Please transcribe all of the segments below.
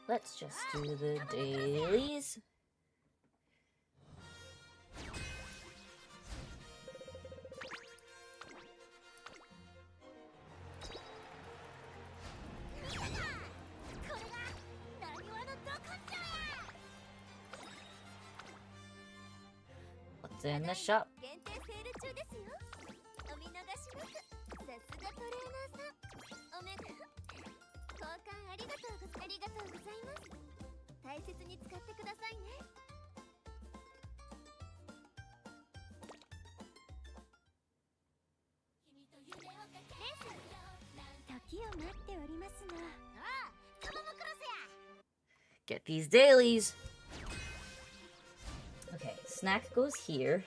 Let's just do the dailies. What's in the shop? Get these dailies. Okay, snack goes here.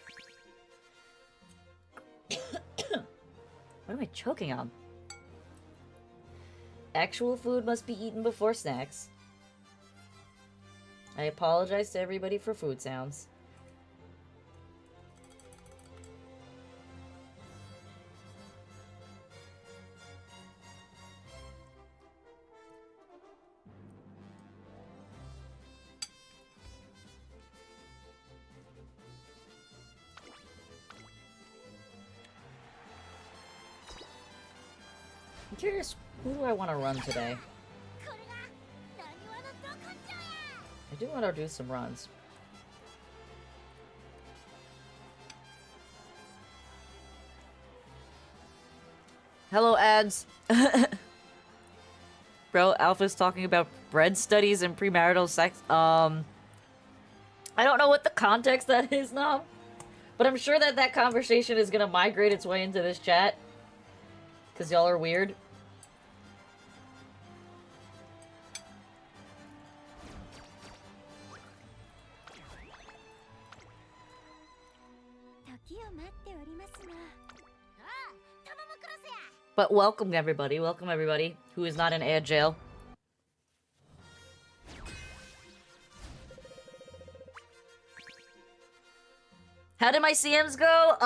What am I choking on? Actual food must be eaten before snacks. I apologize to everybody for food sounds. I'm curious, who do I want to run today? I do want to do some runs. Hello, ads. Bro, Alpha's talking about bread studies and premarital sex. I don't know what the context that is now, but I'm sure that that conversation is gonna migrate its way into this chat. Because y'all are weird. But welcome everybody who is not in ad jail. How did my CMs go?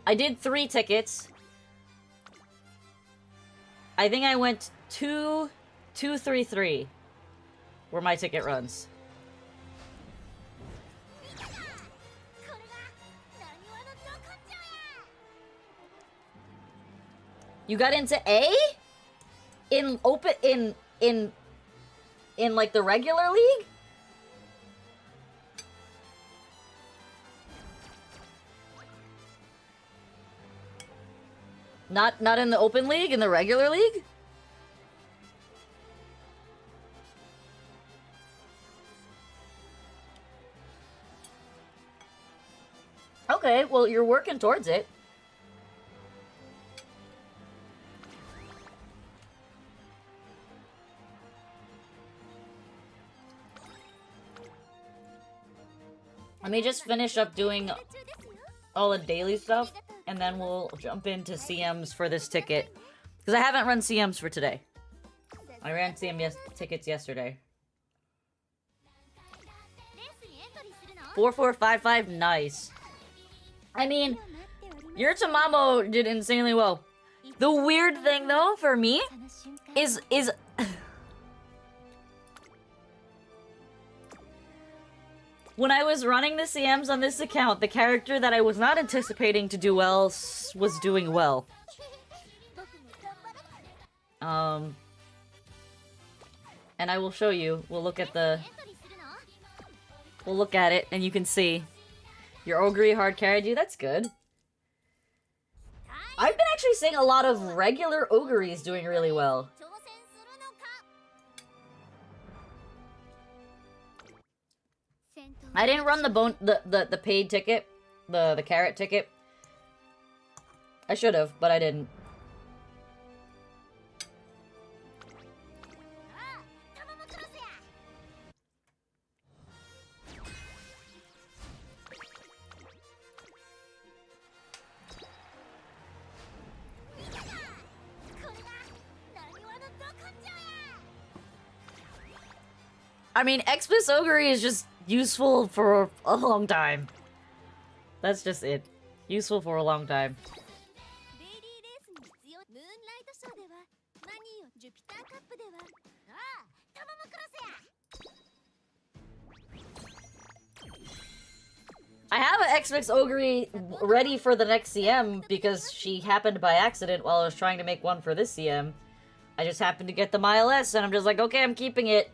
I did 3 tickets. I think I went 2, 2, 3, 3 were my ticket runs. You got into A? In open in like the regular league? Not in the open league, in the regular league? Okay, well you're working towards it. Let me just finish up doing all the daily stuff, and then we'll jump into CMs for this ticket. Because I haven't run CMs for today. I ran CM tickets yesterday. 4455, nice. I mean, your Tamamo did insanely well. The weird thing, though, for me, is when I was running the CMs on this account, the character that I was not anticipating to do well was doing well. And I will show you. We'll look at it, and you can see. Your Ogre hard carried you? That's good. I've been actually seeing a lot of regular Ogres doing really well. I didn't run the paid ticket, the carrot ticket. I should have, but I didn't. I mean, Xmas Ogre is just useful for a long time. That's just it. Useful for a long time. I have an X-Mix Ogre ready for the next CM because she happened by accident while I was trying to make one for this CM. I just happened to get the Mile S and I'm just like, okay, I'm keeping it.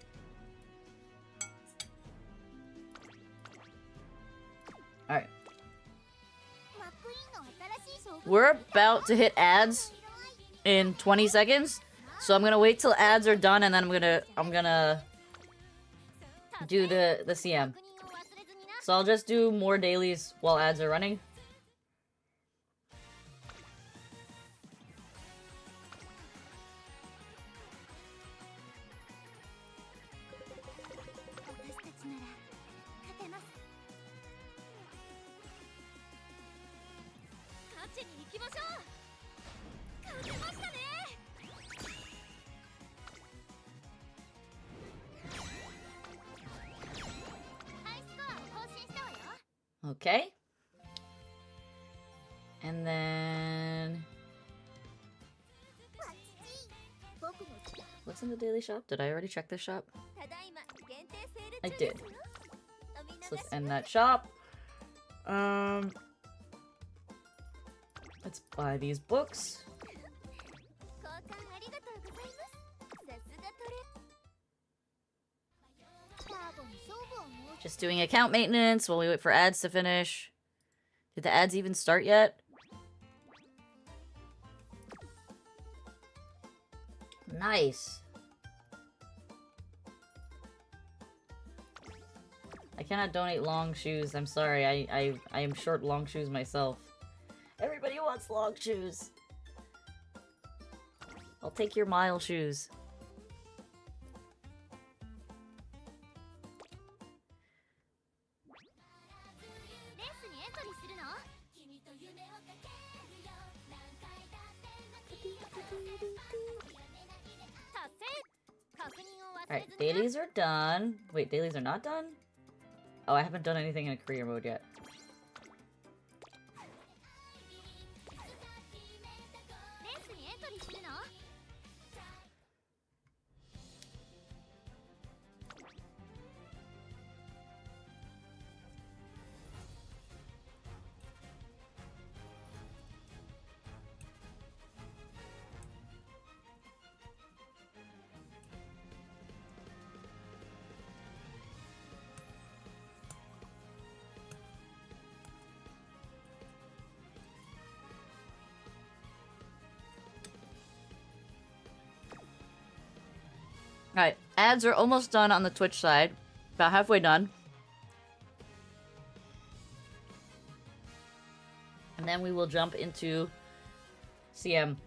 Alright. We're about to hit ads in 20 seconds. So I'm gonna wait till ads are done and then I'm gonna do the CM. So I'll just do more dailies while ads are running. Okay. And then... what's in the daily shop? Did I already check this shop? I did. So let's end that shop. Let's buy these books. Just doing account maintenance while we wait for ads to finish. Did the ads even start yet? Nice. I cannot donate long shoes. I'm sorry. I am short long shoes myself. Everybody wants long shoes. I'll take your mile shoes. Alright, dailies are done. Wait, dailies are not done? Oh, I haven't done anything in a career mode yet. Alright, ads are almost done on the Twitch side. About halfway done. And then we will jump into CM.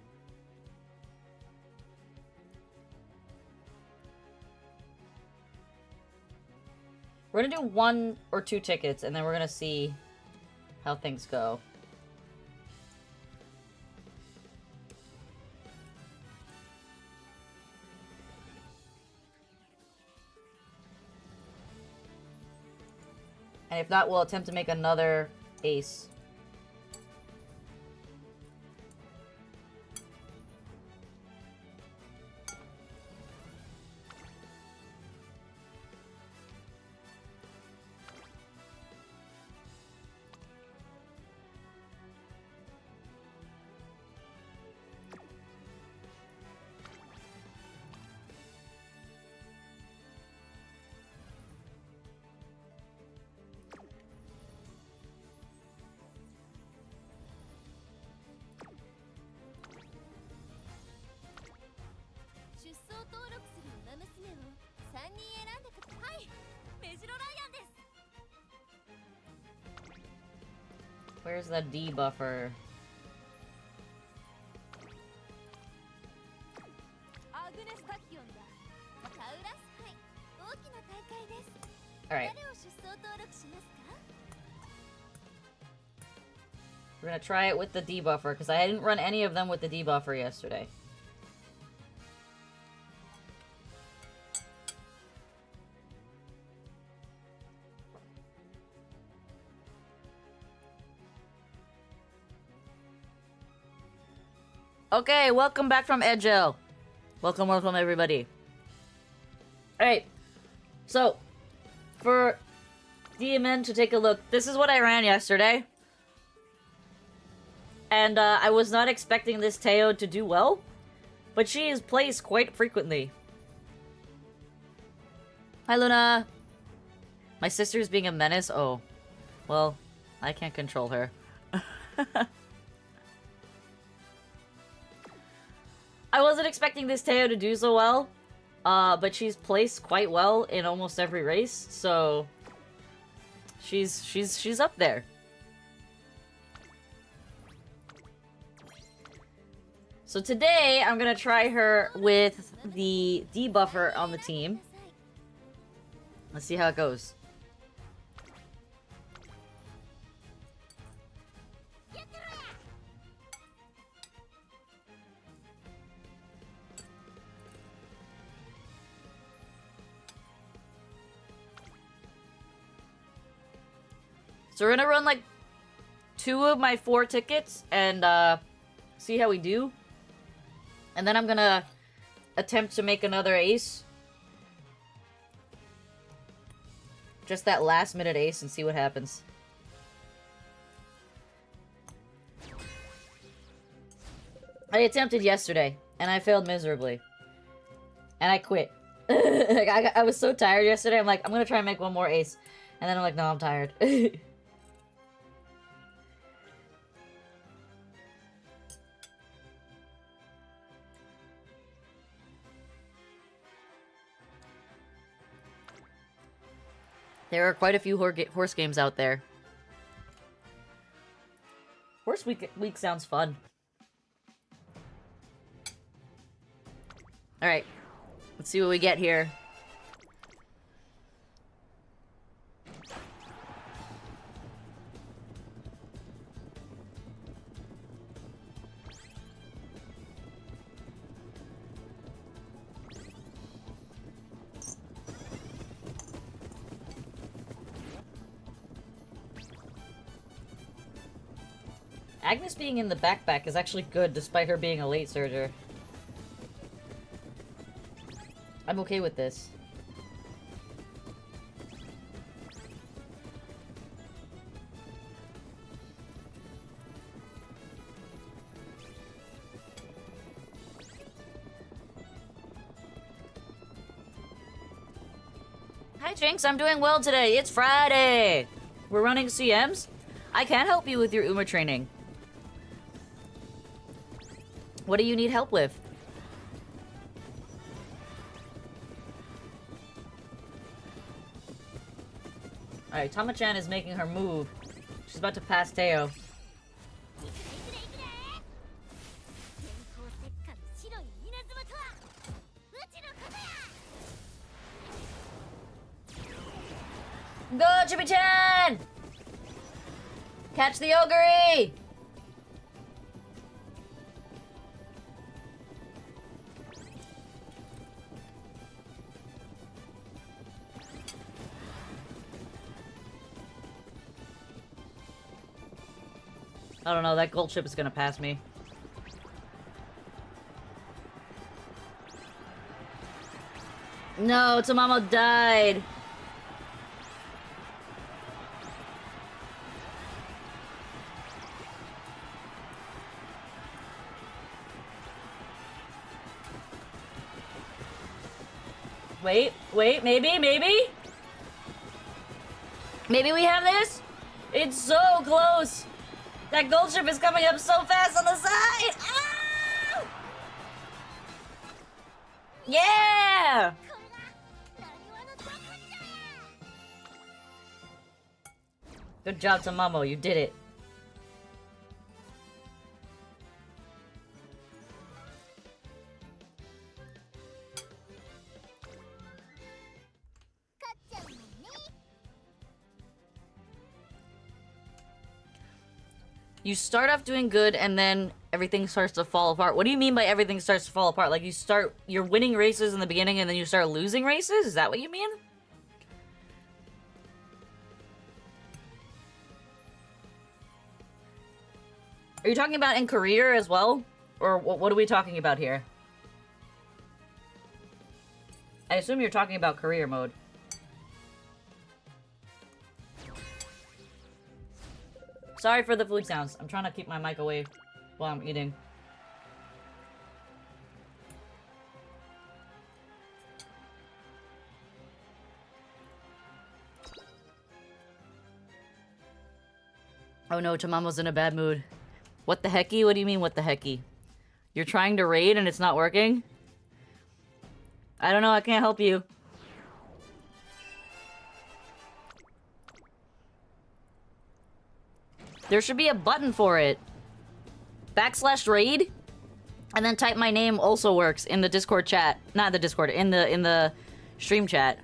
We're gonna do 1 or 2 tickets, and then we're gonna see how things go. And if not, we'll attempt to make another ace. Where's the debuffer? Alright. We're gonna try it with the debuffer, because I didn't run any of them with the debuffer yesterday. Okay, welcome back from Edgel. Welcome, welcome, everybody. Alright, so, for DMN to take a look, this is what I ran yesterday. And I was not expecting this Teo to do well, but she is placed quite frequently. Hi, Luna! My sister's being a menace? Oh. Well, I can't control her. I wasn't expecting this Teo to do so well, but she's placed quite well in almost every race, so she's up there. So today I'm gonna try her with the debuffer on the team. Let's see how it goes. So we're gonna run like 2 of my 4 tickets and see how we do. And then I'm gonna attempt to make another ace. Just that last minute ace and see what happens. I attempted yesterday and I failed miserably. And I quit. Like, I was so tired yesterday, I'm like, I'm gonna try and make one more ace. And then I'm like, no, I'm tired. There are quite a few horse games out there. Horse week sounds fun. Alright. Let's see what we get here. Agnes being in the backpack is actually good, despite her being a late surger. I'm okay with this. Hi Jinx, I'm doing well today. It's Friday! We're running CMs? I can help you with your Uma training. What do you need help with? Alright, Tama-chan is making her move. She's about to pass Teo. Go, Chibi-chan! Catch the ogre! I don't know, that gold ship is gonna pass me. No, Tamamo died. Wait, maybe? Maybe we have this? It's so close! That gold ship is coming up so fast on the side! Ah! Yeah! Good job, Tamamo, you did it. You start off doing good and then everything starts to fall apart. What do you mean by everything starts to fall apart? Like you're winning races in the beginning and then you start losing races? Is that what you mean? Are you talking about in career as well? Or what are we talking about here? I assume you're talking about career mode. Sorry for the food sounds. I'm trying to keep my mic away while I'm eating. Oh no, Tamamo's in a bad mood. What the hecky? What do you mean, what the hecky? You're trying to raid and it's not working? I don't know, I can't help you. There should be a button for it. /raid? And then type my name also works in the Discord chat. Not the Discord, in the stream chat.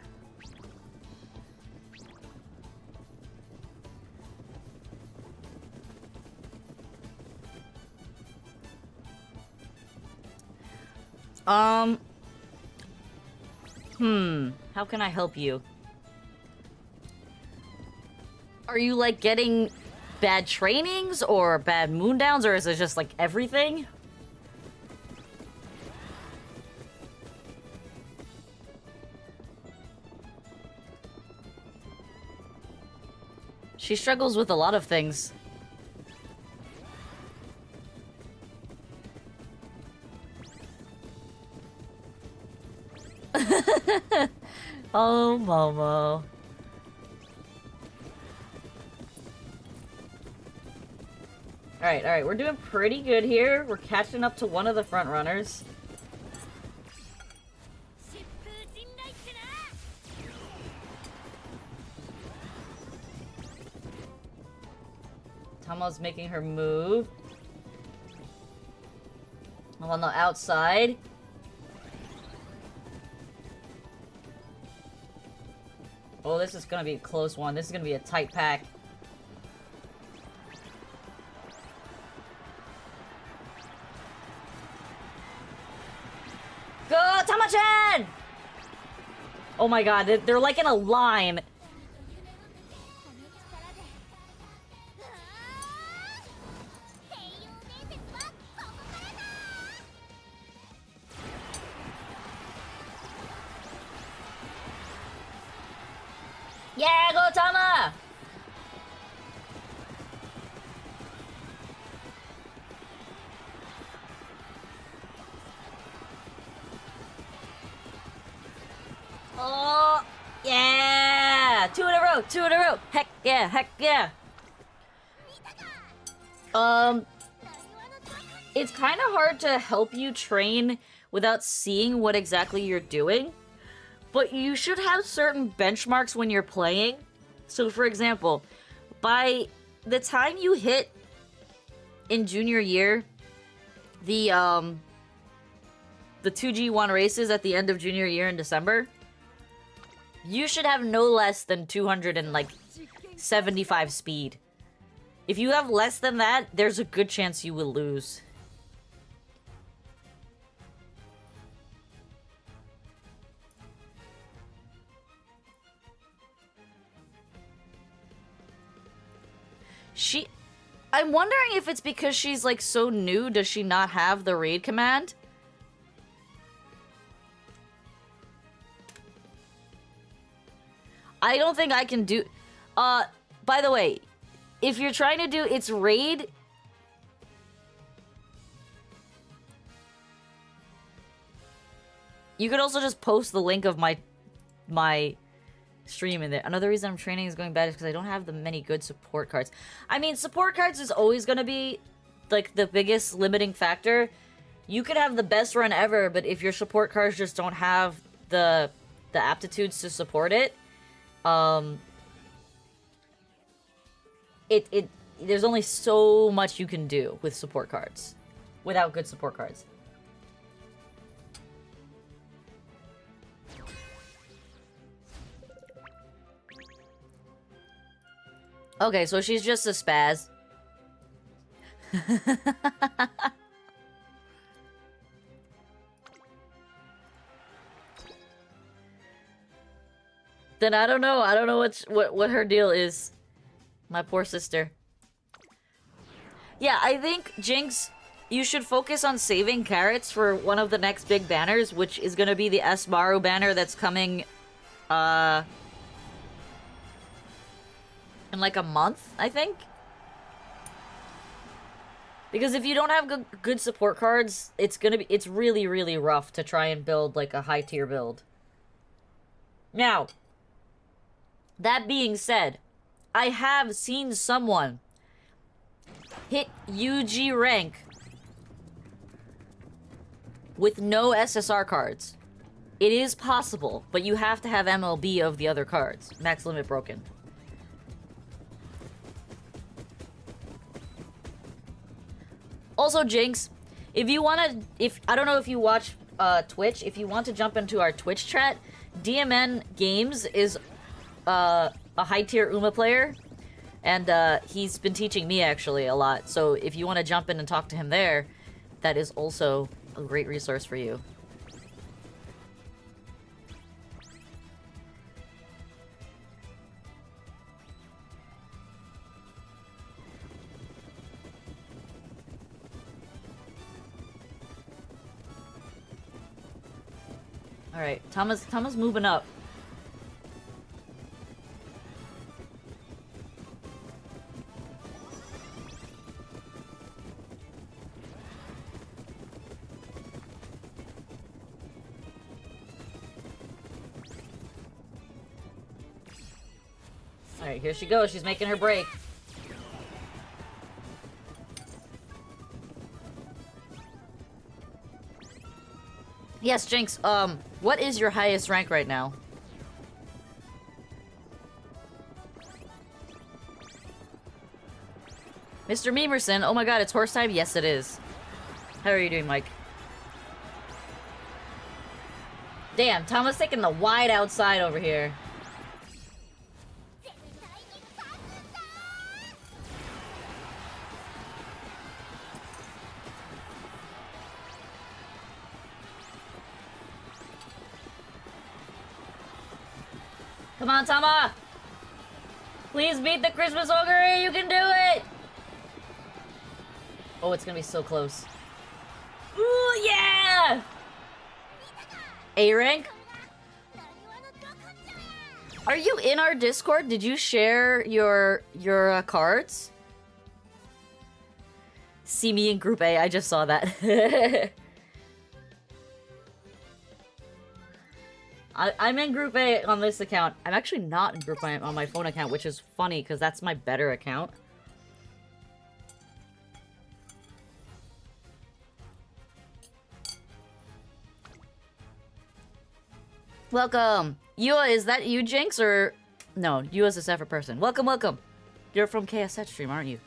How can I help you? Are you, like, getting bad trainings or bad moon downs, or is it just, like, everything? She struggles with a lot of things. Oh, Momo. Alright, we're doing pretty good here. We're catching up to one of the front runners. Tama's making her move. I'm on the outside. Oh, this is gonna be a close one. This is gonna be a tight pack. Go, Tama-chan! Oh my god, they're like in a line. Yeah, go Tama! Oh, yeah! Two in a row, two in a row! Heck yeah, heck yeah! It's kind of hard to help you train without seeing what exactly you're doing. But you should have certain benchmarks when you're playing. So, for example, by the time you hit in junior year, the 2G1 races at the end of junior year in December, you should have no less than 275 speed. If you have less than that, there's a good chance you will lose. I'm wondering if it's because she's, like, so new, does she not have the raid command? I don't think I can do... by the way, if you're trying to do its raid... You could also just post the link of my stream in there. Another reason I'm training is going bad is because I don't have the many good support cards. I mean, support cards is always going to be, like, the biggest limiting factor. You could have the best run ever, but if your support cards just don't have the aptitudes to support it, there's only so much you can do with support cards without good support cards. Okay, so she's just a spaz. Then I don't know. I don't know what her deal is. My poor sister. Yeah, I think Jinx, you should focus on saving carrots for one of the next big banners, which is gonna be the Smaru banner that's coming, in like a month, I think? Because if you don't have good support cards, it's really, really rough to try and build, like, a high-tier build. Now, that being said, I have seen someone hit UG rank with no SSR cards. It is possible, but you have to have MLB of the other cards. Max limit broken. Also, Jinx, if you wanna, I don't know if you watch Twitch, if you want to jump into our Twitch chat, DMN Games is a high-tier Uma player, and he's been teaching me actually a lot. So if you want to jump in and talk to him there, that is also a great resource for you. All right, Tama's moving up. All right, here she goes. She's making her break. Yes, Jinx, what is your highest rank right now? Mr. Memerson, oh my god, it's horse time? Yes, it is. How are you doing, Mike? Damn, Tama's taking the wide outside over here. Come on, Tama! Please beat the Christmas Ogre! You can do it! Oh, it's gonna be so close. Ooh, yeah! A rank? Are you in our Discord? Did you share your cards? See me in Group A. I just saw that. I'm in Group A on this account. I'm actually not in Group A on my phone account, which is funny because that's my better account. Welcome! Yua, is that you, Jinx, or... No, Yua's a separate person. Welcome, welcome! You're from KSS stream, aren't you?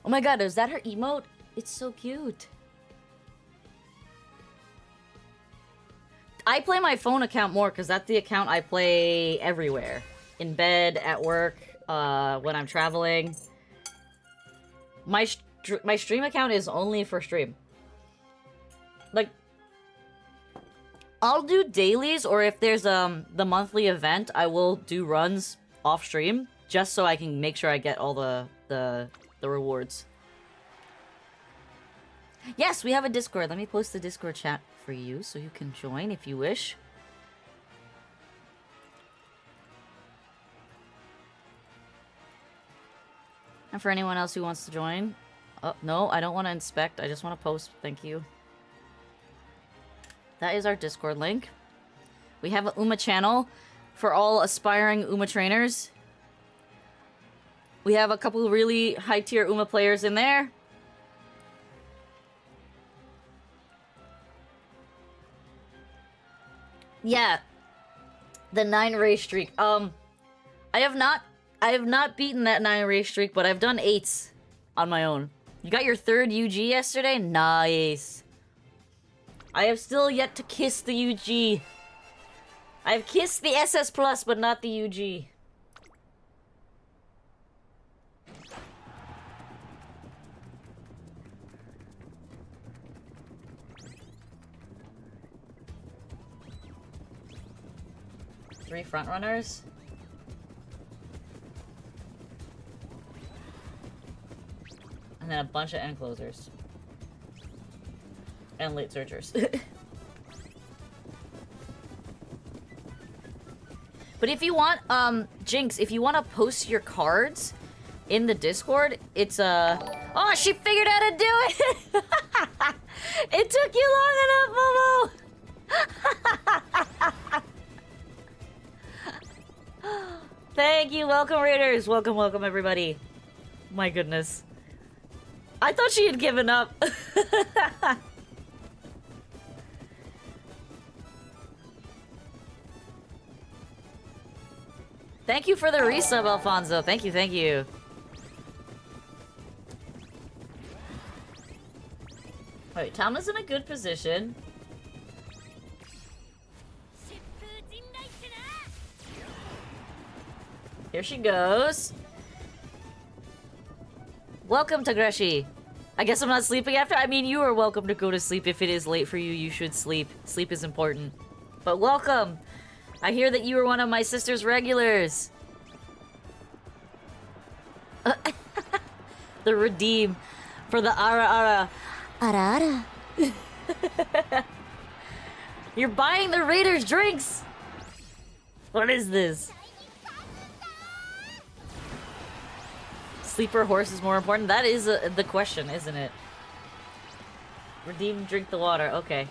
Oh my god, is that her emote? It's so cute. I play my phone account more because that's the account I play everywhere. In bed, at work, when I'm traveling. My stream account is only for stream. Like, I'll do dailies, or if there's the monthly event, I will do runs off stream just so I can make sure I get all the rewards. Yes, we have a Discord. Let me post the Discord chat for you so you can join if you wish. And for anyone else who wants to join. Oh, no, I don't want to inspect. I just want to post. Thank you. That is our Discord link. We have a Uma channel for all aspiring Uma trainers. We have a couple really high-tier Uma players in there. Yeah, the 9 race streak. I have not beaten that 9 race streak, but I've done 8s on my own. You got your 3rd UG yesterday? Nice. I have still yet to kiss the UG. I've kissed the SS Plus, but not the UG. Three front runners. And then a bunch of end closers. And late searchers. But if you want, Jinx, if you want to post your cards in the Discord, it's, oh, she figured out how to do it! It took you long enough, Momo! Thank you, welcome Raiders! Welcome, welcome everybody. My goodness. I thought she had given up. Thank you for the resub, Alfonso. Thank you, thank you. Wait, Tama's in a good position. Here she goes. Welcome, Tagreshi. I guess I'm not sleeping after? I mean, you are welcome to go to sleep. If it is late for you, you should sleep. Sleep is important. But welcome. I hear that you were one of my sister's regulars. The redeem for the ara ara. Ara ara. You're buying the Raiders drinks. What is this? Sleeper horse is more important? That is the question, isn't it? Redeem, drink the water. Okay.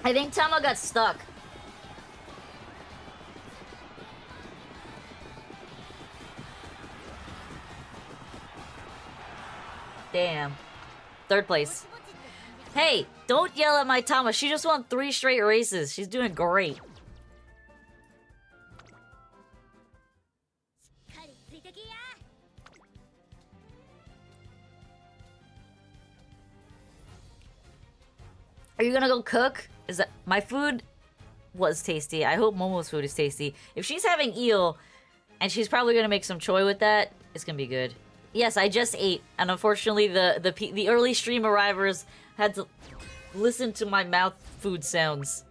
I think Tama got stuck. Damn. Third place. Hey, don't yell at my Tama. She just won 3 straight races. She's doing great. Are you gonna go cook? Is that my food was tasty? I hope Momo's food is tasty. If she's having eel, and she's probably gonna make some choi with that, it's gonna be good. Yes, I just ate, and unfortunately, the early stream arrivers had to listen to my mouth food sounds.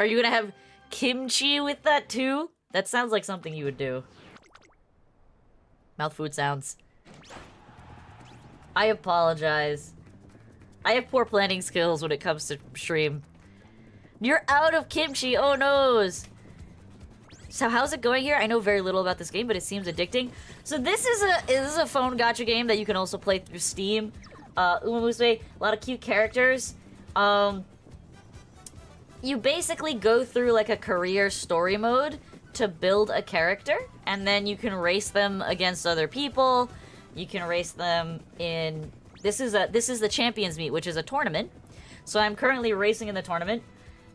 Are you gonna have kimchi with that too? That sounds like something you would do. Mouth food sounds. I apologize. I have poor planning skills when it comes to stream. You're out of kimchi, oh noes! So how's it going here? I know very little about this game, but it seems addicting. So this is a phone gacha game that you can also play through Steam. Umamusume, a lot of cute characters. You basically go through like a career story mode to build a character, and then you can race them against other people. You can race them in... This is the Champions Meet, which is a tournament. So I'm currently racing in the tournament,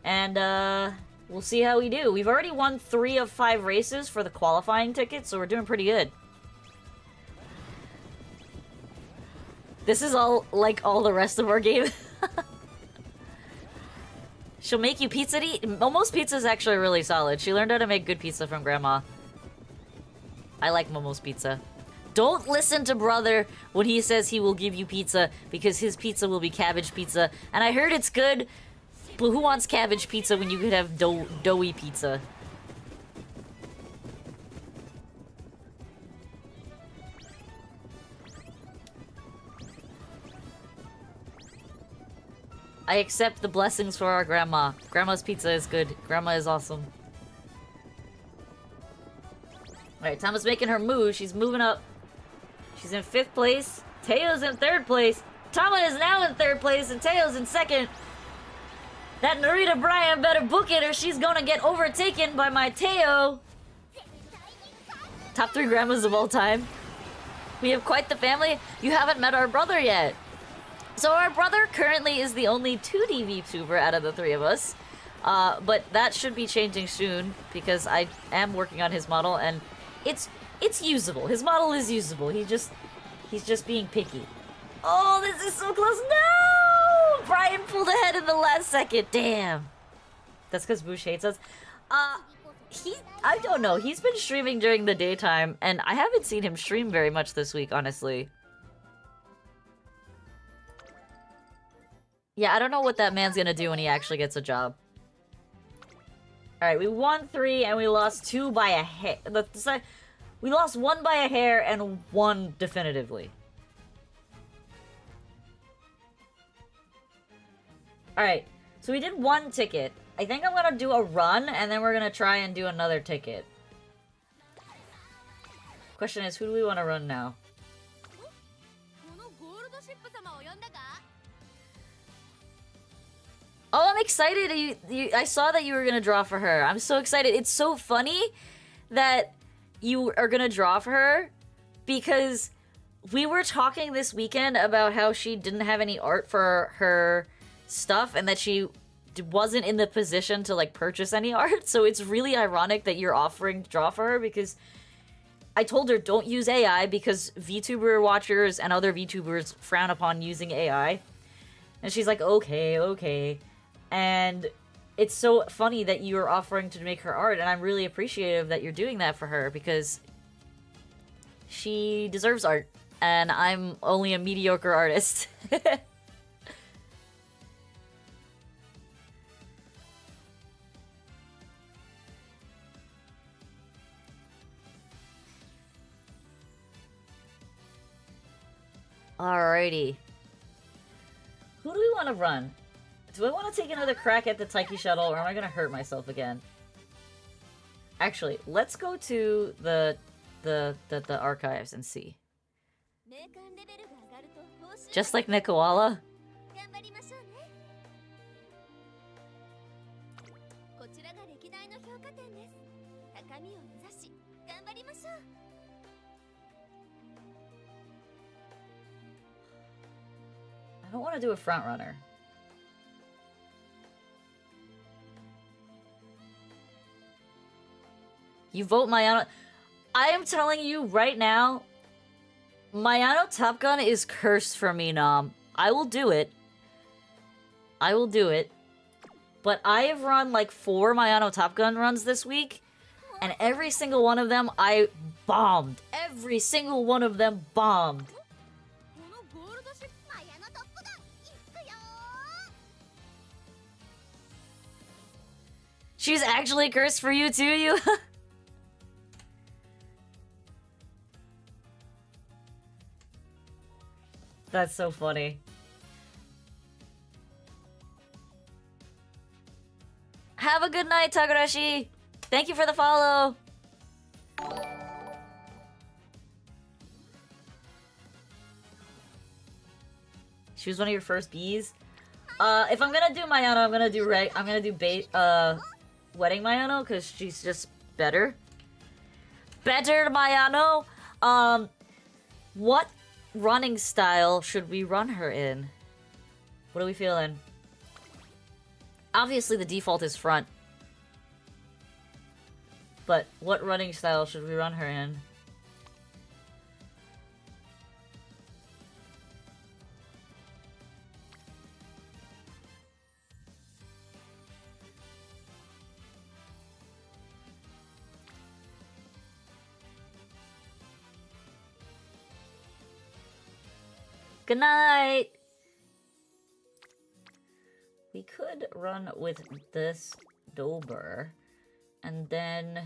and we'll see how we do. We've already won 3 of 5 races for the qualifying ticket, so we're doing pretty good. This is all like all the rest of our game. She'll make you pizza to eat. Momo's pizza is actually really solid. She learned how to make good pizza from Grandma. I like Momo's pizza. Don't listen to brother when he says he will give you pizza, because his pizza will be cabbage pizza. And I heard it's good, but who wants cabbage pizza when you could have doughy pizza? I accept the blessings for our grandma. Grandma's pizza is good. Grandma is awesome. Alright, Tama's making her move. She's moving up. She's in 5th place. Teo's in 3rd place. Tama is now in 3rd place, and Teo's in 2nd. That Narita Bryan better book it, or she's gonna get overtaken by my Teo. Top 3 grandmas of all time. We have quite the family. You haven't met our brother yet. So our brother currently is the only 2D VTuber out of the 3 of us. But that should be changing soon, because I am working on his model, and it's usable. His model is usable. He's just being picky. Oh, this is so close. No! Brian pulled ahead in the last second. Damn. That's because Bush hates us. I don't know. He's been streaming during the daytime, and I haven't seen him stream very much this week, honestly. Yeah, I don't know what that man's gonna do when he actually gets a job. Alright, we won 3 and we lost 2 by a hair. We lost 1 by a hair and 1 definitively. Alright, so we did 1 ticket. I think I'm gonna do a run and then we're gonna try and do another ticket. Question is, who do we want to run now? Oh, I'm excited. I saw that you were gonna draw for her. I'm so excited. It's so funny that you are gonna draw for her because we were talking this weekend about how she didn't have any art for her stuff and that she wasn't in the position to like purchase any art. So it's really ironic that you're offering to draw for her because I told her don't use AI because VTuber watchers and other VTubers frown upon using AI. And she's like, okay. And it's so funny that you're offering to make her art, and I'm really appreciative that you're doing that for her because she deserves art, and I'm only a mediocre artist. Alrighty. Who do we want to run? Do I want to take another crack at the Taiki shuttle, or am I going to hurt myself again? Actually, let's go to the archives and see. Just like Nekawala? I don't want to do a front runner. You vote Mayano. I am telling you right now, Mayano Top Gun is cursed for me, Nom. I will do it. I will do it. But I have run like 4 Mayano Top Gun runs this week, and every single one of them I bombed. Every single one of them bombed. She's actually cursed for you too, you? That's so funny. Have a good night, Takarashi! Thank you for the follow! She was one of your first bees? If I'm gonna do Mayano, I'm gonna do Wedding Mayano, because she's just better. Better Mayano! What running style should we run her in? What are we feeling? Obviously the default is front. But what running style should we run her in? Good night! We could run with this Dober, and then...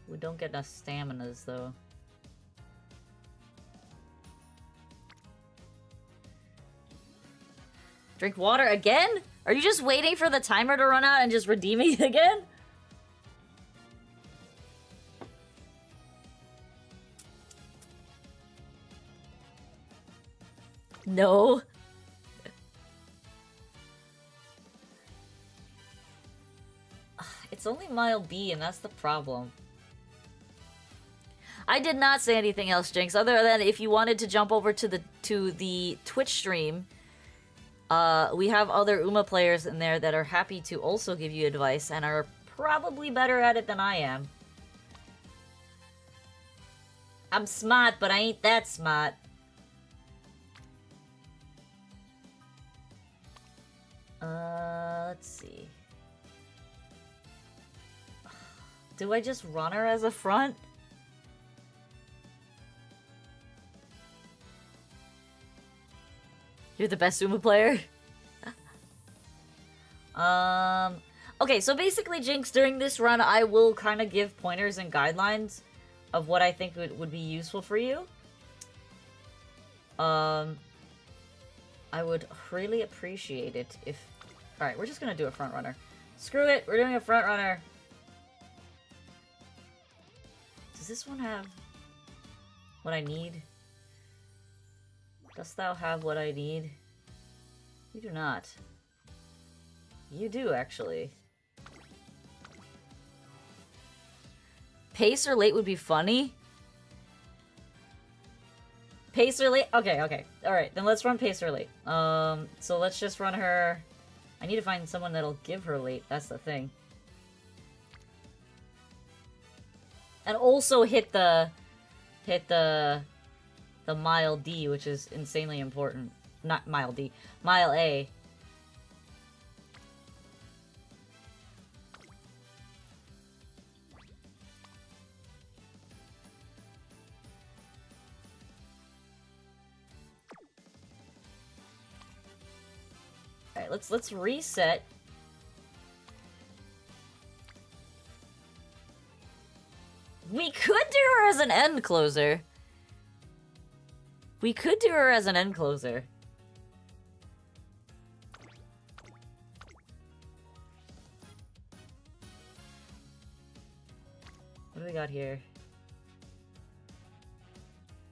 we don't get enough staminas, though. Drink water again? Are you just waiting for the timer to run out and just redeeming it again? No. It's only mile B, and that's the problem. I did not say anything else, Jinx, other than if you wanted to jump over to the Twitch stream, we have other Uma players in there that are happy to also give you advice and are probably better at it than I am. I'm smart, but I ain't that smart. Let's see. Do I just run her as a front? You're the best Uma player. Okay, so basically, Jinx, during this run, I will kind of give pointers and guidelines of what I think would be useful for you. I would really appreciate it if... Alright, we're just gonna do a front runner. Screw it, we're doing a front runner. Does this one have what I need? Dost thou have what I need? You do not. You do, actually. Pace or late would be funny. Pace or late? Okay, okay. Alright, then let's run pace or late. So let's just run her... I need to find someone that'll give her late, that's the thing. And also hit the mile D, which is insanely important. Not mile D, mile A. Alright, let's reset. We could do her as an end closer. We could do her as an end closer. What do we got here?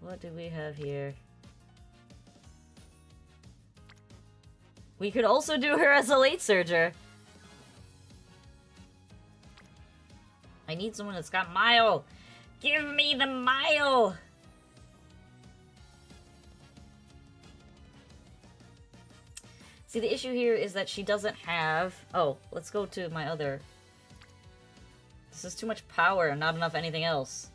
What do we have here? We could also do her as a late surger. I need someone that's got mile. Give me the mile. See, the issue here is that she doesn't have... Oh, let's go to my other... This is too much power and not enough anything else.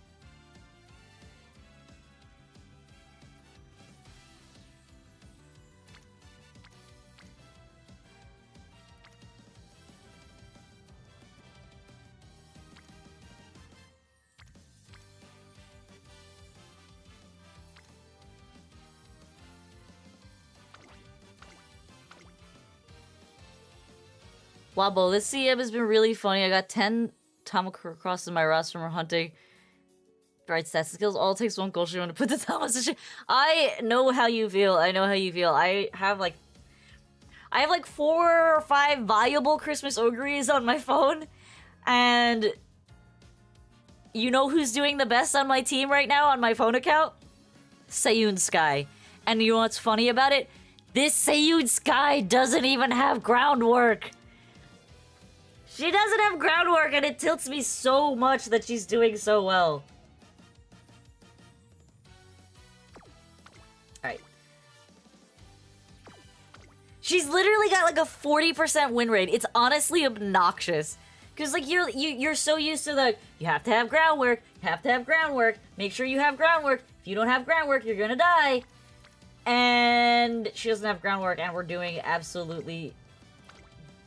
Wabo, this CM has been really funny. I got 10 Tamacross in my roster from hunting. Right stats skills. All it takes one goal to put the Tamacross. I know how you feel. I know how you feel. I have like 4 or 5 valuable Christmas Ogres on my phone. And you know who's doing the best on my team right now on my phone account? Sayun Sky. And you know what's funny about it? This Sayun Sky doesn't even have groundwork. She doesn't have groundwork, and it tilts me so much that she's doing so well. Alright. She's literally got like a 40% win rate. It's honestly obnoxious. Because like you're so used to the you have to have groundwork, make sure you have groundwork. If you don't have groundwork, you're gonna die. And she doesn't have groundwork, and we're doing absolutely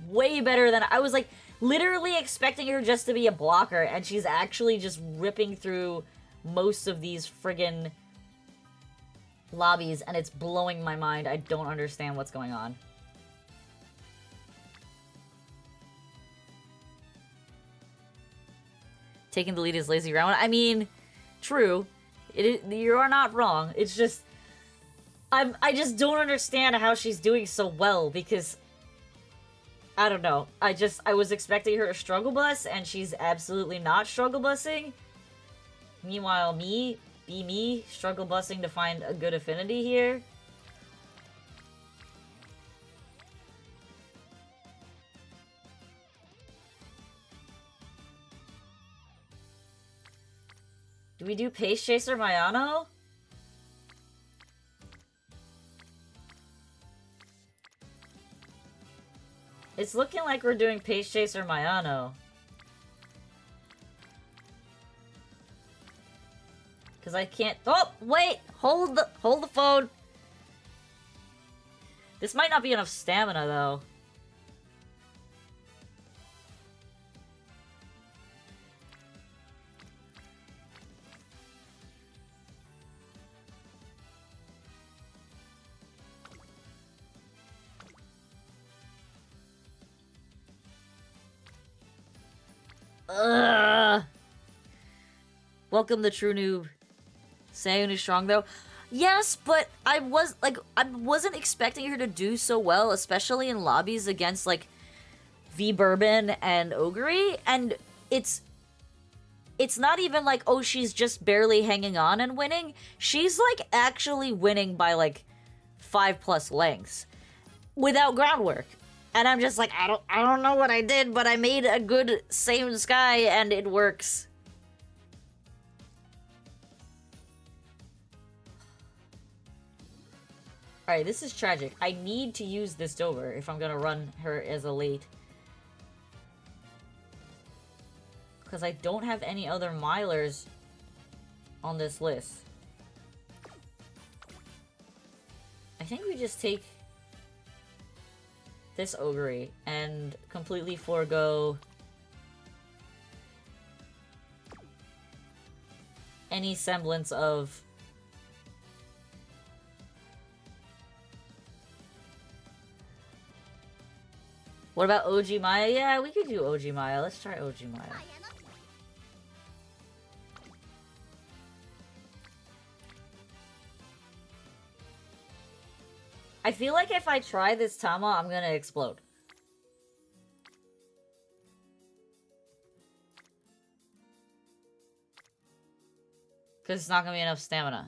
way better than I was like literally expecting her just to be a blocker, and she's actually just ripping through most of these friggin' lobbies, and it's blowing my mind. I don't understand what's going on. Taking the lead is lazy round. I mean, true. You are not wrong. It's just... I just don't understand how she's doing so well, because... I don't know. I was expecting her to struggle bus, and she's absolutely not struggle busing. Meanwhile, me, struggle busing to find a good affinity here. Do we do Pace Chaser Mayano? It's looking like we're doing Pace Chaser Mayano. Cause I can't. Oh, wait! Hold the phone. This might not be enough stamina though. Ugh. Welcome the true noob. Sayun is strong though. Yes, but I wasn't expecting her to do so well, especially in lobbies against like V Bourbon and Ogre, and it's not even like, oh, she's just barely hanging on and winning. She's like actually winning by like 5+ lengths without groundwork. And I'm just like, I don't know what I did, but I made a good same sky and it works. Alright, this is tragic. I need to use this Dover if I'm gonna run her as a late. Because I don't have any other milers on this list. I think we just take this Ogre and completely forego any semblance of what about OG Maya? Yeah, we could do OG Maya. Let's try OG Maya. I feel like if I try this Tama, I'm gonna explode. Because it's not gonna be enough stamina.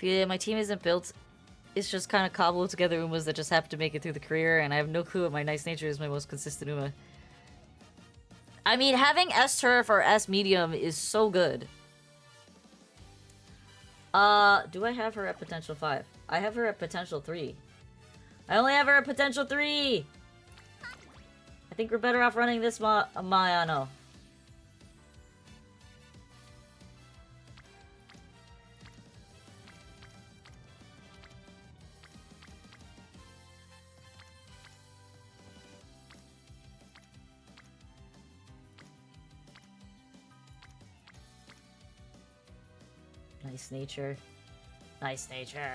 Yeah, my team isn't built. It's just kind of cobbled together Umas that just happen to make it through the career, and I have no clue what my nice nature is my most consistent Uma. I mean, having S-Turf or S-Medium is so good. Do I have her at potential 5? I have her at potential 3. I only have her at potential 3! I think we're better off running this Mayano. Nice nature. Nice nature.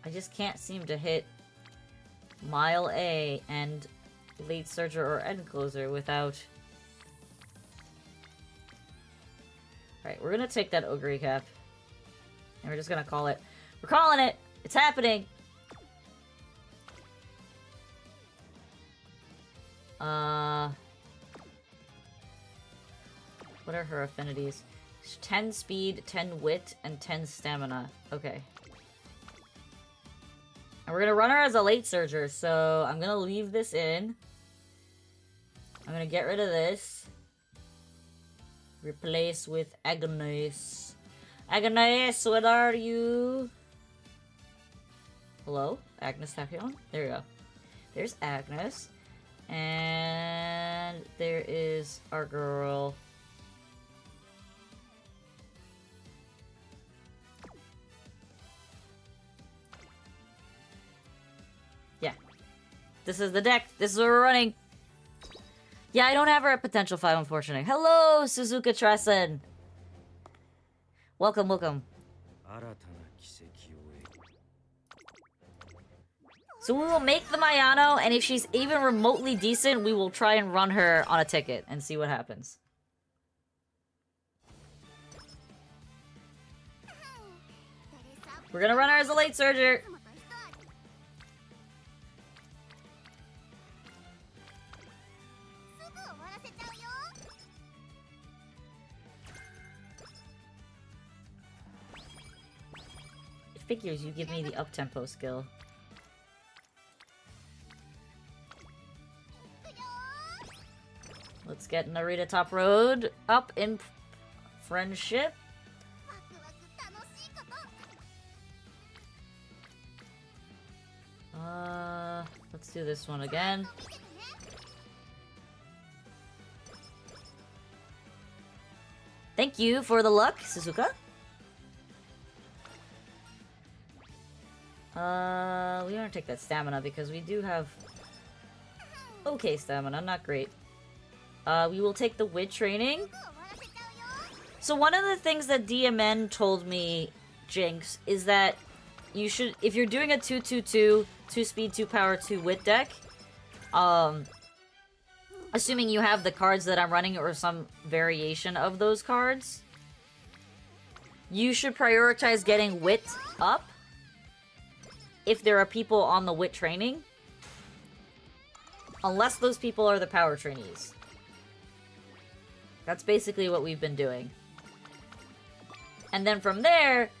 I just can't seem to hit Mile A and Late Surger or End Closer without... Alright, we're gonna take that Ogre cap. And we're just gonna call it. We're calling it! It's happening! What are her affinities? 10 speed, 10 wit, and 10 stamina. Okay. And we're gonna run her as a late surger, so I'm gonna leave this in. I'm gonna get rid of this. Replace with Agnes. Agnes, what are you? Hello? Agnes Tapion? There we go. There's Agnes. And there is our girl. Yeah. This is the deck. This is what we're running. Yeah, I don't have her at potential 5, unfortunately. Hello, Suzuka Tressen. Welcome, welcome. So we will make the Mayano, and if she's even remotely decent, we will try and run her on a ticket and see what happens. We're gonna run her as a late surger. It figures you give me the up-tempo skill. Let's get Narita Top Road up in friendship. Let's do this one again. Thank you for the luck, Suzuka. We don't take that stamina because we do have Okay stamina, not great. We will take the wit training. So one of the things that DMN told me, Jinx, is that you should, if you're doing a 2-2-2, 2 speed, 2 power, 2 wit deck, assuming you have the cards that I'm running or some variation of those cards, you should prioritize getting wit up if there are people on the wit training. Unless those people are the power trainees. That's basically what we've been doing. And then from there,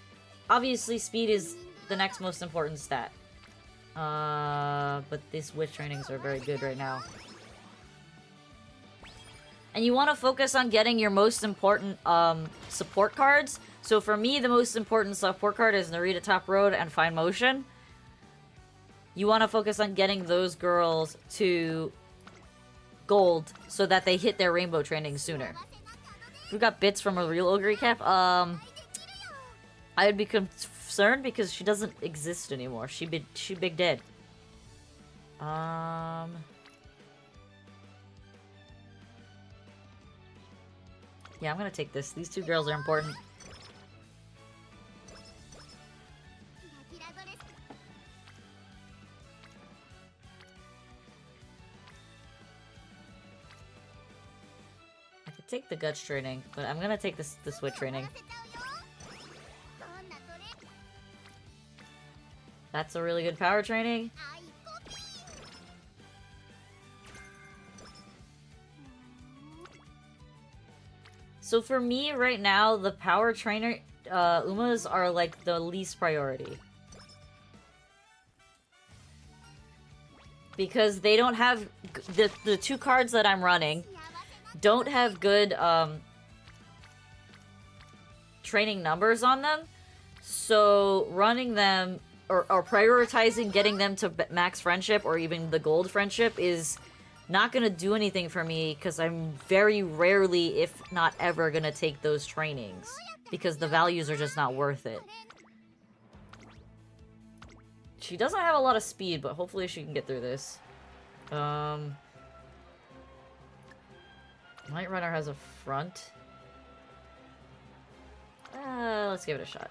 obviously speed is the next most important stat. But these wit trainings are very good right now. And you want to focus on getting your most important support cards. So for me, the most important support card is Narita Top Road and Fine Motion. You want to focus on getting those girls to gold so that they hit their rainbow training sooner. We got bits from a real ogre recap. I would be concerned because she doesn't exist anymore. She big dead. Yeah, I'm gonna take this. These two girls are important. I could take the guts training, but I'm gonna take the wit training. That's a really good power training. So for me right now, the power trainer Umas are like the least priority. Because they don't have the two cards that I'm running don't have good training numbers on them. So running them or prioritizing getting them to max friendship or even the gold friendship is not gonna do anything for me because I'm very rarely, if not ever, gonna take those trainings because the values are just not worth it. She doesn't have a lot of speed, but hopefully she can get through this. Night Runner has a front. Let's give it a shot.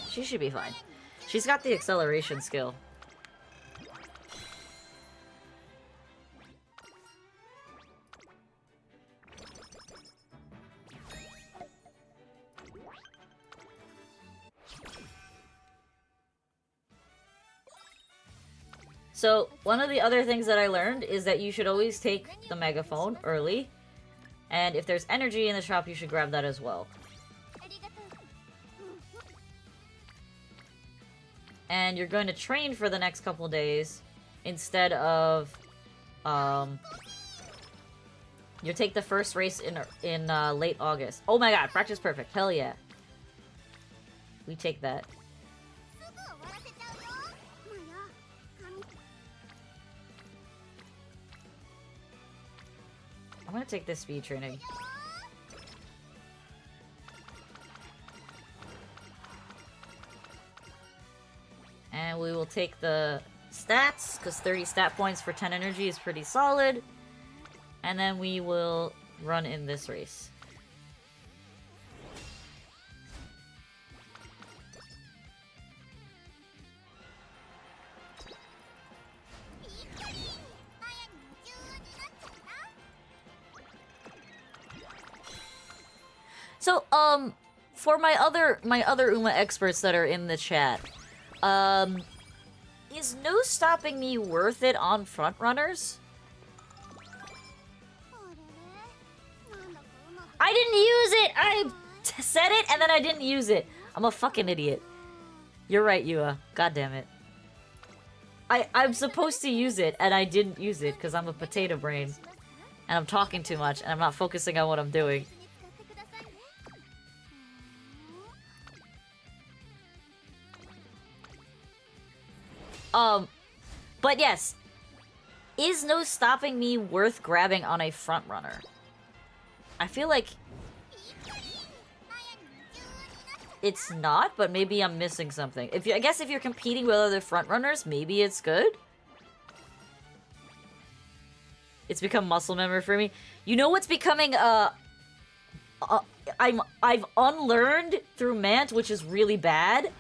She should be fine. She's got the acceleration skill. So, one of the other things that I learned is that you should always take the megaphone early. And if there's energy in the shop, you should grab that as well. And you're going to train for the next couple days instead of you take the first race in late August. Oh my god, practice perfect. Hell yeah. We take that. I'm gonna take this speed training. And we will take the stats, because 30 stat points for 10 energy is pretty solid. And then we will run in this race. So, for my other Uma experts that are in the chat, is no stopping me worth it on front runners? I didn't use it! I said it and then I didn't use it. I'm a fucking idiot. You're right, Yua. God damn it. I'm supposed to use it and I didn't use it because I'm a potato brain. And I'm talking too much and I'm not focusing on what I'm doing. But yes, is no stopping me worth grabbing on a front runner? I feel like it's not, but maybe I'm missing something. I guess if you're competing with other frontrunners, maybe it's good. It's become muscle memory for me. You know what's becoming, I've unlearned through Mant, which is really bad.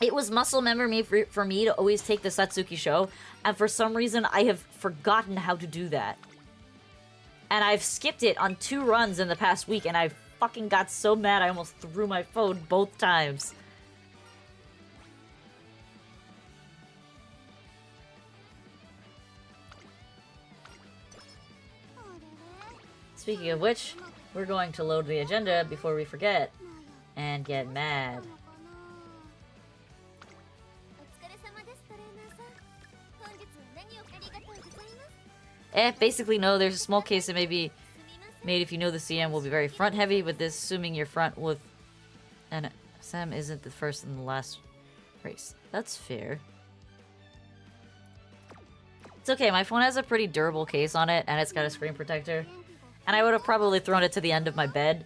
It was muscle memory for me to always take the Satsuki show, and for some reason I have forgotten how to do that. And I've skipped it on 2 runs in the past week, and I fucking got so mad I almost threw my phone both times. Speaking of which, we're going to load the agenda before we forget and get mad. Basically no, there's a small case that may be made if you know the CM will be very front heavy, but this assuming your front with an SM isn't the first and the last race. That's fair. It's okay, my phone has a pretty durable case on it, and it's got a screen protector. And I would have probably thrown it to the end of my bed.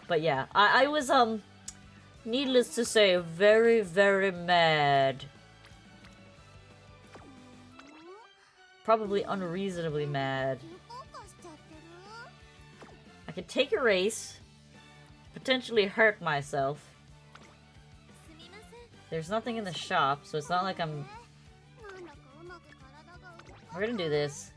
But yeah, I was, needless to say, very, very mad. Probably unreasonably mad. I could take a race, potentially hurt myself. There's nothing in the shop, so it's not like I'm... We're gonna do this.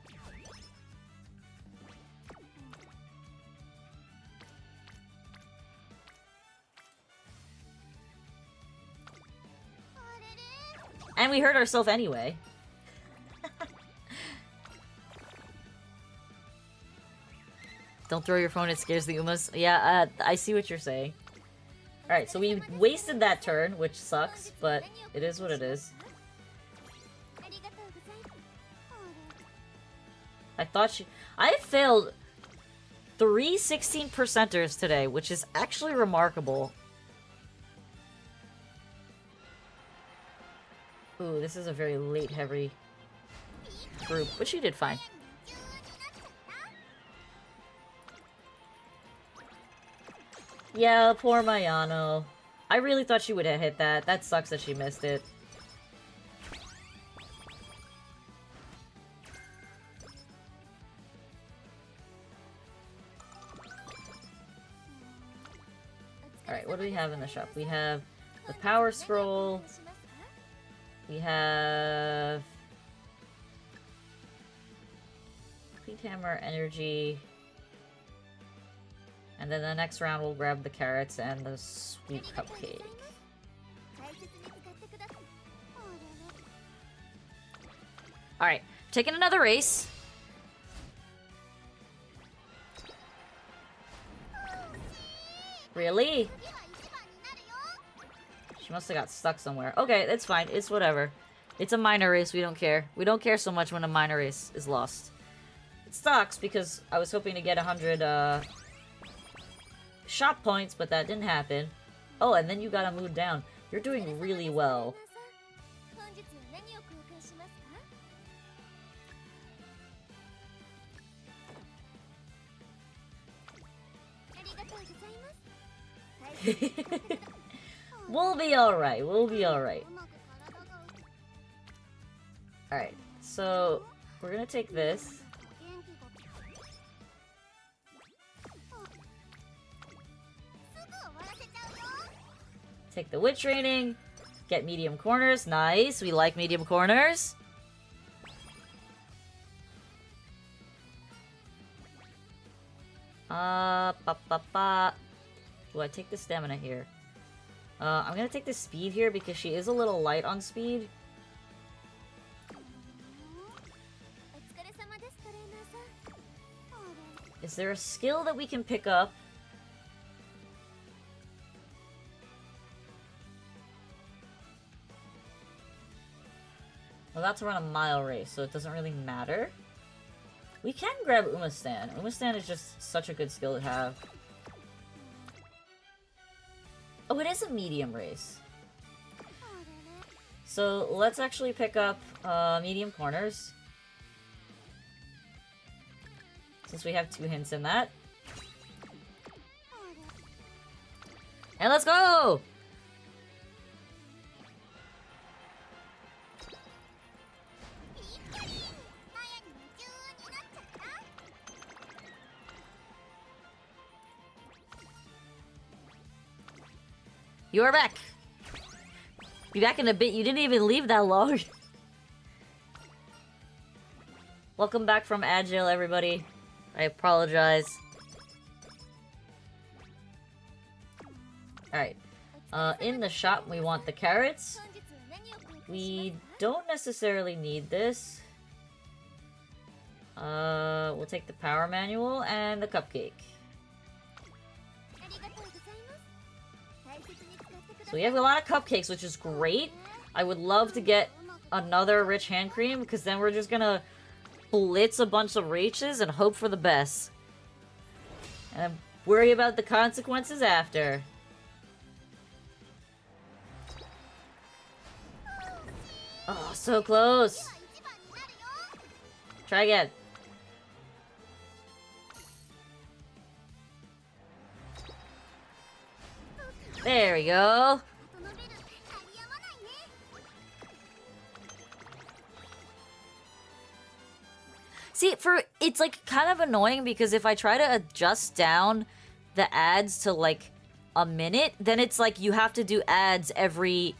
And we hurt ourselves anyway. Don't throw your phone, it scares the Umas. Yeah, I see what you're saying. Alright, so we wasted that turn, which sucks, but it is what it is. I failed 3 16%ers today, which is actually remarkable. Ooh, this is a very late heavy group, but she did fine. Yeah, poor Mayano. I really thought she would have hit that. That sucks that she missed it. Alright, what do we have in the shop? We have the Power Scroll. We have... Complete Hammer, Energy... And then the next round we'll grab the carrots and the sweet cupcake. Alright, taking another race. Really? She must have got stuck somewhere. Okay, it's fine. It's whatever. It's a minor race. We don't care. We don't care so much when a minor race is lost. It sucks because I was hoping to get 100, shop points, but that didn't happen. Oh, and then you got a mood down. You're doing really well. We'll be alright. We'll be alright. Alright, so we're gonna take this. Take the witch rating. Get medium corners. Nice. We like medium corners. Do I take the stamina here? I'm gonna take the speed here because she is a little light on speed. Is there a skill that we can pick up? Well, that's around a mile race, so it doesn't really matter. We can grab Umastan. Umastan is just such a good skill to have. Oh, it is a medium race. So let's actually pick up medium corners. Since we have 2 hints in that. And let's go! You are back! Be back in a bit. You didn't even leave that long. Welcome back from Agile, everybody. I apologize. Alright. In the shop, we want the carrots. We don't necessarily need this. We'll take the power manual and the cupcake. So we have a lot of cupcakes, which is great. I would love to get another rich hand cream, because then we're just gonna blitz a bunch of reaches and hope for the best. And worry about the consequences after. Oh, so close. Try again. There we go. See, it's like kind of annoying because if I try to adjust down the ads to like a minute, then it's like you have to do ads every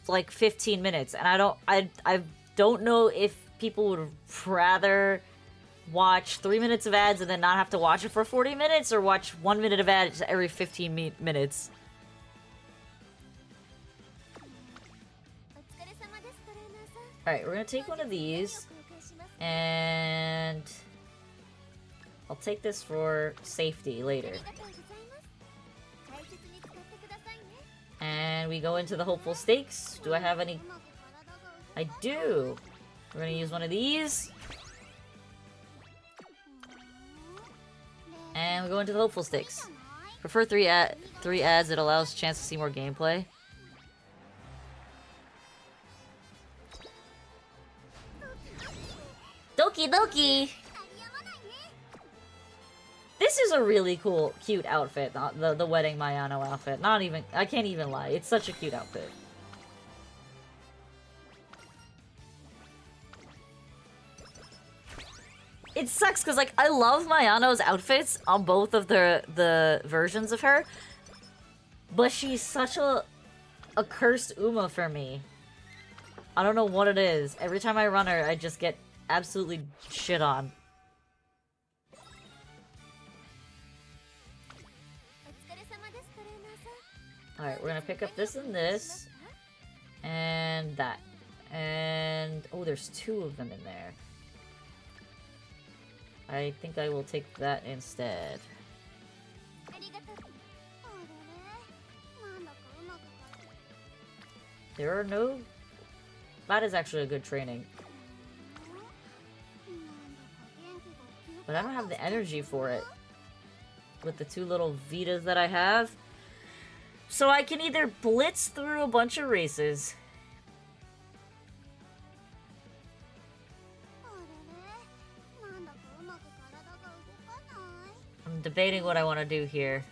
like 15 minutes, and I don't know if people would rather watch 3 minutes of ads and then not have to watch it for 40 minutes, or watch 1 minute of ads every 15 minutes. Alright, we're gonna take one of these, and I'll take this for safety later. And we go into the hopeful stakes. Do I have any? I do! We're gonna use one of these. And we go into the hopeful stakes. Prefer three ads, it allows a chance to see more gameplay. Doki doki! This is a really cool, cute outfit, the wedding Mayano outfit. I can't even lie, it's such a cute outfit. It sucks because, like, I love Mayano's outfits on both of the versions of her, but she's such a cursed Uma for me. I don't know what it is. Every time I run her, I just get absolutely shit on. Alright, we're gonna pick up this and this. And that. And... oh, there's two of them in there. I think I will take that instead. There are no... that is actually a good training. But I don't have the energy for it. With the two little Vitas that I have. So I can either blitz through a bunch of races. I'm debating what I want to do here.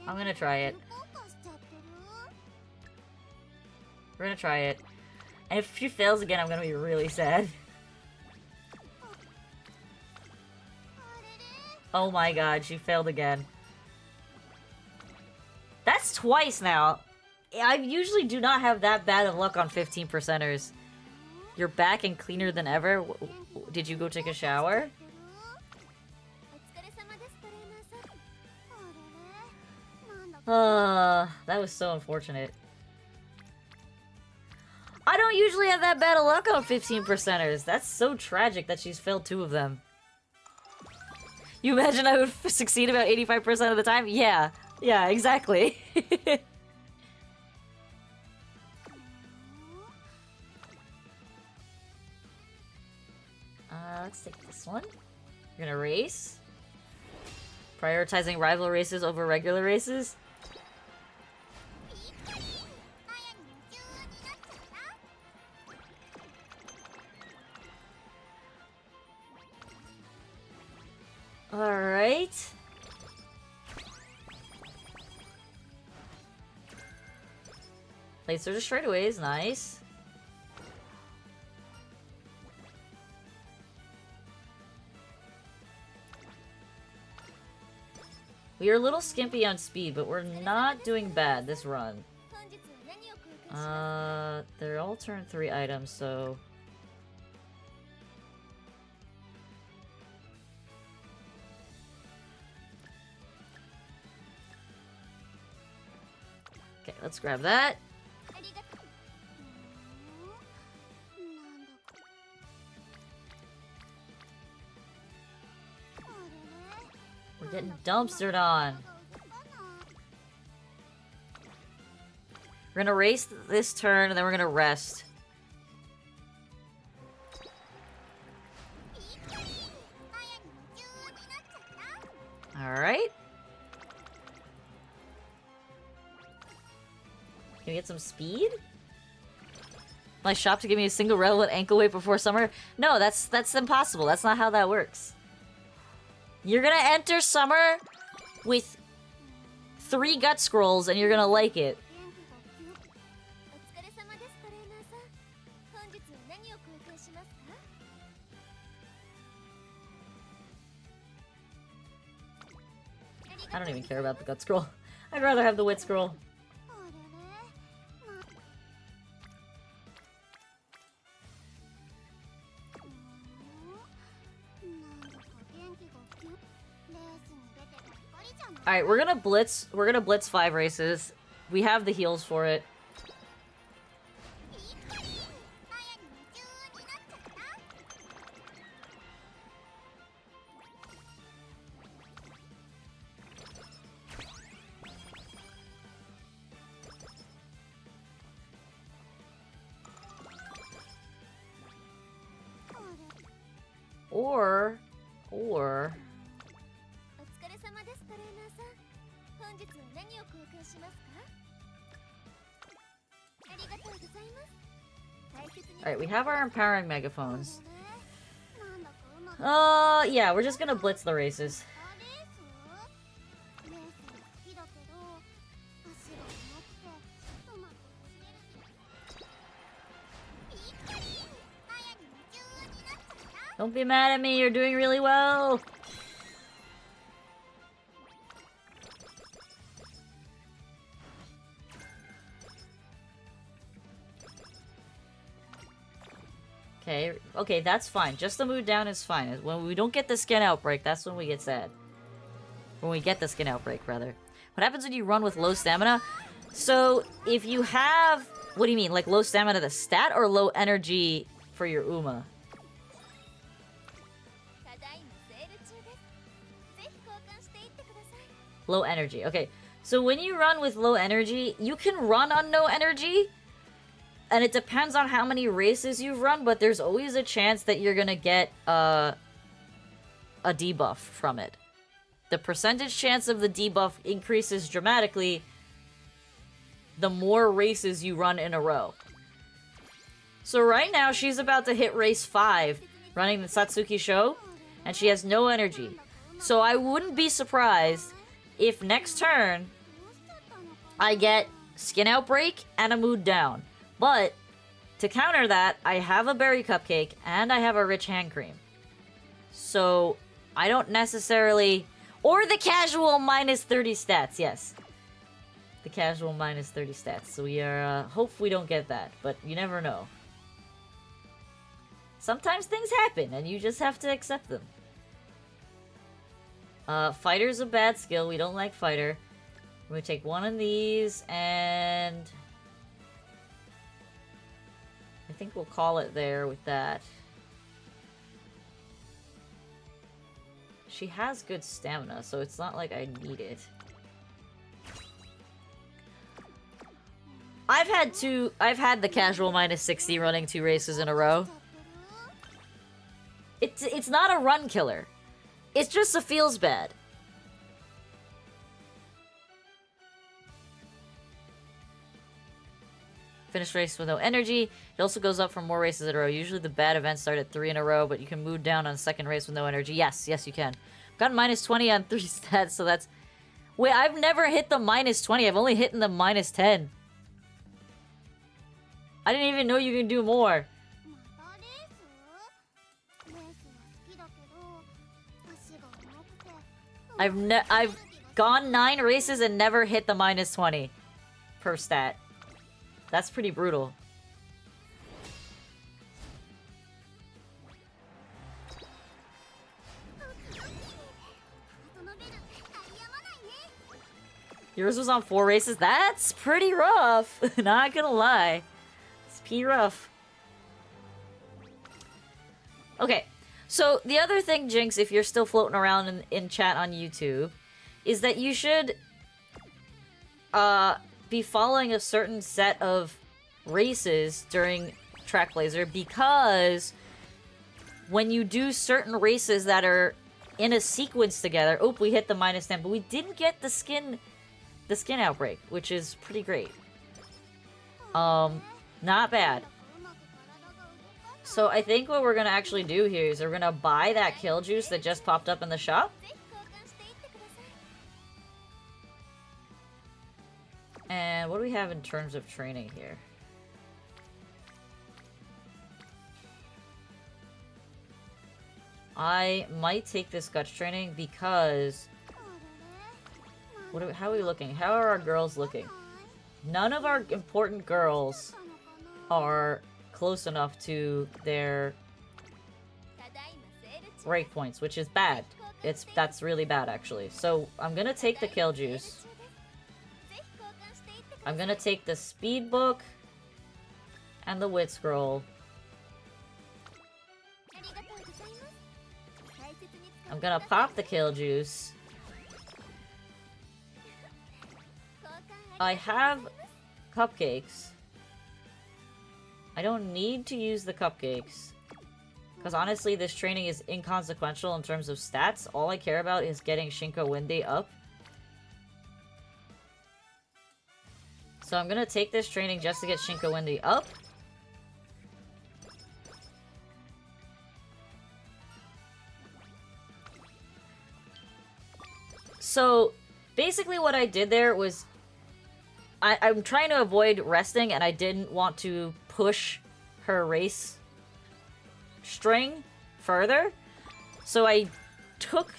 I'm gonna try it. We're gonna try it. And if she fails again, I'm gonna be really sad. Oh my god, she failed again. That's twice now. I usually do not have that bad of luck on 15%ers. You're back and cleaner than ever? Did you go take a shower? That was so unfortunate. I don't usually have that bad of luck on 15%ers. That's so tragic that she's failed two of them. You imagine I would succeed about 85% of the time? Yeah. Yeah, exactly. Let's take this one. We're gonna race. Prioritizing rival races over regular races. Plates are the straightaways, nice. We are a little skimpy on speed, but we're not doing bad this run. They're all turn 3 items, so... Okay, let's grab that. We're getting dumpstered on. We're gonna race this turn, and then we're gonna rest. Alright. Can we get some speed? My shop to give me a single relevant ankle weight before summer? No, that's impossible. That's not how that works. You're gonna enter summer with 3 gut scrolls and you're gonna like it. I don't even care about the gut scroll. I'd rather have the wit scroll. Alright, we're gonna blitz 5 races. We have the heals for it. Or... Alright, we have our empowering megaphones. Yeah, we're just gonna blitz the races. Don't be mad at me, you're doing really well! Okay, that's fine. Just the mood down is fine. When we don't get the skin outbreak, that's when we get sad. When we get the skin outbreak, rather. What happens when you run with low stamina? So, if you have... What do you mean? Like low stamina the stat or low energy for your Uma? Low energy. Okay, so when you run with low energy, you can run on no energy. And it depends on how many races you've run, but there's always a chance that you're gonna get a debuff from it. The percentage chance of the debuff increases dramatically the more races you run in a row. So right now, she's about to hit race 5, running the Satsuki show, and she has no energy. So I wouldn't be surprised if next turn I get Skin Outbreak and a Mood Down. But, to counter that, I have a Berry Cupcake, and I have a Rich Hand Cream. So, I don't necessarily... Or the casual minus 30 stats, yes. The casual minus 30 stats. So we are, hope we don't get that, but you never know. Sometimes things happen, and you just have to accept them. Fighter's a bad skill, we don't like Fighter. We're gonna take one of these, and... I think we'll call it there with that. She has good stamina, so it's not like I need it. I've had the casual minus 60 running 2 races in a row. It's not a run killer. It's just a feels bad. Finish race with no energy. It also goes up for more races in a row. Usually the bad events start at 3 in a row, but you can move down on second race with no energy. Yes, you can. I've gotten minus 20 on 3 stats, so that's... Wait, I've never hit the minus 20. I've only hit in the minus 10. I didn't even know you can do more. I've gone 9 races and never hit the -20 per stat. That's pretty brutal. Yours was on 4 races? That's pretty rough. Not gonna lie. It's pretty rough. Okay, so the other thing, Jinx, if you're still floating around in chat on YouTube, is that you should be following a certain set of races during Track Blazer, because when you do certain races that are in a sequence together... Oh, we hit the -10, but we didn't get the skin outbreak, which is pretty great. Not bad. So I think what we're gonna actually do here is we're gonna buy that kill juice that just popped up in the shop. And what do we have in terms of training here? I might take this guts training because... how are we looking? How are our girls looking? None of our important girls are close enough to their break points, which is bad. That's really bad, actually. So I'm gonna take the kill juice. I'm gonna take the speed book and the wit scroll. I'm gonna pop the kill juice. I have cupcakes. I don't need to use the cupcakes. Because honestly, this training is inconsequential in terms of stats. All I care about is getting Shinko Wende up. So I'm gonna take this training just to get Shinko Wende up. So, basically what I did there was... I'm trying to avoid resting, and I didn't want to push her race string further. So I took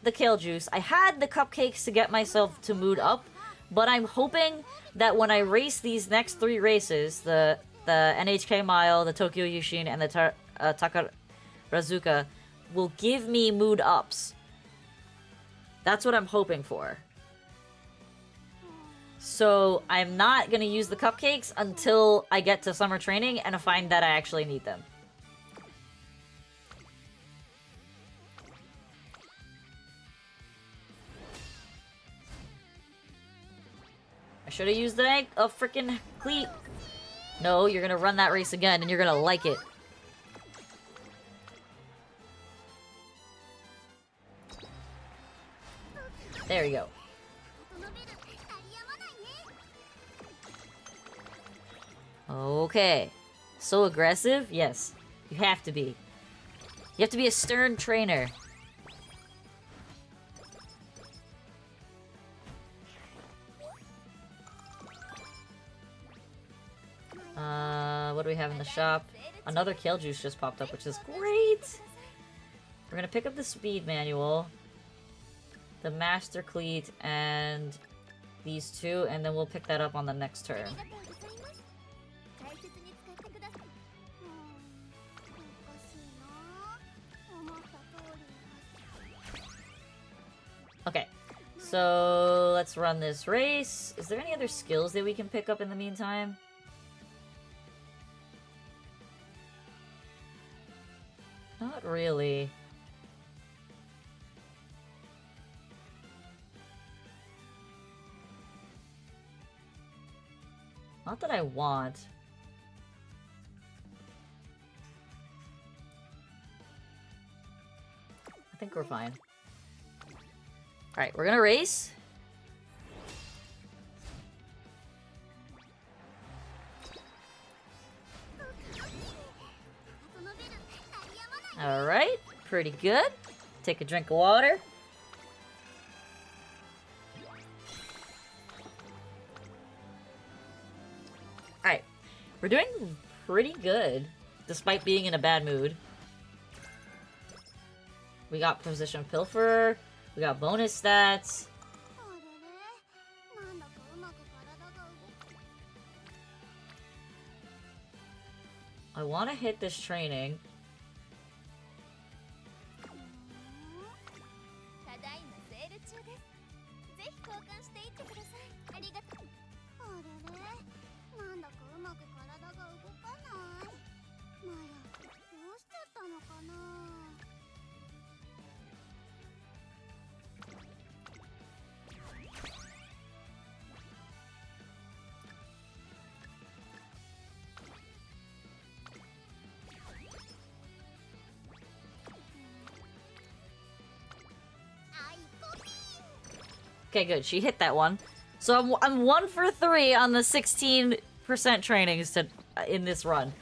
the kill juice. I had the cupcakes to get myself to mood up, but I'm hoping that when I race these next 3 races, the NHK Mile, the Tokyo Yushin, and the Takarazuka, will give me mood ups. That's what I'm hoping for. So I'm not gonna use the cupcakes until I get to summer training and find that I actually need them. I should have used a freaking cleat. No, you're gonna run that race again and you're gonna like it. There you go. Okay. So aggressive? Yes. You have to be. You have to be a stern trainer. What do we have in the shop? Another kill juice just popped up, which is great! We're gonna pick up the speed manual, the master cleat, and these 2, and then we'll pick that up on the next turn. Okay, so let's run this race. Is there any other skills that we can pick up in the meantime? Not really. Not that I want. I think we're fine. Alright, we're gonna race. Alright, pretty good. Take a drink of water. Alright, We're doing pretty good, despite being in a bad mood. We got Position Pilferer. We got bonus stats. I want to hit this training. Okay, good. She hit that one. So I'm 1 for 3 on the 16% trainings to in this run.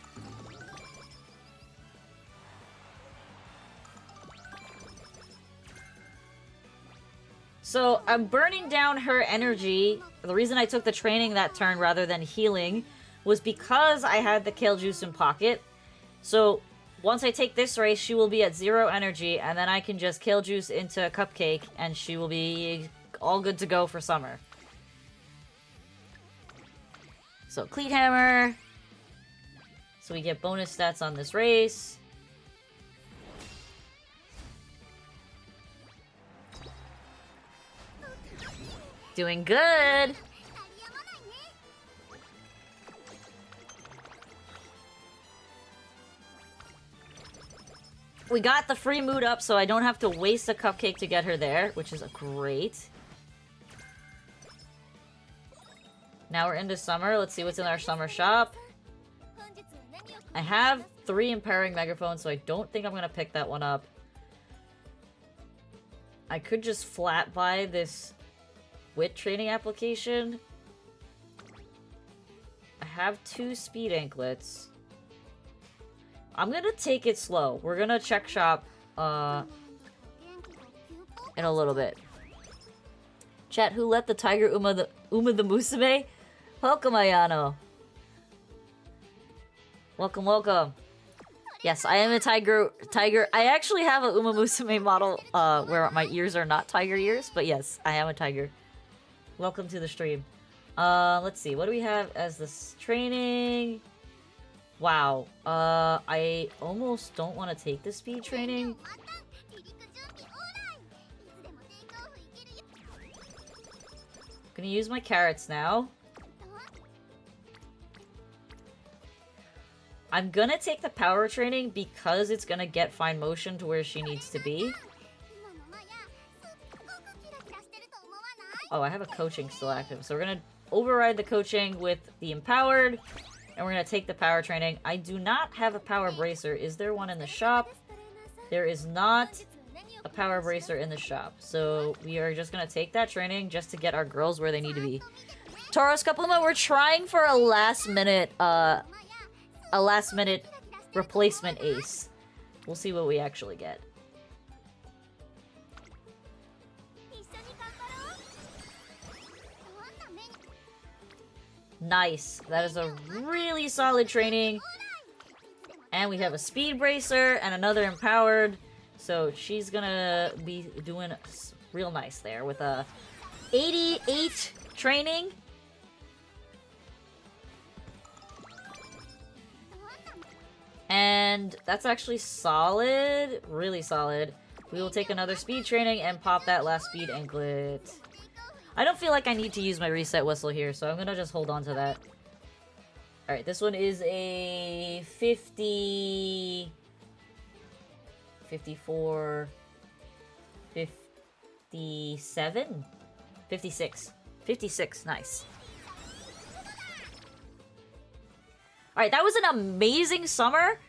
So I'm burning down her energy. The reason I took the training that turn rather than healing was because I had the Kale Juice in pocket. So once I take this race, she will be at 0 energy, and then I can just Kale Juice into a Cupcake, and she will be all good to go for summer. So Cleat Hammer. So we get bonus stats on this race. Doing good! We got the free mood up, so I don't have to waste a Cupcake to get her there, which is great. Now we're into summer. Let's see what's in our summer shop. I have 3 empowering megaphones, so I don't think I'm going to pick that one up. I could just flat buy this wit training application. I have 2 speed anklets. I'm going to take it slow. We're going to check shop in a little bit. Chat, who let the tiger Uma the Musume? Welcome, Ayano. Welcome, welcome. Yes, I am a tiger. I actually have a Umamusume model where my ears are not tiger ears, but yes, I am a tiger. Welcome to the stream. Let's see. What do we have as this training? Wow. I almost don't want to take the speed training. Gonna use my carrots now. I'm gonna take the power training because it's gonna get fine motion to where she needs to be. Oh, I have a coaching still active. So we're gonna override the coaching with the empowered. And we're gonna take the power training. I do not have a power bracer. Is there one in the shop? There is not a power bracer in the shop. So we are just gonna take that training just to get our girls where they need to be. Tauros Couplema, we're trying for a last minute replacement ace. We'll see what we actually get. Nice. That is a really solid training. And we have a speed bracer and another empowered. So she's gonna be doing real nice there with a 88 training. And that's actually solid. Really solid. We will take another speed training and pop that last speed anklet. I don't feel like I need to use my reset whistle here, so I'm gonna just hold on to that. Alright, this one is a 50... 54... 57? 56. 56, nice. Alright, that was an amazing summer,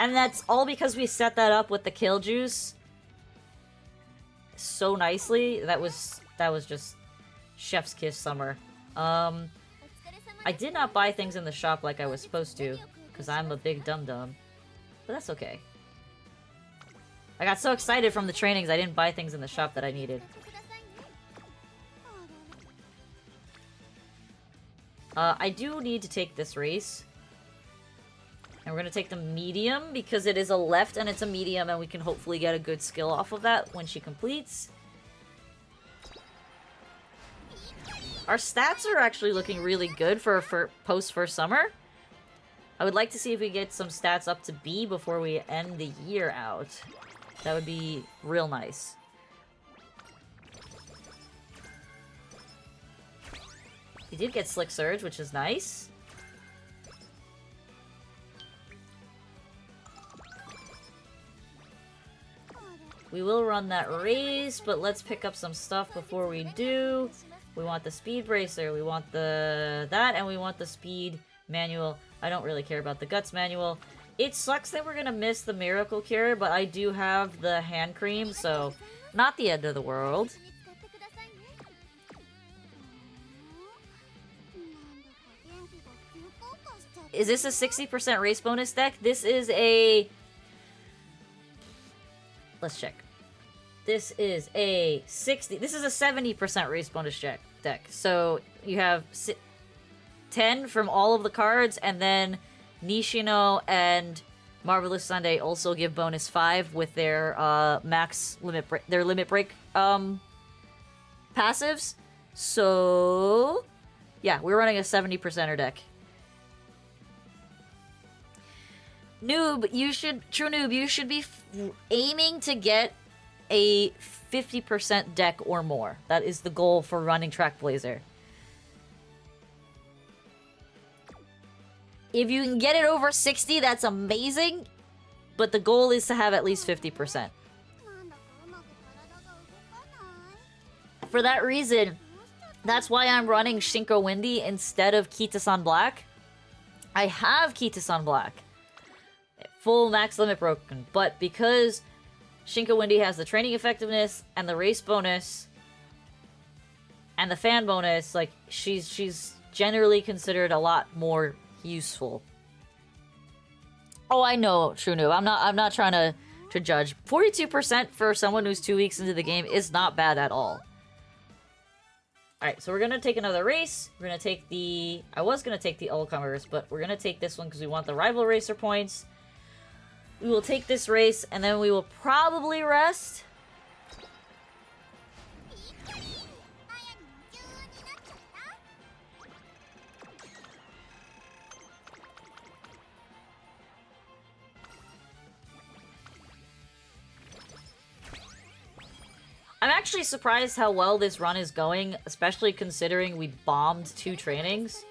and that's all because we set that up with the kill juice so nicely. That was just chef's kiss summer. I did not buy things in the shop like I was supposed to, because I'm a big dum-dum. But that's okay. I got so excited from the trainings, I didn't buy things in the shop that I needed. I do need to take this race. And we're gonna take the medium because it is a left and it's a medium, and we can hopefully get a good skill off of that when she completes. Our stats are actually looking really good for post first summer. I would like to see if we get some stats up to B before we end the year out. That would be real nice. We did get Slick Surge, which is nice. We will run that race, but let's pick up some stuff before we do. We want the speed bracer, we want that, and we want the speed manual. I don't really care about the guts manual. It sucks that we're gonna miss the miracle cure, but I do have the hand cream, so not the end of the world. Is this a 60% race bonus deck? This is a... Let's check. This is a 60... This is a 70% race bonus deck. So you have 10 from all of the cards, and then Nishino and Marvelous Sunday also give bonus 5 with their max limit break, their limit break passives. So yeah, we're running a 70%er deck. Noob, true noob, you should be aiming to get a 50% deck or more. That is the goal for running Track Blazer. If you can get it over 60, that's amazing, but the goal is to have at least 50%. For that reason, that's why I'm running Shinko Windy instead of Kita-san Black. I have Kita-san Black. Full max limit broken, but because Shinko Windy has the training effectiveness and the race bonus and the fan bonus, like she's generally considered a lot more useful. Oh, I know, True Noob. I'm not trying to judge. 42% for someone who's 2 weeks into the game is not bad at all. Alright, so we're gonna take another race. We're gonna take the... I was gonna take the all-comers, but we're gonna take this one because we want the rival racer points. We will take this race, and then we will probably rest. I'm actually surprised how well this run is going, especially considering we bombed 2 trainings.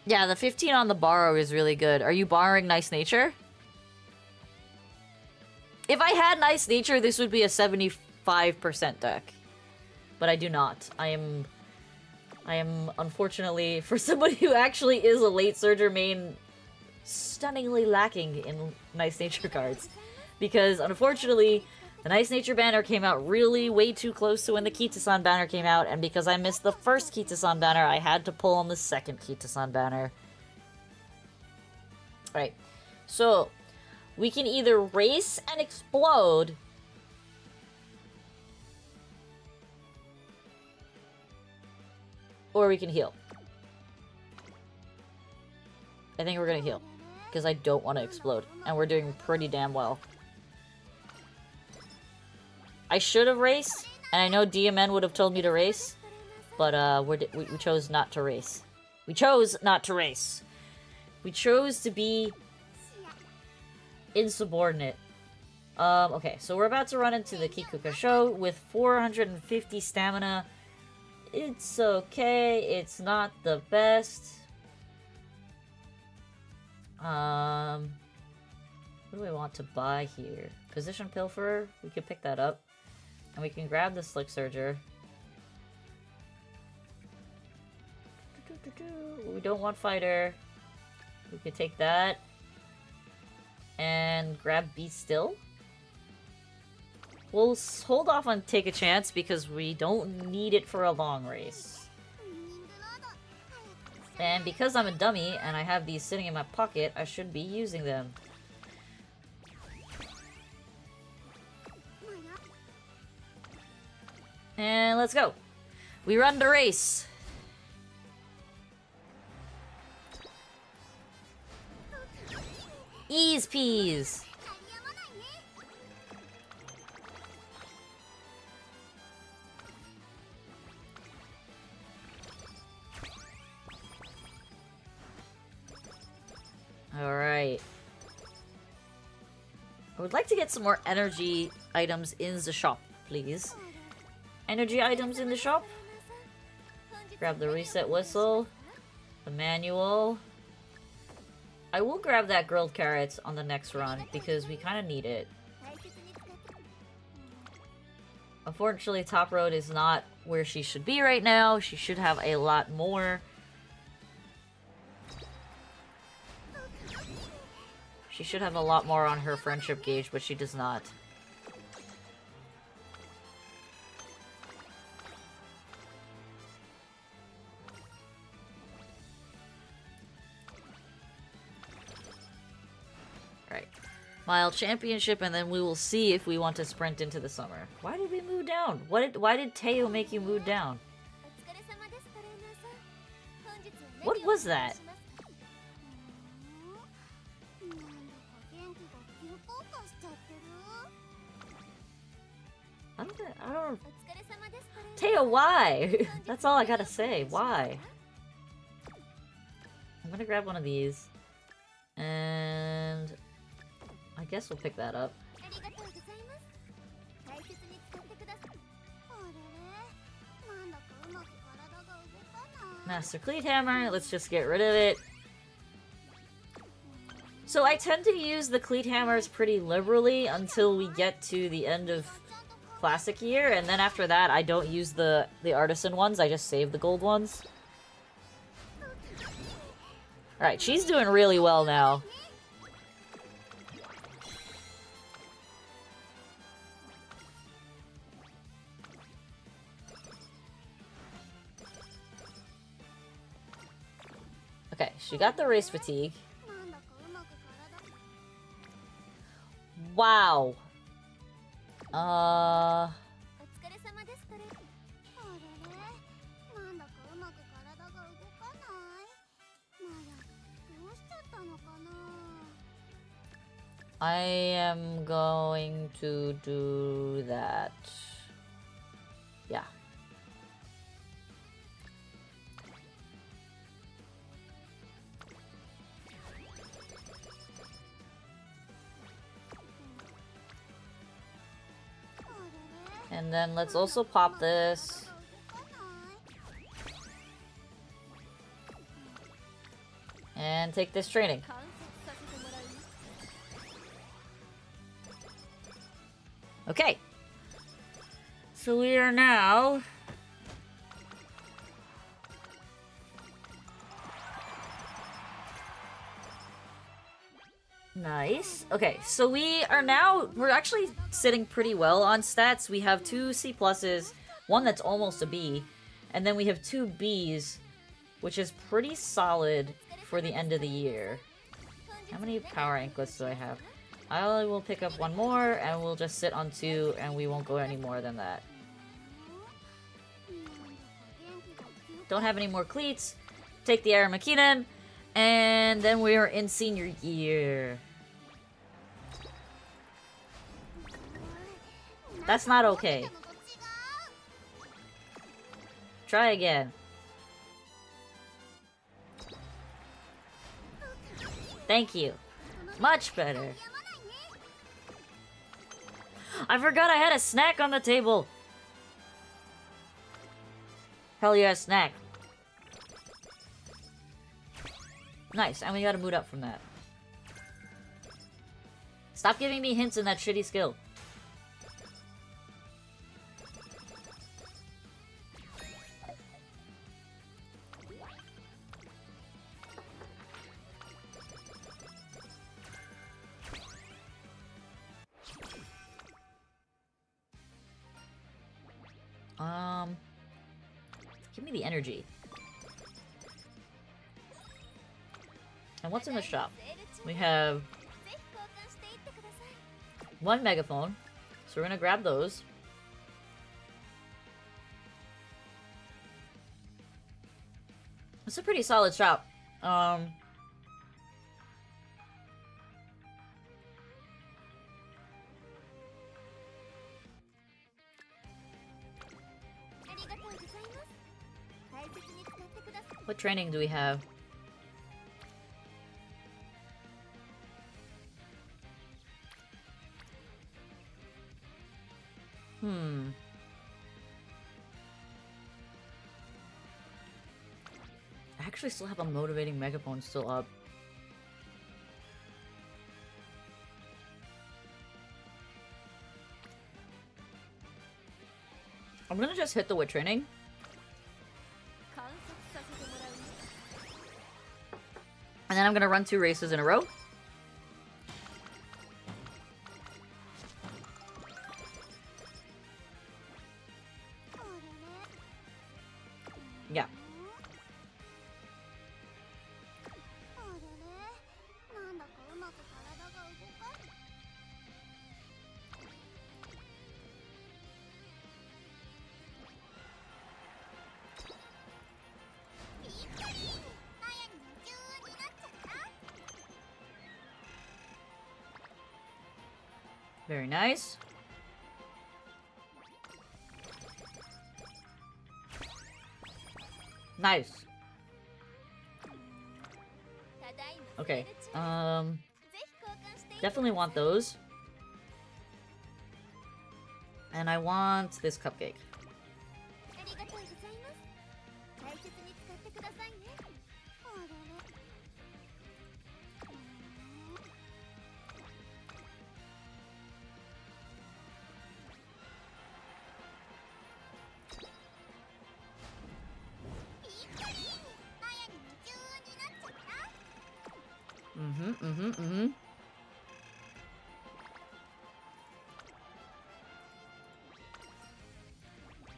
Yeah, the 15 on the borrow is really good. Are you borrowing Nice Nature? If I had Nice Nature, this would be a 75% deck. But I do not. I am unfortunately, for somebody who actually is a late Surger main, stunningly lacking in Nice Nature cards. Because, unfortunately, the Nice Nature banner came out really way too close to when the Kita-san banner came out, and because I missed the first Kita-san banner, I had to pull on the second Kita-san banner. Alright, so we can either race and explode, or we can heal. I think we're gonna heal, because I don't want to explode, and we're doing pretty damn well. I should have raced, and I know DMN would have told me to race, but we chose not to race. We chose not to race. We chose to be insubordinate. Okay, so we're about to run into the Kikuka show with 450 stamina. It's okay, it's not the best. What do we want to buy here? Position Pilferer, we could pick that up. And we can grab the Slick Surger. We don't want Fighter. We could take that. And grab Be Still. We'll hold off on Take a Chance because we don't need it for a long race. And because I'm a dummy and I have these sitting in my pocket, I should be using them. And let's go. We run the race. Ease peas. Alright. I would like to get some more energy items in the shop, please. Energy items in the shop? Grab the reset whistle. The manual. I will grab that grilled carrots on the next run because we kind of need it. Unfortunately, Top Road is not where she should be right now. She should have a lot more. She should have a lot more on her friendship gauge, but she does not. Right. Mile championship, and then we will see if we want to sprint into the summer. Why did we move down? Why did Teo make you move down? What was that? I don't... Teo, why? That's all I gotta say. Why? I'm gonna grab one of these. And... I guess we'll pick that up. Master Cleat Hammer. Let's just get rid of it. So I tend to use the Cleat Hammers pretty liberally until we get to the end of Classic Year, and then after that I don't use the Artisan ones, I just save the gold ones. Alright, she's doing really well now. Okay, she got the race fatigue. Wow. I am going to do that. Yeah. And then let's also pop this. And take this training. Okay. So we are now... Nice. Okay, so we are now... We're actually sitting pretty well on stats. We have 2 C+, one that's almost a B, and then we have 2 Bs, which is pretty solid for the end of the year. How many power anklets do I have? I will pick up 1 more, and we'll just sit on 2, and we won't go any more than that. Don't have any more cleats. Take the Aramakinen, and then we are in senior year. That's not okay. Try again. Thank you. Much better. I forgot I had a snack on the table. Hell yeah, snack. Nice, and we gotta move up from that. Stop giving me hints in that shitty skill. Give me the energy. And what's in the shop? We have 1 megaphone, so we're gonna grab those. It's a pretty solid shop. What training do we have? I actually still have a motivating megaphone still up. I'm gonna just hit the wit training. And then I'm gonna run 2 races in a row. Yeah. Very nice. Nice. Okay. Definitely want those. And I want this cupcake.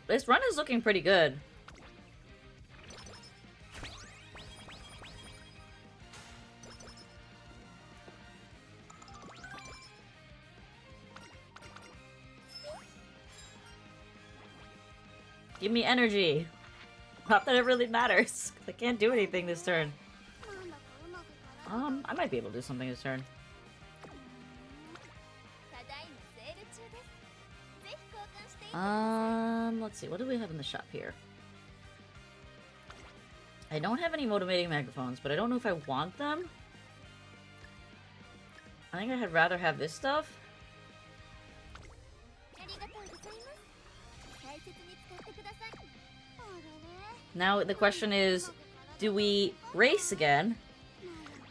This run is looking pretty good. Give me energy. Not that it really matters. I can't do anything this turn. I might be able to do something this turn. Let's see. What do we have in the shop here? I don't have any motivating megaphones, but I don't know if I want them. I think I'd rather have this stuff. Now the question is, do we race again?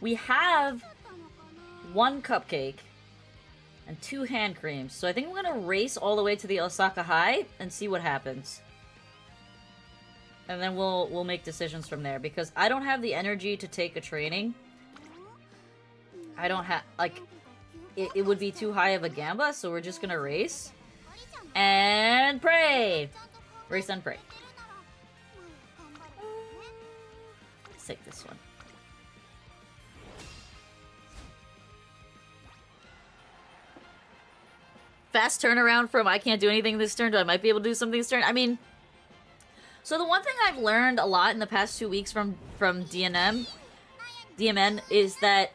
We have 1 cupcake and 2 hand creams, so I think we're gonna race all the way to the Osaka High and see what happens. And then we'll make decisions from there, because I don't have the energy to take a training. I don't have, like, it would be too high of a gamba, so we're just gonna race. And pray! Race and pray. Let's take this one. Fast turnaround from I can't do anything this turn to I might be able to do something this turn. I mean, so the one thing I've learned a lot in the past 2 weeks from DMN is that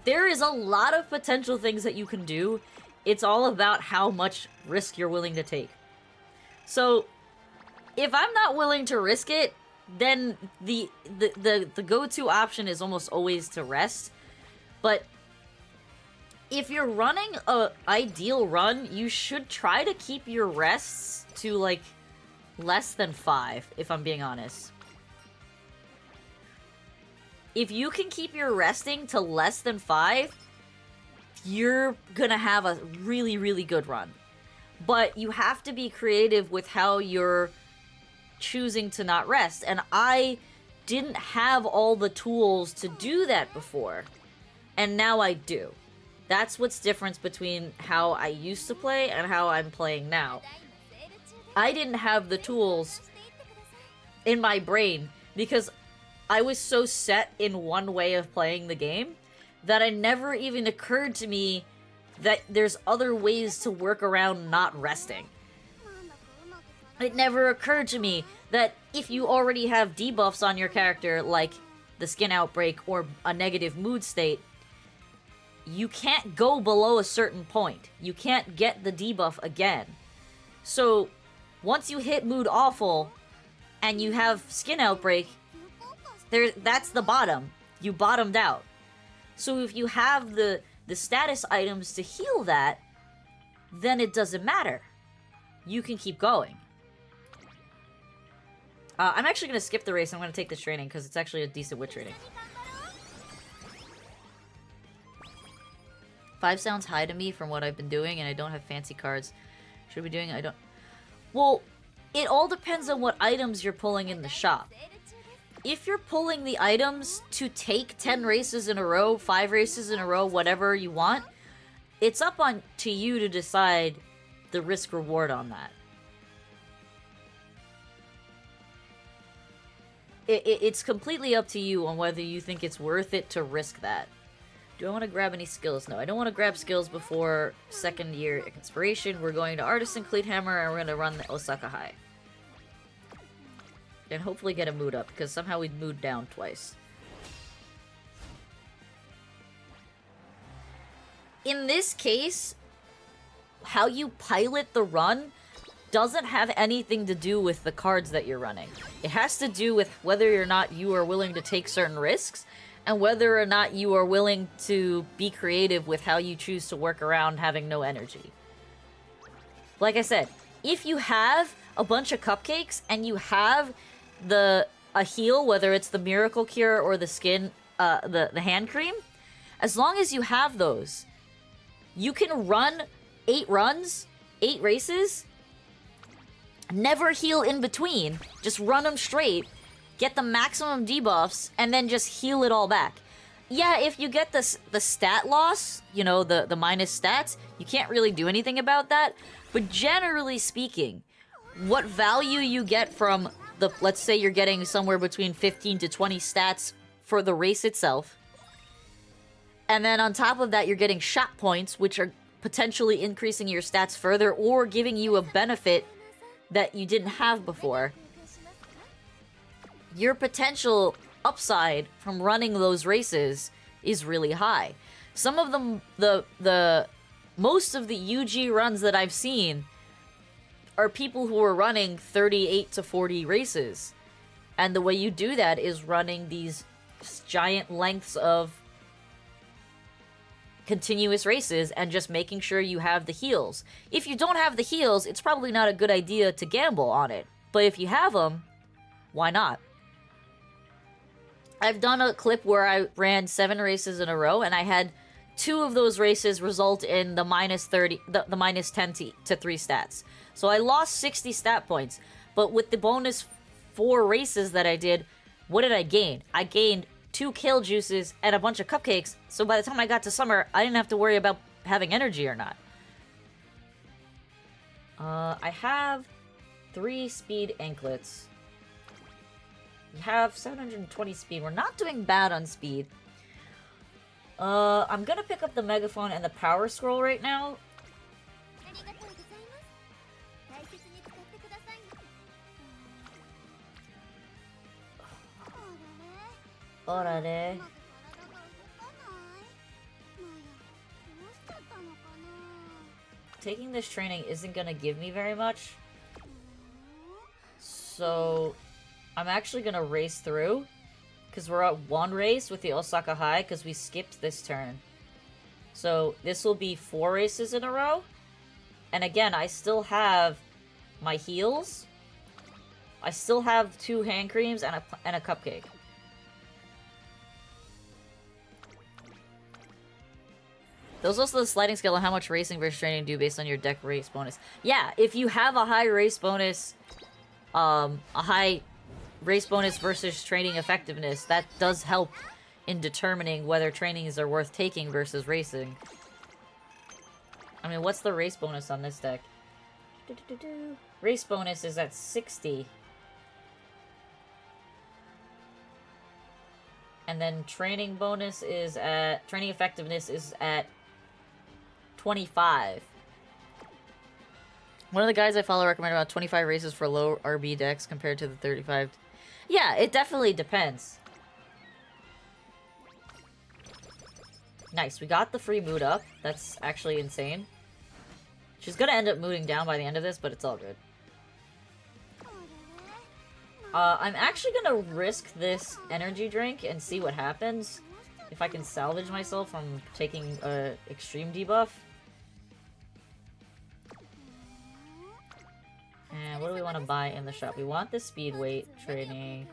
there is a lot of potential things that you can do. It's all about how much risk you're willing to take. So if I'm not willing to risk it, then the go-to option is almost always to rest. But if you're running a ideal run, you should try to keep your rests to, like, less than 5, if I'm being honest. If you can keep your resting to less than 5, you're gonna have a really, really good run. But you have to be creative with how you're choosing to not rest. And I didn't have all the tools to do that before. And now I do. That's what's difference between how I used to play and how I'm playing now. I didn't have the tools in my brain because I was so set in one way of playing the game that it never even occurred to me that there's other ways to work around not resting. It never occurred to me that if you already have debuffs on your character, like the skin outbreak or a negative mood state, you can't go below a certain point. You can't get the debuff again. So, once you hit mood awful, and you have Skin Outbreak, that's the bottom. You bottomed out. So if you have the status items to heal that, then it doesn't matter. You can keep going. I'm actually going to skip the race. I'm going to take this training because it's actually a decent wit training. 5 sounds high to me from what I've been doing, and I don't have fancy cards. Should I be doing? I don't... Well, it all depends on what items you're pulling in the shop. If you're pulling the items to take 10 races in a row, 5 races in a row, whatever you want, it's up to you to decide the risk-reward on that. It's completely up to you on whether you think it's worth it to risk that. Do I want to grab any skills? No, I don't want to grab skills before second year inspiration. We're going to Artisan Cleat Hammer, and we're going to run the Osaka High. And hopefully get a mood up, because somehow we moved down twice. In this case, how you pilot the run doesn't have anything to do with the cards that you're running. It has to do with whether or not you are willing to take certain risks, and whether or not you are willing to be creative with how you choose to work around having no energy. Like I said, if you have a bunch of cupcakes and you have a heal, whether it's the Miracle Cure or the skin, the hand cream, as long as you have those, you can run 8 races, never heal in between, just run them straight, get the maximum debuffs, and then just heal it all back. Yeah, if you get the stat loss, you know, the minus stats, you can't really do anything about that. But generally speaking, what value you get from let's say you're getting somewhere between 15 to 20 stats for the race itself. And then on top of that, you're getting shot points, which are potentially increasing your stats further or giving you a benefit that you didn't have before. Your potential upside from running those races is really high. Some of them, most of the UG runs that I've seen are people who are running 38 to 40 races. And the way you do that is running these giant lengths of continuous races and just making sure you have the heals. If you don't have the heals, it's probably not a good idea to gamble on it. But if you have them, why not? I've done a clip where I ran 7 races in a row, and I had 2 of those races result in the minus 30, the minus 10 to 3 stats. So I lost 60 stat points, but with the bonus 4 races that I did, what did I gain? I gained 2 kill juices and a bunch of cupcakes, so by the time I got to summer, I didn't have to worry about having energy or not. I have 3 speed anklets. We have 720 speed. We're not doing bad on speed. I'm gonna pick up the megaphone and the power scroll right now. Orare. Taking this training isn't gonna give me very much. So I'm actually gonna race through, because we're at 1 race with the Osaka High, because we skipped this turn. So this will be 4 races in a row. And again, I still have my heals. I still have 2 hand creams and a cupcake. There's also the sliding scale on how much racing versus training do based on your deck race bonus. Yeah, if you have a high race bonus, a high race bonus versus training effectiveness, that does help in determining whether trainings are worth taking versus racing. I mean, what's the race bonus on this deck? Race bonus is at 60. And then training bonus is at... Training effectiveness is at 25. One of the guys I follow recommended about 25 races for low RB decks compared to the 35. Yeah, it definitely depends. Nice, we got the free mood up. That's actually insane. She's gonna end up mooding down by the end of this, but it's all good. I'm actually gonna risk this energy drink and see what happens. If I can salvage myself from taking a extreme debuff. And what do we want to buy in the shop? We want the speed weight training.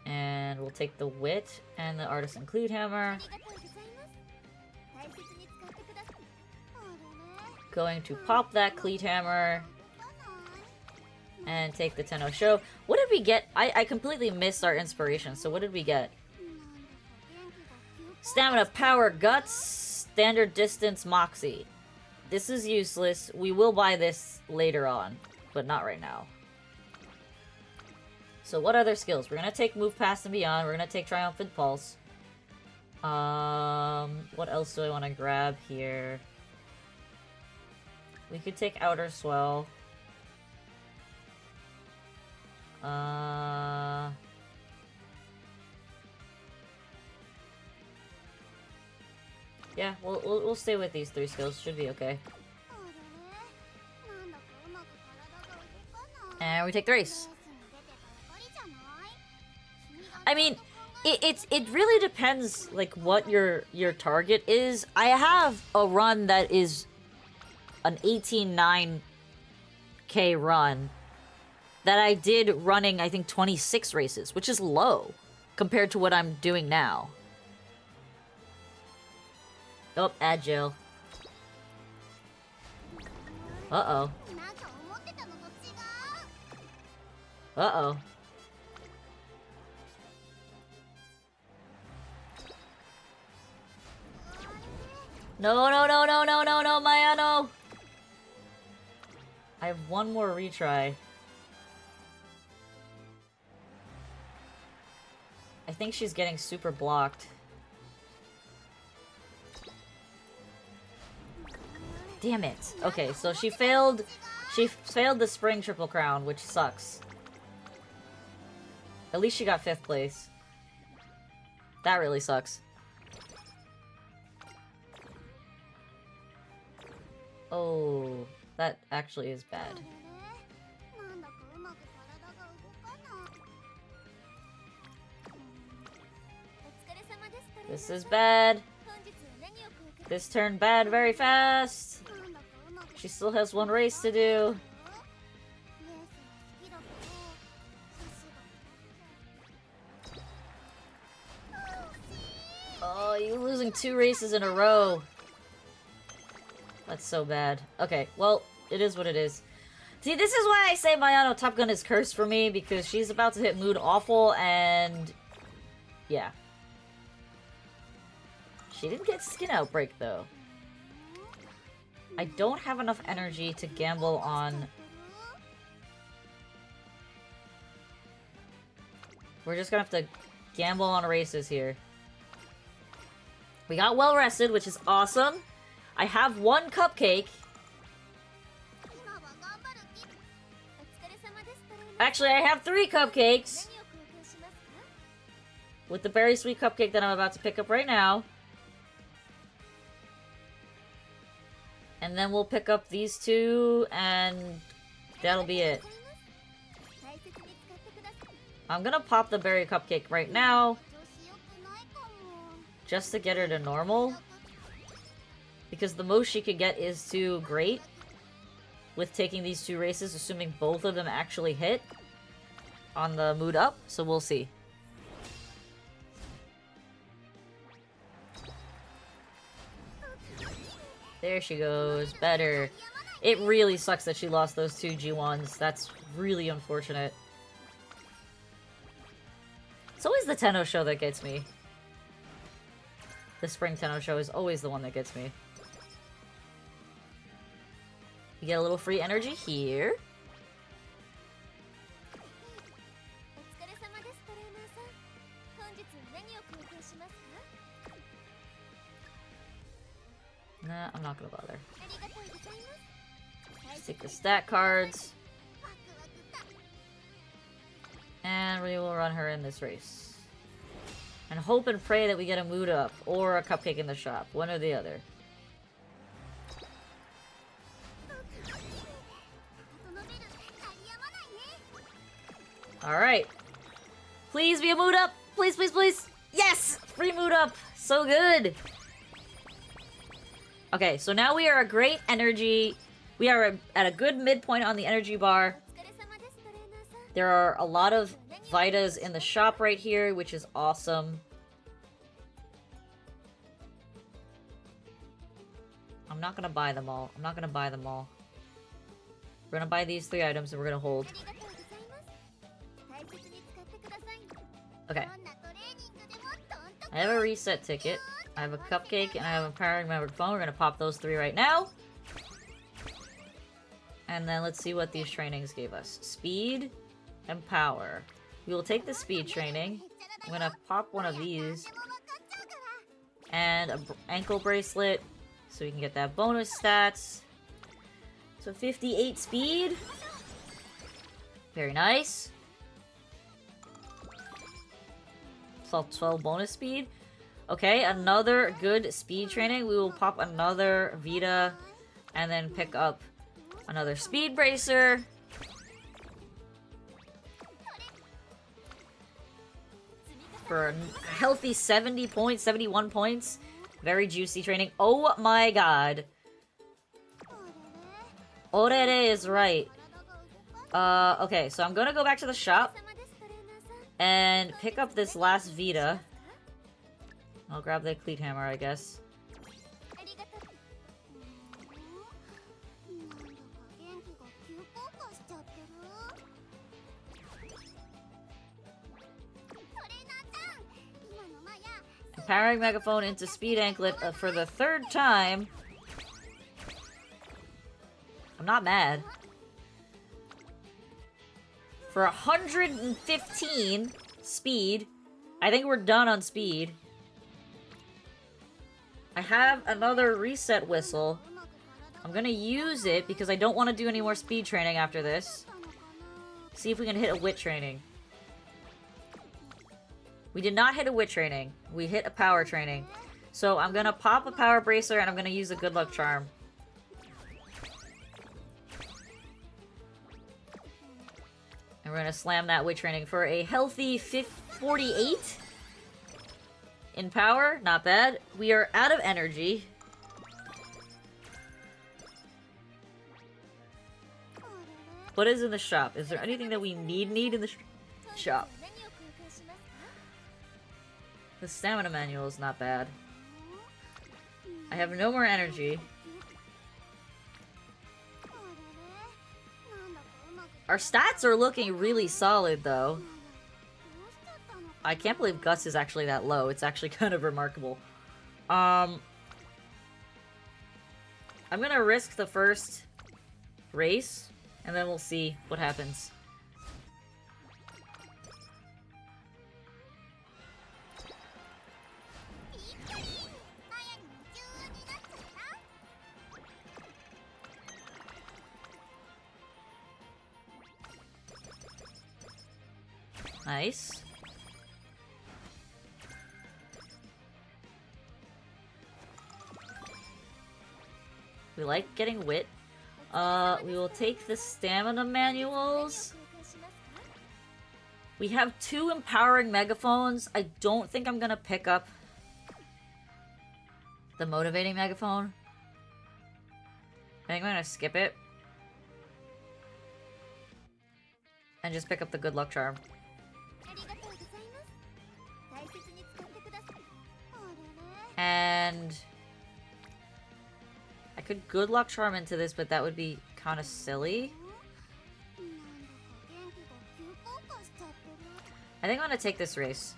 And we'll take the wit and the artisan cleat hammer. Going to pop that cleat hammer. And take the Tenno Sho. What did we get? I completely missed our inspiration, so what did we get? Stamina, power, guts, standard distance, moxie. This is useless. We will buy this later on, but not right now. So what other skills? We're gonna take Move Past and Beyond. We're gonna take Triumphant Pulse. What else do I want to grab here? We could take Outer Swell. Yeah, we'll stay with these 3 skills. Should be okay. And we take the race. I mean, it really depends like what your target is. I have a run that is an 18.9k run that I did running, I think, 26 races, which is low compared to what I'm doing now. Oh, Agile. Uh-oh. Uh-oh. No, no, no, no, no, no, no, Mayano! I have one more retry. I think she's getting super blocked. Damn it. Okay, so she failed the Spring Triple Crown, which sucks. At least she got 5th place. That really sucks. Oh, that actually is bad. This is bad. This turned bad very fast. She still has 1 race to do. Oh, you're losing 2 races in a row. That's so bad. Okay, well, it is what it is. See, this is why I say Mayano Top Gun is cursed for me, because she's about to hit Mood Awful, and... yeah. She didn't get Skin Outbreak, though. I don't have enough energy to gamble on... We're just gonna have to gamble on races here. We got well rested, which is awesome. I have 1 cupcake. Actually, I have 3 cupcakes. With the berry sweet cupcake that I'm about to pick up right now. And then we'll pick up these 2, and that'll be it. I'm gonna pop the berry cupcake right now. Just to get her to normal. Because the most she could get is 2 great. With taking these 2 races, assuming both of them actually hit. On the mood up, so we'll see. There she goes. Better. It really sucks that she lost those 2 G1s. That's really unfortunate. It's always the Tenno Sho that gets me. The Spring Tenno Sho is always the one that gets me. You get a little free energy here. Nah, I'm not gonna bother. Just take the stat cards. And we will run her in this race. And hope and pray that we get a mood up or a cupcake in the shop. One or the other. Alright. Please be a mood up! Please, please, please! Yes! Free mood up! So good! Okay, so now we are a great energy. We are at a good midpoint on the energy bar. There are a lot of Vitas in the shop right here, which is awesome. I'm not gonna buy them all. I'm not gonna buy them all. We're gonna buy these 3 items and we're gonna hold. Okay. I have a reset ticket. I have a cupcake and I have a powering memory phone. We're gonna pop those 3 right now. And then let's see what these trainings gave us. Speed and power. We will take the speed training. I'm gonna pop one of these. And an ankle bracelet. So we can get that bonus stats. So 58 speed. Very nice. 12 bonus speed. Okay, another good speed training. We will pop another Vita and then pick up another speed bracer. For a healthy 70 points, 71 points. Very juicy training. Oh my god. Orere is right. Okay, so I'm gonna go back to the shop and pick up this last Vita. I'll grab the cleat hammer, I guess. Powering megaphone into speed anklet for the 3rd time. I'm not mad. For 115 speed. I think we're done on speed. I have another reset whistle. I'm gonna use it because I don't want to do any more speed training after this. See if we can hit a wit training. We did not hit a wit training. We hit a power training. So I'm gonna pop a power bracer and I'm gonna use a good luck charm. And we're gonna slam that wit training for a healthy 48 in power. Not bad. We are out of energy. What is in the shop? Is there anything that we need in the shop? The stamina manual is not bad. I have no more energy. Our stats are looking really solid, though. I can't believe Guts is actually that low. It's actually kind of remarkable. I'm gonna risk the first race, and then we'll see what happens. Nice. We like getting wit. We will take the stamina manuals. We have 2 empowering megaphones. I don't think I'm gonna pick up the motivating megaphone. I think I'm gonna skip it. And just pick up the good luck charm. And I could good luck charm into this, but that would be kind of silly. I think I'm gonna take this race.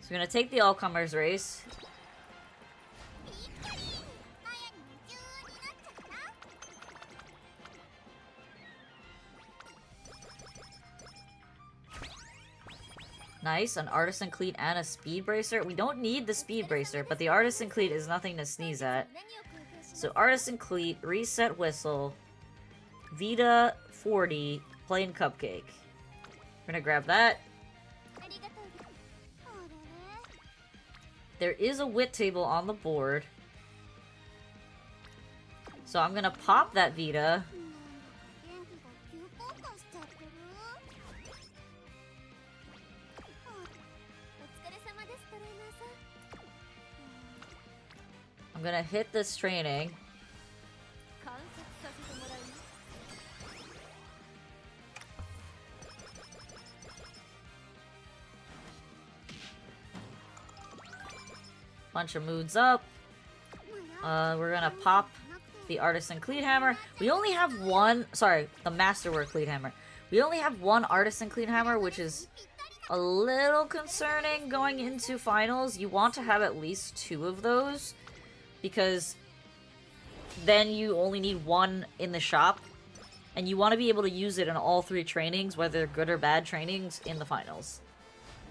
So we're gonna take the all-comers race. Nice, an artisan cleat and a speed bracer. We don't need the speed bracer, but the artisan cleat is nothing to sneeze at. So artisan cleat, reset whistle, Vita 40, plain cupcake. We're gonna grab that. There is a wit table on the board. So I'm gonna pop that Vita. I'm gonna hit this training. Bunch of moods up. We're gonna pop the Artisan Cleat Hammer. We only have one... Sorry, the Masterwork Cleat Hammer. We only have one Artisan Cleat Hammer, which is a little concerning going into finals. You want to have at least 2 of those, because then you only need one in the shop, and you want to be able to use it in all 3 trainings, whether good or bad trainings, in the finals.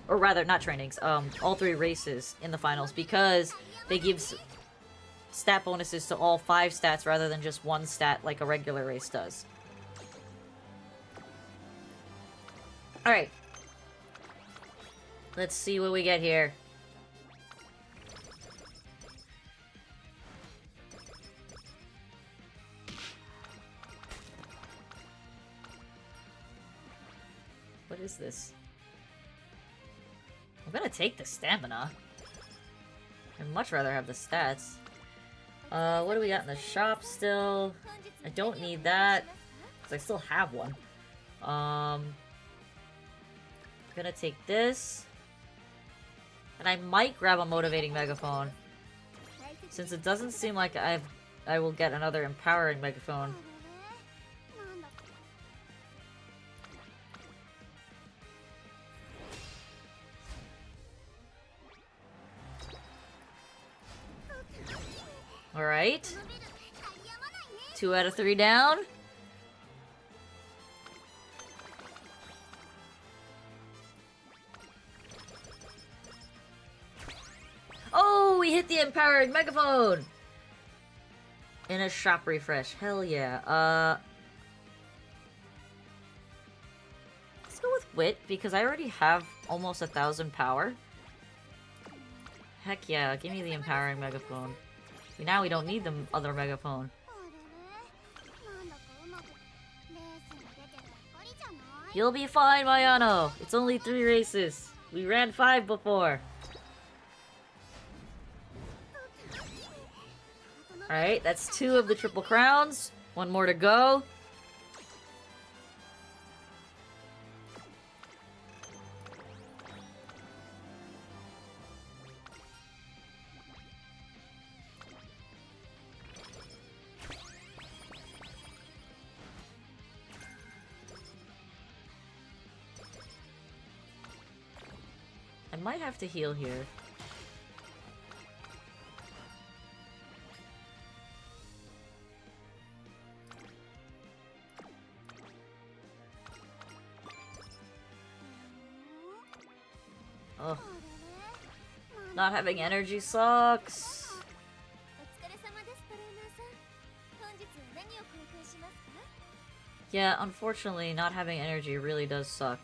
Or rather, not trainings, all 3 races in the finals, because they give stat bonuses to all 5 stats rather than just 1 stat like a regular race does. Alright. Let's see what we get here. What is this? I'm gonna take the stamina. I'd much rather have the stats. What do we got in the shop still? I don't need that, because I still have one. Gonna take this. And I might grab a motivating megaphone, since it doesn't seem like I will get another empowering megaphone. Alright. 2 out of 3 down. Oh, we hit the empowering megaphone! In a shop refresh. Hell yeah. Let's go with Wit, because I already have almost 1,000 power. Heck yeah, give me the empowering megaphone. Now we don't need the other megaphone. You'll be fine, Mayano. It's only 3 races. We ran 5 before. Alright, that's 2 of the triple crowns. 1 more to go. I might have to heal here. Ugh. Not having energy sucks. Yeah, unfortunately, not having energy really does suck.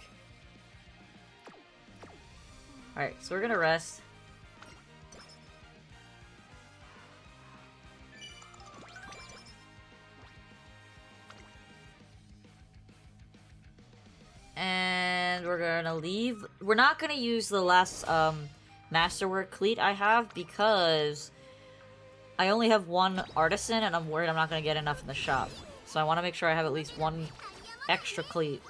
Alright, so we're gonna rest. And we're gonna leave. We're not gonna use the last Masterwork Cleat I have, because I only have 1 Artisan and I'm worried I'm not gonna get enough in the shop. So I want to make sure I have at least 1 extra Cleat.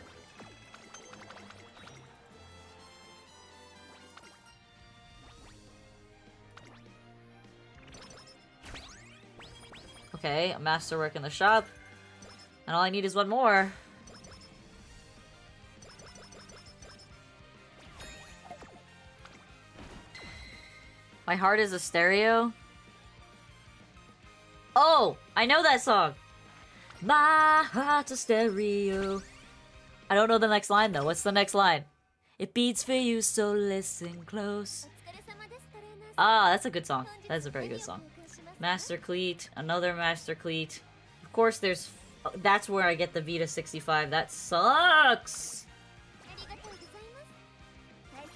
Okay, a Masterwork in the shop. And all I need is 1 more. My heart is a stereo. Oh, I know that song. My heart's a stereo. I don't know the next line though. What's the next line? It beats for you, so listen close. Ah, that's a good song. That's a very good song. Master Cleat, another Master Cleat. Of course, there's... That's where I get the Vita 65. That sucks!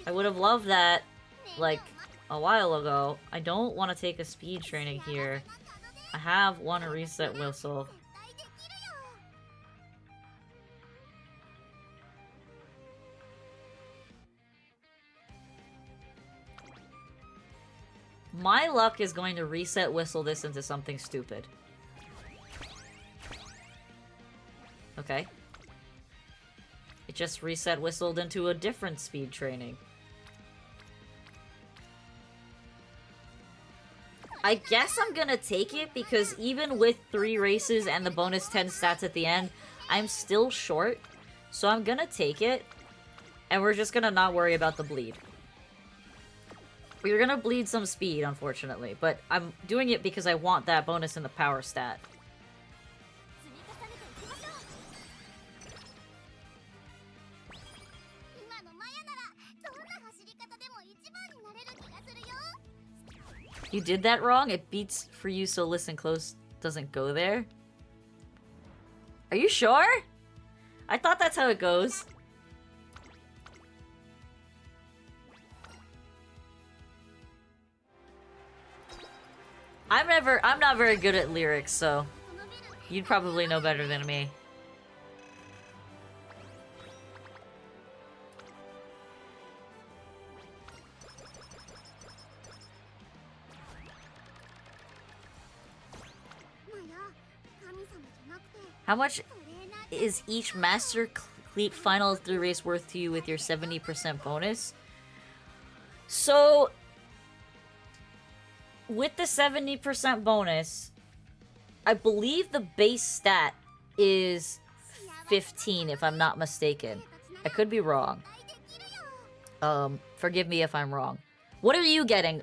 I would have loved that, like, a while ago. I don't want to take a speed training here. I have 1 reset whistle. My luck is going to reset whistle this into something stupid. Okay. It just reset whistled into a different speed training. I guess I'm gonna take it because even with 3 races and the bonus 10 stats at the end, I'm still short. So I'm gonna take it. And we're just gonna not worry about the bleed. We're gonna bleed some speed, unfortunately. But I'm doing it because I want that bonus in the power stat. You did that wrong? It beats for you, so listen close doesn't go there? Are you sure? I thought that's how it goes. I'm not very good at lyrics, so you'd probably know better than me. How much is each Master Cleat Final 3 race worth to you with your 70% bonus? So, with the 70% bonus, I believe the base stat is 15, if I'm not mistaken. I could be wrong. Forgive me if I'm wrong. What are you getting,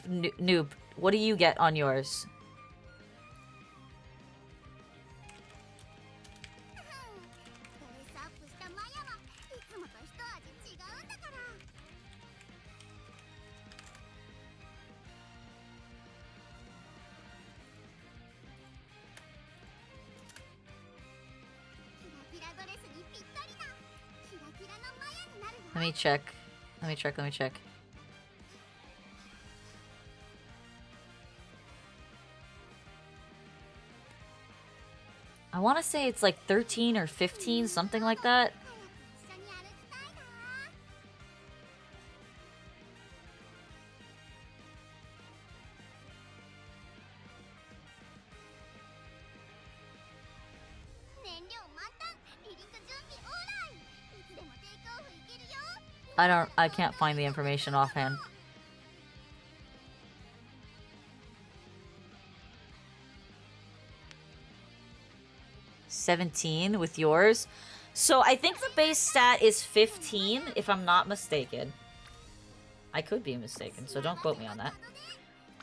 noob? What do you get on yours? Let me check. Let me check. I want to say it's like 13 or 15, something like that. I can't find the information offhand. $17 with yours. So I think the base stat is 15, if I'm not mistaken. I could be mistaken, so don't quote me on that.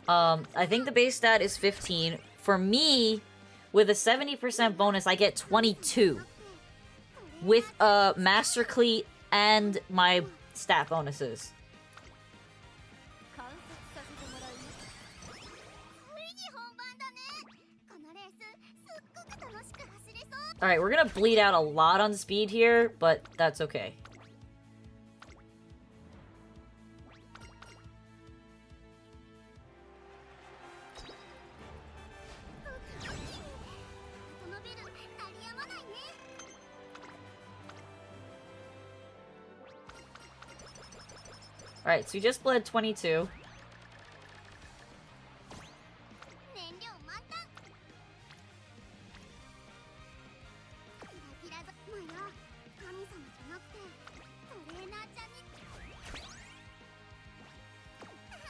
I think the base stat is 15. For me, with a 70% bonus, I get 22. With Master Cleat and my stat bonuses. Alright, we're gonna bleed out a lot on speed here, but that's okay. Alright, so we just bled 22.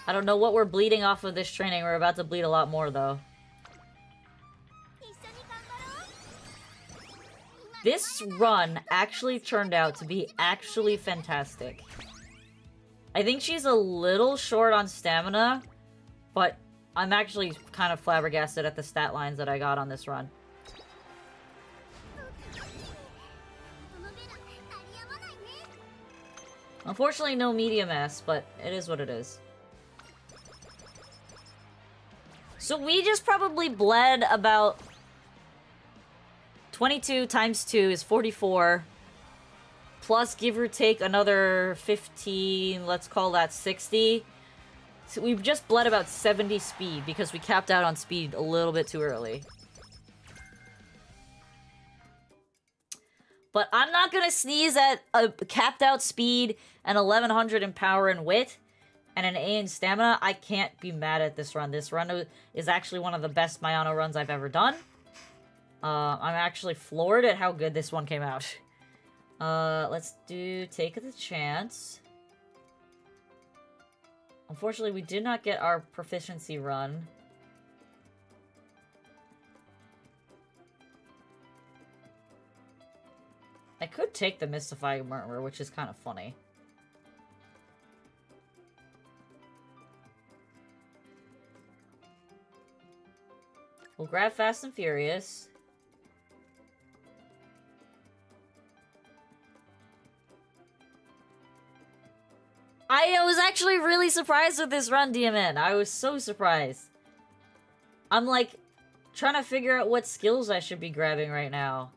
I don't know what we're bleeding off of this training. We're about to bleed a lot more, though. This run actually turned out to be actually fantastic. I think she's a little short on stamina, but I'm actually kind of flabbergasted at the stat lines that I got on this run. Unfortunately, no medium S, but it is what it is. So we just probably bled about 22 times 2 is 44. Plus, give or take another 15, let's call that 60. So we've just bled about 70 speed because we capped out on speed a little bit too early. But I'm not gonna sneeze at a capped out speed and 1100 in power and wit and an A in stamina, I can't be mad at this run. This run is actually one of the best Mayano runs I've ever done. I'm actually floored at how good this one came out. Let's do Take the Chance. Unfortunately, we did not get our proficiency run. I could take the Mystifying Murmur, which is kind of funny. We'll grab Fast and Furious. I was actually really surprised with this run, DMN. I was so surprised. I'm like trying to figure out what skills I should be grabbing right now.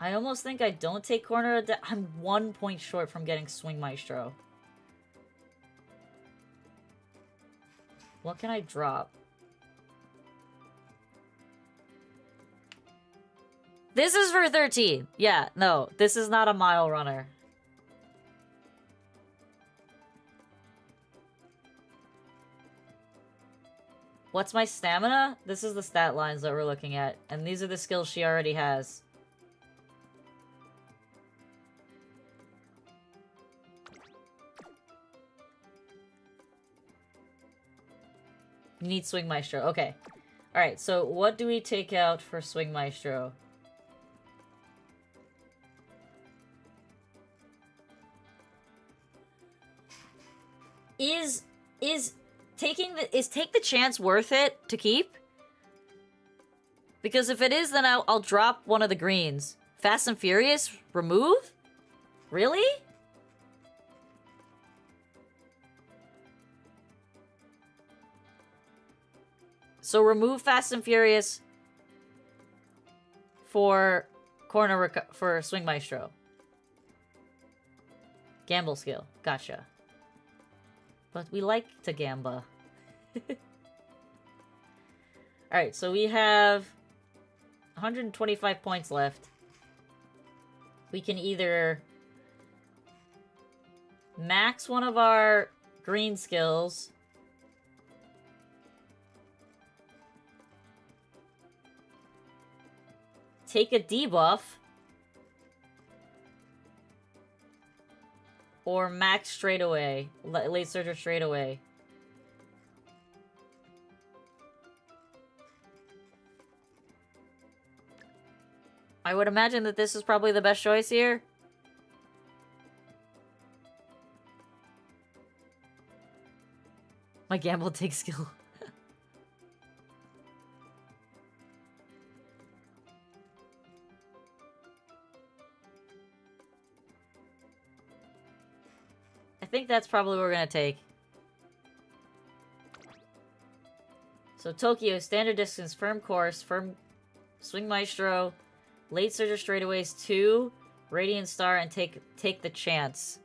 I almost think I don't take Corner of I'm 1 point short from getting Swing Maestro. What can I drop? This is for 13. Yeah, no, this is not a mile runner. What's my stamina? This is the stat lines that we're looking at, and these are the skills she already has. You need Swing Maestro. Okay. Alright, so what do we take out for Swing Maestro? Is Take the Chance worth it to keep? Because if it is, then I'll drop one of the greens. Fast and Furious? Remove? Really? So remove Fast and Furious for for Swing Maestro. Gamble skill. Gotcha. But we like to gamba. Alright, so we have 125 points left. We can either max one of our green skills, take a debuff, or max straight away. Late surge straight away. I would imagine that this is probably the best choice here. My gamble takes skill. I think that's probably what we're gonna take. So Tokyo, standard distance, firm course, firm Swing Maestro, late surge straightaways 2, Radiant Star, and take the chance.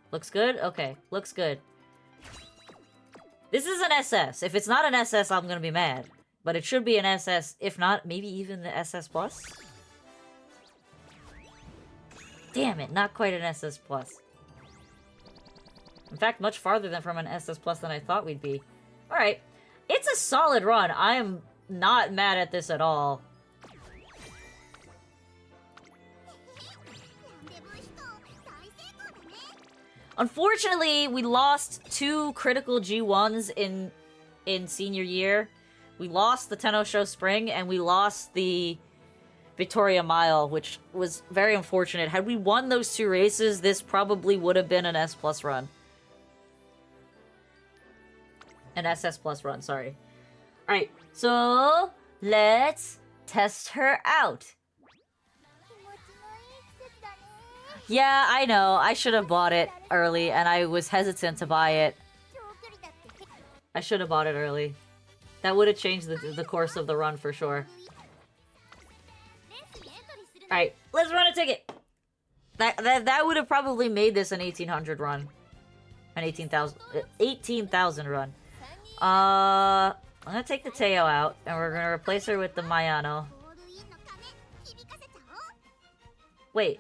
Looks good? Okay, looks good. This is an SS. If it's not an SS, I'm gonna be mad. But it should be an SS. If not, maybe even the SS+. Damn it, not quite an SS+. In fact, much farther than from an SS+ than I thought we'd be. Alright. It's a solid run. I am not mad at this at all. Unfortunately, we lost 2 critical G1s in senior year. We lost the Tenno Show Spring, and we lost the Victoria Mile, which was very unfortunate. Had we won those 2 races, this probably would have been an S+ run. An SS+ run, sorry. Alright, so let's test her out. Yeah, I know. I should have bought it early, and I was hesitant to buy it. I should have bought it early. That would have changed the course of the run for sure. Alright, let's run a ticket! That would have probably made this an 1800 run. An 18,000 run. I'm gonna take the Teo out, and we're gonna replace her with the Mayano. Wait.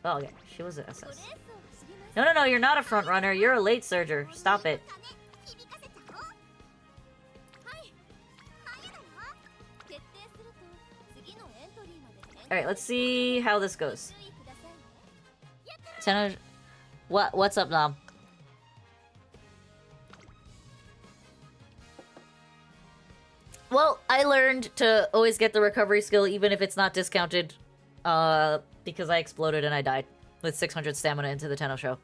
Oh, okay. She was an SS. No, no, no, you're not a front runner. You're a late surger. Stop it. Alright, let's see how this goes. What's up, Nom? Well, I learned to always get the recovery skill even if it's not discounted. Because I exploded and I died with 600 stamina into the Tenno show.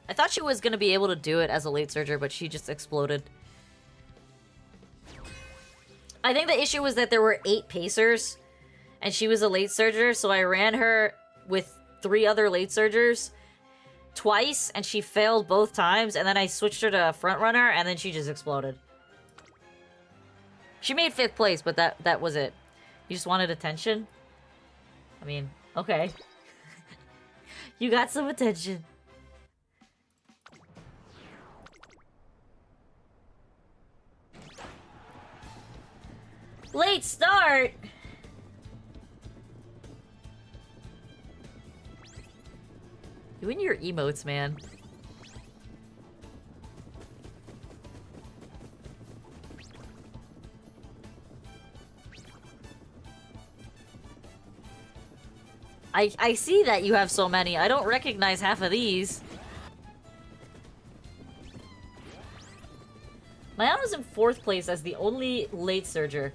I thought she was gonna be able to do it as a late surger, but she just exploded. I think the issue was that there were 8 pacers, and she was a late surger, so I ran her with 3 other late surgers twice, and she failed both times, and then I switched her to front runner, and then she just exploded. She made 5th place, but that was it. You just wanted attention? I mean, okay. You got some attention. Late start! You and your emotes, man. I see that you have so many. I don't recognize half of these. Mayano's in 4th place as the only late surger.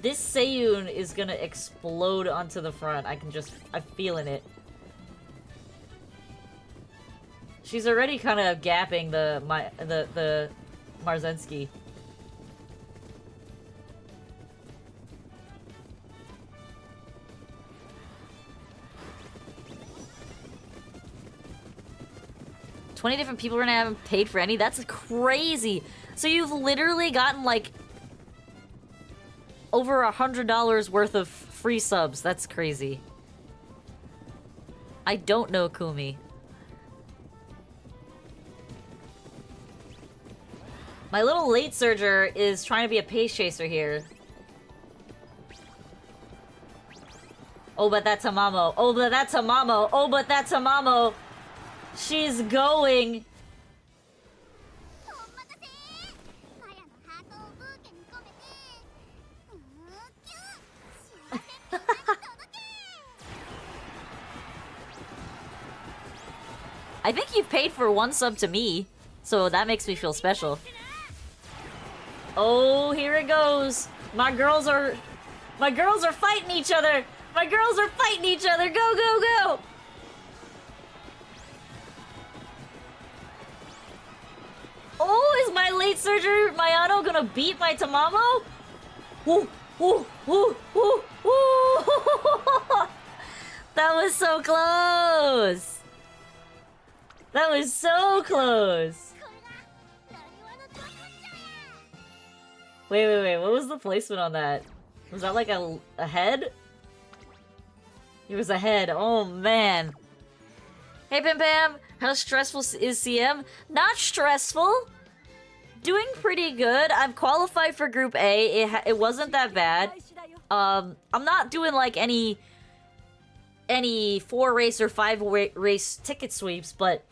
This Seiyun is gonna explode onto the front. I'm feeling it. She's already kind of gapping the Marzensky. $20 different people and I haven't paid for any? That's crazy. So you've literally gotten like over $100 worth of free subs. That's crazy. I don't know Kumi. My little late surger is trying to be a pace chaser here. Oh, but that's a Mamo. Oh, but that's a Mamo. Oh, but that's a Mamo. She's going. I think you've paid for 1 sub to me, so that makes me feel special. Oh, here it goes. My girls are fighting each other. My girls are fighting each other. Go, go, go. Oh, is my late surger Mayano gonna beat my Tamamo? Woo, woo, woo, woo, woo. That was so close. That was so close. Wait. What was the placement on that? Was that like a head? It was a head. Oh, man. Hey, Pim Pam. How stressful is CM? Not stressful. Doing pretty good. I've qualified for Group A. It wasn't that bad. I'm not doing like any 4-race or 5-race ticket sweeps, but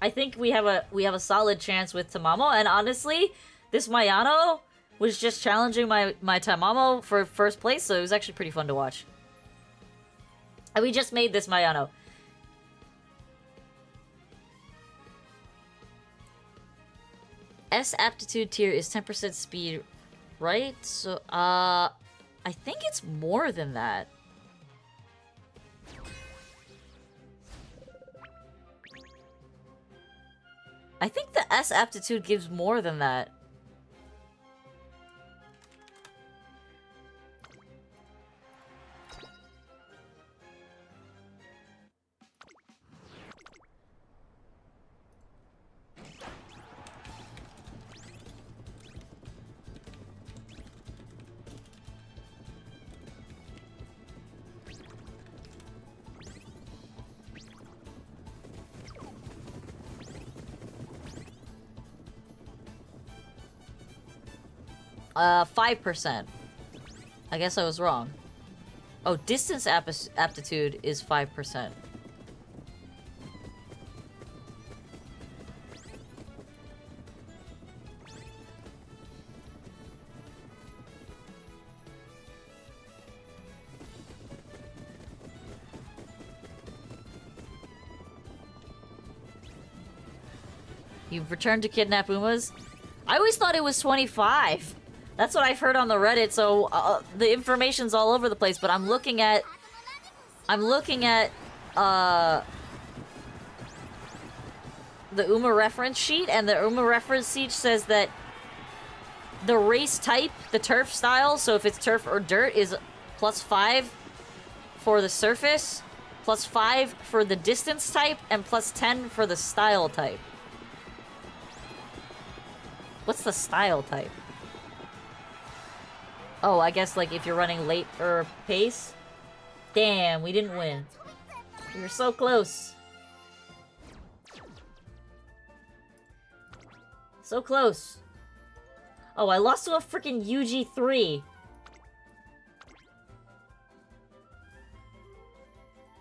I think we have a solid chance with Tamamo. And honestly, this Mayano was just challenging my Tamamo for 1st place, so it was actually pretty fun to watch. And we just made this Mayano. S aptitude tier is 10% speed, right? So, I think it's more than that. I think the S aptitude gives more than that. 5%. I guess I was wrong. Oh, distance aptitude is 5%. You've returned to kidnap Umas? I always thought it was 25. That's what I've heard on the Reddit, so the information's all over the place, but I'm looking at the Uma reference sheet, and the Uma reference sheet says that the race type, the turf style, so if it's turf or dirt, is +5 for the surface, +5 for the distance type, and +10 for the style type. What's the style type? Oh, I guess like if you're running late or pace. Damn, we didn't win. We were so close. So close. Oh, I lost to a freaking UG3.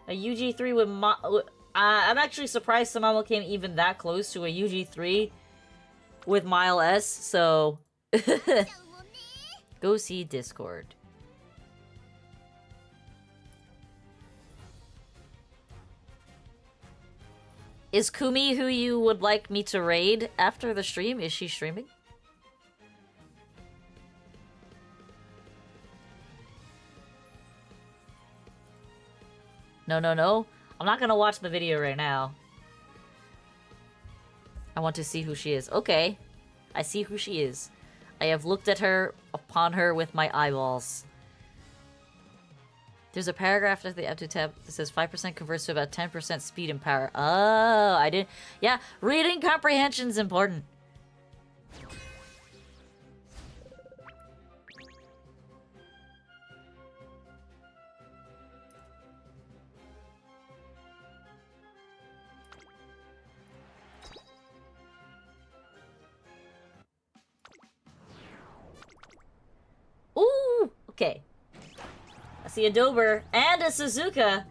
A UG3 with I'm actually surprised Samamo came even that close to a UG3 with Mile S, so... Go see Discord. Is Kumi who you would like me to raid after the stream? Is she streaming? No, no, no. I'm not gonna watch the video right now. I want to see who she is. Okay. I see who she is. I have looked at her, upon her with my eyeballs. There's a paragraph at the aptitude tab that says 5% converts to about 10% speed and power. Oh, I didn't... Yeah, reading comprehension's important. Ooh, okay. I see a Dober and a Suzuka.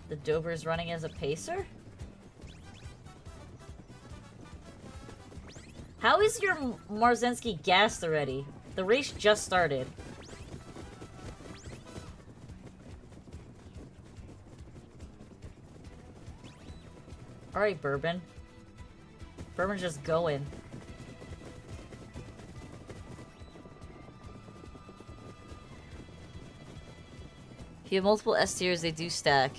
The Dober's running as a pacer? How is your Marzensky gassed already? The race just started. Alright, Bourbon. Bourbon's just going. If you have multiple S tiers, they do stack.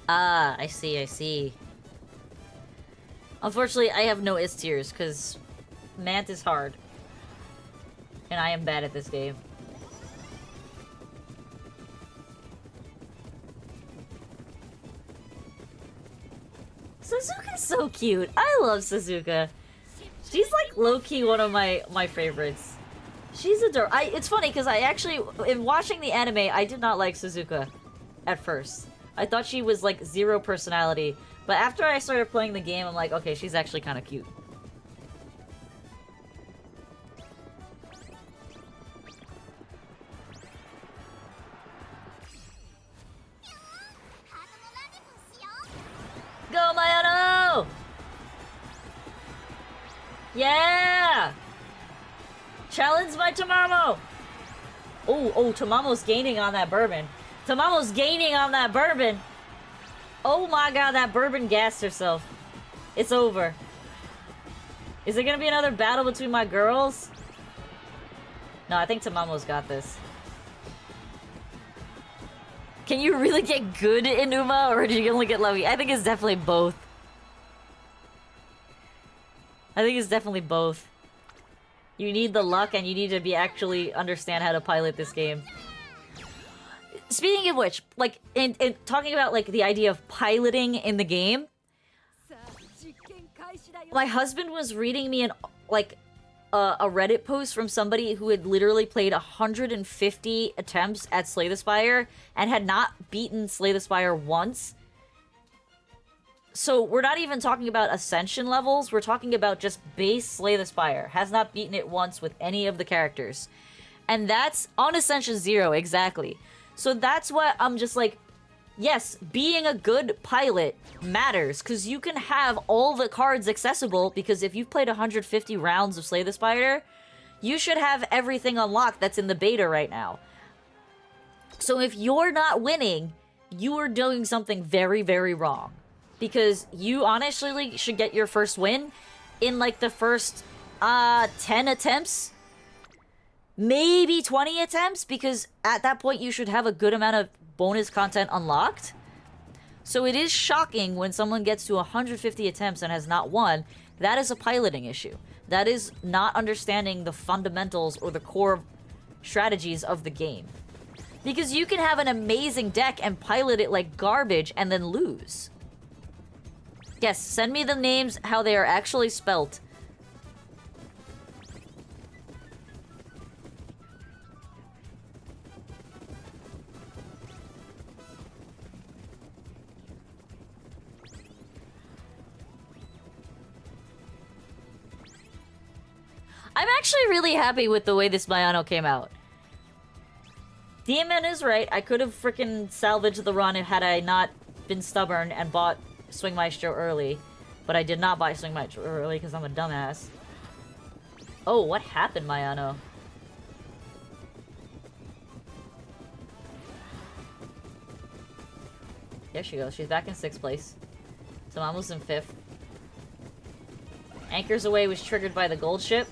Ah, I see, I see. Unfortunately, I have no S tiers, because Mant is hard. And I am bad at this game. Suzuka's so cute. I love Suzuka. She's like low-key one of my favorites. She's adorable. It's funny because I actually, in watching the anime, I did not like Suzuka at first. I thought she was like zero personality. But after I started playing the game, I'm like, okay, she's actually kind of cute. Go, Mayano! Yeah! Challenge my Tamamo! Oh, Tamamo's gaining on that Bourbon. Tamamo's gaining on that Bourbon! Oh my god, that Bourbon gassed herself. It's over. Is there gonna be another battle between my girls? No, I think Tamamo's got this. Can you really get good in Uma, or do you only get lucky? I think it's definitely both. I think it's definitely both. You need the luck, and you need to be actually understand how to pilot this game. Speaking of which, like, in talking about, like, the idea of piloting in the game, my husband was reading me an, like, a Reddit post from somebody who had literally played 150 attempts at Slay the Spire and had not beaten Slay the Spire once. So we're not even talking about Ascension levels, we're talking about just base Slay the Spire. Has not beaten it once with any of the characters. And that's on Ascension 0, exactly. So that's what I'm just like, yes, being a good pilot matters, because you can have all the cards accessible, because if you've played 150 rounds of Slay the Spire, you should have everything unlocked that's in the beta right now. So if you're not winning, you are doing something very, very wrong. Because you honestly should get your first win in like the first 10 attempts, maybe 20 attempts, because at that point you should have a good amount of bonus content unlocked. So it is shocking when someone gets to 150 attempts and has not won. That is a piloting issue. That is not understanding the fundamentals or the core strategies of the game. Because you can have an amazing deck and pilot it like garbage and then lose. Yes, send me the names how they are actually spelt. I'm actually really happy with the way this Mayano came out. Demon is right. I could have freaking salvaged the run had I not been stubborn and bought Swing Maestro early. But I did not buy Swing Maestro early because I'm a dumbass. Oh, what happened, Mayano? There she goes. She's back in 6th place. So I'm almost in 5th. Anchors Away was triggered by the gold ship.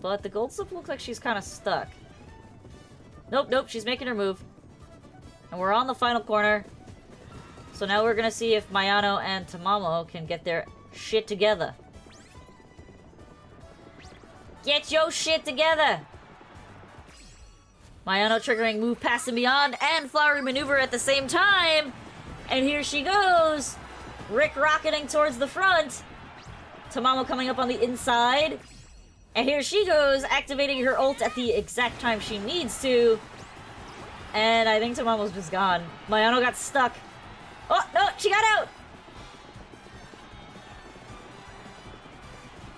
But the gold slip looks like she's kind of stuck. Nope, nope, she's making her move. And we're on the final corner. So now we're gonna see if Mayano and Tamamo can get their shit together. Get your shit together! Mayano triggering Move Past and Beyond and Flowery Maneuver at the same time! And here she goes! Rick rocketing towards the front! Tamamo coming up on the inside. And here she goes, activating her ult at the exact time she needs to. And I think Tamamo's just gone. Mayano got stuck. Oh, no, she got out!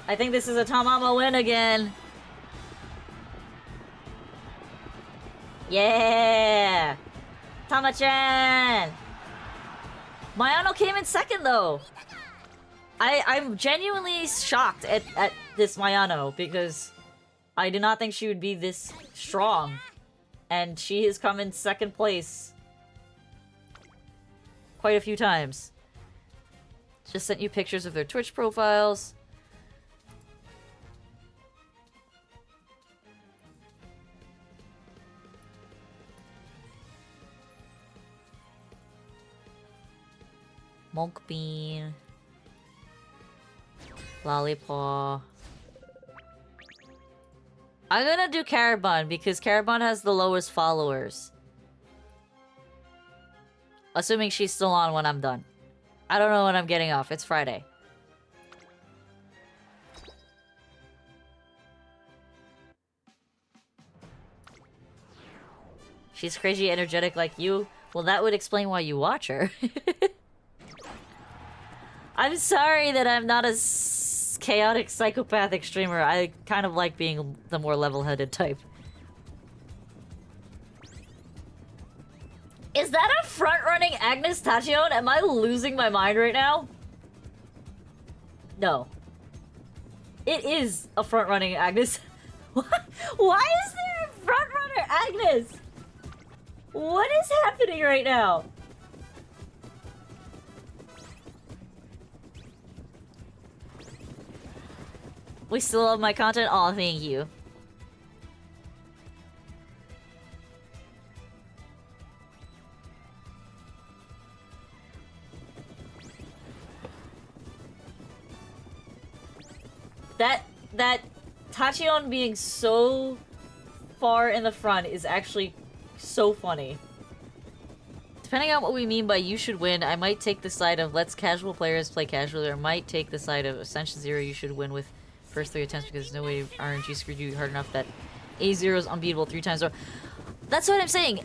I think this is a Tamamo win again. Yeah! Tama-chan! Mayano came in 2nd, though. I'm genuinely shocked at this Mayano, because I did not think she would be this strong. And she has come in 2nd place quite a few times. Just sent you pictures of their Twitch profiles. Monk Bean. Lollipop. I'm gonna do Carabon because Carabon has the lowest followers. Assuming she's still on when I'm done. I don't know when I'm getting off. It's Friday. She's crazy energetic like you. Well, that would explain why you watch her. I'm sorry that I'm not a chaotic psychopathic streamer. I kind of like being the more level-headed type. Is that a front-running Agnes Tachyon? Am I losing my mind right now? No. It is a front-running Agnes. Why is there a front-runner Agnes? What is happening right now? We still love my content? Aw, thank you. That Tachyon being so far in the front is actually so funny. Depending on what we mean by you should win, I might take the side of let's casual players play casually, or might take the side of Ascension Zero, you should win with first 3 attempts because there's no way RNG screwed you hard enough that A0 is unbeatable 3 times. That's what I'm saying.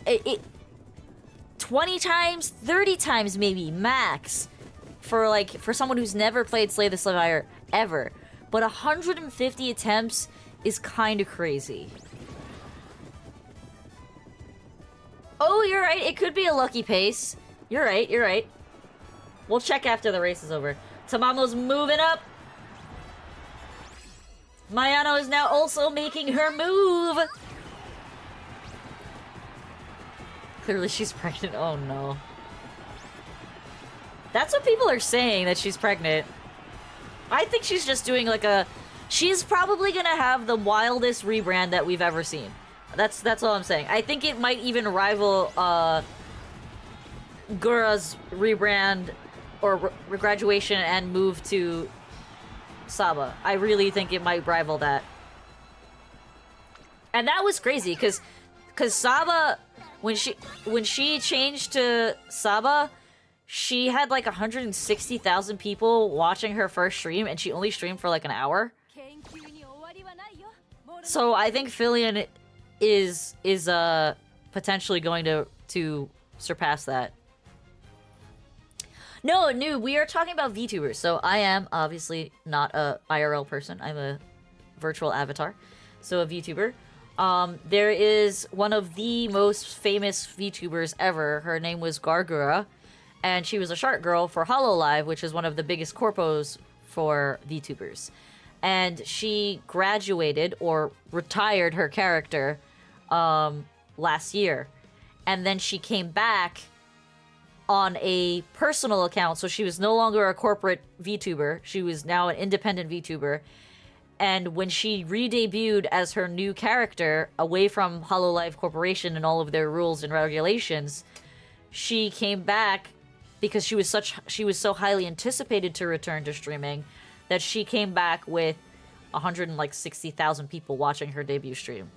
20 times, 30 times maybe, max. For someone who's never played Slay the Spire ever. But 150 attempts is kind of crazy. Oh, you're right. It could be a lucky pace. You're right. You're right. We'll check after the race is over. Tamamo's moving up. Mayano is now also making her move. Clearly she's pregnant. Oh no. That's what people are saying, that she's pregnant. I think she's just doing like a... She's probably gonna have the wildest rebrand that we've ever seen. That's all I'm saying. I think it might even rival Gura's rebrand or graduation and move to Saba. I really think it might rival that. And that was crazy because Saba, when she changed to Saba, she had like 160,000 people watching her first stream, and she only streamed for like an hour. So I think Filion is potentially going to surpass that. No, we are talking about VTubers. So I am obviously not a IRL person. I'm a virtual avatar. So a VTuber. There is one of the most famous VTubers ever. Her name was Gargura. And she was a shark girl for HoloLive, which is one of the biggest corpos for VTubers. And she graduated or retired her character last year. And then she came back on a personal account, so she was no longer a corporate VTuber. She was now an independent VTuber. And when she re-debuted as her new character, away from HoloLive Corporation and all of their rules and regulations, she came back because she was so highly anticipated to return to streaming that she came back with 160,000 people watching her debut stream.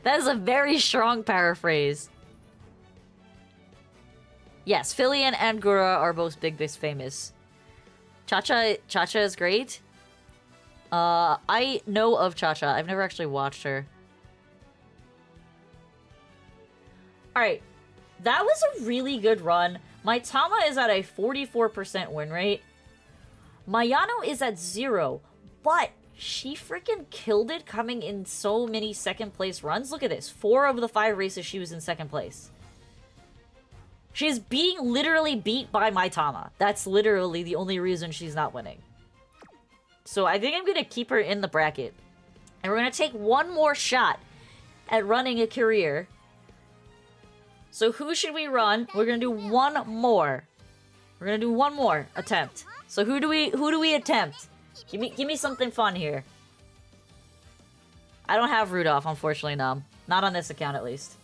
That is a very strong paraphrase. Yes, Filion and Gura are both big famous. Cha-Cha is great. I know of Cha-Cha. I've never actually watched her. Alright. That was a really good run. Maitama is at a 44% win rate. Mayano is at 0. But she freaking killed it coming in so many second place runs. Look at this. 4 of the 5 races she was in second place. She's being literally beat by Maitama. That's literally the only reason she's not winning. So I think I'm going to keep her in the bracket. And we're going to take one more shot at running a career. So who should we run? We're going to do one more. We're going to do one more attempt. So who do we attempt? Give me something fun here. I don't have Rudolph, unfortunately, no. Not on this account, at least.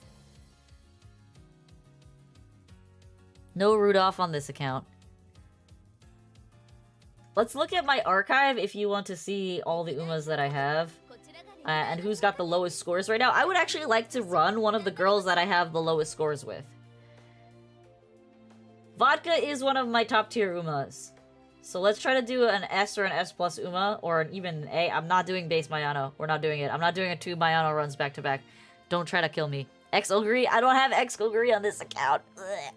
No Rudolph on this account. Let's look at my archive if you want to see all the Umas that I have. And who's got the lowest scores right now. I would actually like to run one of the girls that I have the lowest scores with. Vodka is one of my top tier Umas. So let's try to do an S or an S plus Uma, or even an A. I'm not doing base Mayano. We're not doing it. I'm not doing a 2 Mayano runs back to back. Don't try to kill me. X Ogre? I don't have X Ogre on this account. Ugh.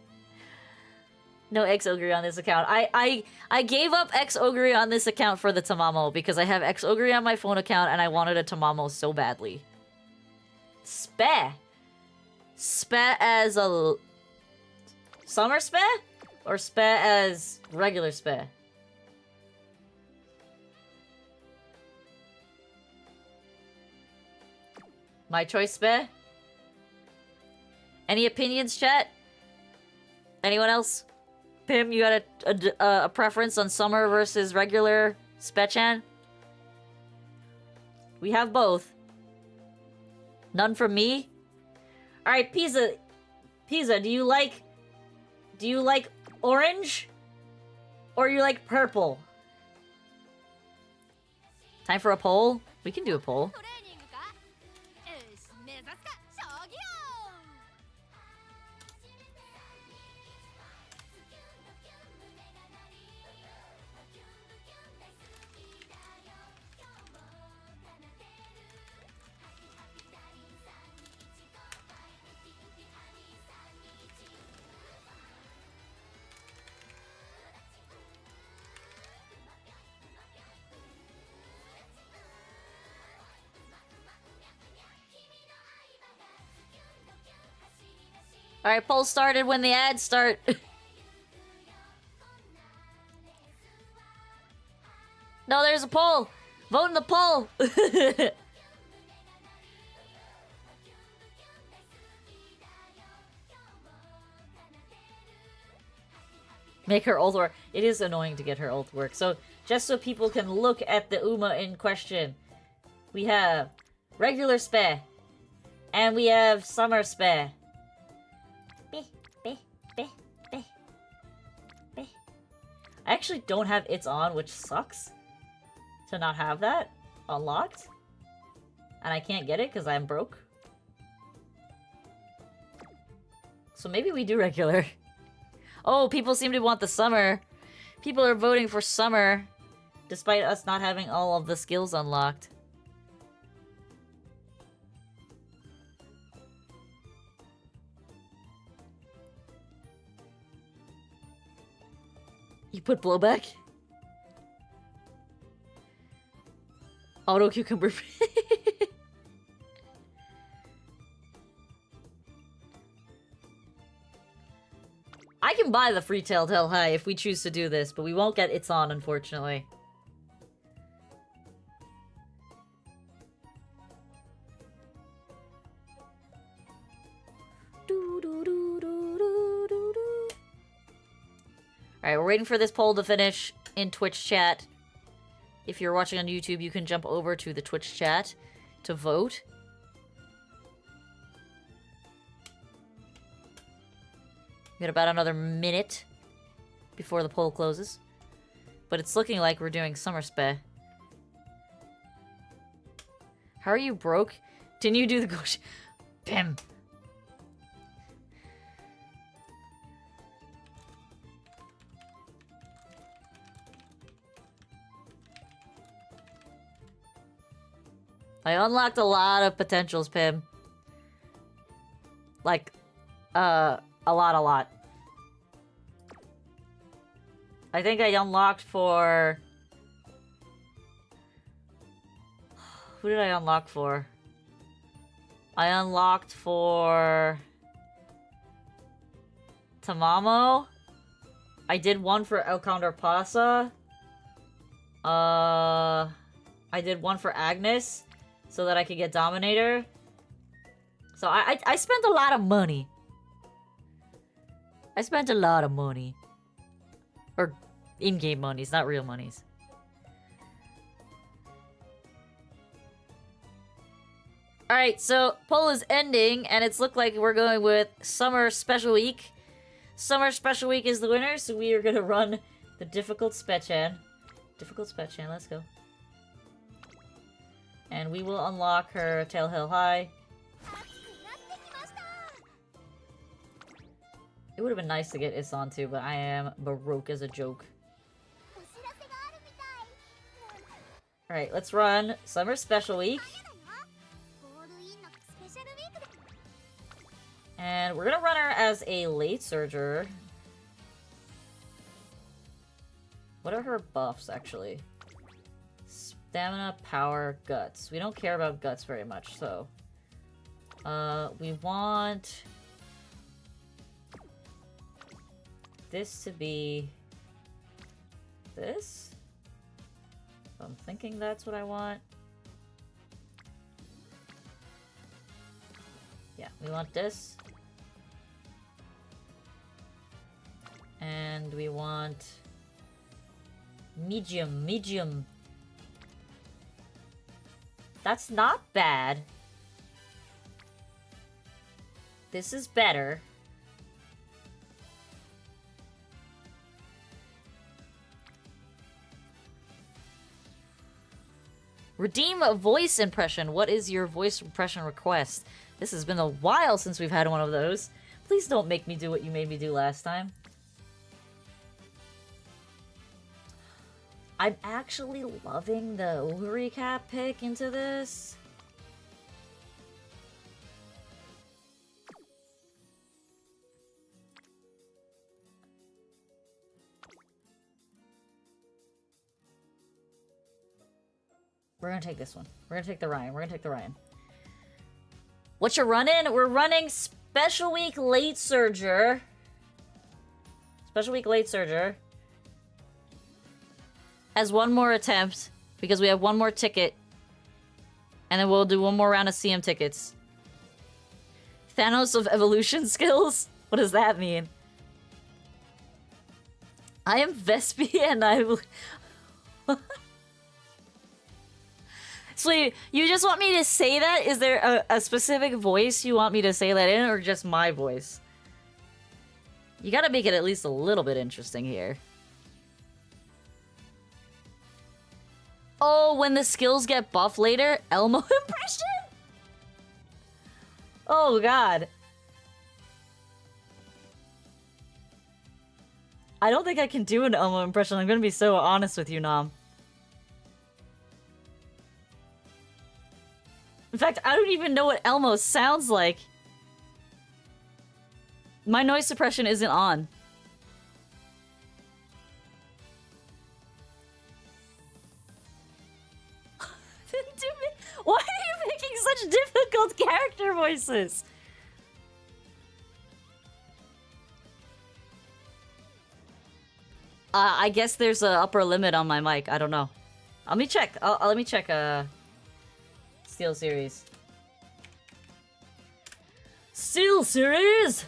No X Ogre on this account. I gave up X Ogre on this account for the Tamamo because I have X Ogre on my phone account and I wanted a Tamamo so badly. Speh. Speh as a... Summer Speh? Or Speh as regular Speh? My choice, Speh? Any opinions, chat? Anyone else? Pim, you got a preference on summer versus regular Spechan? We have both. None from me? Alright, Pizza. Pizza, do you like orange? Or you like purple? Time for a poll? We can do a poll. Alright, poll started when the ads start. No, there's a poll! Vote in the poll! Make her ult work. It is annoying to get her ult work. So, just so people can look at the Uma in question, we have regular spare, and we have summer spare. I actually don't have It's On, which sucks to not have that unlocked. And I can't get it because I'm broke. So maybe we do regular. Oh, people seem to want the summer. People are voting for summer, despite us not having all of the skills unlocked. You put blowback? Auto cucumber. I can buy the free Telltale High if we choose to do this, but we won't get It's On, unfortunately. Alright, we're waiting for this poll to finish in Twitch chat. If you're watching on YouTube, you can jump over to the Twitch chat to vote. We got about another minute before the poll closes. But it's looking like we're doing summer spay. How are you broke? Didn't you do the gosh? Bam. I unlocked a lot of potentials, Pim. Like, a lot. I think I unlocked for... Who did I unlock for? I unlocked for... Tamamo. I did one for El Condor Pasa. I did one for Agnes, so that I could get Dominator. So I spent a lot of money. I spent a lot of money. Or in-game monies, not real monies. Alright, so poll is ending, and it's looked like we're going with Summer Special Week. Summer Special Week is the winner, so we are gonna run the Difficult Spechan. Difficult Spechan, let's go. And we will unlock her Tail Hill High. It would have been nice to get Isan too, but I am broke as a joke. Alright, let's run Summer Special Week. And we're gonna run her as a late surger. What are her buffs, actually? Stamina, power, guts. We don't care about guts very much, so... we want... this to be... this? I'm thinking that's what I want. Yeah, we want this. And we want... medium. That's not bad. This is better. Redeem a voice impression. What is your voice impression request? This has been a while since we've had one of those. Please don't make me do what you made me do last time. I'm actually loving the recap pick into this. We're gonna take this one. We're gonna take the Ryan. What you running? We're running Special Week Late Surger. Special Week Late Surger has one more attempt because we have one more ticket. And then we'll do one more round of CM tickets. Thanos of evolution skills? What does that mean? I am Vespi and I will... So you just want me to say that? Is there a specific voice you want me to say that in, or just my voice? You gotta make it at least a little bit interesting here. Oh, when the skills get buffed later? Elmo impression? Oh, God. I don't think I can do an Elmo impression. I'm gonna be so honest with you, Nom. In fact, I don't even know what Elmo sounds like. My noise suppression isn't on. Why are you making such difficult character voices? I guess there's an upper limit on my mic. I don't know. Let me check. Let me check. Steel Series. Steel Series.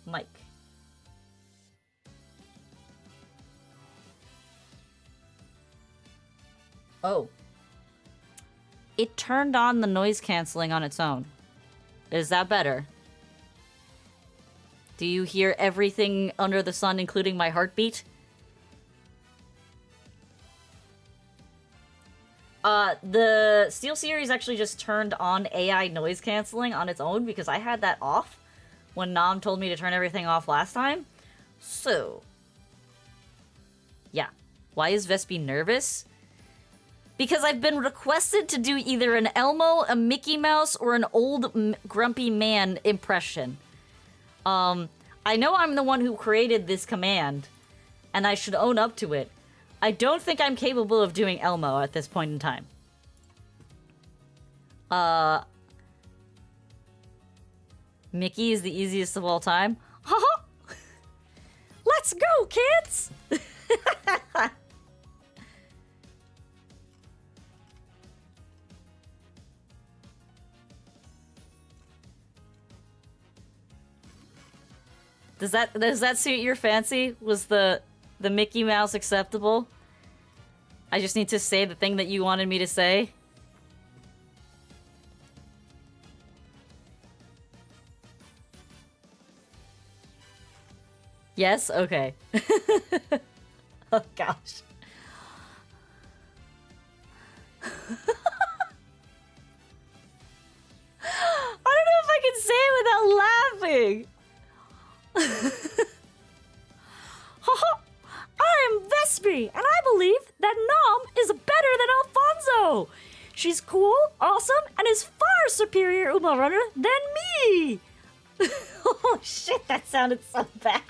Mic. Oh. It turned on the noise canceling on its own. Is that better? Do you hear everything under the sun, including my heartbeat? The Steel Series actually just turned on AI noise canceling on its own because I had that off when Nom told me to turn everything off last time. So, yeah. Why is Vespi nervous? Because I've been requested to do either an Elmo, a Mickey Mouse, or an old grumpy man impression. I know I'm the one who created this command, and I should own up to it. I don't think I'm capable of doing Elmo at this point in time. Mickey is the easiest of all time. Haha! Let's go, kids! Does that suit your fancy? Was the Mickey Mouse acceptable? I just need to say the thing that you wanted me to say. Yes? Okay. Oh gosh. I don't know if I can say it without laughing. Haha! I am Vespi, and I believe that Nom is better than Alfonso. She's cool, awesome, and is far superior Uma runner than me. Oh shit, that sounded so bad.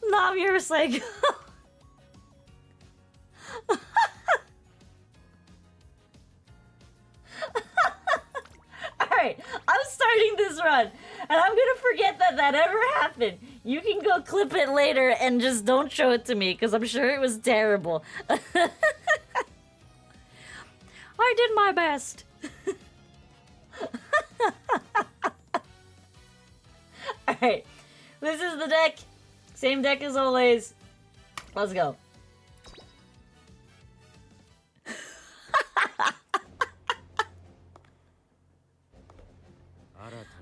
Nom, you're a psycho. Alright, I'm starting this run, and I'm gonna forget that ever happened. You can go clip it later and just don't show it to me, because I'm sure it was terrible. I did my best. Alright, this is the deck. Same deck as always. Let's go.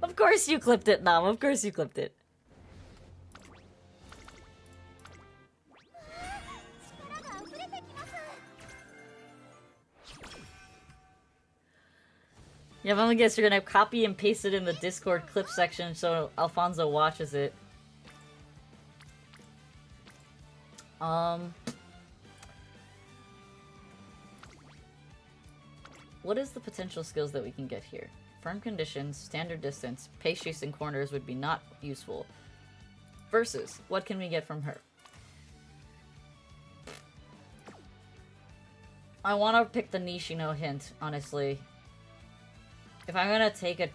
Of course you clipped it, Nom. Of course you clipped it. Yeah, I'm gonna guess you're gonna copy and paste it in the Discord clip section so Alfonso watches it. What is the potential skills that we can get here? firm conditions, standard distance, pace chasing corners would be not useful. Versus, what can we get from her? I want to pick the Nishino hint, honestly. If I'm gonna take it,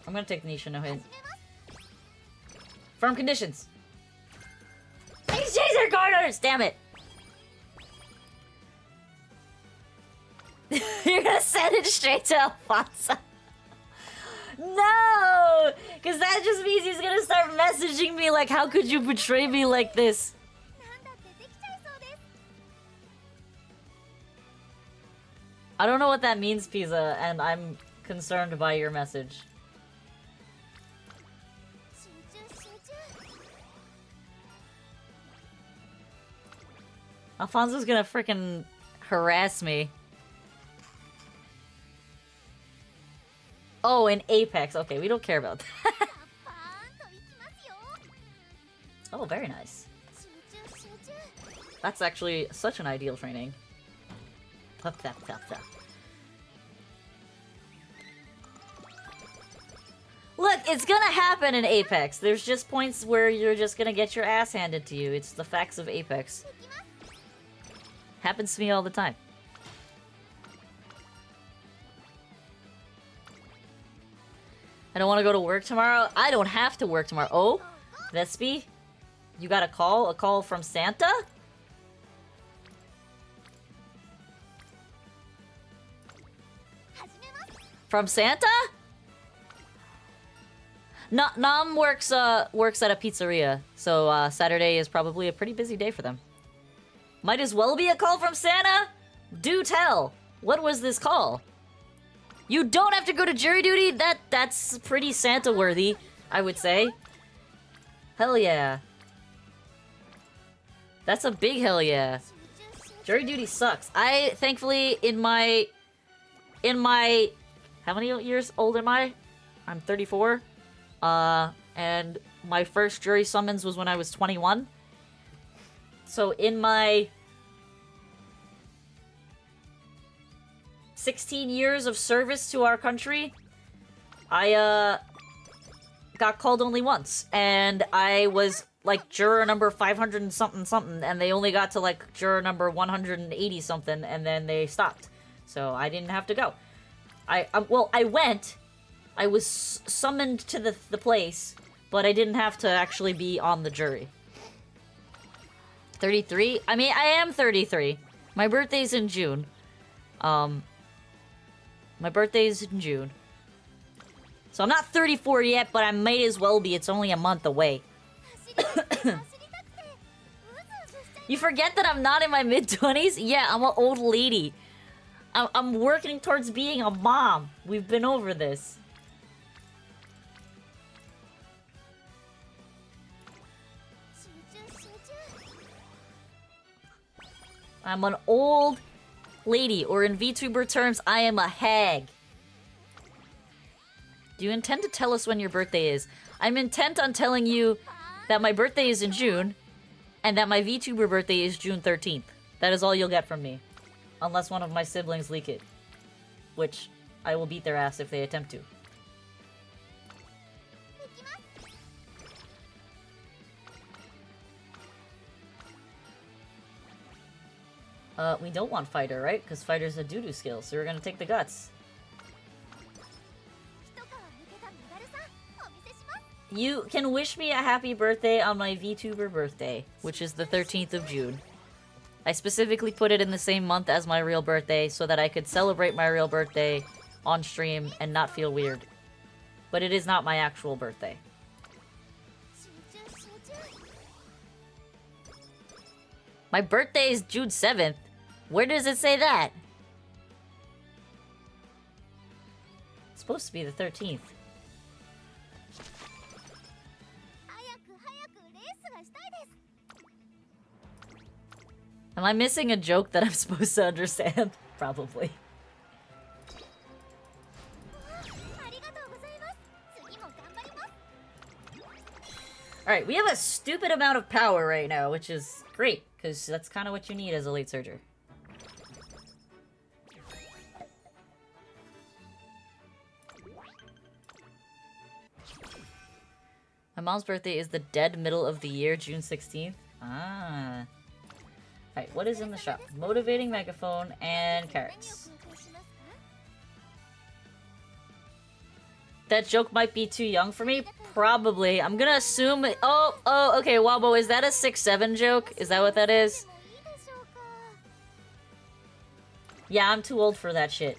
I'm gonna take the Nishino hint. Firm conditions! Pace chaser corners! Damn it! You're gonna send it straight to Alfonso. No! Because that just means he's gonna start messaging me like, how could you betray me like this? I don't know what that means, Pizza, and I'm concerned by your message. Alfonso's gonna frickin' harass me. Oh, in Apex. Okay, we don't care about that. Oh, very nice. That's actually such an ideal training. Look, it's gonna happen in Apex. There's just points where you're just gonna get your ass handed to you. It's the facts of Apex. Happens to me all the time. I don't want to go to work tomorrow. I don't have to work tomorrow. Oh, Vespi, you got a call? A call from Santa? From Santa? Nam works at a pizzeria, so Saturday is probably a pretty busy day for them. Might as well be a call from Santa? Do tell. What was this call? You don't have to go to jury duty? That's pretty Santa-worthy, I would say. Hell yeah. That's a big hell yeah. Jury duty sucks. I, thankfully, in my... How many years old am I? I'm 34. And my first jury summons was when I was 21. So in my 16 years of service to our country, I got called only once, and I was like juror number 500 and something, and they only got to like juror number 180 something, and then they stopped. So I didn't have to go. Well, I went. I was summoned to the place, but I didn't have to actually be on the jury. 33? I mean, I am 33. My birthday's in June. My birthday's in June. So I'm not 34 yet, but I might as well be. It's only a month away. You forget that I'm not in my mid-20s? Yeah, I'm an old lady. I'm working towards being a mom. We've been over this. I'm an old lady, or in VTuber terms, I am a hag. Do you intend to tell us when your birthday is? I'm intent on telling you that my birthday is in June, and that my VTuber birthday is June 13th. That is all you'll get from me. Unless one of my siblings leak it. Which, I will beat their ass if they attempt to. We don't want fighter, right? Because fighter's a doo-doo skill, so we're gonna take the guts. You can wish me a happy birthday on my VTuber birthday, which is the 13th of June. I specifically put it in the same month as my real birthday so that I could celebrate my real birthday on stream and not feel weird. But it is not my actual birthday. My birthday is June 7th. Where does it say that? It's supposed to be the 13th. Am I missing a joke that I'm supposed to understand? Probably. Alright, we have a stupid amount of power right now, which is great, because that's kind of what you need as a late surger. My mom's birthday is the dead middle of the year, June 16th. Ah. Alright, what is in the shop? Motivating megaphone and carrots. That joke might be too young for me. Probably. I'm gonna assume... Oh, okay, Wabo, is that a 6-7 joke? Is that what that is? Yeah, I'm too old for that shit.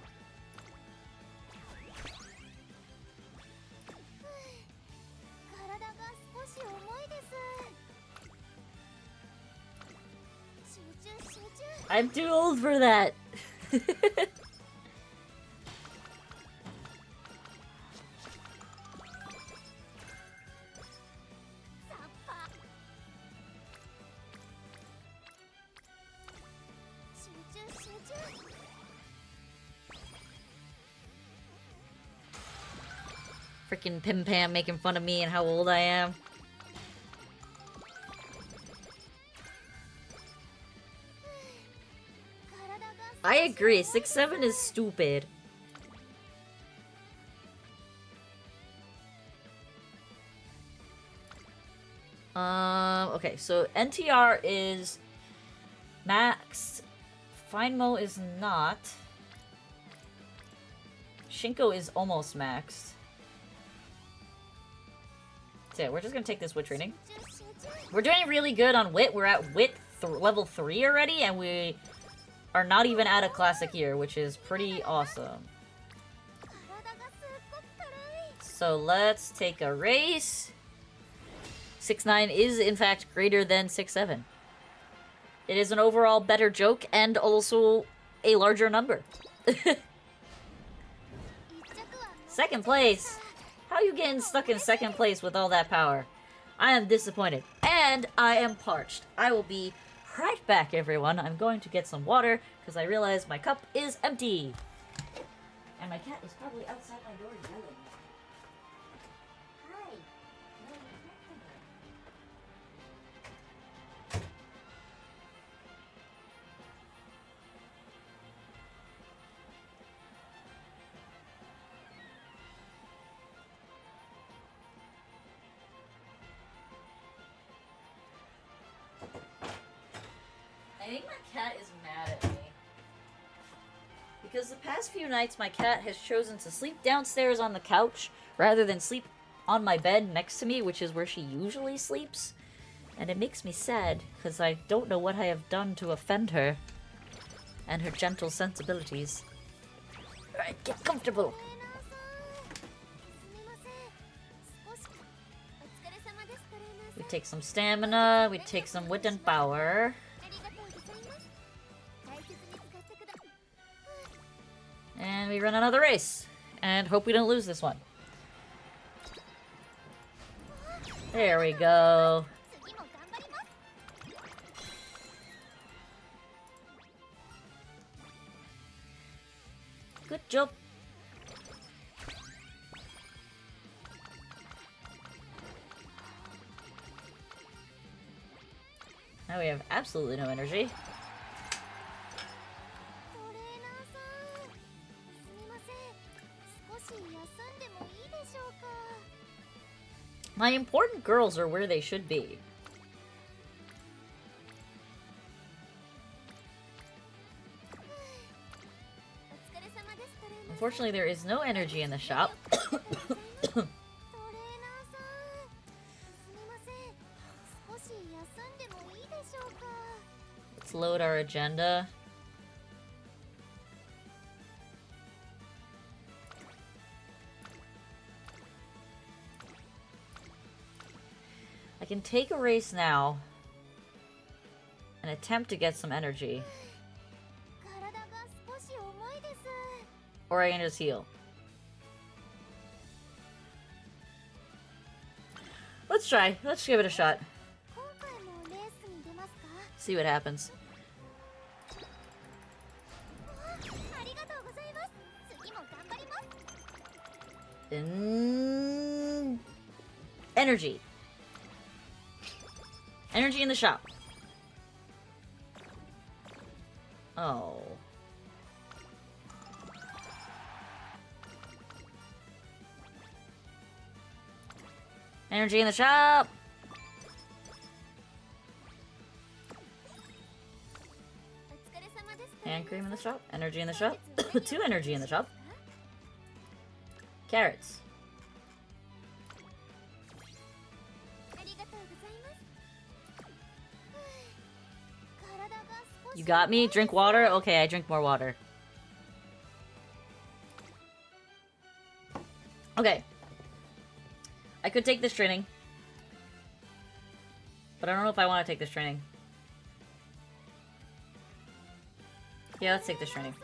I'm too old for that. Freaking Pim Pam making fun of me and how old I am. I agree, 6-7 is stupid. Okay, so NTR is maxed. Finemo is not. Shinko is almost maxed. So yeah, we're just gonna take this wit training. We're doing really good on wit. We're at wit level 3 already, and we are not even at a classic year, which is pretty awesome. So let's take a race. 6-9 is in fact greater than 6-7. It is an overall better joke and also a larger number. Second place. How are you getting stuck in second place with all that power? I am disappointed. And I am parched. I will be right back, everyone. I'm going to get some water, because I realize my cup is empty. And my cat is probably outside my door yelling. Hi. I think my cat is mad at me. Because the past few nights my cat has chosen to sleep downstairs on the couch rather than sleep on my bed next to me, which is where she usually sleeps. And it makes me sad, because I don't know what I have done to offend her and her gentle sensibilities. Alright, get comfortable. We take some stamina, we take some wit and power. And we run another race. And hope we don't lose this one. There we go. Good job. Now we have absolutely no energy. My important girls are where they should be. Unfortunately, there is no energy in the shop. Let's load our agenda. I can take a race now and attempt to get some energy. Or I can just heal. Let's try. Let's give it a shot. See what happens. Energy. Energy in the shop. Oh. Energy in the shop! Hand cream in the shop. Energy in the shop. 2 energy in the shop. Carrots. You got me? Drink water? Okay, I drink more water. Okay. I could take this training. But I don't know if I want to take this training. Yeah, let's take this training.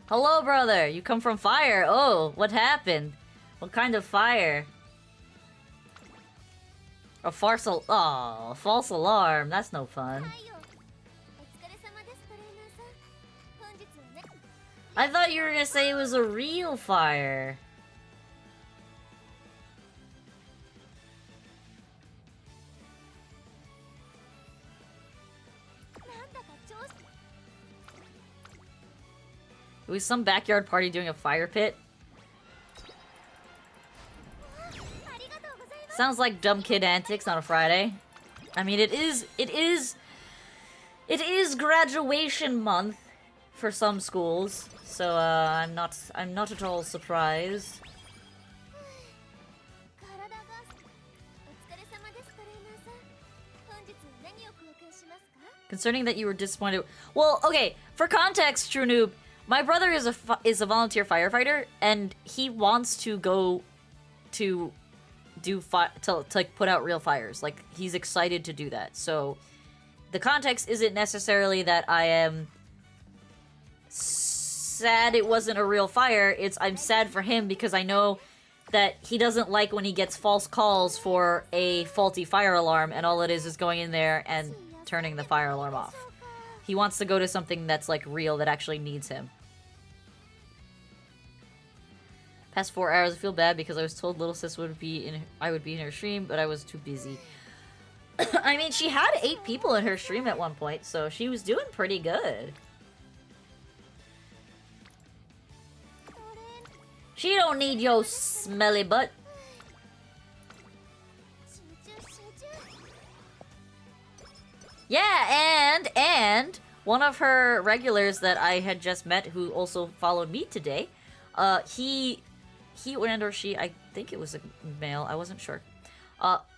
Hello, brother! You come from fire! Oh, what happened? What kind of fire? A false alarm. That's no fun. I thought you were gonna say it was a real fire. It was some backyard party doing a fire pit. Sounds like dumb kid antics on a Friday. I mean, it is graduation month for some schools, so I'm not at all surprised. Concerning that you were disappointed. Well, okay, for context, True Noob, my brother is a volunteer firefighter, and he wants to go to do to like put out real fires. Like, he's excited to do that. So the context isn't necessarily that I am sad it wasn't a real fire. It's I'm sad for him because I know that he doesn't like when he gets false calls for a faulty fire alarm, and all it is going in there and turning the fire alarm off. He wants to go to something that's like real, that actually needs him. Past 4 hours, I feel bad because I was told little sis I would be in her stream, but I was too busy. I mean, she had 8 people in her stream at one point, so she was doing pretty good. She don't need your smelly butt. Yeah, and one of her regulars that I had just met, who also followed me today, he or she, I think it was a male, I wasn't sure,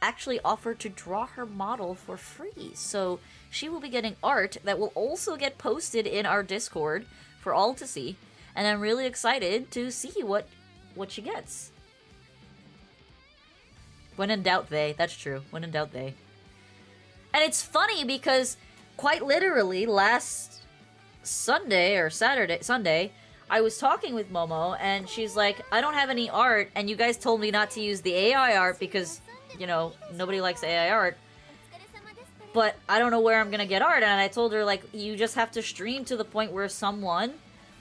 actually offered to draw her model for free. So she will be getting art that will also get posted in our Discord for all to see. And I'm really excited to see what she gets. When in doubt, they. That's true. When in doubt, they. And it's funny because, quite literally, last Sunday, or Sunday, I was talking with Momo, and she's like, I don't have any art, and you guys told me not to use the AI art because, you know, nobody likes AI art. But I don't know where I'm gonna get art, and I told her, like, you just have to stream to the point where someone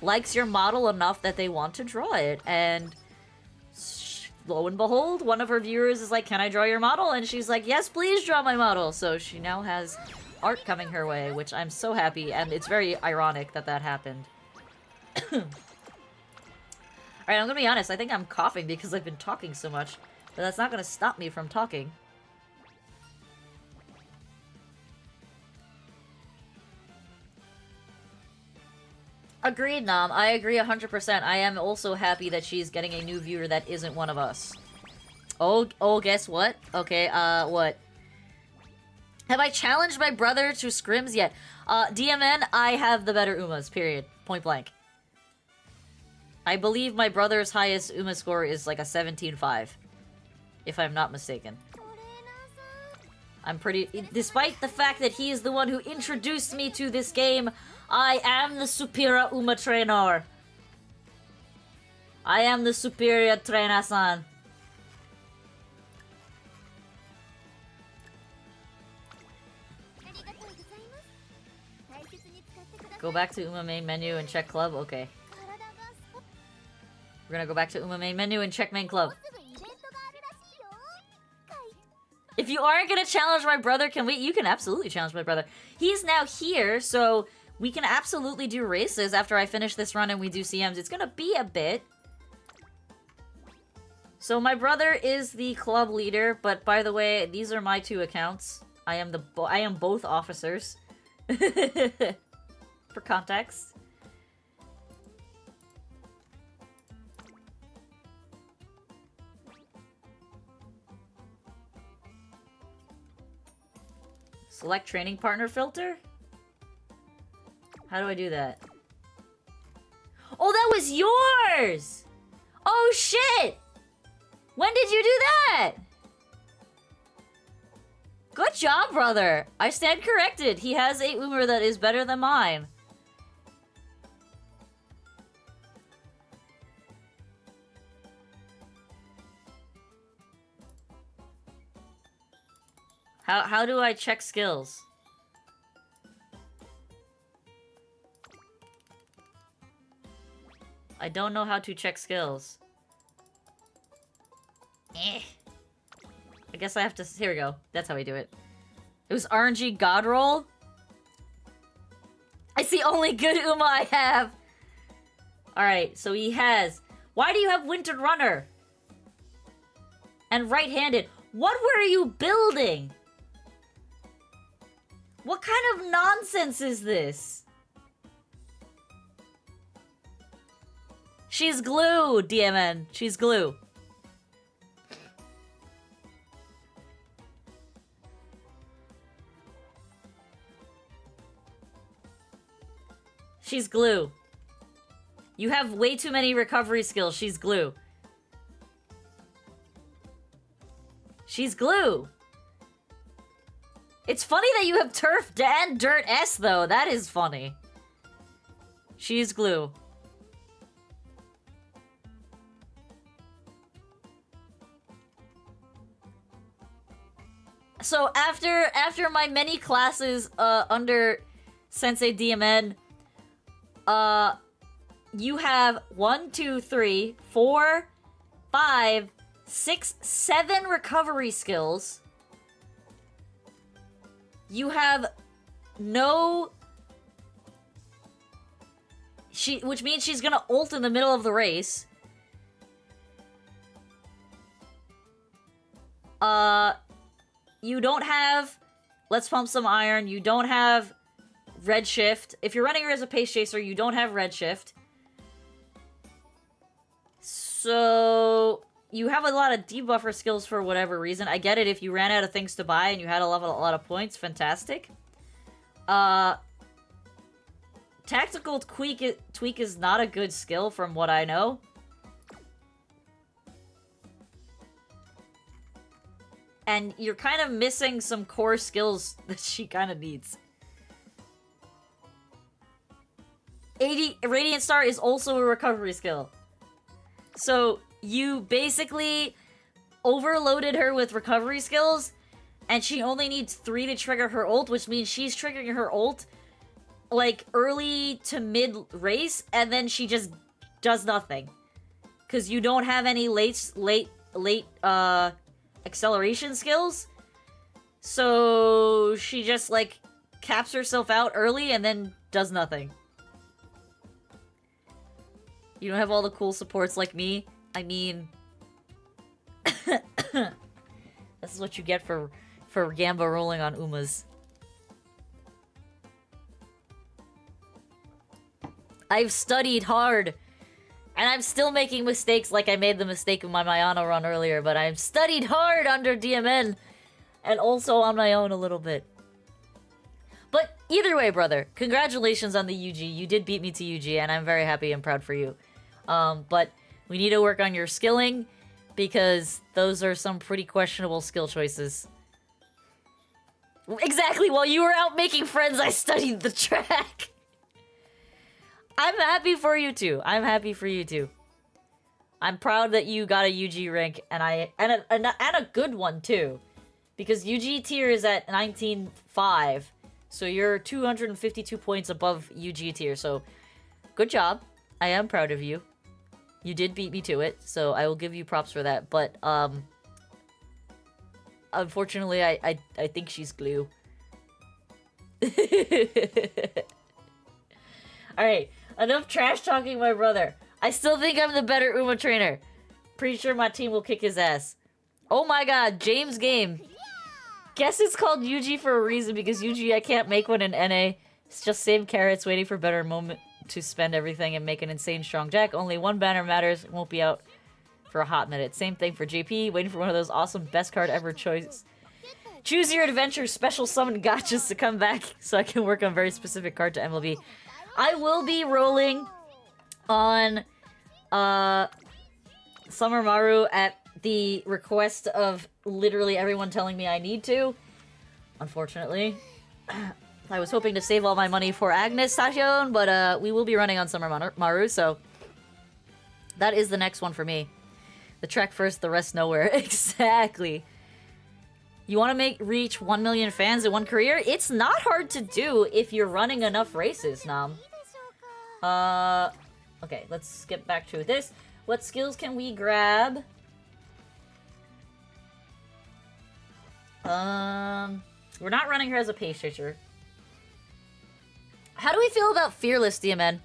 likes your model enough that they want to draw it. And lo and behold, one of her viewers is like, can I draw your model? And she's like, yes, please draw my model. So she now has art coming her way, which I'm so happy, and it's very ironic that that happened. Alright, I'm gonna be honest, I think I'm coughing because I've been talking so much, but that's not gonna stop me from talking. Agreed, Nam. I agree 100%. I am also happy that she's getting a new viewer that isn't one of us. Oh, guess what? Okay, what? Have I challenged my brother to scrims yet? DMN, I have the better Umas, period. Point blank. I believe my brother's highest Uma score is like a 17.5. If I'm not mistaken. I'm pretty... Despite the fact that he is the one who introduced me to this game, I am the superior Uma trainer. I am the superior trainer-san. Go back to Uma main menu and check club? Okay. We're gonna go back to Uma main menu and check main club. If you aren't gonna challenge my brother, can we? You can absolutely challenge my brother. He's now here, so we can absolutely do races after I finish this run and we do CMs. It's gonna be a bit. So my brother is the club leader, but by the way, these are my 2 accounts. I am both officers. For context. Select training partner filter? How do I do that? Oh, that was yours! Oh, shit! When did you do that? Good job, brother. I stand corrected. He has a Umer that is better than mine. How do I check skills? I don't know how to check skills. I guess I have to... Here we go. That's how we do it. It was RNG God Roll. It's the only good Uma I have. Alright, so he has... Why do you have Winter Runner? And right-handed. What were you building? What kind of nonsense is this? She's glue, DMN. She's glue. She's glue. You have way too many recovery skills. She's glue. She's glue. It's funny that you have Turf and Dirt S, though. That is funny. She's glue. So after my many classes under Sensei DMN, you have 1, 2, 3, 4, 5, 6, 7 recovery skills. You have no... which means she's gonna ult in the middle of the race. You don't have Let's Pump Some Iron. You don't have Redshift. If you're running her as a pace chaser, you don't have Redshift. So... you have a lot of debuffer skills for whatever reason. I get it if you ran out of things to buy and you had a lot of points. Fantastic. Tactical tweak is not a good skill from what I know. And you're kind of missing some core skills that she kind of needs. 80 Radiant Star is also a recovery skill. So... you basically overloaded her with recovery skills, and she only needs 3 to trigger her ult, which means she's triggering her ult, like, early to mid-race, and then she just does nothing. Because you don't have any late acceleration skills, so she just, like, caps herself out early and then does nothing. You don't have all the cool supports like me? I mean, this is what you get for Gamba rolling on Umas. I've studied hard, and I'm still making mistakes like I made the mistake of my Mayana run earlier, but I've studied hard under DMN, and also on my own a little bit. But either way, brother, congratulations on the UG. You did beat me to UG, and I'm very happy and proud for you. But... we need to work on your skilling, because those are some pretty questionable skill choices. Exactly, while you were out making friends, I studied the track! I'm happy for you too. I'm happy for you too. I'm proud that you got a UG rank, and a good one too. Because UG tier is at 19.5, so you're 252 points above UG tier, so good job. I am proud of you. You did beat me to it, so I will give you props for that, but, unfortunately, I think she's glue. Alright, enough trash talking my brother. I still think I'm the better Uma trainer. Pretty sure my team will kick his ass. Oh my god, James game. Guess it's called Yuji for a reason, because Yuji I can't make one in NA. It's just save carrots, waiting for a better moment to spend everything and make an insane strong deck. Only one banner matters, it won't be out for a hot minute. Same thing for JP, waiting for one of those awesome best card ever choice. Choose your adventure special summon gotchas to come back so I can work on very specific card to MLB. I will be rolling on Summer Maru at the request of literally everyone telling me I need to. Unfortunately. I was hoping to save all my money for Agnes Station, but we will be running on Summer Maru, so that is the next one for me. The track first, the rest nowhere. Exactly. You want to reach 1 million fans in one career? It's not hard to do if you're running enough races, Nam. Okay, let's get back to this. What skills can we grab? We're not running her as a pace chaser. How do we feel about Fearless, DMN?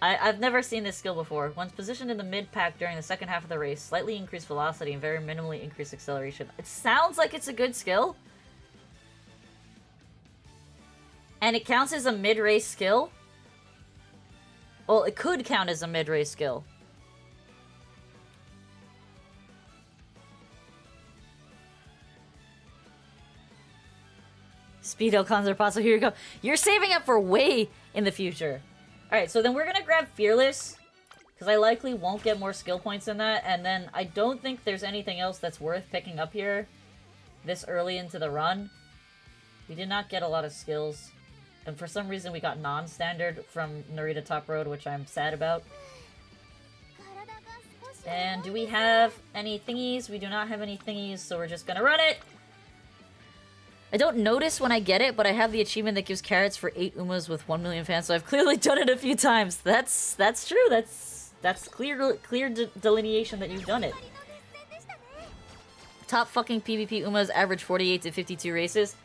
I've never seen this skill before. Once positioned in the mid-pack during the second half of the race, slightly increased velocity and very minimally increased acceleration. It sounds like it's a good skill. And it counts as a mid-race skill? Well, it could count as a mid-race skill. Speedo Conzer Paso, here you go. You're saving up for way in the future. Alright, so then we're gonna grab Fearless, because I likely won't get more skill points in that, and then I don't think there's anything else that's worth picking up here this early into the run. We did not get a lot of skills, and for some reason we got non-standard from Narita Top Road, which I'm sad about. And do we have any thingies? We do not have any thingies, so we're just gonna run it! I don't notice when I get it, but I have the achievement that gives carrots for 8 Umas with 1 million fans, so I've clearly done it a few times. That's true. That's clear delineation that you've done it. Top fucking PvP Umas average 48 to 52 races.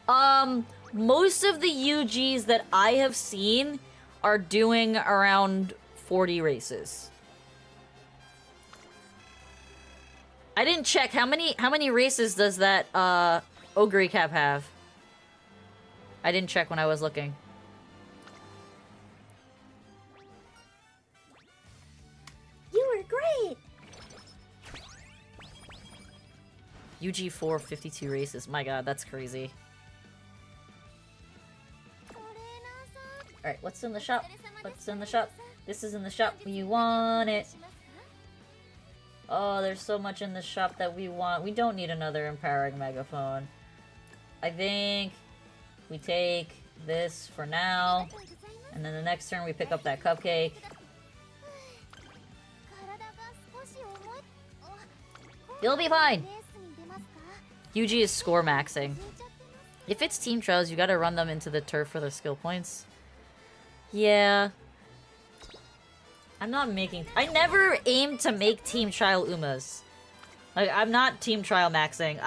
Most of the UGs that I have seen are doing around 40 races. I didn't check how many races does that Ogre Cap have? I didn't check when I was looking. You were great! UG4 52 races. My god, that's crazy. Alright, what's in the shop? What's in the shop? This is in the shop. You want it. Oh, there's so much in the shop that we want. We don't need another empowering megaphone. I think we take this for now, and then the next turn we pick up that cupcake. You'll be fine! UG is score maxing. If it's team trials, you gotta run them into the turf for their skill points. Yeah. I'm not making... I never aim to make team trial Umas. Like, I'm not team trial maxing.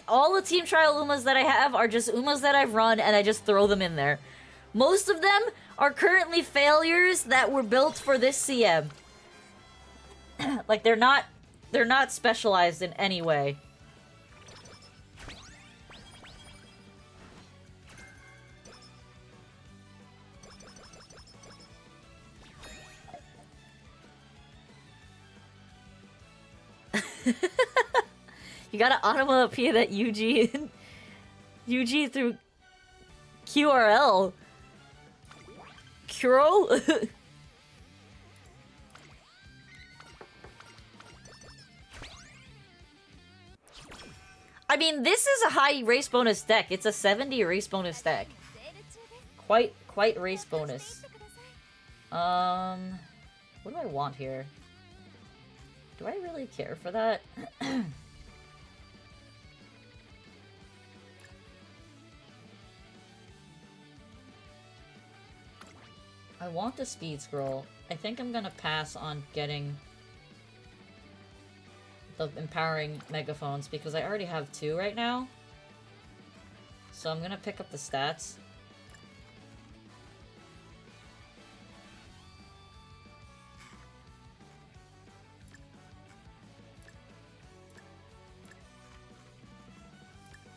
All the team trial Umas that I have are just Umas that I've run, and I just throw them in there. Most of them are currently failures that were built for this CM. Like, they're not specialized in any way. You gotta onomatopoeia that UG through QRL. Curl? I mean, this is a high race bonus deck. It's a 70 race bonus deck. Quite race bonus. What do I want here? Do I really care for that? I want the speed scroll. I think I'm gonna pass on getting the empowering megaphones because I already have 2 right now. So I'm gonna pick up the stats.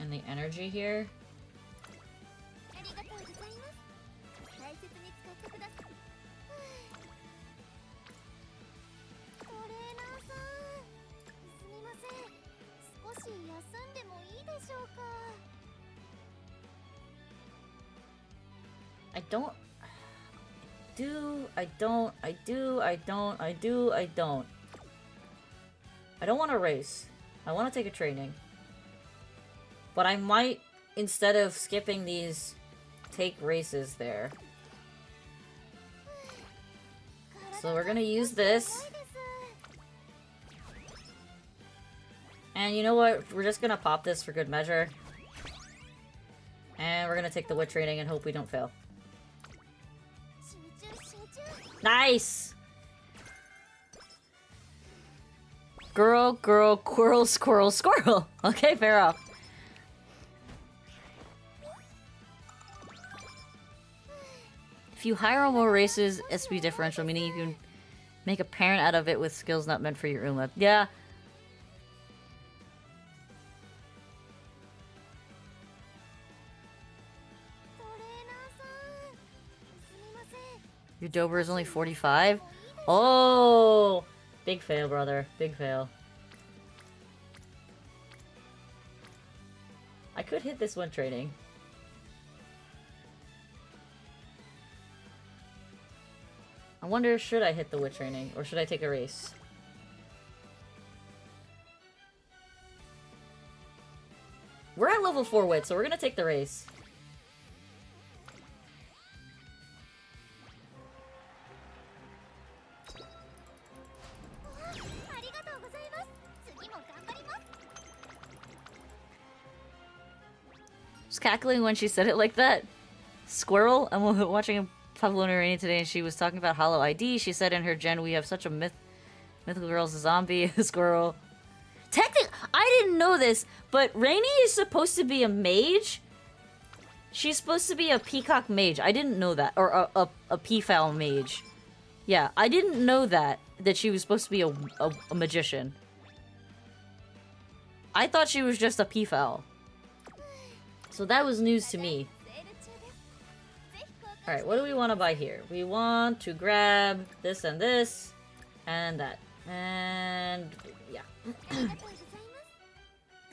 And the energy here. I don't. I don't. I don't want to race. I want to take a training. But I might, instead of skipping these, take races there. So we're gonna use this. And you know what? We're just gonna pop this for good measure. And we're gonna take the wit training and hope we don't fail. Nice! Girl, girl, squirrel, squirrel, squirrel. Okay, fair off. If you hire more races, SP differential, meaning you can make a parent out of it with skills not meant for your Uma. Yeah. Your Dober is only 45? Oh! Big fail, brother. Big fail. I could hit this one training. I wonder, should I hit the wit training, or should I take a race? We're at level 4 wit, so we're gonna take the race. Just cackling when she said it like that. Squirrel? I'm watching Pablo Narani today, and she was talking about Hollow ID. She said in her gen, we have such a mythical girl's a zombie, a squirrel. Technically, I didn't know this, but Rainy is supposed to be a mage. She's supposed to be a peacock mage. I didn't know that. Or a peafowl mage. Yeah, I didn't know that she was supposed to be a magician. I thought she was just a peafowl. So that was news to me. Alright, what do we want to buy here? We want to grab this and this. And that. And yeah.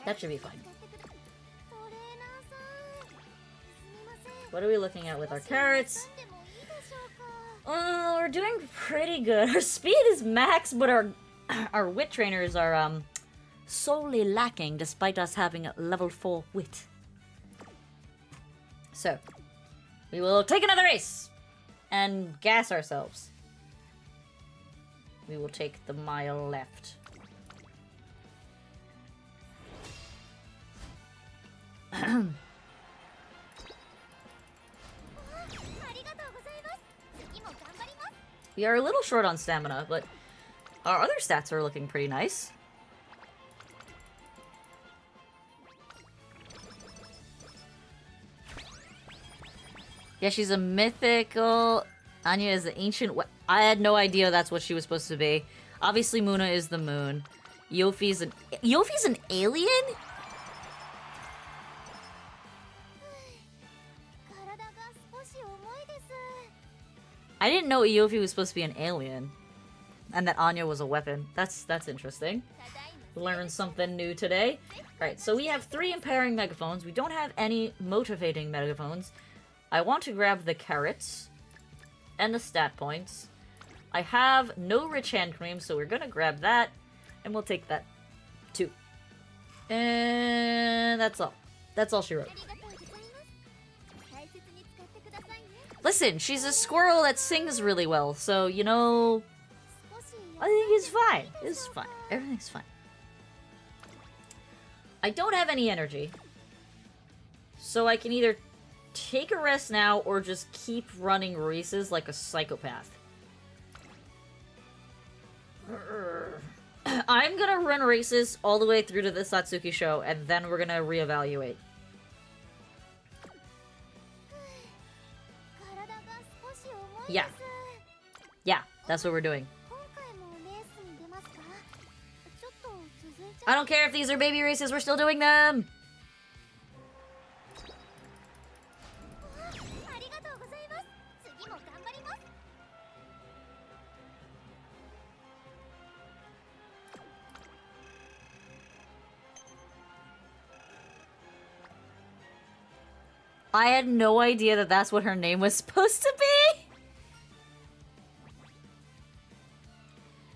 That should be fine. What are we looking at with our carrots? Oh, we're doing pretty good. Our speed is max, but our wit trainers are solely lacking despite us having a level 4 wit. So, we will take another race and gas ourselves. We will take the mile left. We are a little short on stamina, but our other stats are looking pretty nice. Yeah, she's a mythical. Anya is the ancient. I had no idea that's what she was supposed to be. Obviously, Muna is the moon. Yofi's an alien? I didn't know Yofi was supposed to be an alien. And that Anya was a weapon. That's interesting. Learned something new today. Alright, so we have 3 empowering megaphones. We don't have any motivating megaphones. I want to grab the carrots and the stat points. I have no rich hand cream, so we're gonna grab that, and we'll take that too. And that's all. That's all she wrote. Listen, she's a squirrel that sings really well, so, you know, I think it's fine. It's fine. Everything's fine. I don't have any energy, so I can either take a rest now or just keep running races like a psychopath. I'm gonna run races all the way through to the Satsuki show, and then we're gonna reevaluate. Yeah. Yeah, that's what we're doing. I don't care if these are baby races, we're still doing them! I had no idea that that's what her name was supposed to be!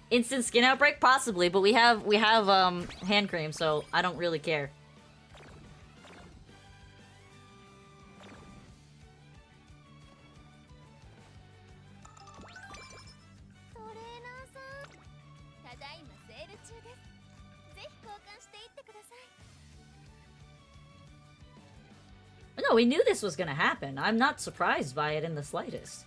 Instant skin outbreak? Possibly, but we have hand cream, so I don't really care. No, we knew this was gonna happen. I'm not surprised by it in the slightest.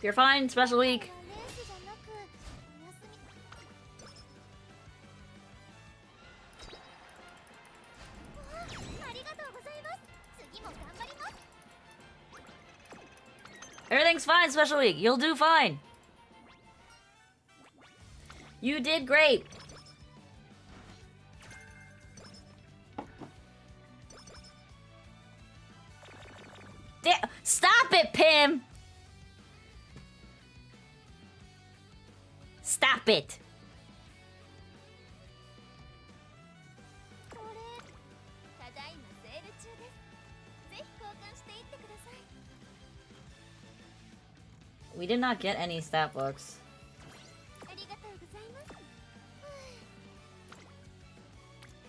You're fine, special week. Everything's fine, special week. You'll do fine. You did great. Stop it, Pim! Stop it! We did not get any stat books.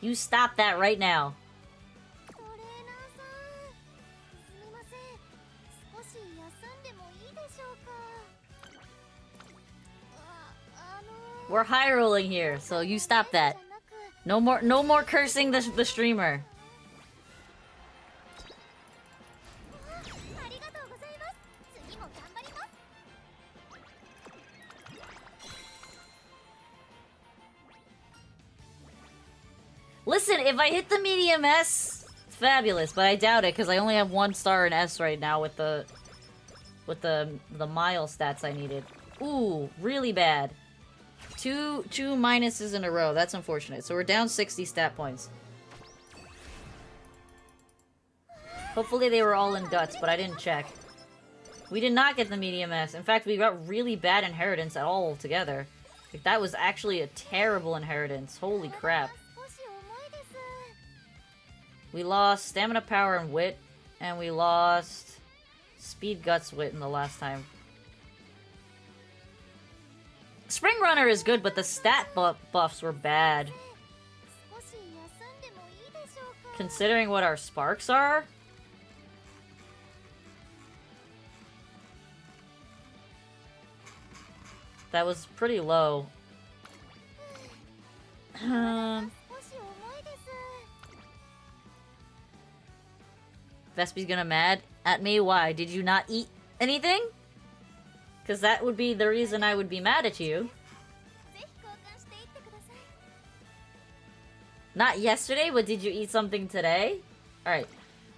You stop that right now. We're high rolling here, so you stop that. No more cursing the streamer. Listen, if I hit the medium S, it's fabulous, but I doubt it because I only have 1 star in S right now with the mile stats I needed. Ooh, really bad. Two minuses in a row. That's unfortunate. So we're down 60 stat points. Hopefully they were all in guts, but I didn't check. We did not get the medium S. In fact, we got really bad inheritance all together. Like, that was actually a terrible inheritance. Holy crap. We lost stamina, power, and wit, and we lost speed, guts, wit in the last time. Spring Runner is good, but the stat buffs were bad. Considering what our sparks are? That was pretty low. Vespi's gonna mad at me? Why? Did you not eat anything? Because that would be the reason I would be mad at you. Not yesterday, but did you eat something today? Alright.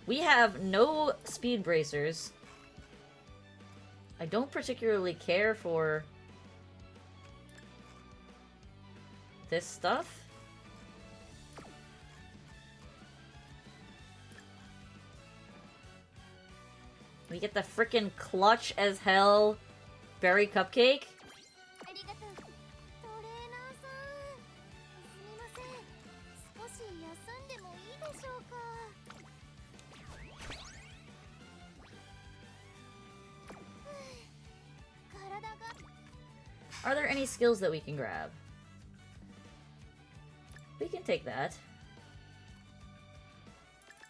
We have no speed bracers. I don't particularly care for this stuff. We get the frickin' clutch as hell berry cupcake. Are there any skills that we can grab? We can take that.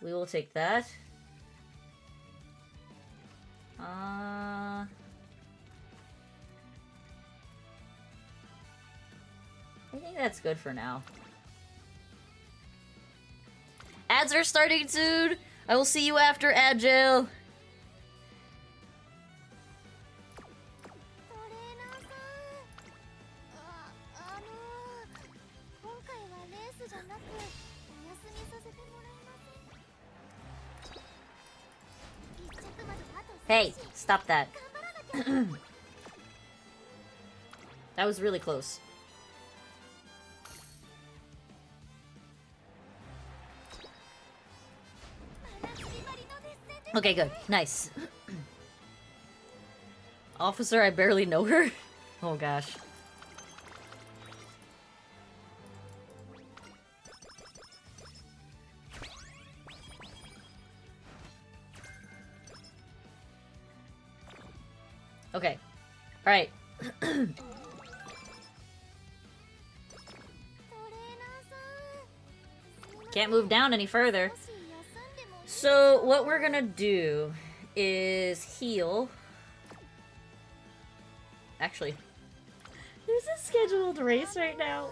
We will take that. I think that's good for now. Ads are starting soon! I will see you after, Agile. Hey, stop that. That was really close. Okay, good. Nice. Officer, I barely know her. Oh gosh. Okay. Alright. Can't move down any further. So, what we're gonna do is heal. Actually, there's a scheduled race right now.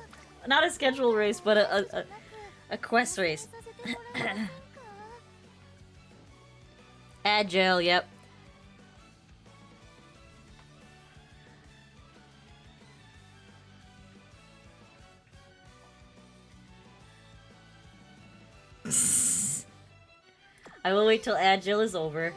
Not a scheduled race, but a quest race. Agile, yep. I will wait till Agile is over.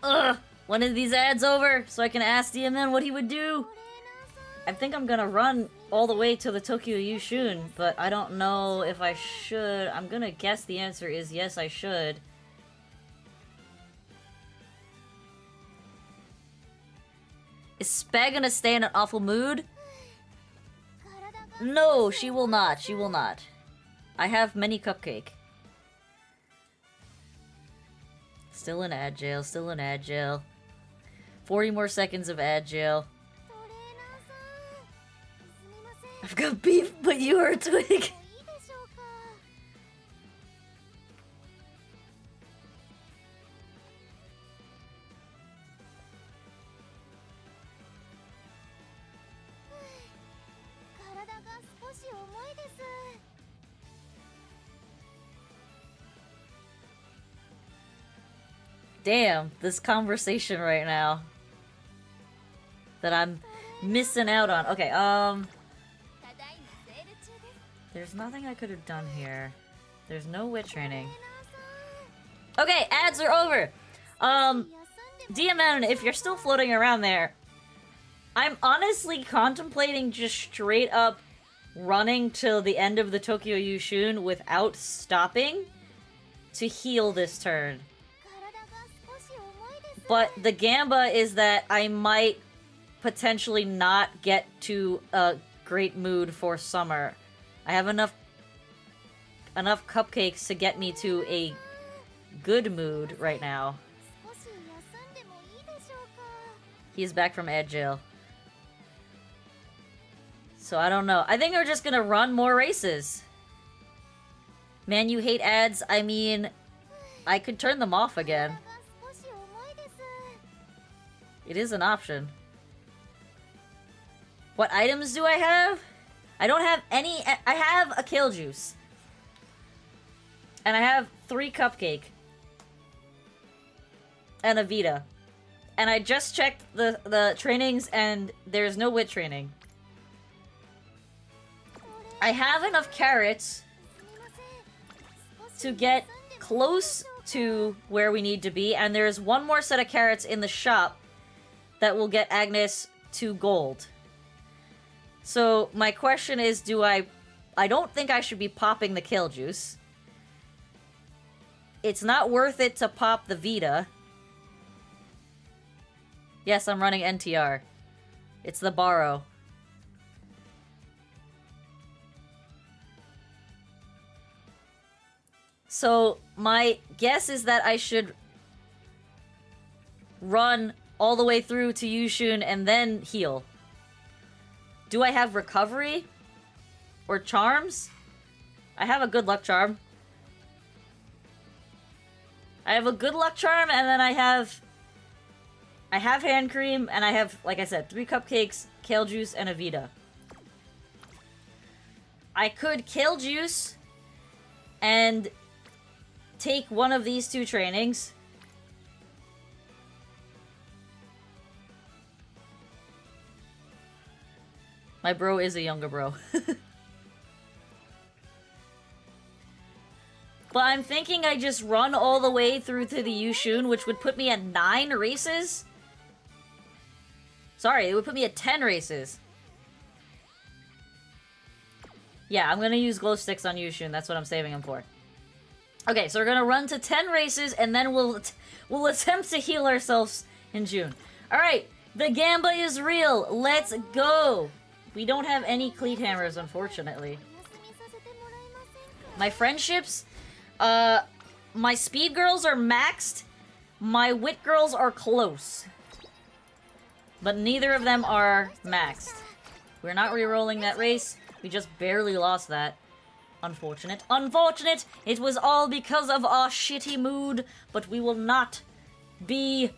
Ugh! One of these ads over so I can ask DMN what he would do. I think I'm gonna run all the way to the Tokyo Yushun, but I don't know if I should. I'm gonna guess the answer is yes, I should. Is Spag gonna stay in an awful mood? No, she will not. She will not. I have many cupcake. Still in Agile, still in Agile. 40 more seconds of Agile. I've got beef, but you are a twig. Damn, this conversation right now that I'm missing out on. Okay, there's nothing I could have done here. There's no wit training. Okay, ads are over. DMN, if you're still floating around there, I'm honestly contemplating just straight up running till the end of the Tokyo Yushun without stopping to heal this turn. But the gamba is that I might potentially not get to a great mood for summer. I have enough cupcakes to get me to a good mood right now. He's back from Agile. So I don't know. I think we're just gonna run more races. Man, you hate ads? I mean, I could turn them off again. It is an option. What items do I have? I don't have any. I have a Kale Juice. And I have 3 Cupcake. And a Vita. And I just checked the trainings, and there's no wit training. I have enough carrots to get close to where we need to be, and there's one more set of carrots in the shop that will get Agnes to gold. So my question is, I don't think I should be popping the kill juice. It's not worth it to pop the Vita. Yes, I'm running NTR. It's the borrow. So my guess is that I should run all the way through to Yushun and then heal. Do I have recovery? Or charms? I have a good luck charm. I have a good luck charm, and then I have hand cream, and I have, like I said, 3 cupcakes, kale juice, and a Vita. I could kale juice and take one of these 2 trainings. My bro is a younger bro. But I'm thinking I just run all the way through to the Yushun, which would put me at 9 races. Sorry, it would put me at 10 races. Yeah, I'm gonna use glow sticks on Yushun. That's what I'm saving them for. Okay, so we're gonna run to 10 races, and then we'll attempt to heal ourselves in June. Alright, the Gamba is real. Let's go. We don't have any cleat hammers, unfortunately. My friendships, my speed girls are maxed. My wit girls are close. But neither of them are maxed. We're not re-rolling that race. We just barely lost that. Unfortunate. Unfortunate! It was all because of our shitty mood, but we will not be...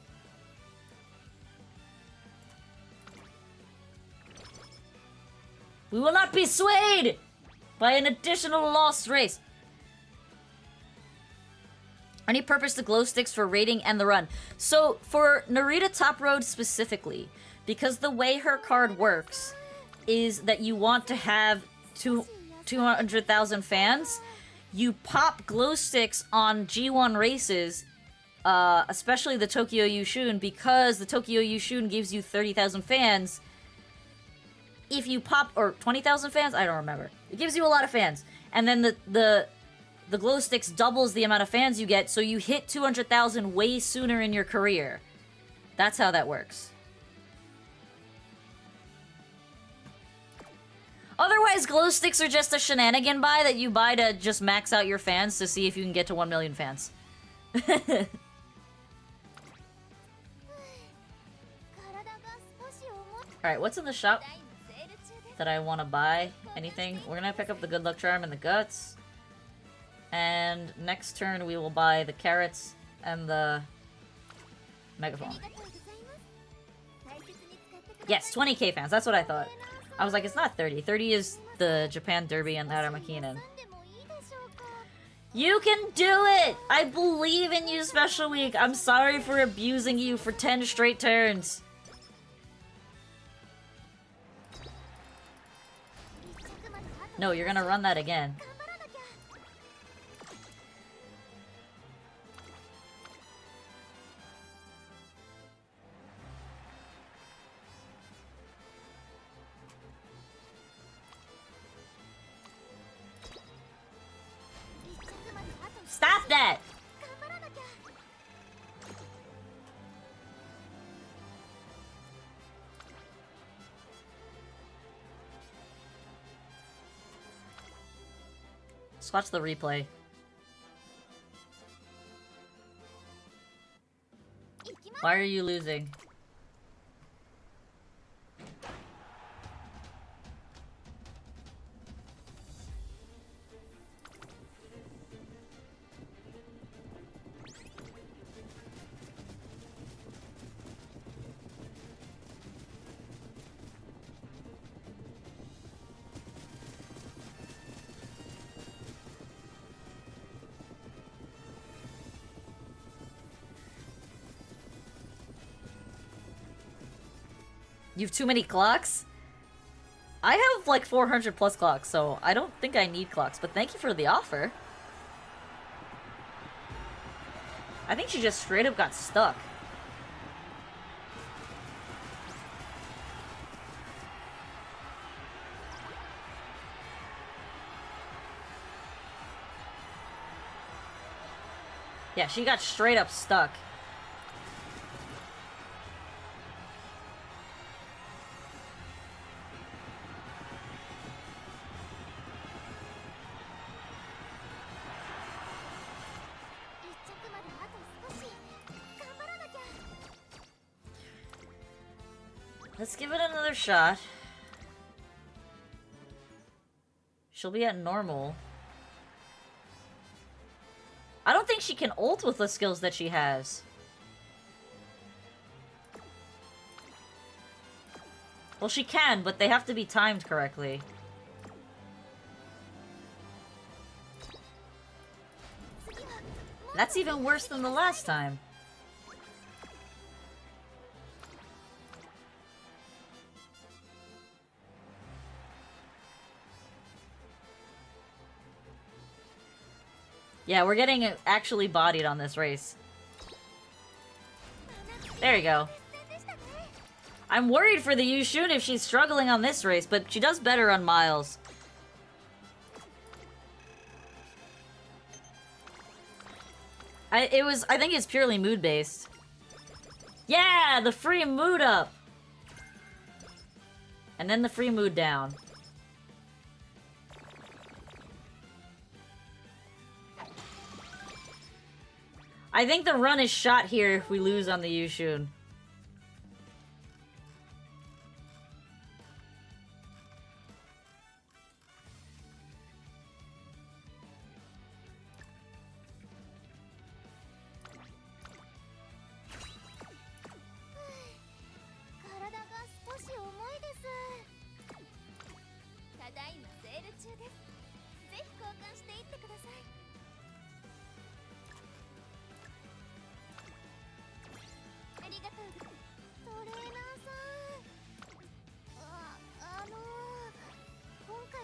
We will not be swayed by an additional lost race. Any purpose to glow sticks for rating and the run. So, for Narita Top Road specifically, because the way her card works is that you want to have 200,000 fans, you pop glow sticks on G1 races, especially the Tokyo Yushun, because the Tokyo Yushun gives you 30,000 fans. If you pop, or 20,000 fans? I don't remember. It gives you a lot of fans. And then the glow sticks doubles the amount of fans you get, so you hit 200,000 way sooner in your career. That's how that works. Otherwise, glow sticks are just a shenanigan buy that you buy to just max out your fans to see if you can get to 1 million fans. Alright, what's in the shop that I want to buy? Anything? We're gonna pick up the good luck charm and the guts. And next turn we will buy the carrots and the megaphone. Yes, 20k fans. That's what I thought. I was like, it's not 30. 30 is the Japan Derby and Haramakinen. You can do it! I believe in you, Special Week. I'm sorry for abusing you for 10 straight turns. No, you're gonna run that again. Stop that! Let's watch the replay. Why are you losing? You've too many clocks? I have like 400 plus clocks, so I don't think I need clocks, but thank you for the offer. I think she just straight up got stuck. Yeah, she got straight up stuck. Let's give it another shot. She'll be at normal. I don't think she can ult with the skills that she has. Well, she can, but they have to be timed correctly. That's even worse than the last time. Yeah, we're getting actually bodied on this race. There you go. I'm worried for the Yushun if she's struggling on this race, but she does better on Miles. I think it's purely mood-based. Yeah, the free mood up! And then the free mood down. I think the run is shot here if we lose on the Yushun.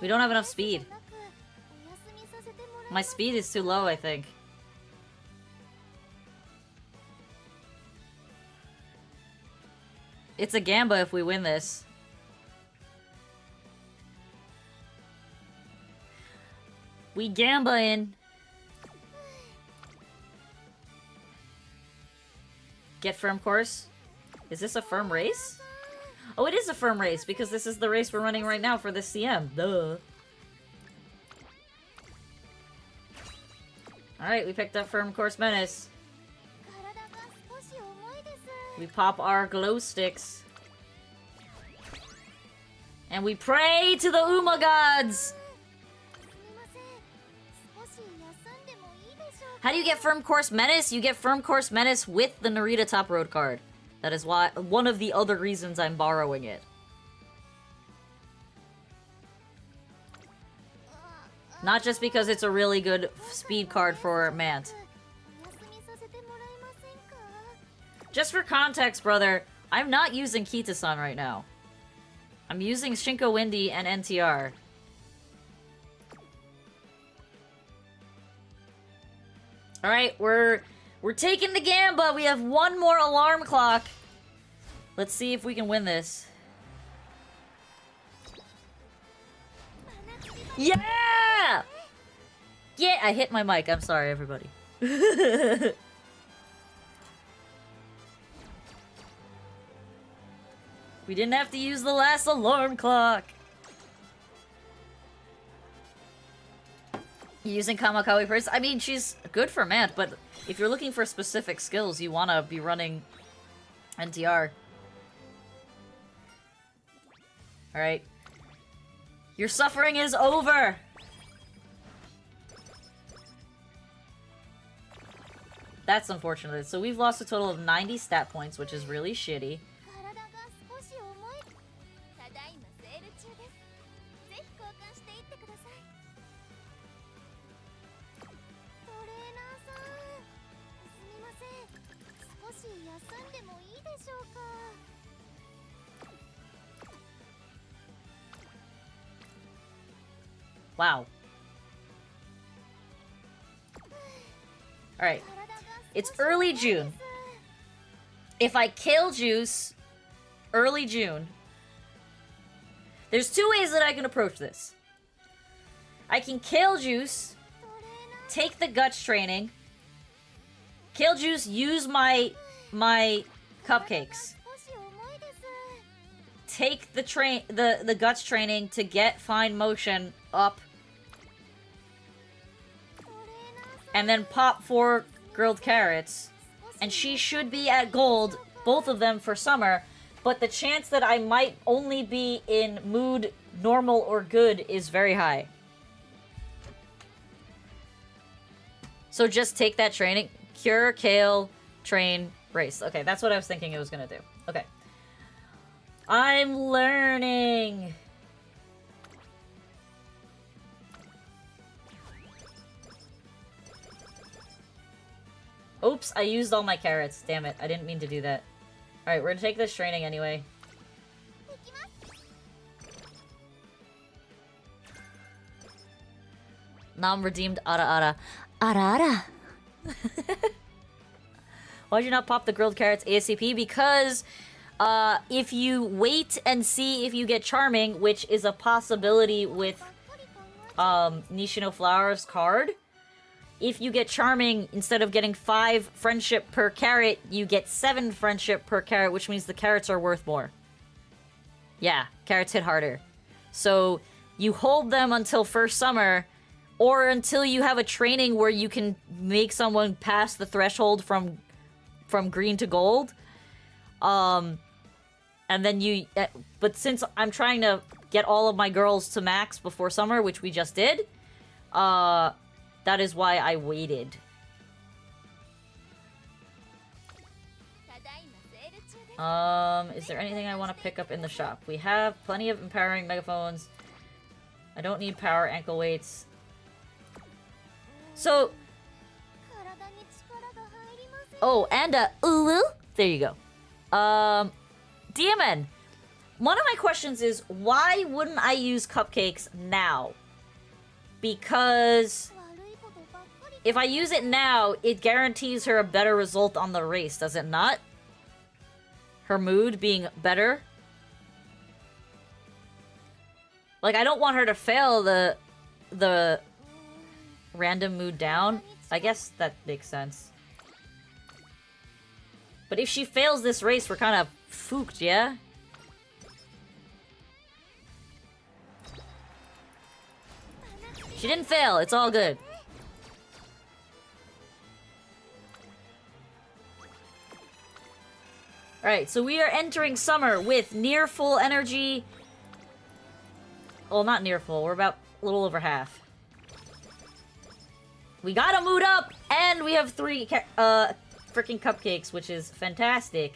We don't have enough speed. My speed is too low, I think. It's a gamba if we win this. We gamba in. Get firm course? Is this a firm race? Oh, it is a firm race, because this is the race we're running right now for the CM. Duh. Alright, we picked up firm course menace. We pop our glow sticks. And we pray to the Uma gods! How do you get firm course menace? You get firm course menace with the Narita Top Road card. That is why one of the other reasons I'm borrowing it. Not just because it's a really good speed card for Mant. Just for context, brother, I'm not using Kita-san right now. I'm using Shinko Windy and NTR. Alright, we're taking the gamba. We have one more alarm clock. Let's see if we can win this. Yeah! Yeah, I hit my mic. I'm sorry, everybody. We didn't have to use the last alarm clock. Using Kamakawi first? I mean, she's good for Mant, but if you're looking for specific skills, you want to be running NTR. Alright. Your suffering is over! That's unfortunate. So we've lost a total of 90 stat points, which is really shitty. Wow. Alright. It's early June. If I kill Juice early June, there's two ways that I can approach this. I can kill Juice, take the guts training, kill Juice, use my cupcakes, take the guts training to get fine motion up, and then pop 4 grilled carrots, and she should be at gold, both of them for summer, but the chance that I might only be in mood normal or good is very high. So just take that training. Cure, kale, train, race. Okay, that's what I was thinking it was gonna do. Okay. I'm learning. Oops, I used all my carrots. Damn it, I didn't mean to do that. Alright, we're gonna take this training anyway. Nam redeemed Ara Ara. Ara Ara! Why'd you not pop the grilled carrots ASAP? Because, if you wait and see if you get Charming, which is a possibility with, Nishino Flower's card, if you get Charming, instead of getting 5 friendship per carrot, you get 7 friendship per carrot, which means the carrots are worth more. Yeah, carrots hit harder. So, you hold them until first summer, or until you have a training where you can make someone pass the threshold from green to gold. And then you... but since I'm trying to get all of my girls to max before summer, which we just did, that is why I waited. Is there anything I want to pick up in the shop? We have plenty of empowering megaphones. I don't need power ankle weights. So... oh, and ooh, there you go. DMN, one of my questions is, why wouldn't I use cupcakes now? Because... if I use it now, it guarantees her a better result on the race, does it not? Her mood being better? Like, I don't want her to fail the random mood down. I guess that makes sense. But if she fails this race, we're kind of fooked, yeah? She didn't fail, it's all good. Alright, so we are entering summer with near full energy. Well, not near full, we're about a little over half. We got a mood up, and we have 3 freaking cupcakes, which is fantastic.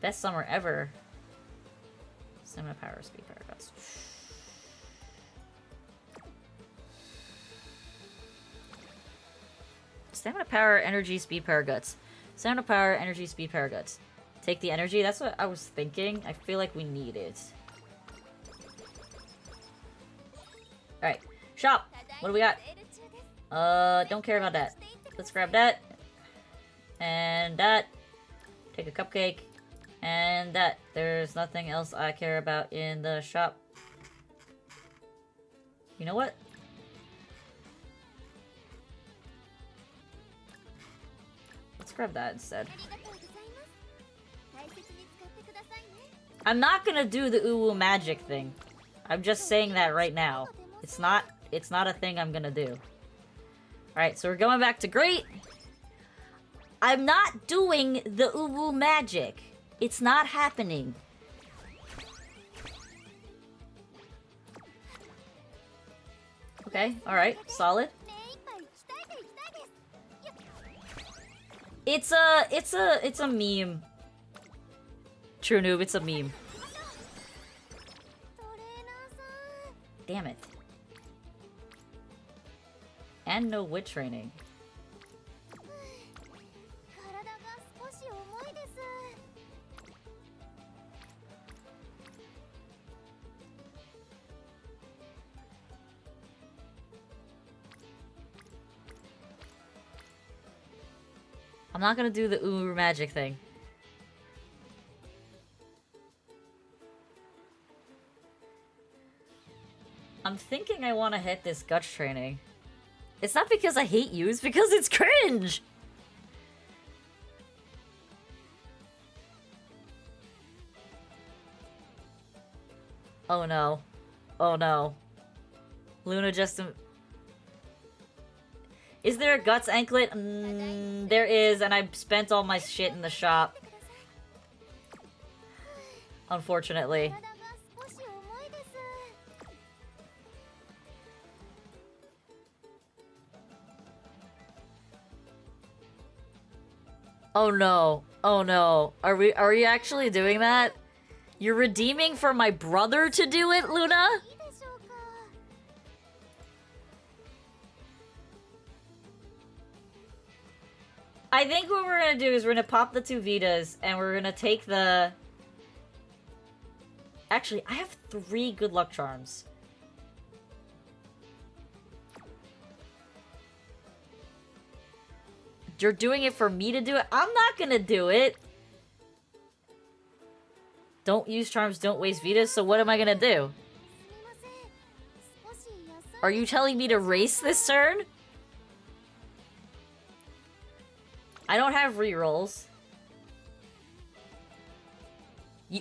Best summer ever. Stamina, power, speed, power, guts. Stamina, power, energy, speed, power, guts. Stamina, power, energy, speed, power, guts. Take the energy. That's what I was thinking. I feel like we need it. Alright. Shop! What do we got? Don't care about that. Let's grab that. And that. Take a cupcake. And that. There's nothing else I care about in the shop. You know what? Let's grab that instead. I'm not gonna do the uwu magic thing. I'm just saying that right now. It's not a thing I'm gonna do. Alright, so we're going back to great. I'm not doing the uwu magic. It's not happening. Okay, alright, solid. It's a meme. True noob, it's a meme. Damn it. And no wit training. I'm not gonna do the ooh magic thing. I'm thinking I want to hit this guts training. It's not because I hate you, it's because it's cringe! Oh no. Oh no. Luna just... Is there a guts anklet? There is, and I spent all my shit in the shop. Unfortunately. Oh no. Oh no. Are we actually doing that? You're redeeming for my brother to do it, Luna? I think what we're gonna do is we're gonna pop the 2 Vitas, and we're gonna take the... Actually, I have 3 good luck charms. You're doing it for me to do it? I'm not gonna do it! Don't use charms, don't waste Vitas, so what am I gonna do? Are you telling me to race this turn? I don't have rerolls.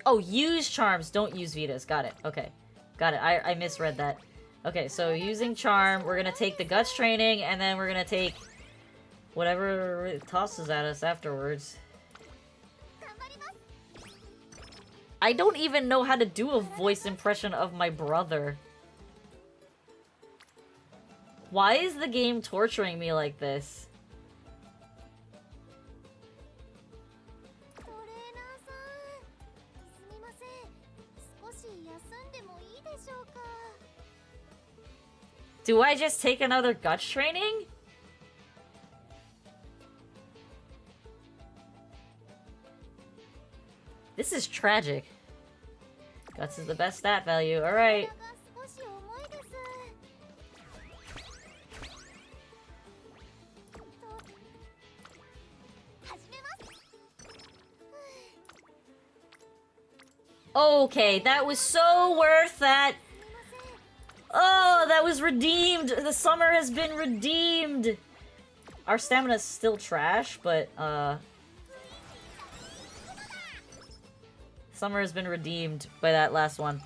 Oh, use charms, don't use Vitas. Got it. Okay. Got it. I misread that. Okay, so using charm, we're gonna take the guts training, and then we're gonna take whatever it tosses at us afterwards. I don't even know how to do a voice impression of my brother. Why is the game torturing me like this? Do I just take another guts training? This is tragic. Guts is the best stat value. Alright. Okay, that was so worth that. Oh, that was redeemed. The summer has been redeemed. Our stamina's still trash, but summer has been redeemed by that last one.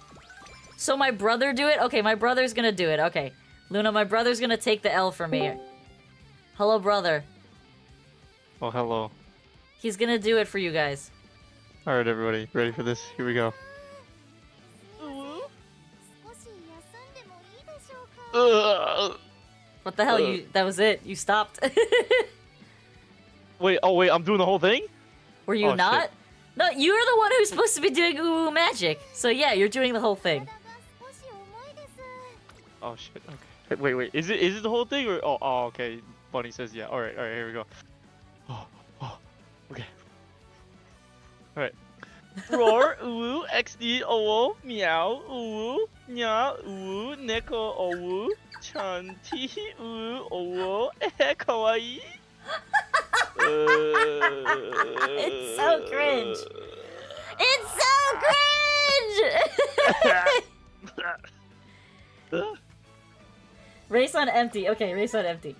So my brother do it? Okay, my brother's gonna do it. Okay. Luna, my brother's gonna take the L for me. Hello, brother. Oh, hello. He's gonna do it for you guys. Alright, everybody. Ready for this? Here we go. What the hell? You? That was it. You stopped. Wait, oh wait, I'm doing the whole thing? Were you not? Shit. No, you're the one who's supposed to be doing ooh magic. So yeah, you're doing the whole thing. Oh shit, okay. Wait, is it the whole thing or oh okay. Bunny says yeah. Alright, here we go. Oh, okay. Alright. Roar, ooh, XD, oh, meow, ooh, nya, ooh, neko, oh, chanti, ooh, oh, kawaii. It's so cringe. It's so cringe! Race on empty. Okay, race on empty.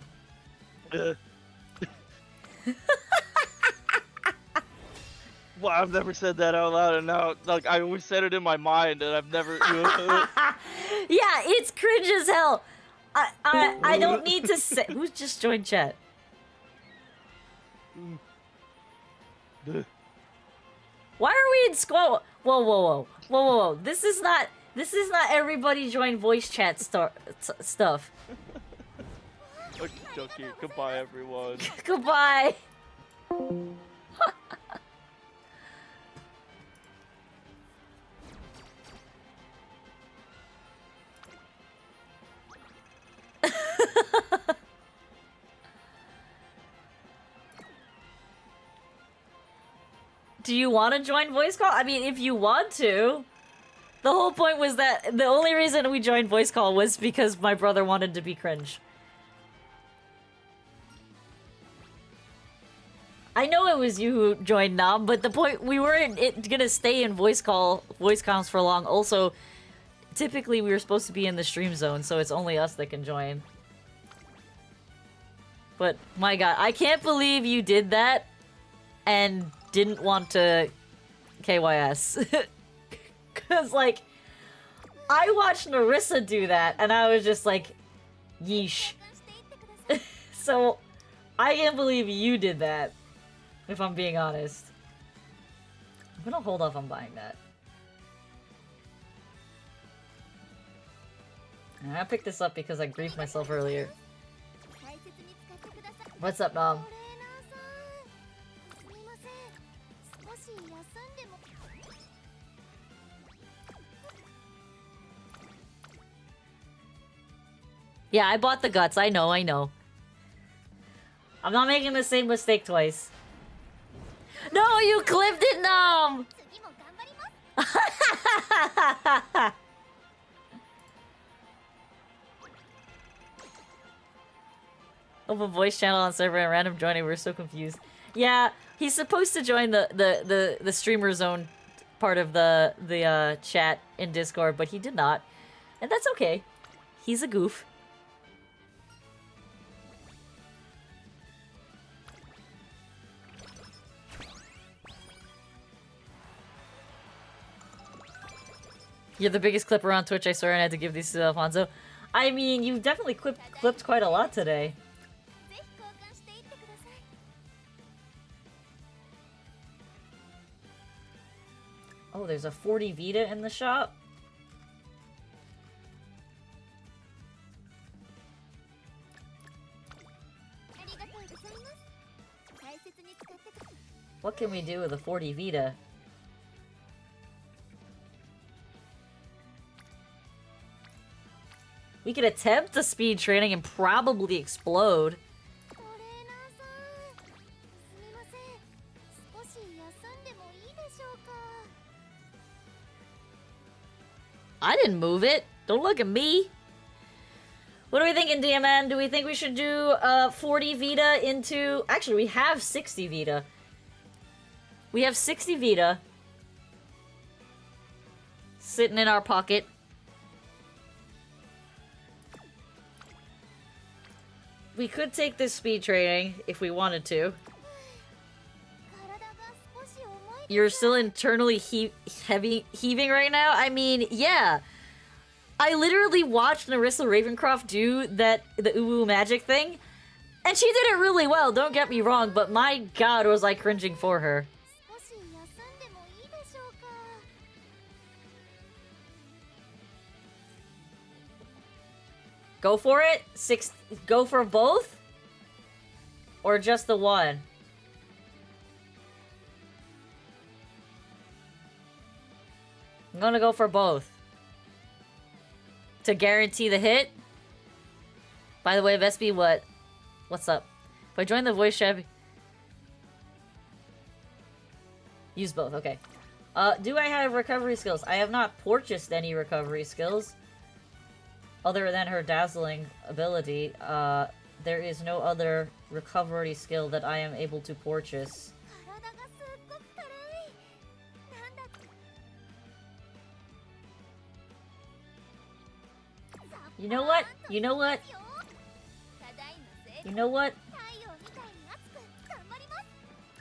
Well, I've never said that out loud, and now, like, I always said it in my mind, and I've never... Yeah, it's cringe as hell. I don't need to say... Who's just joined chat? Why are we in squad? Whoa. This is not everybody join voice chat stuff. Okay, goodbye, everyone. Goodbye. Do you want to join voice call? I mean, if you want to. The whole point was that the only reason we joined voice call was because my brother wanted to be cringe. I know it was you who joined Nom, but the point we weren't gonna stay in voice comms for long. Also, typically we were supposed to be in the stream zone, so it's only us that can join. But my god, I can't believe you did that and didn't want to KYS. Cause like, I watched Narissa do that and I was just like, yeesh. So, I can't believe you did that, if I'm being honest. I'm gonna hold off on buying that. And I picked this up because I griefed myself earlier. What's up, Nom? Yeah, I bought the guts. I know. I'm not making the same mistake twice. No, you clipped it, Nom! Open voice channel on server and random joining. We're so confused. Yeah, he's supposed to join the streamer zone part of the chat in Discord, but he did not. And that's okay. He's a goof. You're the biggest clipper on Twitch, I swear, and I had to give these to Alfonso. I mean, you've definitely clipped quite a lot today. Oh, there's a 40 Vita in the shop? What can we do with a 40 Vita? We could attempt the speed training and probably explode. I didn't move it. Don't look at me. What are we thinking, DMN? Do we think we should do 40 Vita into... Actually, we have 60 Vita. We have 60 Vita. Sitting in our pocket. We could take this speed training if we wanted to. You're still internally heaving right now? I mean, yeah. I literally watched Narissa Ravencroft do the uwu magic thing, and she did it really well, don't get me wrong, but my god was I cringing for her. Go for it? Go for both? Or just the one? I'm gonna go for both. To guarantee the hit? By the way, Vespi, what's up? If I join the voice chat... Use both, okay. Do I have recovery skills? I have not purchased any recovery skills. Other than her dazzling ability, there is no other recovery skill that I am able to purchase. You know what? You know what? You know what?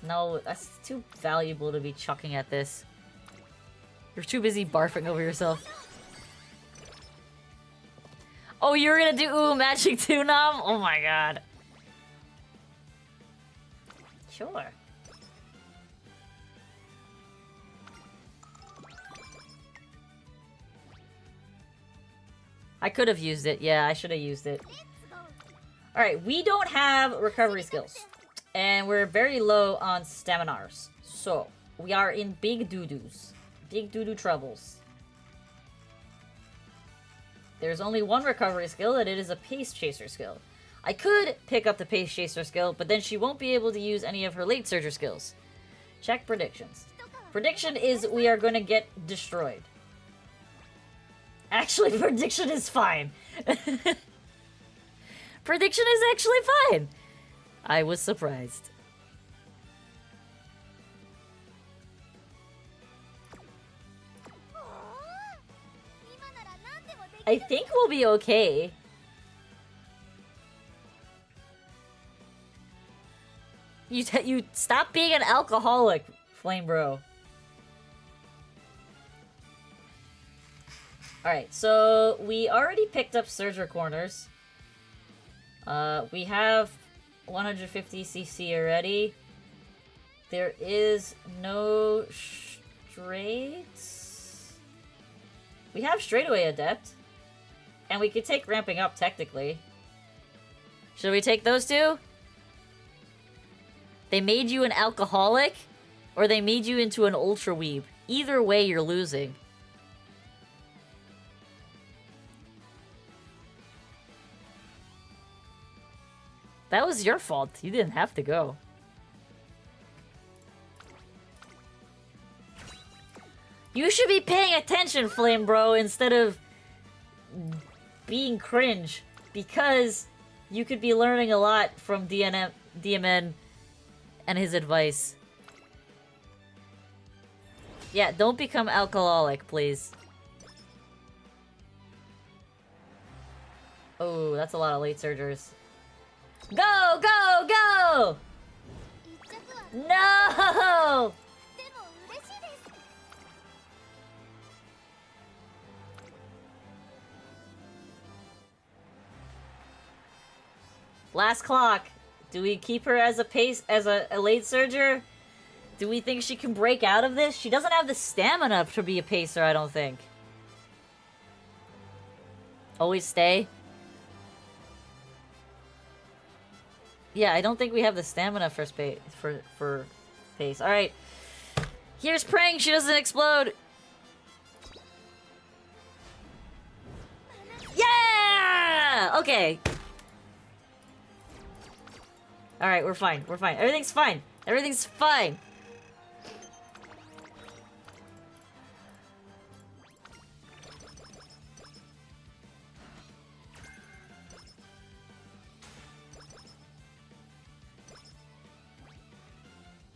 No, that's too valuable to be chucking at this. You're too busy barfing over yourself. Oh, you're gonna do ooh magic too, Nom? Oh my god. Sure. I could have used it. Yeah, I should have used it. Alright, we don't have recovery skills. And we're very low on staminars. So, we are in big doo-doos. Big doo-doo troubles. There's only one recovery skill, and it is a Pace Chaser skill. I could pick up the Pace Chaser skill, but then she won't be able to use any of her Late Surger skills. Check predictions. Prediction is we are going to get destroyed. Actually, prediction is fine. Prediction is actually fine. I was surprised. I think we'll be okay. You stop being an alcoholic, Flame Bro. Alright, so we already picked up Surger Corners. We have 150cc already. There is no straights. We have Straightaway Adept. And we could take Ramping Up, technically. Should we take those two? They made you an alcoholic, or they made you into an ultra weeb. Either way, you're losing. That was your fault. You didn't have to go. You should be paying attention, Flame Bro, instead of being cringe. Because you could be learning a lot from DMN and his advice. Yeah, don't become alcoholic, please. Oh, that's a lot of late surgers. Go, go, go! No! Last clock. Do we keep her as a late surger? Do we think she can break out of this? She doesn't have the stamina to be a pacer, I don't think. Always stay. Yeah, I don't think we have the stamina for pace. All right. Here's praying she doesn't explode. Yeah! Okay. All right, we're fine. We're fine. Everything's fine. Everything's fine.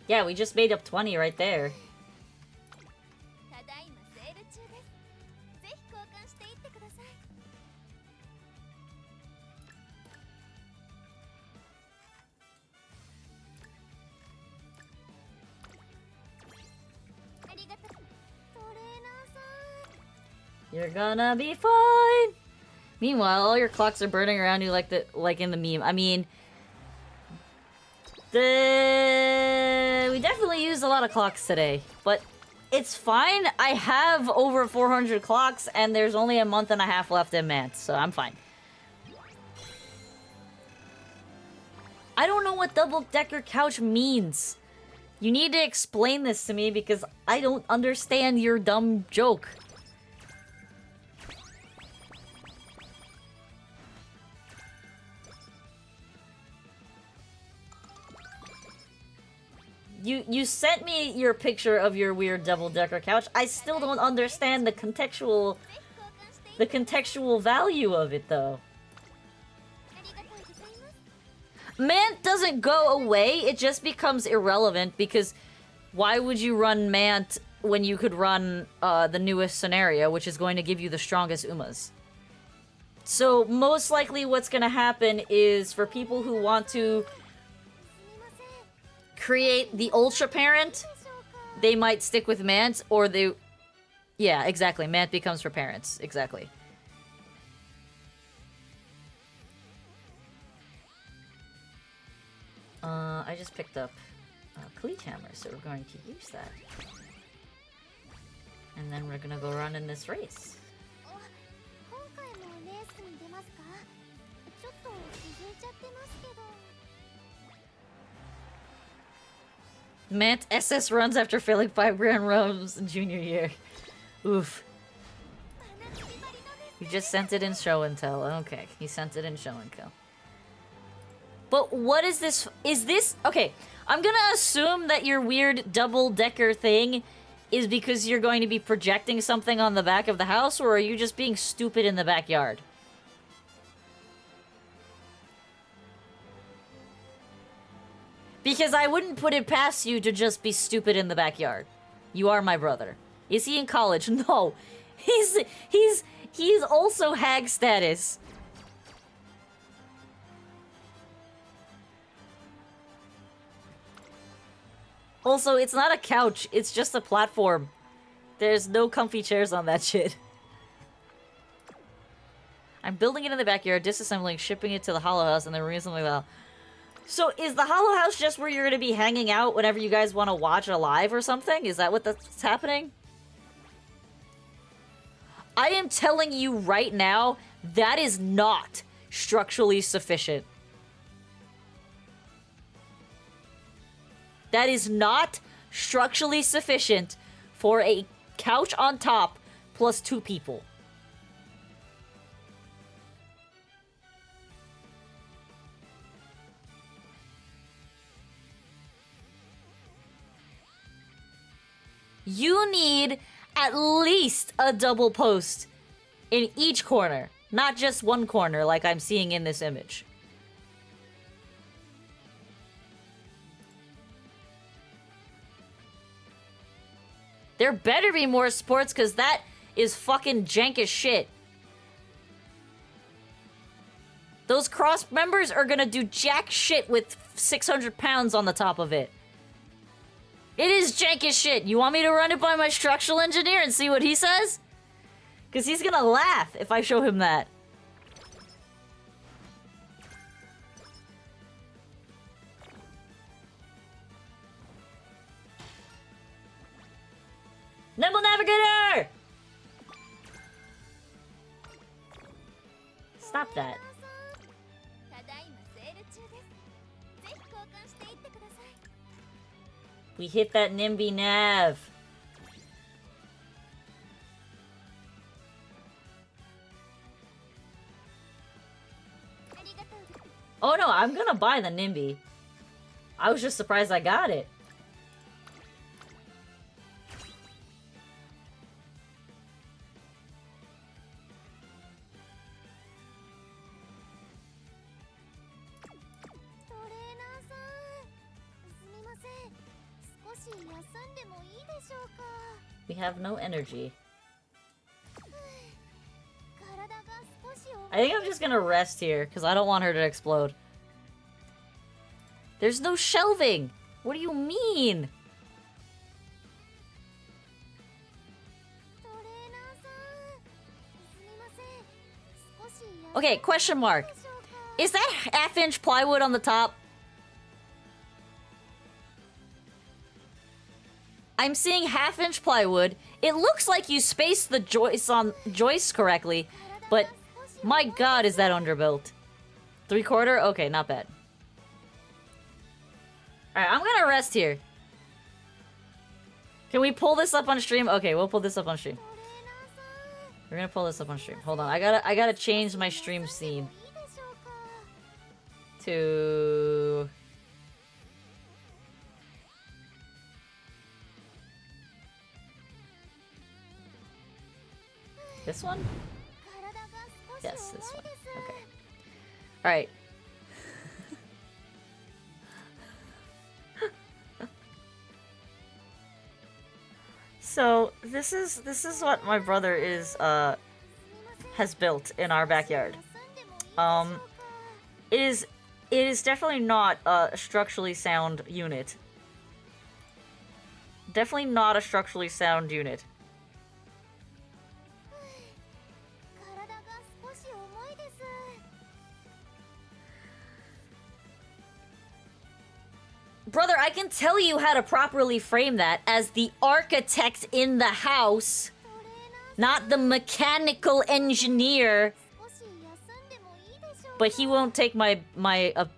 Yeah, we just made up 20 right there. You're gonna be fine. Meanwhile, all your clocks are burning around you like in the meme. I mean, we definitely used a lot of clocks today, but it's fine. I have over 400 clocks, and there's only a month and a half left in Mant, so I'm fine. I don't know what double-decker couch means. You need to explain this to me because I don't understand your dumb joke. You sent me your picture of your weird double-decker couch. I still don't understand the contextual value of it, though. Mant doesn't go away, it just becomes irrelevant because why would you run Mant when you could run the newest scenario, which is going to give you the strongest Umas? So most likely what's going to happen is for people who want to create the Ultra Parent, they might stick with Mant, or they... Yeah, exactly. Mant becomes for parents. Exactly. I just picked up Cleat Hammer, so we're going to use that. And then we're gonna go run in this race. Mant SS runs after failing 5 grand runs in junior year. Oof. You just sent it in show and tell. Okay, he sent it in show and tell. But what is this? Is this... Okay, I'm gonna assume that your weird double-decker thing is because you're going to be projecting something on the back of the house, or are you just being stupid in the backyard? Because I wouldn't put it past you to just be stupid in the backyard. You are my brother. Is he in college? No. He's He's also hag status. Also, it's not a couch, it's just a platform. There's no comfy chairs on that shit. I'm building it in the backyard, disassembling, shipping it to the Hollow House, and then reassembling the... So, is the Hollow House just where you're gonna be hanging out whenever you guys want to watch a live or something? Is that that's happening? I am telling you right now, that is not structurally sufficient. That is not structurally sufficient for a couch on top plus 2 people. You need at least a double post in each corner, not just one corner like I'm seeing in this image. There better be more supports, because that is fucking jank as shit. Those cross members are gonna do jack shit with 600 pounds on the top of it. It is jank as shit. You want me to run it by my structural engineer and see what he says? Because he's gonna laugh if I show him that. Nimble Navigator! Stop that. We hit that NIMBY nav. Oh no, I'm gonna buy the NIMBY. I was just surprised I got it. We have no energy. I think I'm just gonna rest here, because I don't want her to explode. There's no shelving! What do you mean? Okay, question mark. Is that half-inch plywood on the top? I'm seeing half-inch plywood. It looks like you spaced the joists correctly, but my god, is that underbuilt. 3/4? Okay, not bad. Alright, I'm gonna rest here. Can we pull this up on stream? Okay, we'll pull this up on stream. We're gonna pull this up on stream. Hold on, I gotta change my stream scene to... This one? Yes, this one. Okay. Alright. So, this is what my brother has built in our backyard. It is definitely not a structurally sound unit. Definitely not a structurally sound unit. Brother, I can tell you how to properly frame that as the architect in the house, not the mechanical engineer. But he won't take my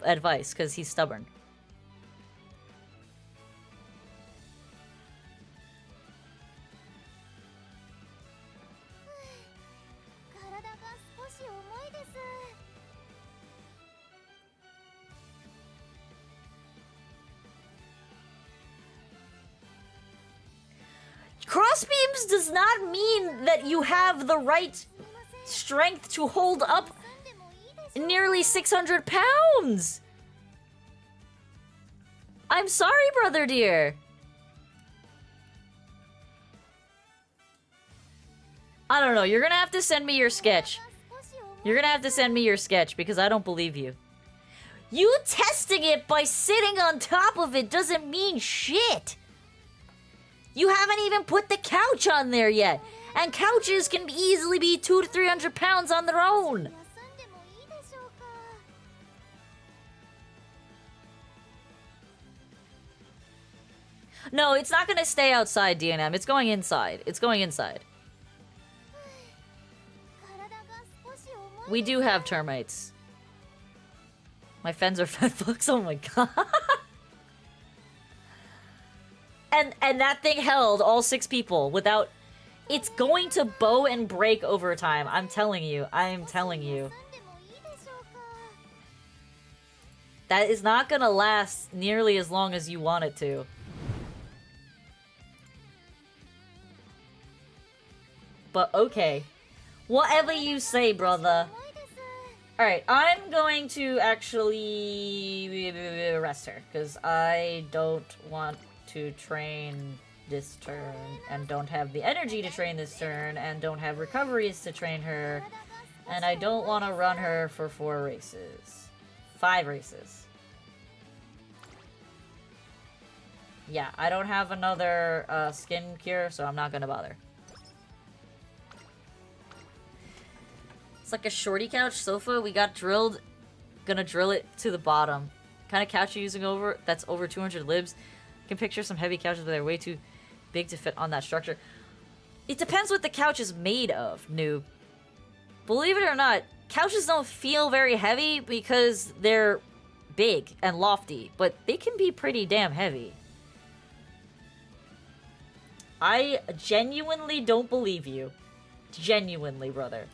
advice because he's stubborn. Crossbeams does not mean that you have the right strength to hold up nearly 600 pounds! I'm sorry, brother dear. I don't know. You're gonna have to send me your sketch. You're gonna have to send me your sketch because I don't believe you. You testing it by sitting on top of it doesn't mean shit. You haven't even put the couch on there yet. And couches can easily be 200 to 300 pounds on their own. No, it's not gonna stay outside, DNM. It's going inside. It's going inside. We do have termites. My fens are fed bugs. Oh my god. And that thing held all 6 people without... It's going to bow and break over time. I'm telling you. I am telling you. That is not gonna last nearly as long as you want it to. But okay. Whatever you say, brother. Alright, I'm going to actually rest her. Because I don't want to train this turn. And don't have the energy to train this turn. And don't have recoveries to train her. And I don't want to run her for 4 races. 5 races. Yeah, I don't have another skin cure, so I'm not going to bother. It's like a shorty couch sofa. We got drilled. Gonna drill it to the bottom. Kind of couch you're using that's over 200 libs. You can picture some heavy couches, but they're way too big to fit on that structure. It depends what the couch is made of, noob. Believe it or not, couches don't feel very heavy because they're big and lofty, but they can be pretty damn heavy. I genuinely don't believe you. Genuinely, brother.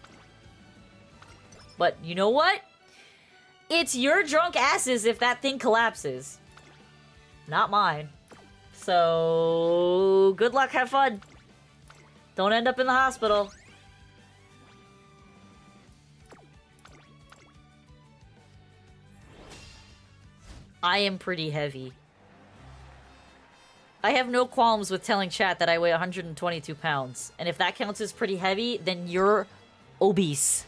But you know what? It's your drunk asses if that thing collapses. Not mine. So, good luck, have fun. Don't end up in the hospital. I am pretty heavy. I have no qualms with telling chat that I weigh 122 pounds. And if that counts as pretty heavy, then you're obese.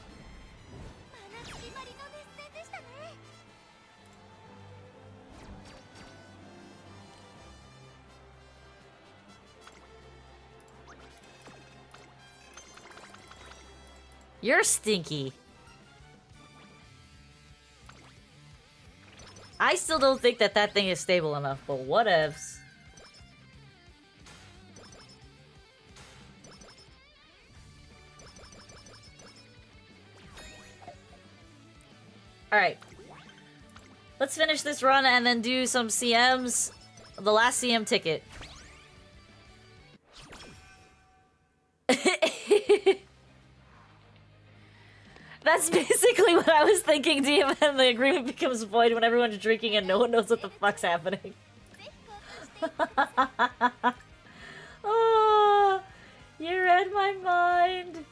You're stinky. I still don't think that that thing is stable enough, but whatevs. Alright. Let's finish this run and then do some CMs. The last CM ticket. That's basically what I was thinking, DM, and the agreement becomes void when everyone's drinking and no one knows what the fuck's happening. Oh, you read my mind.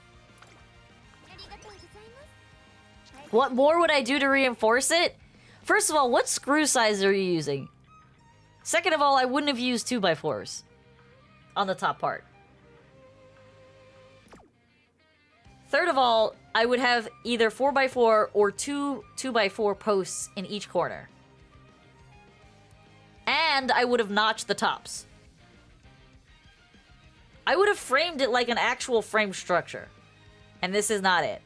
What more would I do to reinforce it? First of all, what screw size are you using? Second of all, I wouldn't have used 2x4s on the top part. Third of all, I would have either 4x4 or 2x4 posts in each corner. And I would have notched the tops. I would have framed it like an actual frame structure. And this is not it.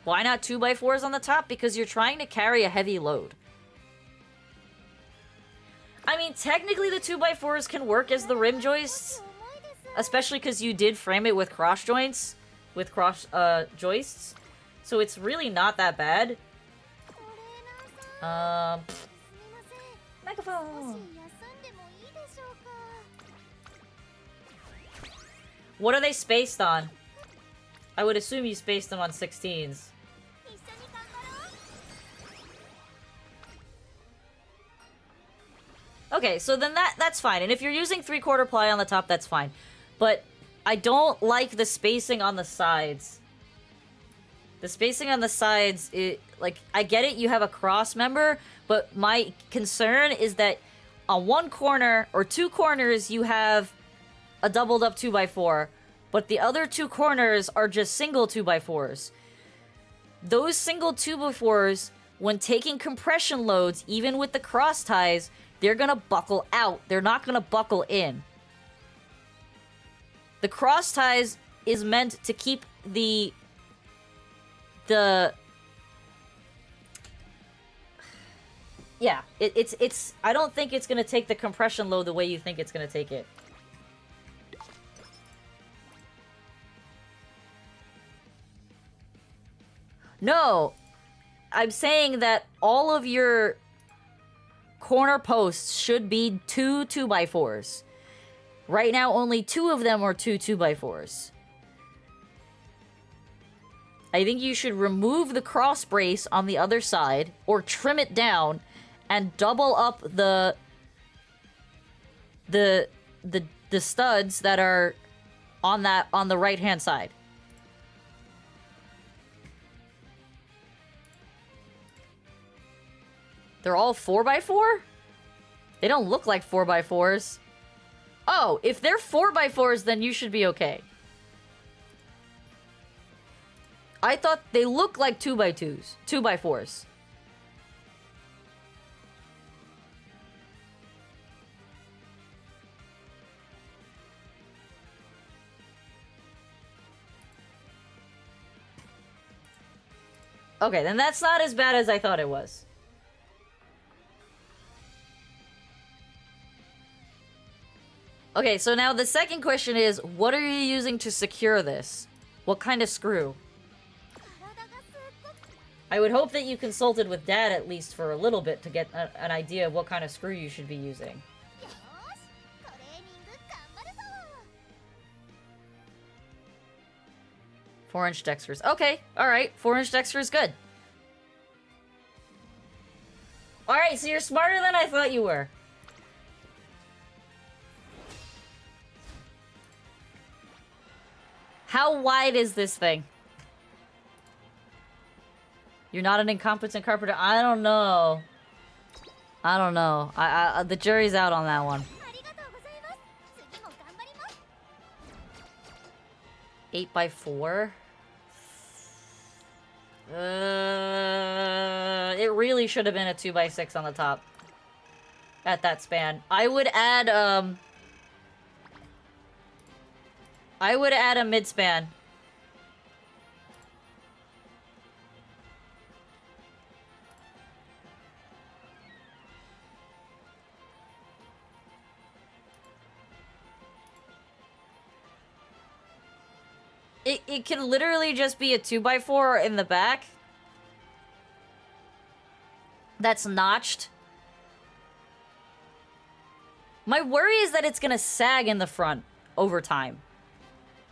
Why not 2x4s on the top? Because you're trying to carry a heavy load. I mean, technically the 2x4s can work as the rim joists. Especially because you did frame it with cross joints. With cross joists. So it's really not that bad. Microphone. What are they spaced on? I would assume you spaced them on 16s. Okay, so then that's fine. And if you're using 3/4 ply on the top, that's fine. But I don't like the spacing on the sides. The spacing on the sides, like, I get it, you have a cross member, but my concern is that on one corner or 2 corners you have a doubled up 2x4, but the other two corners are just single 2x4s. Those single 2x4s, when taking compression loads, even with the cross ties, they're gonna buckle out. They're not gonna buckle in. The cross ties is meant to keep the yeah, it's I don't think it's gonna take the compression load the way you think it's gonna take it. No, I'm saying that all of your corner posts should be 2x4s. Right now, only 2 of them are 2x4s. I think you should remove the cross brace on the other side, or trim it down, and double up the studs that are on the right hand side. They're all 4x4? They don't look like 4x4s. Oh, if they're 4x4s, then you should be okay. I thought they looked like 2x2s. 2x4s. Okay, then that's not as bad as I thought it was. Okay, so now the second question is, what are you using to secure this? What kind of screw? I would hope that you consulted with Dad at least for a little bit to get an idea of what kind of screw you should be using. 4-inch dexters. Okay, alright. 4-inch dexter is good. Alright, so you're smarter than I thought you were. How wide is this thing? You're not an incompetent carpenter? I don't know. I don't know. The jury's out on that one. 8x4? It really should have been a 2x6 on the top. At that span. I would add a mid-span. It can literally just be a 2x4 in the back. That's notched. My worry is that it's gonna sag in the front over time.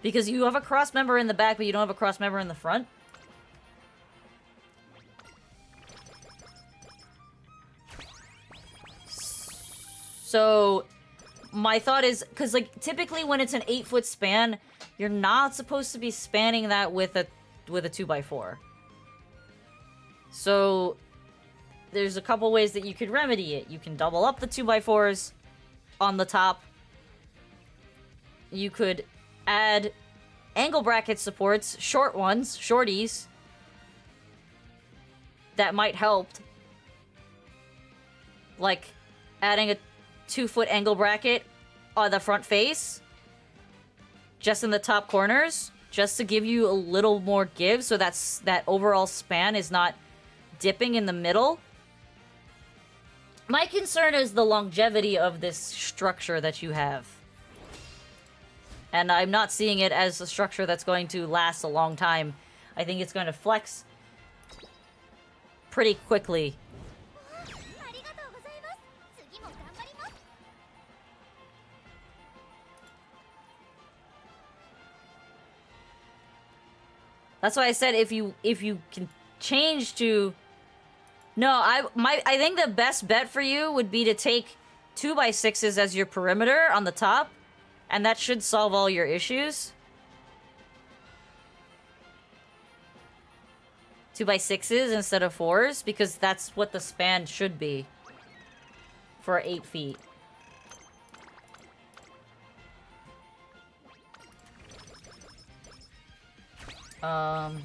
Because you have a cross member in the back, but you don't have a cross member in the front. So, my thought is, because like typically when it's an 8-foot span, you're not supposed to be spanning that with a 2x4. So, there's a couple ways that you could remedy it. You can double up the 2x4s on the top. You could add angle bracket supports, short ones, shorties. That might help. Like adding a 2-foot angle bracket on the front face. Just in the top corners. Just to give you a little more give so that overall span is not dipping in the middle. My concern is the longevity of this structure that you have. And I'm not seeing it as a structure that's going to last a long time. I think it's going to flex pretty quickly. That's why I said if you can change to... No, I think the best bet for you would be to take 2x6s as your perimeter on the top. And that should solve all your issues. 2x6s instead of 4s, because that's what the span should be for 8 feet. Um...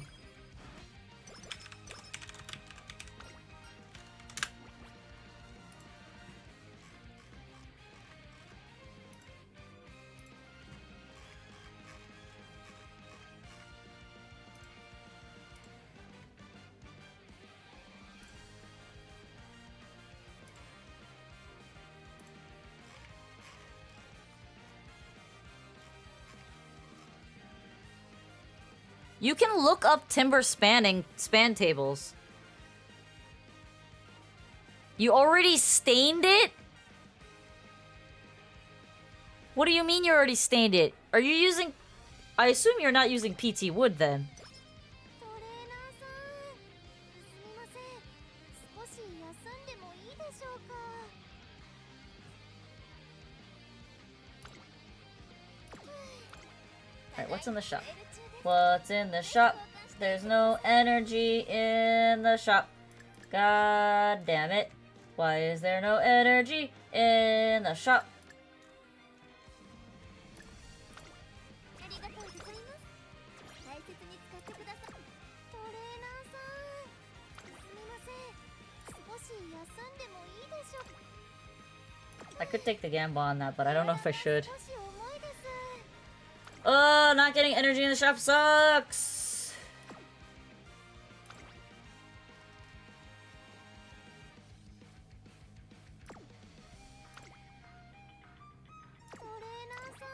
You can look up timber span tables. You already stained it? What do you mean you already stained it? Are you using... I assume you're not using PT wood then. Alright, what's in the shop? What's in the shop? There's no energy in the shop. God damn it. Why is there no energy in the shop? I could take the gamble on that, but I don't know if I should. Oh, not getting energy in the shop sucks!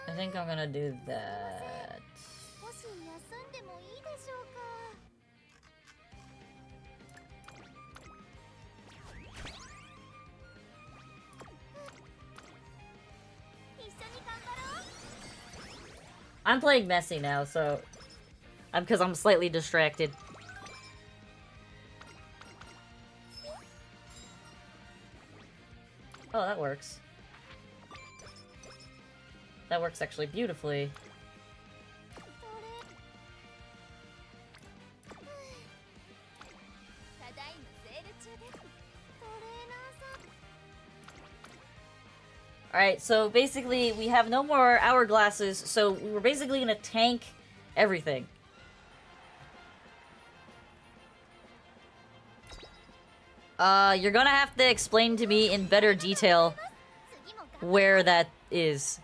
I think I'm gonna do that. I'm playing messy now, so... because I'm slightly distracted. Oh, that works. That works actually beautifully. Alright, so basically we have no more hourglasses, so we're basically gonna tank everything. You're gonna have to explain to me in better detail where that is.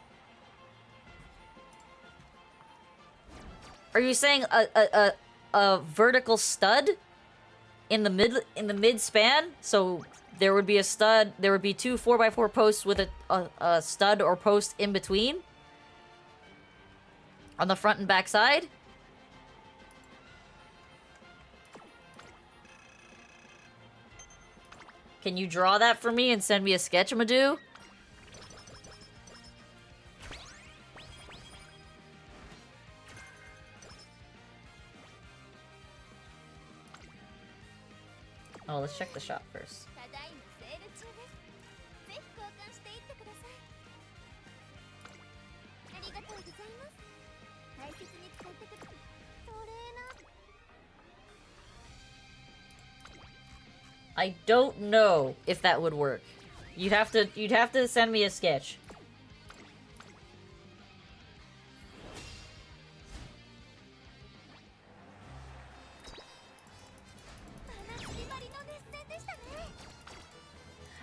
Are you saying a vertical stud in the mid span? So there would be a stud, there would be two 4x4 posts with a stud or post in between? On the front and back side? Can you draw that for me and send me a sketch, Madhu? Oh, let's check the shop first. I don't know if that would work. You'd have to send me a sketch.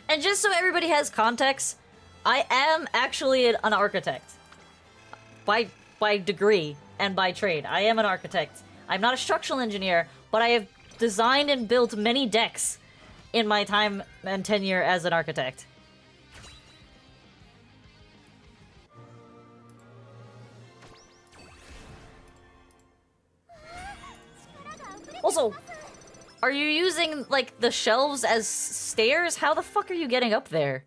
And just so everybody has context, I am actually an architect. By degree and by trade. I am an architect. I'm not a structural engineer, but I have designed and built many decks in my time and tenure as an architect. Also, are you using, like, the shelves as stairs? How the fuck are you getting up there?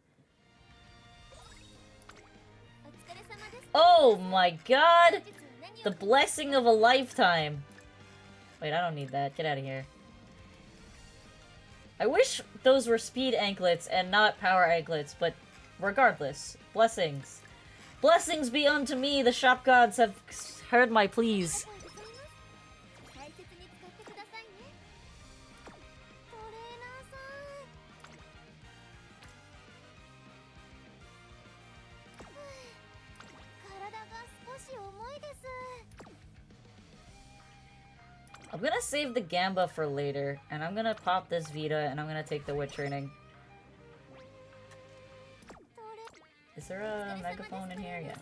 Oh my god! The blessing of a lifetime. Wait, I don't need that. Get out of here. I wish those were speed anklets and not power anklets, but regardless, blessings. Blessings be unto me, the shop gods have heard my pleas. I'm gonna save the Gamba for later, and I'm gonna pop this Vita, and I'm gonna take the Wit training. Is there a megaphone in here? Yeah.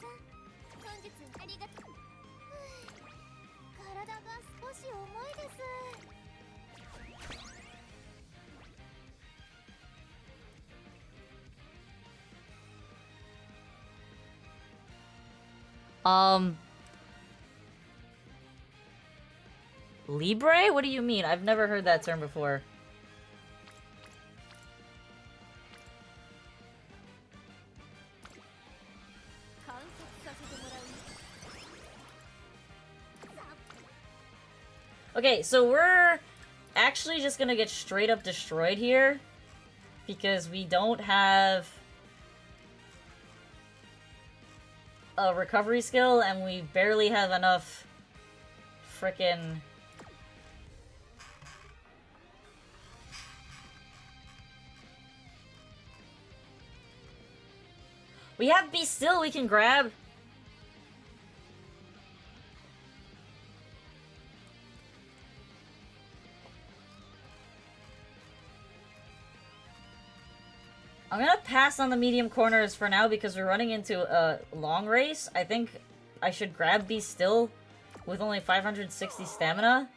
Libre? What do you mean? I've never heard that term before. Okay, so we're actually just gonna get straight up destroyed here because we don't have a recovery skill and we barely have enough frickin' we have Be Still we can grab. I'm gonna pass on the medium corners for now because we're running into a long race. I think I should grab Be Still with only 560 stamina.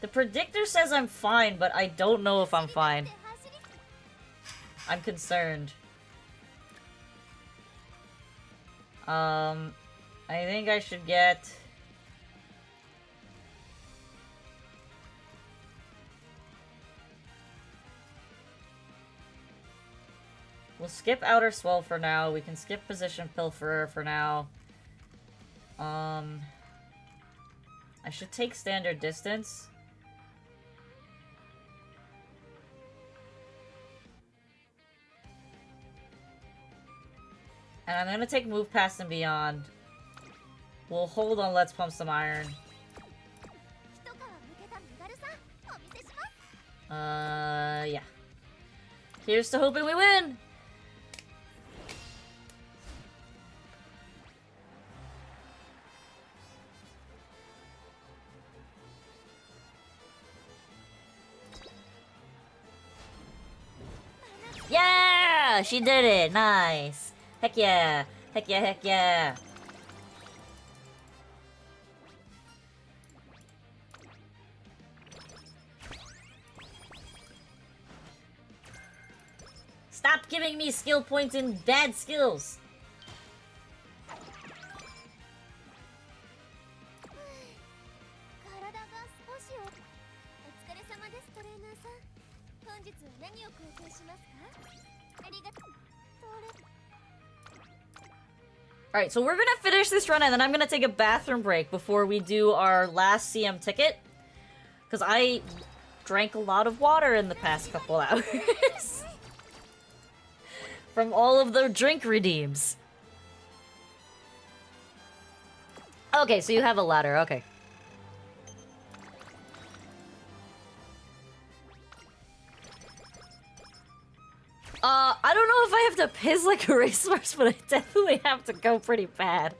The predictor says I'm fine, but I don't know if I'm fine. I'm concerned. I think I should get... We'll skip Outer Swell for now. We can skip Position Pilferer for now. I should take Standard Distance. And I'm gonna take Move Past and Beyond. We'll hold on Let's Pump Some Iron. Yeah. Here's to hoping we win! Yeah! She did it! Nice! Heck yeah! Heck yeah, heck yeah! Stop giving me skill points in bad skills! Alright, so we're gonna finish this run and then I'm gonna take a bathroom break before we do our last CM ticket. Because I drank a lot of water in the past couple hours. From all of the drink redeems. Okay, so you have a ladder, okay. I don't know if I have to piss like a racehorse, but I definitely have to go pretty bad.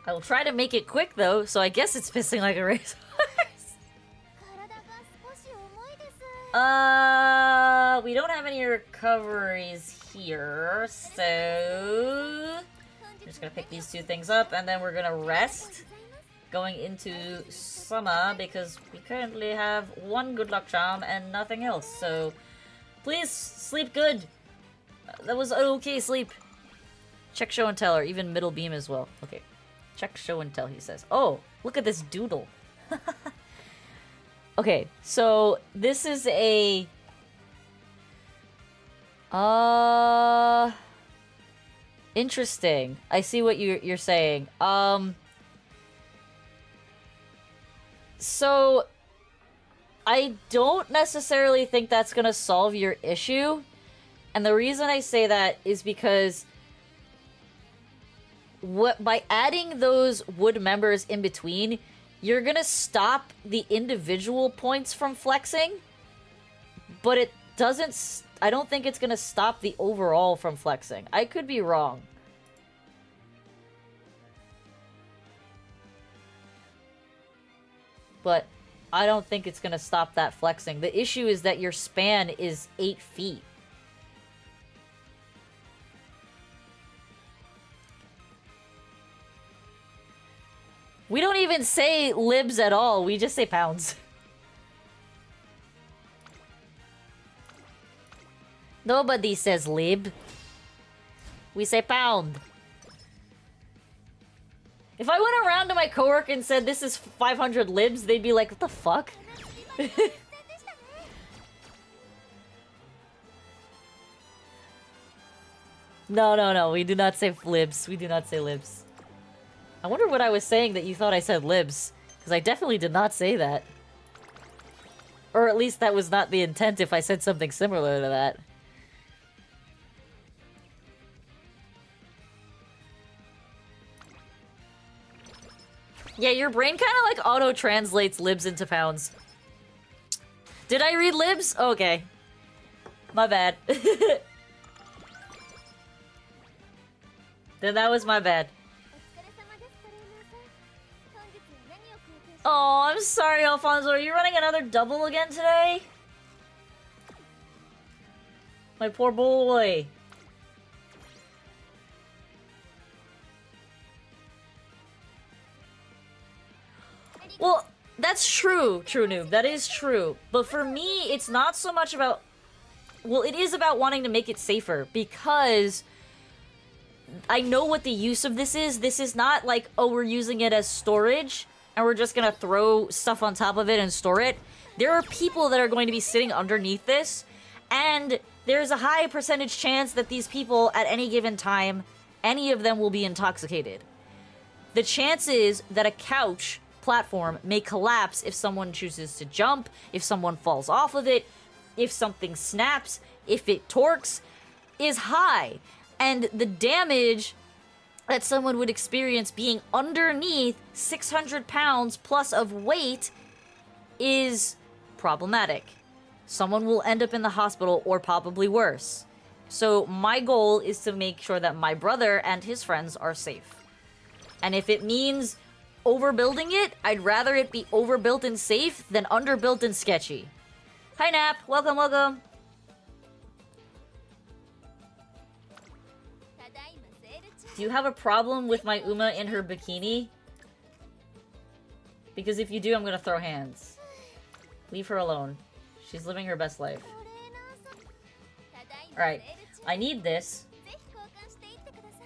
I will try to make it quick though, so I guess it's pissing like a racehorse. We don't have any recoveries here, so... I'm just gonna pick these two things up, and then we're gonna rest going into summer, because we currently have one good luck charm and nothing else, so... Please, sleep good! That was okay sleep. Check show and tell, or even middle beam as well. Okay. Check show and tell, he says. Oh, look at this doodle. Okay, so this is a... Interesting. I see what you're saying. So... I don't necessarily think that's gonna solve your issue. And the reason I say that is because... by adding those wood members in between, you're gonna stop the individual points from flexing, but I don't think it's gonna stop the overall from flexing. I could be wrong. But I don't think it's gonna stop that flexing. The issue is that your span is 8 feet. We don't even say libs at all, we just say pounds. Nobody says lib. We say pound. If I went around to my coworker and said this is 500 libs, they'd be like, what the fuck? No, we do not say libs. We do not say libs. I wonder what I was saying that you thought I said libs. Because I definitely did not say that. Or at least that was not the intent if I said something similar to that. Yeah, your brain kind of like auto-translates libs into pounds. Did I read libs? Okay. My bad. Then that was my bad. Oh, I'm sorry, Alfonso. Are you running another double again today? My poor boy. Well, that's true, True Noob. That is true. But for me, it's not so much about... Well, it is about wanting to make it safer, because... I know what the use of this is. This is not like, oh, we're using it as storage, and we're just gonna throw stuff on top of it and store it. There are people that are going to be sitting underneath this, and there's a high percentage chance that these people, at any given time, any of them will be intoxicated. The chances that a couch platform may collapse if someone chooses to jump, if someone falls off of it, if something snaps, if it torques, is high. And the damage that someone would experience being underneath 600 pounds plus of weight is problematic. Someone will end up in the hospital or probably worse. So my goal is to make sure that my brother and his friends are safe. And if it means overbuilding it, I'd rather it be overbuilt and safe than underbuilt and sketchy. Hi Nap, welcome, welcome. Do you have a problem with my Uma in her bikini? Because if you do, I'm gonna throw hands. Leave her alone. She's living her best life. Alright, I need this.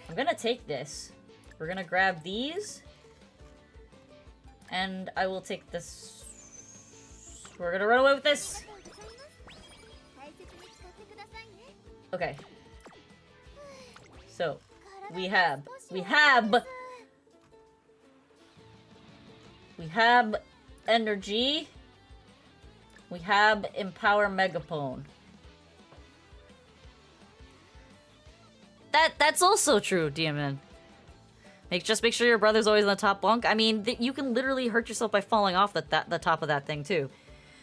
I'm gonna take this. We're gonna grab these. And I will take this. We're gonna run away with this. Okay. So, we have energy. We have Empower Megapone. That's also true, DMN. Just make sure your brother's always on the top bunk. I mean, you can literally hurt yourself by falling off the top of that thing too.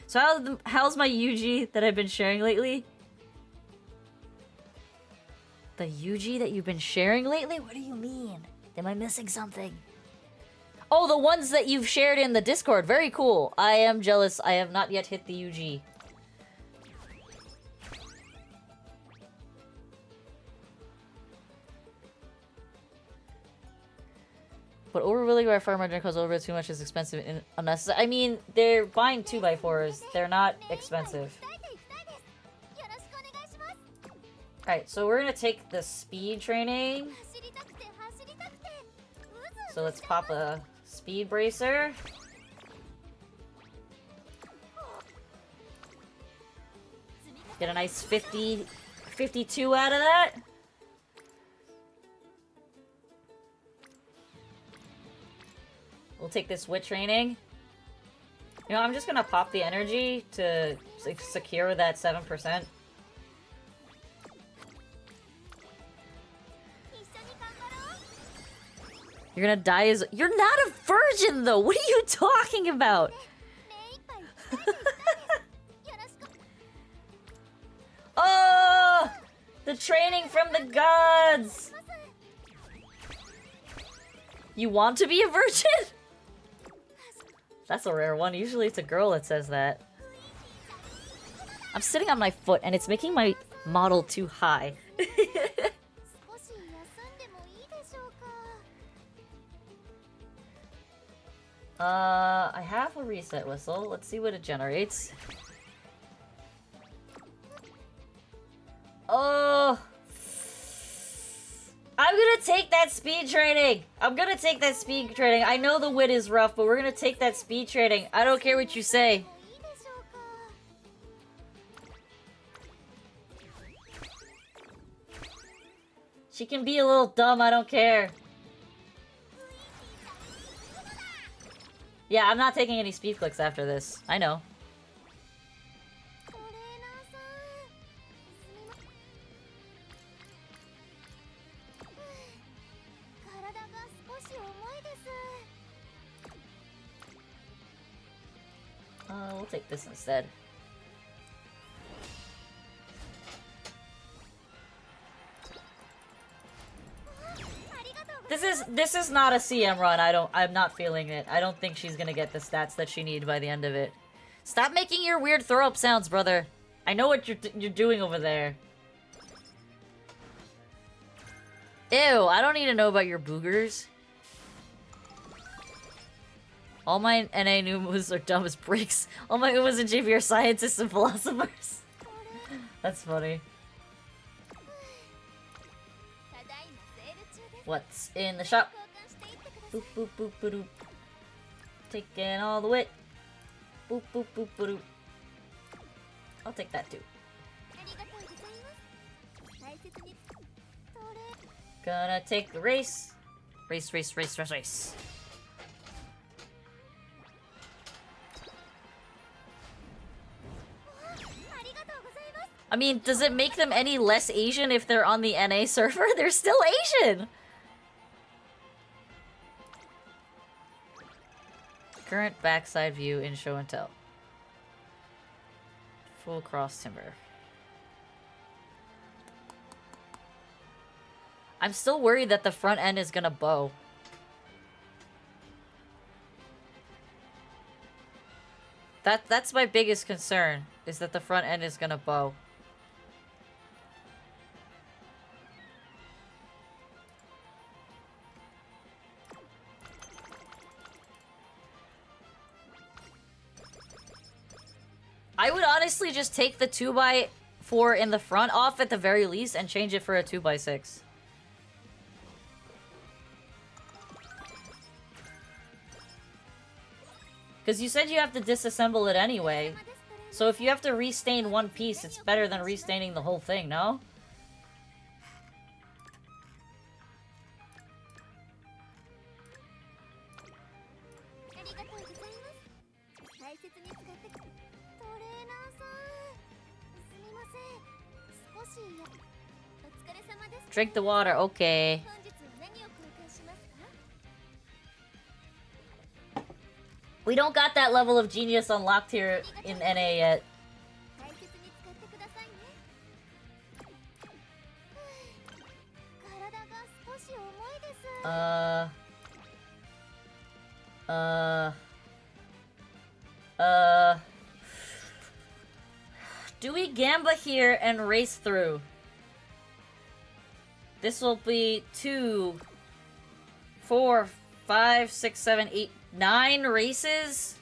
So how's my UG that I've been sharing lately? The UG that you've been sharing lately? What do you mean? Am I missing something? Oh, the ones that you've shared in the Discord. Very cool. I am jealous. I have not yet hit the UG. But overbuilding by far margin because over too much is expensive and unnecessary. I mean, they're buying 2x4s. They're not expensive. Alright, so we're gonna take the speed training. So let's pop a speed bracer. Get a nice 52 out of that. We'll take this wit training. You know, I'm just gonna pop the energy to secure that 7%. You're gonna die as- You're not a virgin, though! What are you talking about? Oh! The training from the gods! You want to be a virgin? That's a rare one. Usually it's a girl that says that. I'm sitting on my foot and it's making my model too high. I have a reset whistle. Let's see what it generates. Oh! I'm gonna take that speed training! I'm gonna take that speed training. I know the wit is rough, but we're gonna take that speed training. I don't care what you say. She can be a little dumb, I don't care. Yeah, I'm not taking any speed clicks after this. I know. We'll take this instead. This is not a CM run. I'm not feeling it. I don't think she's gonna get the stats that she needs by the end of it. Stop making your weird throw up sounds, brother. I know what you're doing over there. Ew, I don't need to know about your boogers. All my NA new moves are dumb as bricks. All my Umas and JV are scientists and philosophers. That's funny. What's in the shop? Boop boop boop boop. Taking all the wit. Boop boop boop boop. I'll take that too. Gonna take the race. Race, race, race, race, race. I mean, does it make them any less Asian if they're on the NA server? They're still Asian! Current backside view in show and tell. Full cross timber. I'm still worried that the front end is gonna bow. That's my biggest concern, is that the front end is gonna bow. I would honestly just take the 2x4 in the front off at the very least and change it for a 2x6. Because you said you have to disassemble it anyway. So if you have to restain one piece, it's better than restaining the whole thing, no? Drink the water, okay. We don't got that level of genius unlocked here in NA yet. Do we Gamba here and race through? This will be 2, 4, 5, 6, 7, 8, 9 races?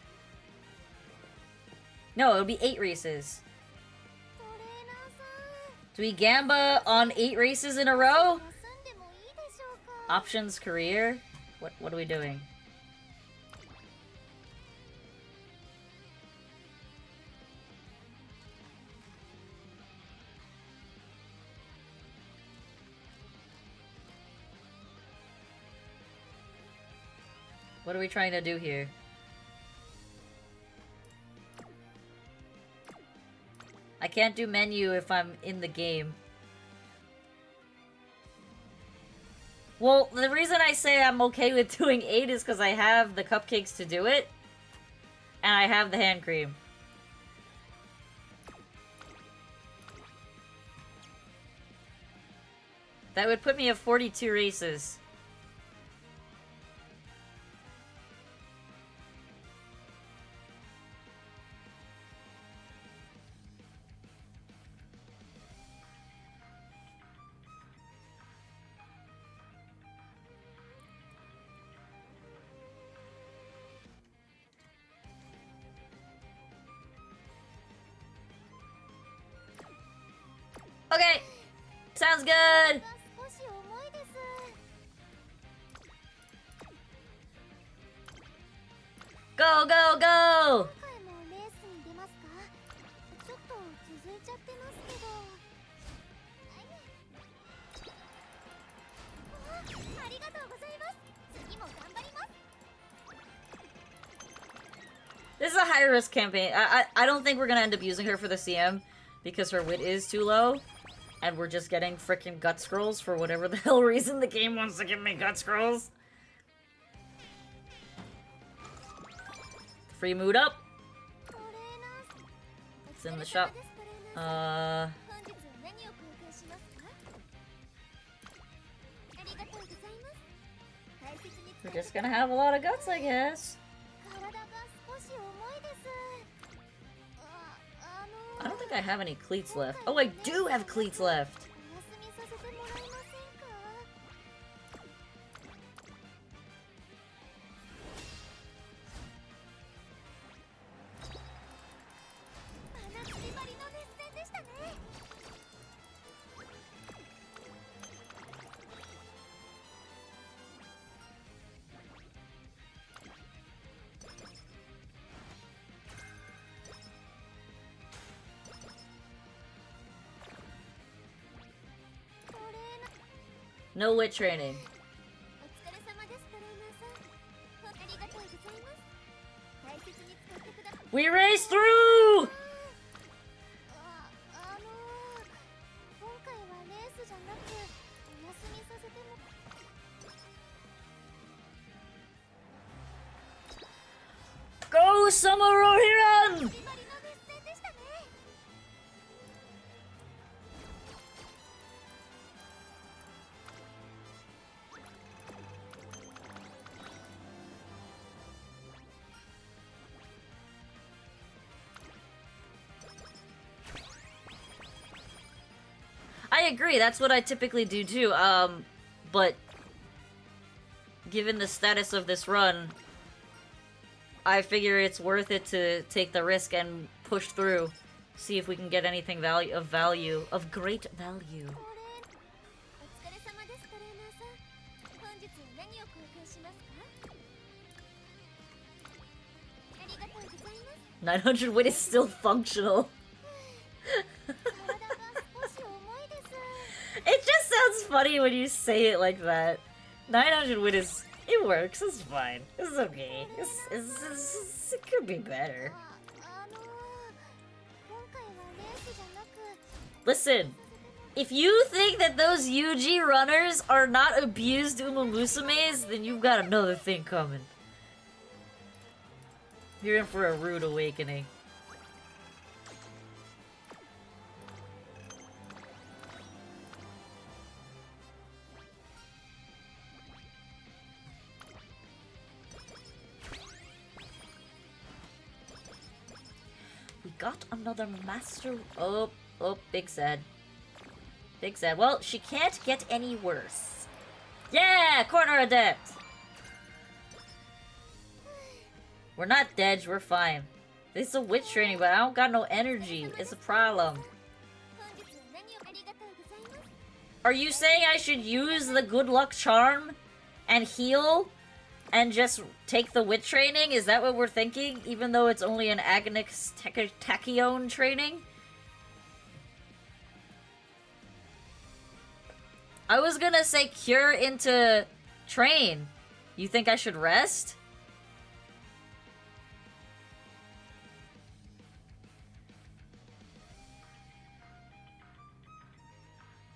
No, it'll be 8 races. Do we Gamba on 8 races in a row? Options career? What are we doing? What are we trying to do here? I can't do menu if I'm in the game. Well, the reason I say I'm okay with doing 8 is because I have the cupcakes to do it. And I have the hand cream. That would put me at 42 races. Okay! Sounds good! Go, go, go! This is a high-risk campaign. I don't think we're gonna end up using her for the CM because her wit is too low. And we're just getting frickin' gut scrolls for whatever the hell reason the game wants to give me gut scrolls. Free mood up. It's in the shop. We're just gonna have a lot of guts, I guess. I don't think I have any cleats left. Oh, I do have cleats left! No wit training. We race through! Go, Summer Rohirran! I agree, that's what I typically do too, but given the status of this run, I figure it's worth it to take the risk and push through, see if we can get anything of great value. $900 wit is still functional. It just sounds funny when you say it like that. 900 wit is... It works, it's fine. It's okay. It could be better. Listen, if you think that those UG runners are not abused Umamusumes, then you've got another thing coming. You're in for a rude awakening. We got another master. Oh, big sad. Big sad. Well, she can't get any worse. Yeah, corner adept. We're not dead, we're fine. This is a witch training, but I don't got no energy. It's a problem. Are you saying I should use the good luck charm and heal and just take the wit training? Is that what we're thinking? Even though it's only an Agonix Tachyon training? I was gonna say cure into train. You think I should rest?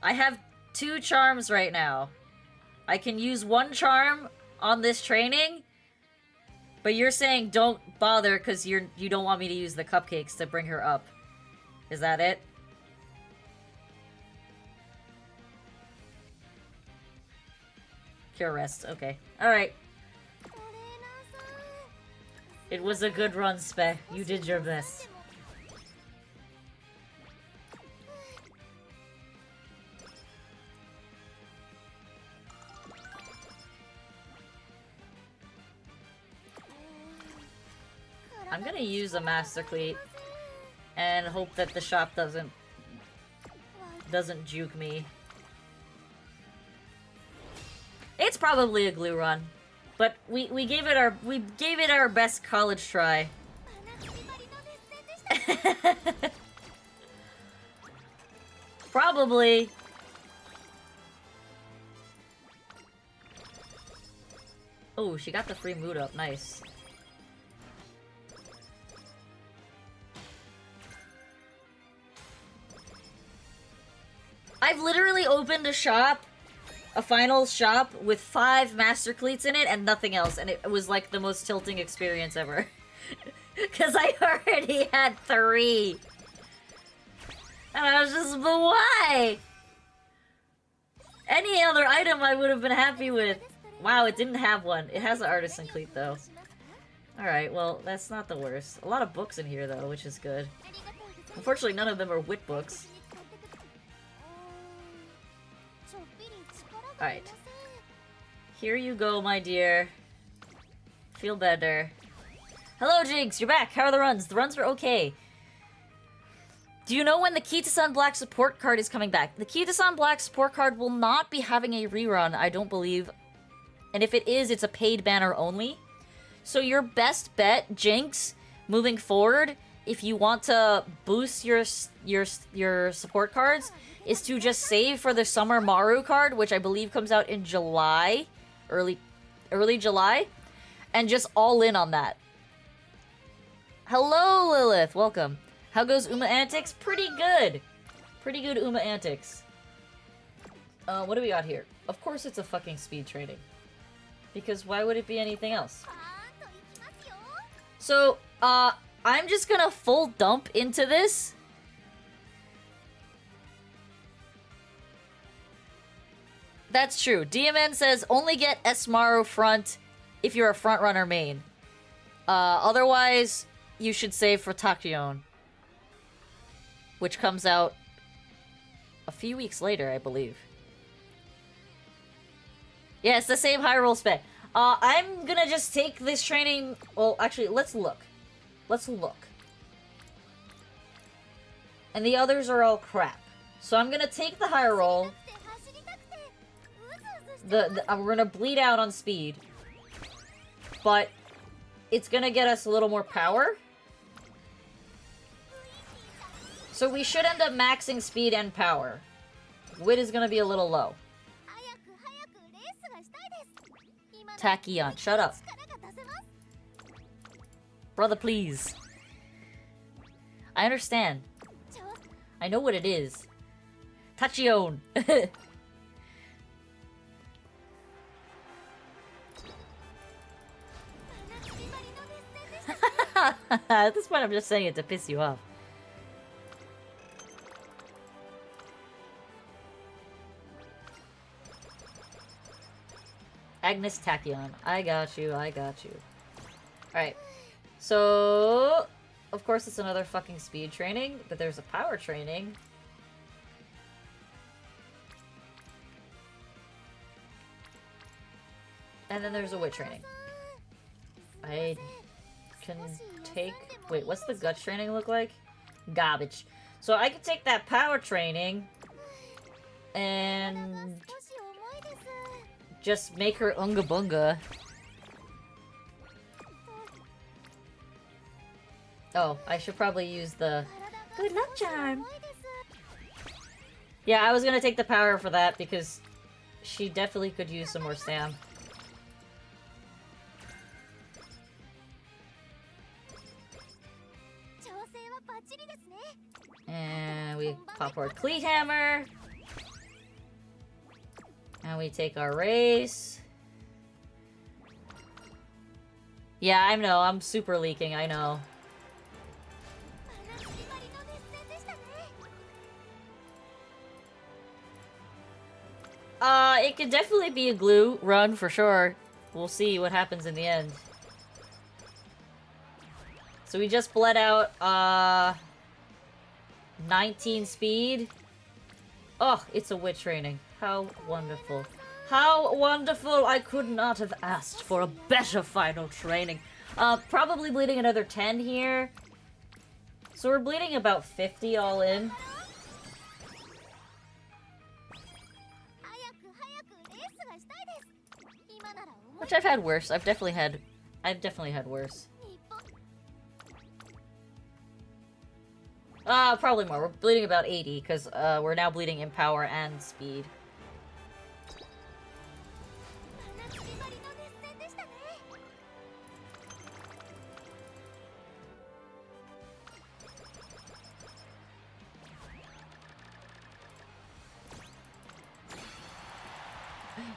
I have 2 charms right now. I can use 1 charm on this training, but you're saying don't bother because you don't want me to use the cupcakes to bring her up. Is that it? Cure rest. Okay. Alright. It was a good run, Spe. You did your best. I'm gonna use a Master Cleat and hope that the shop doesn't doesn't juke me. It's probably a glue run, but we gave it our best college try. Probably. Oh, she got the free mood up. Nice. I've literally opened a shop, a finals shop, with 5 master cleats in it and nothing else, and it was like the most tilting experience ever. Because I already had 3. And I was just, but why? Any other item I would have been happy with. Wow, it didn't have one. It has an artisan cleat, though. Alright, well, that's not the worst. A lot of books in here, though, which is good. Unfortunately, none of them are wit books. Alright. Here you go, my dear. Feel better. Hello, Jinx! You're back! How are the runs? The runs are okay. Do you know when the Kita-san Black support card is coming back? The Kita-san Black support card will not be having a rerun, I don't believe. And if it is, it's a paid banner only. So your best bet, Jinx, moving forward, if you want to boost your support cards, is to just save for the Summer Maru card, which I believe comes out in July, early July, and just all in on that. Hello, Lilith. Welcome. How goes Uma Antics? Pretty good. Pretty good Uma Antics. What do we got here? Of course it's a fucking speed training. Because why would it be anything else? So, I'm just gonna full dump into this. That's true. DMN says only get Esmaro front if you're a frontrunner main. Otherwise, you should save for Tachyon, which comes out a few weeks later, I believe. Yeah, it's the same high roll spec. I'm gonna just take this training... Well, actually, let's look. Let's look. And the others are all crap. So I'm gonna take the high roll. We're gonna bleed out on speed. But it's gonna get us a little more power. So we should end up maxing speed and power. Wit is gonna be a little low. Tachyon, shut up. Brother, please. I understand. I know what it is. Tachyon. At this point, I'm just saying it to piss you off. Agnes Tachyon. I got you, I got you. Alright. So... Of course it's another fucking speed training, but there's a power training. And then there's a wit training. I can take... Wait, what's the guts training look like? Garbage. So I can take that power training and just make her unga bunga. Oh, I should probably use the good luck charm. Yeah, I was gonna take the power for that because she definitely could use some more stam. And we pop our cleat hammer. And we take our race. Yeah, I know, I'm super leaking, I know. It could definitely be a glue run for sure. We'll see what happens in the end. So we just bled out, 19 speed. Oh, it's a wit training. How wonderful. How wonderful! I could not have asked for a better final training. Probably bleeding another 10 here. So we're bleeding about 50 all in. Which I've had worse. I've definitely had worse. Probably more. We're bleeding about 80, because we're now bleeding in power and speed.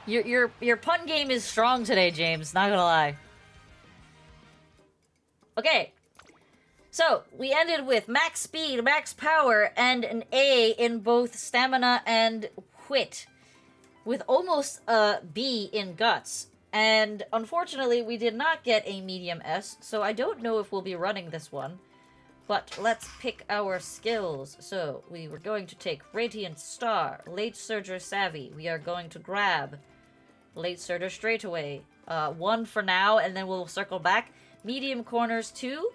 Your pun game is strong today, James. Not gonna lie. Okay. So, we ended with max speed, max power, and an A in both stamina and wit. With almost a B in guts. And unfortunately, we did not get a medium S, so I don't know if we'll be running this one. But let's pick our skills. So, we were going to take Radiant Star, Late Surger Savvy. We are going to grab Late Surger Straightaway. 1 for now, and then we'll circle back. Medium Corners 2.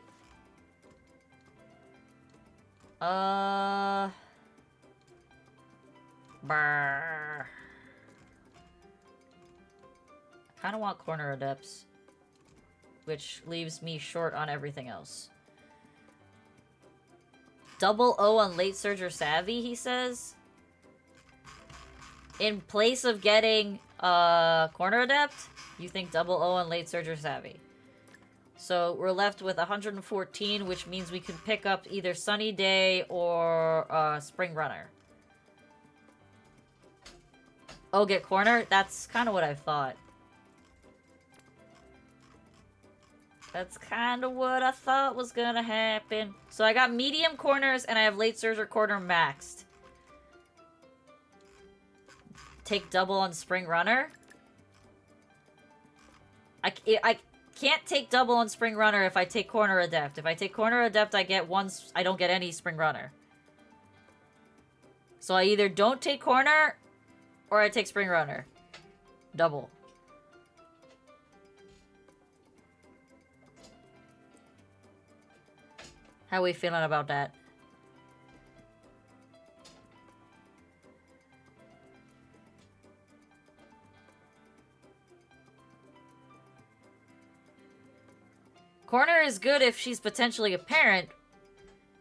Brr. I kind of want Corner Adepts, which leaves me short on everything else. Double O on Late Surger Savvy, he says. In place of getting Corner Adept, you think double O on Late Surger Savvy. So we're left with 114, which means we can pick up either Sunny Day or Spring Runner. Oh, get Corner? That's kind of what I thought. That's kind of what I thought was gonna happen. So I got medium corners and I have Late Surger Corner maxed. Take double on Spring Runner. I can't take double on Spring Runner if I take Corner Adept. If I take Corner Adept, I don't get any Spring Runner. So I either don't take Corner or I take Spring Runner. Double. How we feeling about that? Corner is good if she's potentially a parent.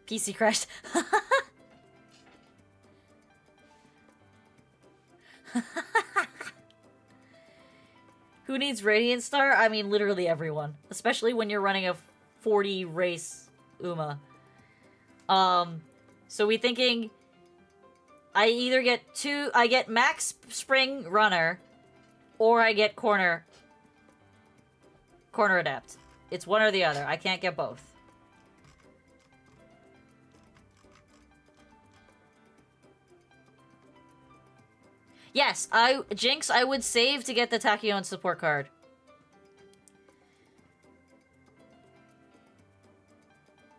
PC crashed. Who needs Radiant Star? I mean, literally everyone. Especially when you're running a 40 race Uma. So we thinking I either get max Spring Runner or I get Corner Adept. It's one or the other. I can't get both. Yes, Jinx, I would save to get the Tachyon support card.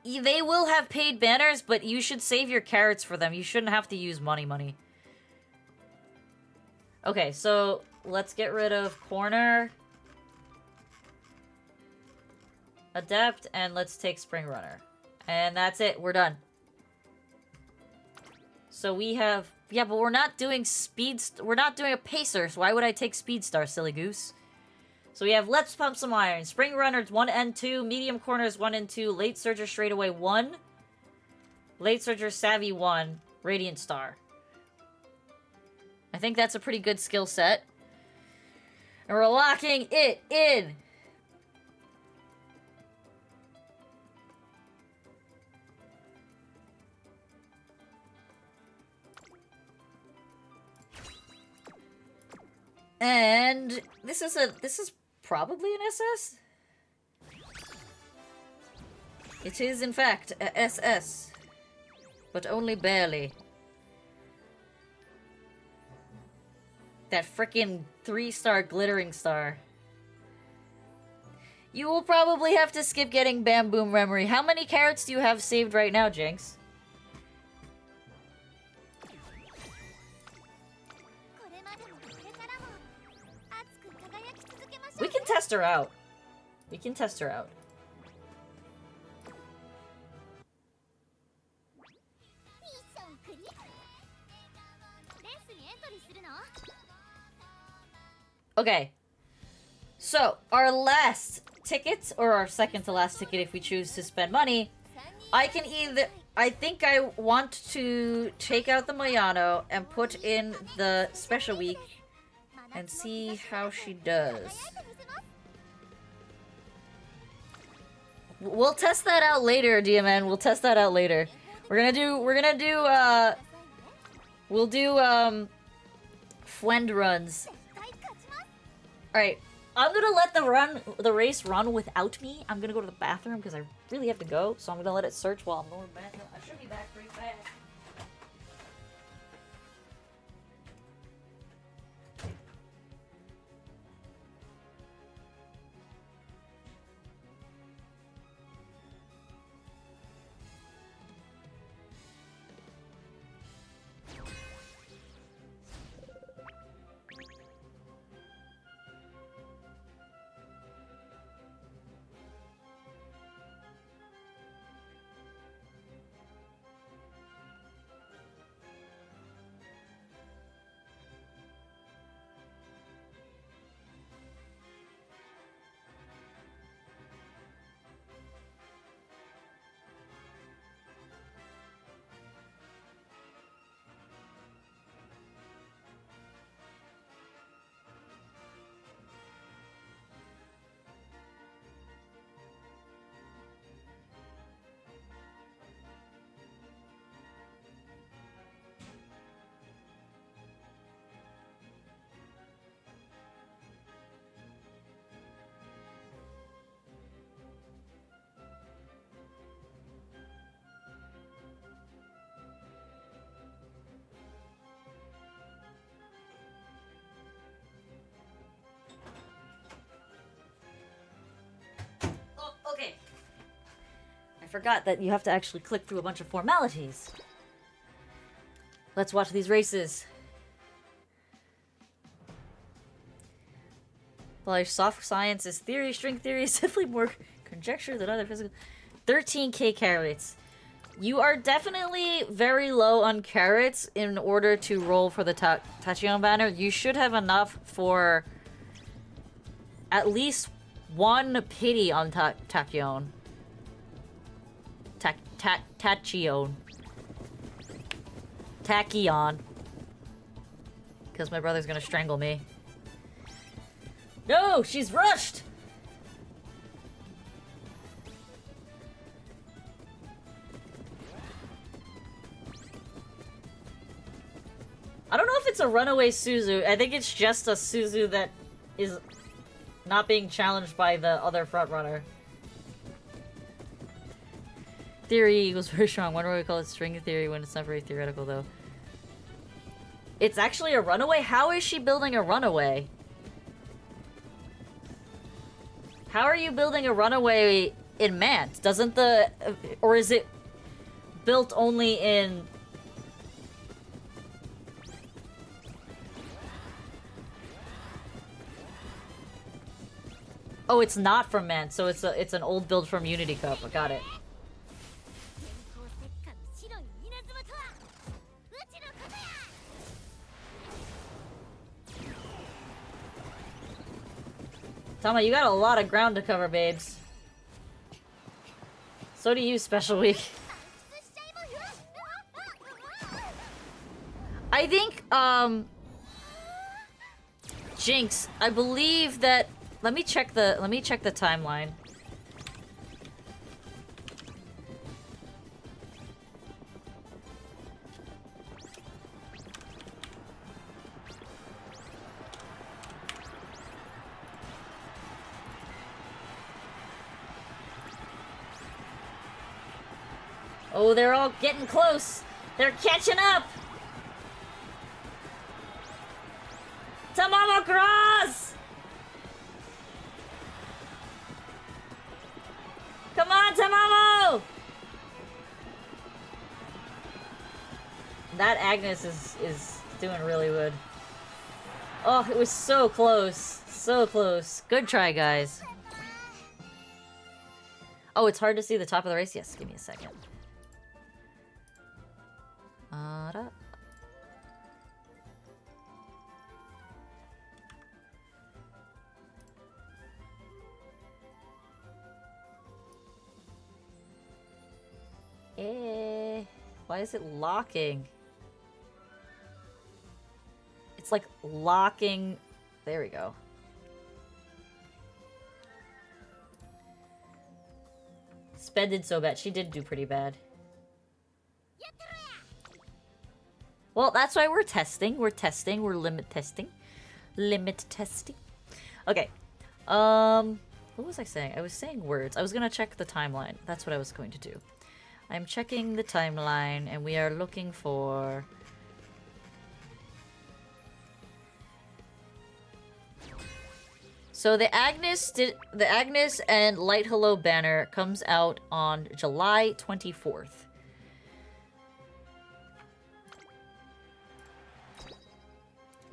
They will have paid banners, but you should save your carrots for them. You shouldn't have to use money. Okay, so let's get rid of Corner Adept, and let's take Spring Runner. And that's it. We're done. So we have... Yeah, but we're not doing we're not doing a Pacer, so why would I take Speed Star, silly goose? So we have Let's Pump Some Iron, Spring Runners 1 and 2, Medium Corners 1 and 2, Late Surger Straightaway 1, Late Surger Savvy 1, Radiant Star. I think that's a pretty good skill set. And we're locking it in. And this is probably an SS? It is, in fact, a SS. But only barely. That frickin' 3-star glittering star. You will probably have to skip getting Bam Boom Memory. How many carrots do you have saved right now, Jinx? We can test her out. We can test her out. Okay. So, our last ticket, or our second to last ticket if we choose to spend money, I can either... I think I want to take out the Moyano and put in the special week and see how she does. We'll test that out later, DMN. We'll test that out later. We'll do, friend runs. Alright, I'm gonna let the race run without me. I'm gonna go to the bathroom because I really have to go, so I'm gonna let it search while I'm going to the bathroom. I should be back pretty fast. Okay. I forgot that you have to actually click through a bunch of formalities. Let's watch these races. While soft science is theory, string theory is definitely more conjecture than other physical. 13k carrots. You are definitely very low on carrots in order to roll for the Tachyon banner. You should have enough for at least one pity on Tachyon. Tachyon. Tachyon. Because my brother's gonna strangle me. No, she's rushed! I don't know if it's a runaway Suzu. I think it's just a Suzu that is not being challenged by the other frontrunner. Theory was very strong. Wonder why we call it string theory when it's not very theoretical, though. It's actually a runaway? How is she building a runaway? How are you building a runaway in Mant? Doesn't the... or is it built only in... Oh, it's not from Mant, so it's an old build from Unity Cup. I got it. Tama, you got a lot of ground to cover, babes. So do you, Special Week. I think, Jinx, I believe that... Let me check the timeline. Oh, they're all getting close. They're catching up. Tamamo cross! Come on, Tamamo! That Agnes is doing really good. Oh, it was so close. So close. Good try, guys. Oh, it's hard to see the top of the race? Yes, give me a second. Why is it locking? It's like locking. There we go. Sped did so bad. She did do pretty bad. Well, that's why we're testing. We're testing. We're limit testing. Limit testing. Okay. What was I saying? I was saying words. I was gonna check the timeline. That's what I was going to do. I'm checking the timeline, and we are looking for... So the Agnes and Light Hello banner comes out on July 24th.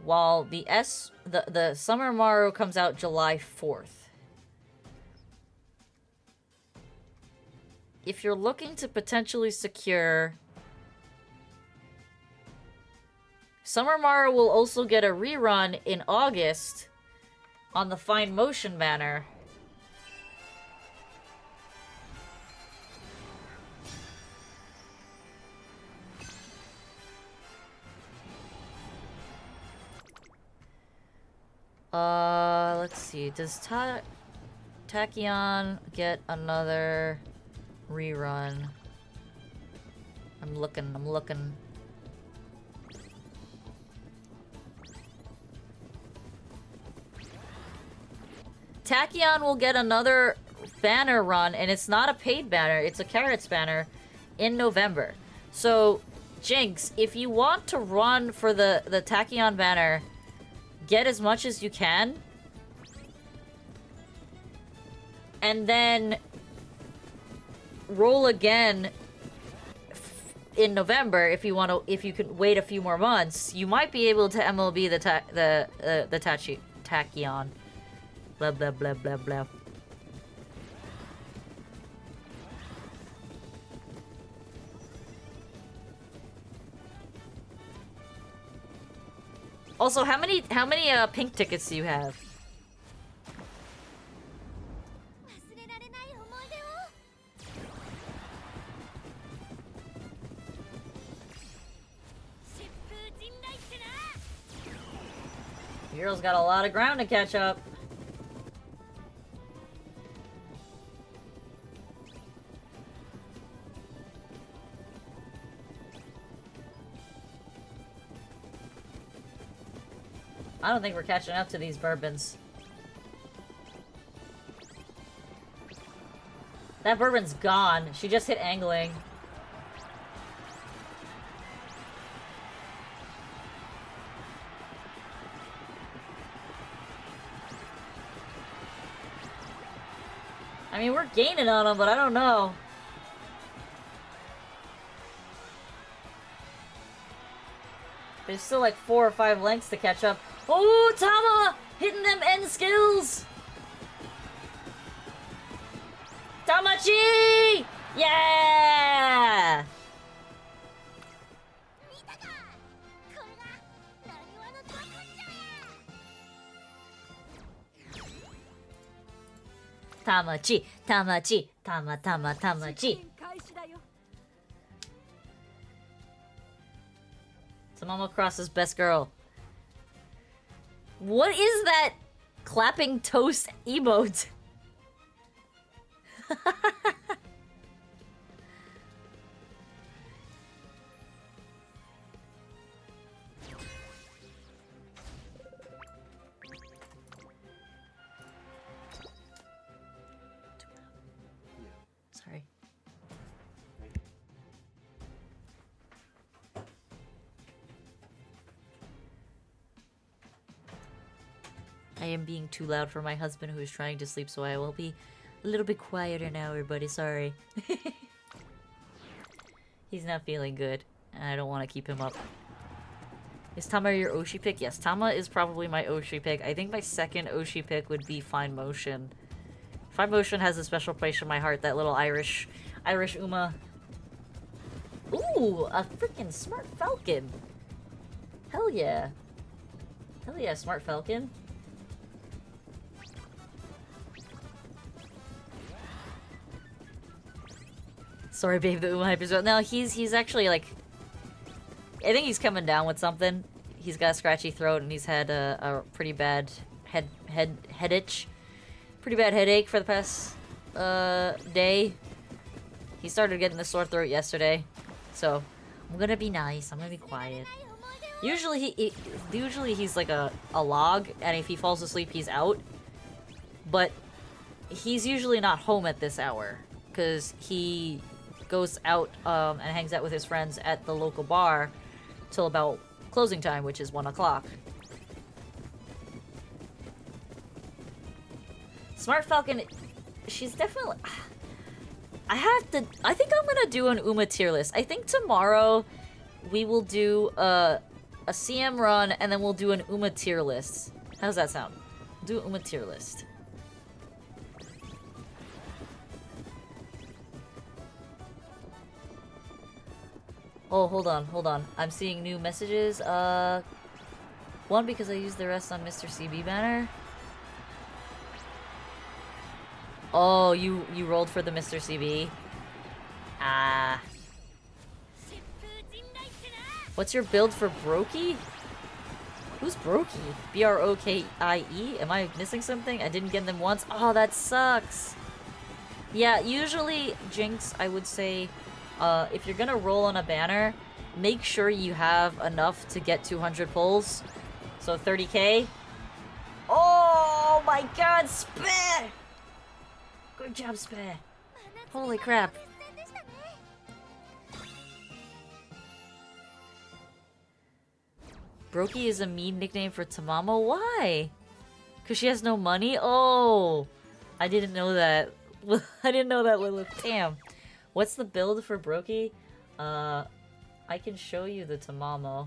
While the Summer Maru comes out July 4th. If you're looking to potentially secure... Summer Maru will also get a rerun in August on the Fine Motion banner. Let's see. Does Tachyon get another rerun? I'm looking. Tachyon will get another banner run, and it's not a paid banner, it's a Carrots banner in November. So, Jinx, if you want to run for the Tachyon banner, get as much as you can. And then roll again in November if you want to. If you can wait a few more months, you might be able to MLB the Tachyon. Blah blah blah blah blah. Also, how many pink tickets do you have? Your girl's got a lot of ground to catch up. I don't think we're catching up to these bourbons. That bourbon's gone. She just hit angling. I mean, we're gaining on them, but I don't know. There's still like 4 or 5 lengths to catch up. Oh, Tama! Hitting them end skills! Tamachi! Yeah! Tamachi, Tamachi, Tamachi. Tamamo Cross's best girl. What is that clapping toast emote? Sorry. I am being too loud for my husband who is trying to sleep, so I will be a little bit quieter now, everybody. Sorry. He's not feeling good, and I don't want to keep him up. Is Tama your Oshi pick? Yes, Tama is probably my Oshi pick. I think my second Oshi pick would be Fine Motion. Fine Motion has a special place in my heart, that little Irish Uma. Ooh, a freaking Smart Falcon. Hell yeah. Hell yeah, Smart Falcon. Sorry, babe, the Uma hype is real. No, he's actually, like... I think he's coming down with something. He's got a scratchy throat, and he's had a pretty bad head itch. Pretty bad headache for the past, day. He started getting the sore throat yesterday. So, I'm gonna be nice. I'm gonna be quiet. Usually he's like a log, and if he falls asleep, he's out. But he's usually not home at this hour, because he goes out and hangs out with his friends at the local bar till about closing time, which is 1 o'clock. Smart Falcon, she's definitely... I think I'm gonna do an Uma tier list. I think tomorrow we will do a CM run, and then we'll do an Uma tier list. How does that sound? Do an Uma tier list. Oh, hold on. I'm seeing new messages. One, because I used the rest on Mr. CB banner. Oh, you rolled for the Mr. CB? Ah. What's your build for Brokey? Who's Brokey? B-R-O-K-I-E? Am I missing something? I didn't get them once? Oh, that sucks. Yeah, usually, Jinx, I would say, if you're gonna roll on a banner, make sure you have enough to get 200 pulls. So 30k. Oh my god, Spare! Good job, Spare. Holy crap. Brokey is a mean nickname for Tamamo? Why? Because she has no money? Oh! I didn't know that. I didn't know that, Lilith. Damn. What's the build for Brokey? I can show you the Tamamo.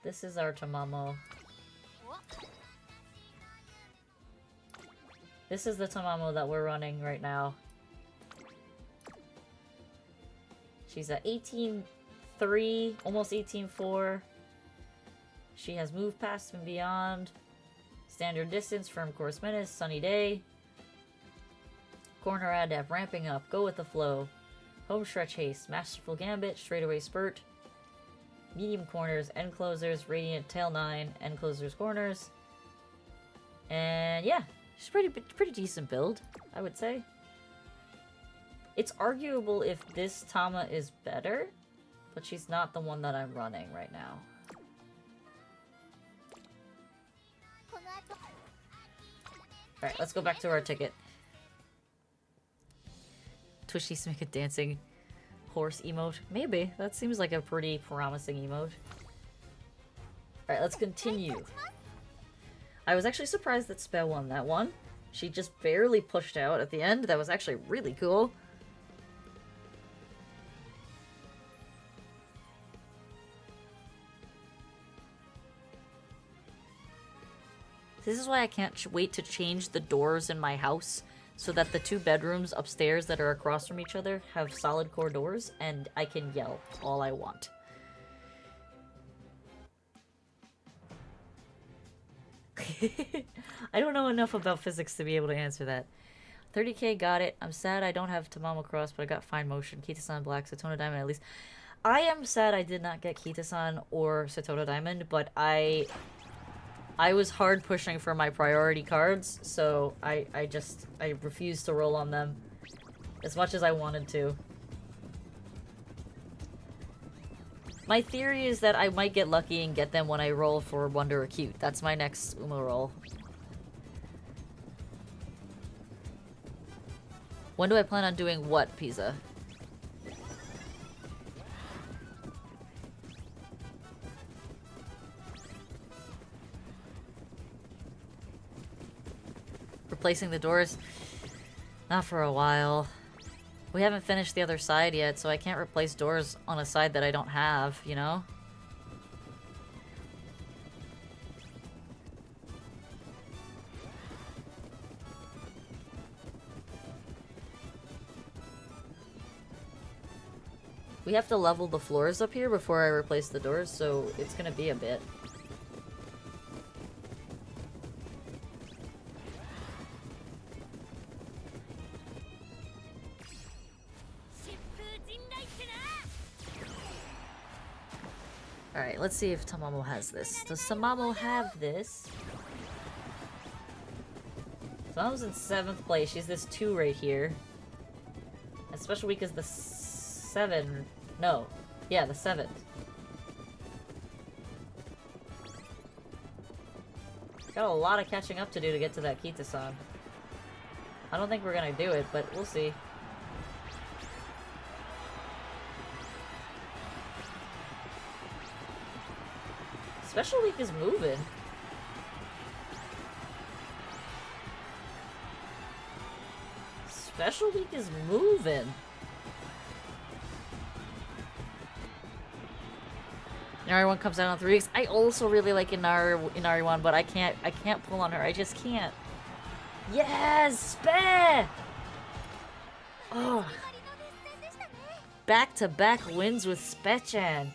This is our Tamamo. This is the Tamamo that we're running right now. She's at 18.3, almost 18.4. She has moved past and beyond. Standard distance, firm course menace, sunny day. Corner Adep, ramping up, go with the flow. Home stretch haste, masterful gambit, straightaway spurt. Medium corners, end closers, radiant tail 9, end closers corners. And yeah, she's pretty decent build, I would say. It's arguable if this Tama is better, but she's not the one that I'm running right now. Alright, let's go back to our ticket. Twitch needs to make a dancing horse emote. Maybe. That seems like a pretty promising emote. Alright, let's continue. I was actually surprised that Spell won that one. She just barely pushed out at the end. That was actually really cool. This is why I can't wait to change the doors in my house so that the 2 bedrooms upstairs that are across from each other have solid core doors and I can yell all I want. I don't know enough about physics to be able to answer that. 30k, got it. I'm sad I don't have Tamamo Cross, but I got Fine Motion, Kita-san Black, Satona Diamond at least. I am sad I did not get Kita-san or Satona Diamond, but I was hard pushing for my priority cards, so I refused to roll on them as much as I wanted to. My theory is that I might get lucky and get them when I roll for Wonder Acute. That's my next Uma roll. When do I plan on doing what, Pizza? Replacing the doors? Not for a while. We haven't finished the other side yet, so I can't replace doors on a side that I don't have, you know? We have to level the floors up here before I replace the doors, so it's gonna be a bit. Alright, let's see if Tamamo has this. Does Tamamo have this? Tamamo's in 7th place. She's this 2 right here. And Special Week is the 7. No. Yeah, the 7th. Got a lot of catching up to do to get to that Kita-san. I don't think we're gonna do it, but we'll see. Special Week is moving. Special Week is moving. Inari 1 comes out on 3 weeks. I also really like Inari 1, but I can't pull on her. I just can't. Yes! Speh! Oh. Back-to-back wins with Spechan.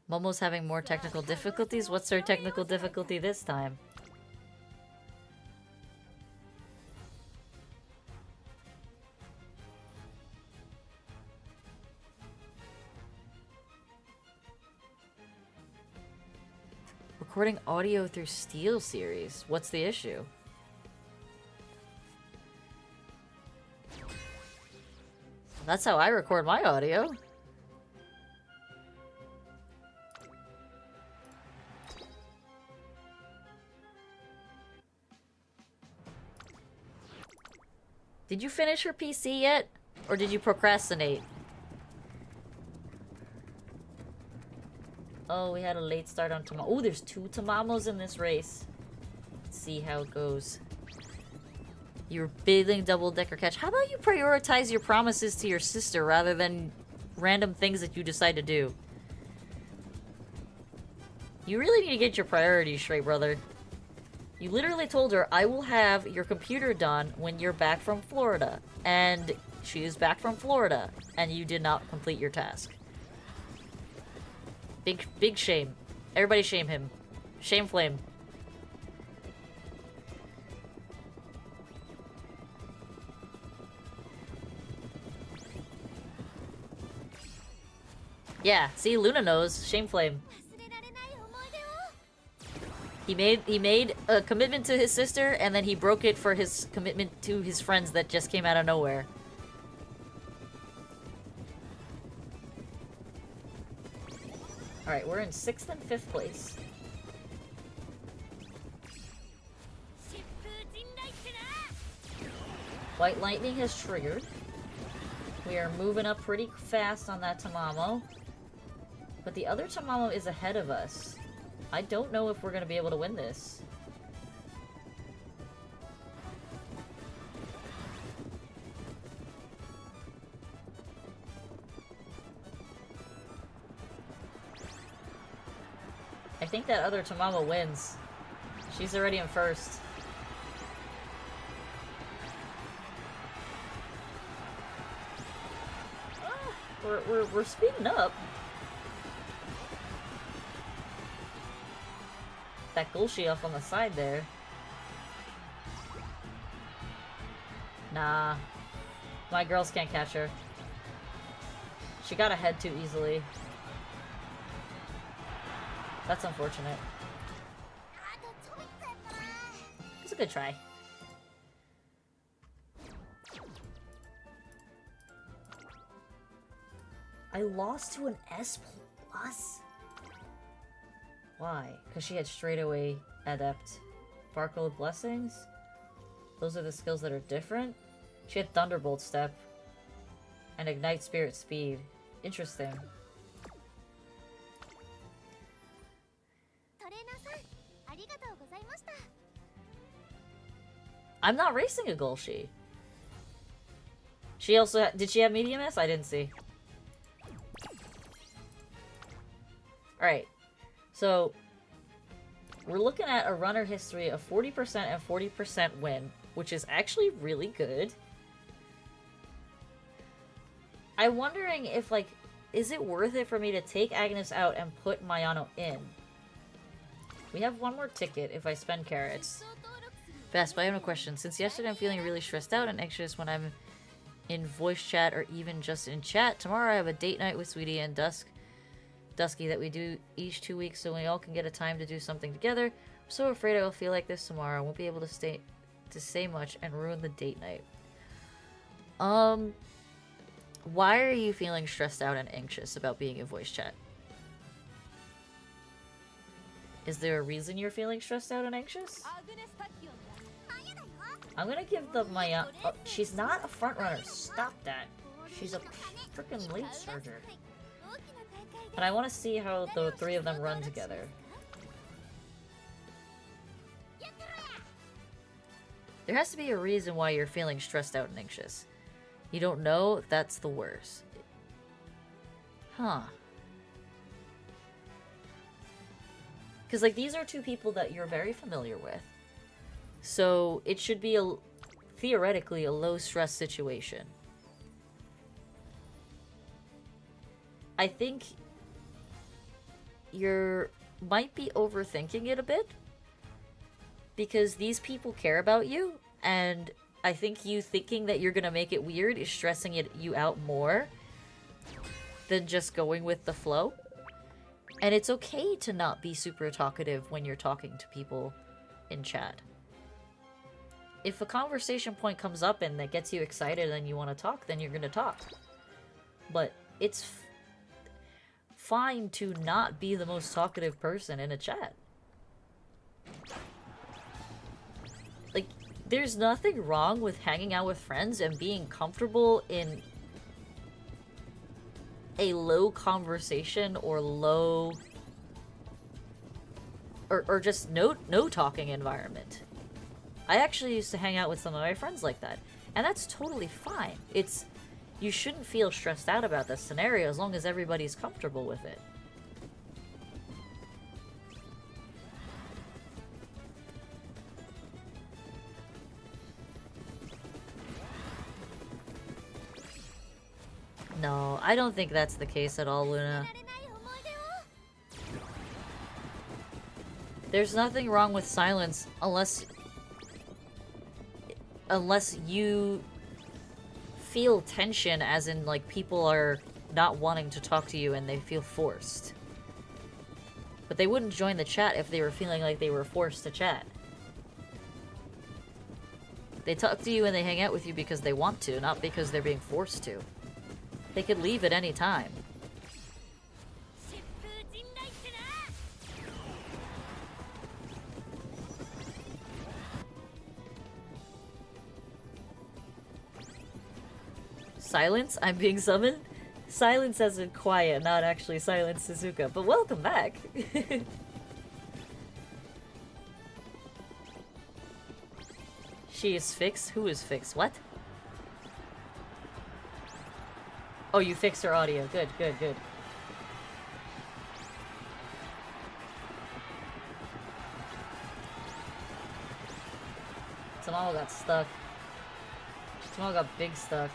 Momo's having more technical difficulties. What's her technical difficulty this time? Recording audio through Steel Series. What's the issue? That's how I record my audio. Did you finish her PC yet? Or did you procrastinate? Oh, we had a late start on Tamamo. Oh, there's 2 Tamamos in this race. Let's see how it goes. You're bidding double-decker catch. How about you prioritize your promises to your sister rather than random things that you decide to do? You really need to get your priorities straight, brother. You literally told her, I will have your computer done when you're back from Florida. And she is back from Florida, and you did not complete your task. Big shame. Everybody shame him. Shame flame. Yeah, see, Luna knows. Shame flame. He made a commitment to his sister, and then he broke it for his commitment to his friends that just came out of nowhere. Alright, we're in 6th and 5th place. White Lightning has triggered. We are moving up pretty fast on that Tamamo. But the other Tamamo is ahead of us. I don't know if we're going to be able to win this. I think that other Tamamo wins. She's already in 1st. We're speeding up. That Gulshi off on the side there. Nah. My girls can't catch her. She got ahead too easily. That's unfortunate. It's a good try. I lost to an S+? Why? Because she had straightaway adept. Sparkle of Blessings? Those are the skills that are different? She had Thunderbolt Step. And Ignite Spirit Speed. Interesting. I'm not racing a Gulshi. She also did she have medium S? I didn't see. Alright. So we're looking at a runner history of 40% and 40% win, which is actually really good. I'm wondering if, like, is it worth it for me to take Agnes out and put Mayano in? We have one more ticket if I spend carrots. Best, but I have no question. Since yesterday I'm feeling really stressed out and anxious when I'm in voice chat or even just in chat. Tomorrow I have a date night with Sweetie and Dusky that we do each 2 weeks so we all can get a time to do something together. I'm so afraid I will feel like this tomorrow. I won't be able to say much and ruin the date night. Why are you feeling stressed out and anxious about being in voice chat? Is there a reason you're feeling stressed out and anxious? I'm gonna give the Maya. Oh, she's not a front runner. Stop that. She's a freaking late starter. But I want to see how the three of them run together. There has to be a reason why you're feeling stressed out and anxious. You don't know? That's the worst. Huh. Because, like, these are two people that you're very familiar with. So, it should be, theoretically, a low-stress situation. I think might be overthinking it a bit. Because these people care about you, and I think you thinking that you're gonna make it weird is stressing you out more than just going with the flow. And it's okay to not be super talkative when you're talking to people in chat. If a conversation point comes up and that gets you excited and you want to talk, then you're gonna talk. But it's fine to not be the most talkative person in a chat. Like, there's nothing wrong with hanging out with friends and being comfortable in a low conversation or low or just no talking environment. I actually used to hang out with some of my friends like that, and that's totally fine. You shouldn't feel stressed out about this scenario as long as everybody's comfortable with it. No, I don't think that's the case at all, Luna. There's nothing wrong with silence unless you feel tension, as in, like, people are not wanting to talk to you and they feel forced. But they wouldn't join the chat if they were feeling like they were forced to chat. They talk to you and they hang out with you because they want to, not because they're being forced to. They could leave at any time. Silence? I'm being summoned? Silence as in quiet, not actually Silence Suzuka. But welcome back! She is fixed? Who is fixed? What? Oh, you fixed her audio. Good, good, good. Tamao got stuck. Tamao got big stuck.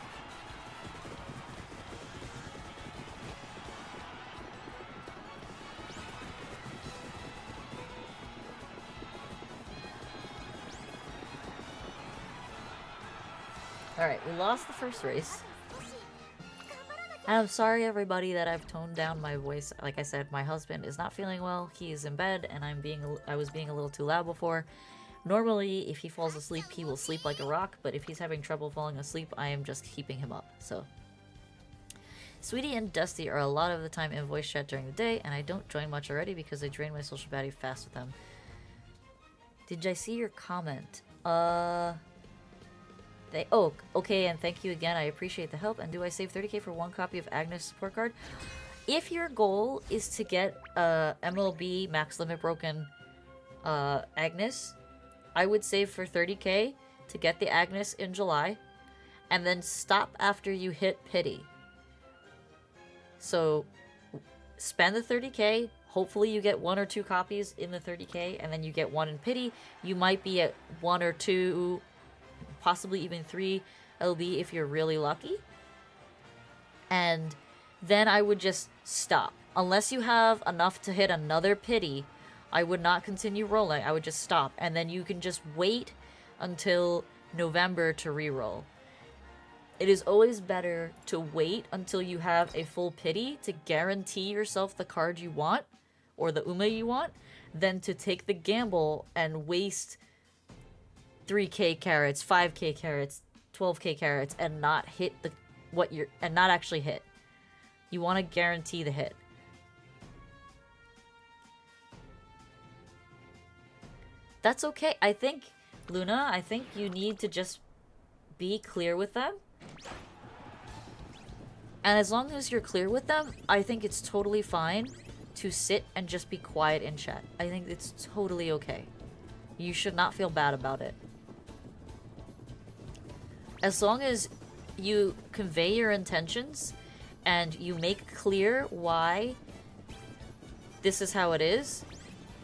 Alright, we lost the first race. And I'm sorry, everybody, that I've toned down my voice. Like I said, my husband is not feeling well. He is in bed, and I was being a little too loud before. Normally, if he falls asleep, he will sleep like a rock, but if he's having trouble falling asleep, I am just keeping him up, so. Sweetie and Dusty are a lot of the time in voice chat during the day, and I don't join much already because I drain my social battery fast with them. Did I see your comment? Oh, okay, and thank you again. I appreciate the help. And do I save 30k for one copy of Agnes support card? If your goal is to get MLB Max Limit Broken Agnes, I would save for 30k to get the Agnes in July, and then stop after you hit Pity. So, spend the 30k. Hopefully you get 1 or 2 copies in the 30k, and then you get 1 in Pity. You might be at 1 or 2... possibly even 3 LB if you're really lucky. And then I would just stop. Unless you have enough to hit another Pity, I would not continue rolling. I would just stop. And then you can just wait until November to reroll. It is always better to wait until you have a full pity to guarantee yourself the card you want, or the Uma you want, than to take the gamble and waste 3k carats, 5k carats, 12k carats, and not hit and not actually hit. You want to guarantee the hit. That's okay. I think, Luna, I think you need to just be clear with them. And as long as you're clear with them, I think it's totally fine to sit and just be quiet in chat. I think it's totally okay. You should not feel bad about it. As long as you convey your intentions and you make clear why this is how it is,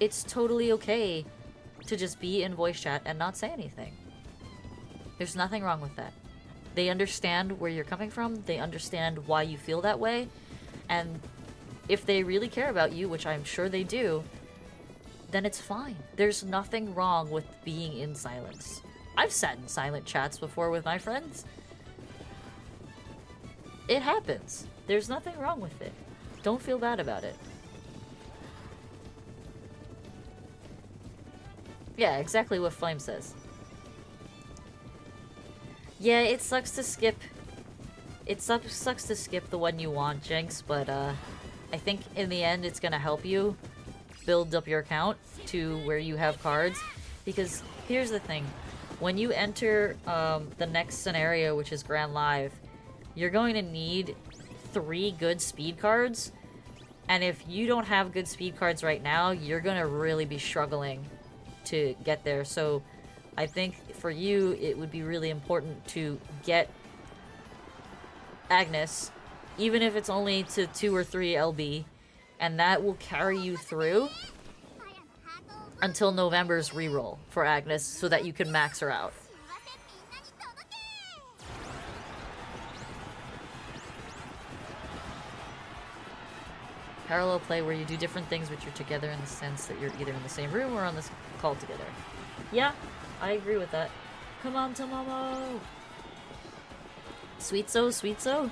it's totally okay to just be in voice chat and not say anything. There's nothing wrong with that. They understand where you're coming from, they understand why you feel that way, and if they really care about you, which I'm sure they do, then it's fine. There's nothing wrong with being in silence. I've sat in silent chats before with my friends. It happens. There's nothing wrong with it. Don't feel bad about it. Yeah, exactly what Flame says. Yeah, it sucks to skip. It sucks to skip the one you want, Jinx, but I think in the end it's gonna help you build up your account to where you have cards. Because here's the thing. When you enter the next scenario, which is Grand Live, you're going to need 3 good speed cards. And if you don't have good speed cards right now, you're gonna really be struggling to get there. So I think for you, it would be really important to get Agnes, even if it's only to 2 or 3 LB, and that will carry you through until November's reroll for Agnes so that you can max her out. Parallel play where you do different things but you're together in the sense that you're either in the same room or on this call together. Yeah, I agree with that. Come on, Tamamo! Sweetso?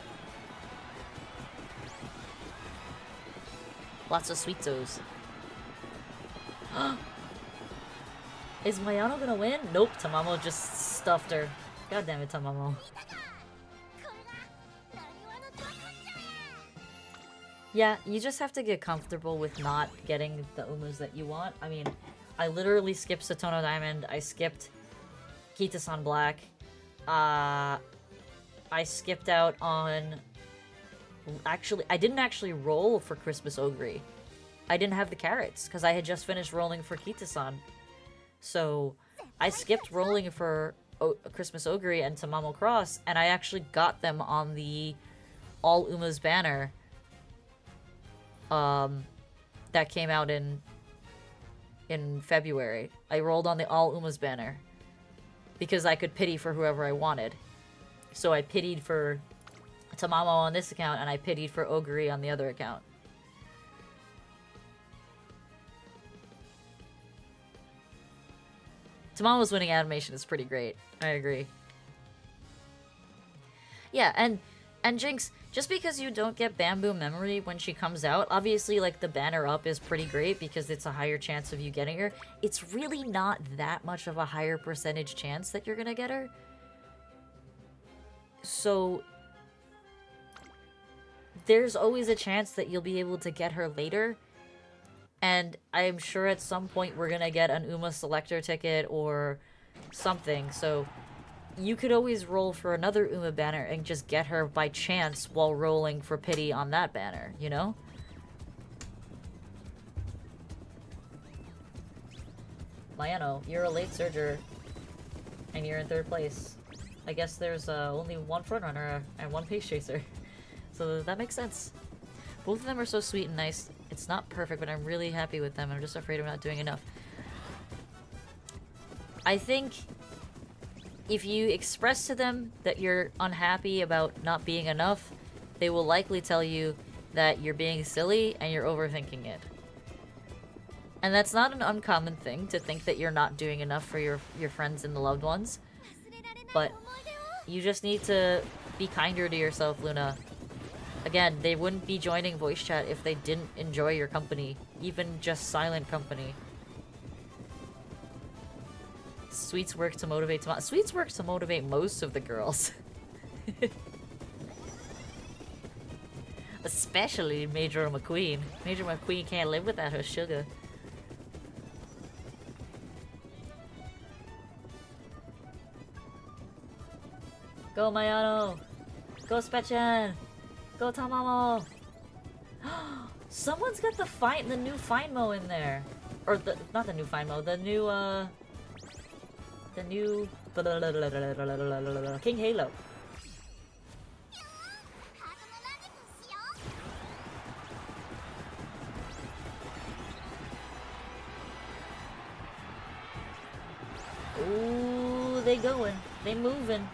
Lots of sweetsos. Is Mayano gonna win? Nope, Tamamo just stuffed her. God damn it, Tamamo. Yeah, you just have to get comfortable with not getting the Umas that you want. I mean, I literally skipped Satono Diamond, I skipped Kita-san Black, I skipped out on... Actually, I didn't actually roll for Christmas Ogre. I didn't have the carrots, because I had just finished rolling for Kita-san. So, I skipped rolling for Christmas Ogre and Tamamo Cross, and I actually got them on the All Umas banner. That came out in February. I rolled on the All Umas banner because I could pity for whoever I wanted. So I pitied for Tamamo on this account and I pitied for Ogre on the other account. Tamamo's winning animation is pretty great. I agree. Yeah, and Jinx, just because you don't get Bamboo Memory when she comes out, obviously, like, the banner up is pretty great because it's a higher chance of you getting her. It's really not that much of a higher percentage chance that you're gonna get her. So, there's always a chance that you'll be able to get her later. And I'm sure at some point we're gonna get an Uma Selector ticket or something, so... You could always roll for another Uma banner and just get her by chance while rolling for pity on that banner, you know? Mayano, you're a late surger, and you're in 3rd place. I guess there's only one frontrunner and one pace chaser, so that makes sense. Both of them are so sweet and nice. It's not perfect, but I'm really happy with them. I'm just afraid I'm not doing enough. I think... if you express to them that you're unhappy about not being enough, they will likely tell you that you're being silly and you're overthinking it. And that's not an uncommon thing to think that you're not doing enough for your friends and the loved ones. But you just need to be kinder to yourself, Luna. Again, they wouldn't be joining voice chat if they didn't enjoy your company. Even just silent company. Sweets work to motivate Sweets work to motivate most of the girls. Especially Major McQueen. Major McQueen can't live without her sugar. Go Mayano! Go Spetchen! Go Tamamo! Someone's got the new Findmo in there. Or not the new Findmo, the new King Halo. Ooh, they going. They moving.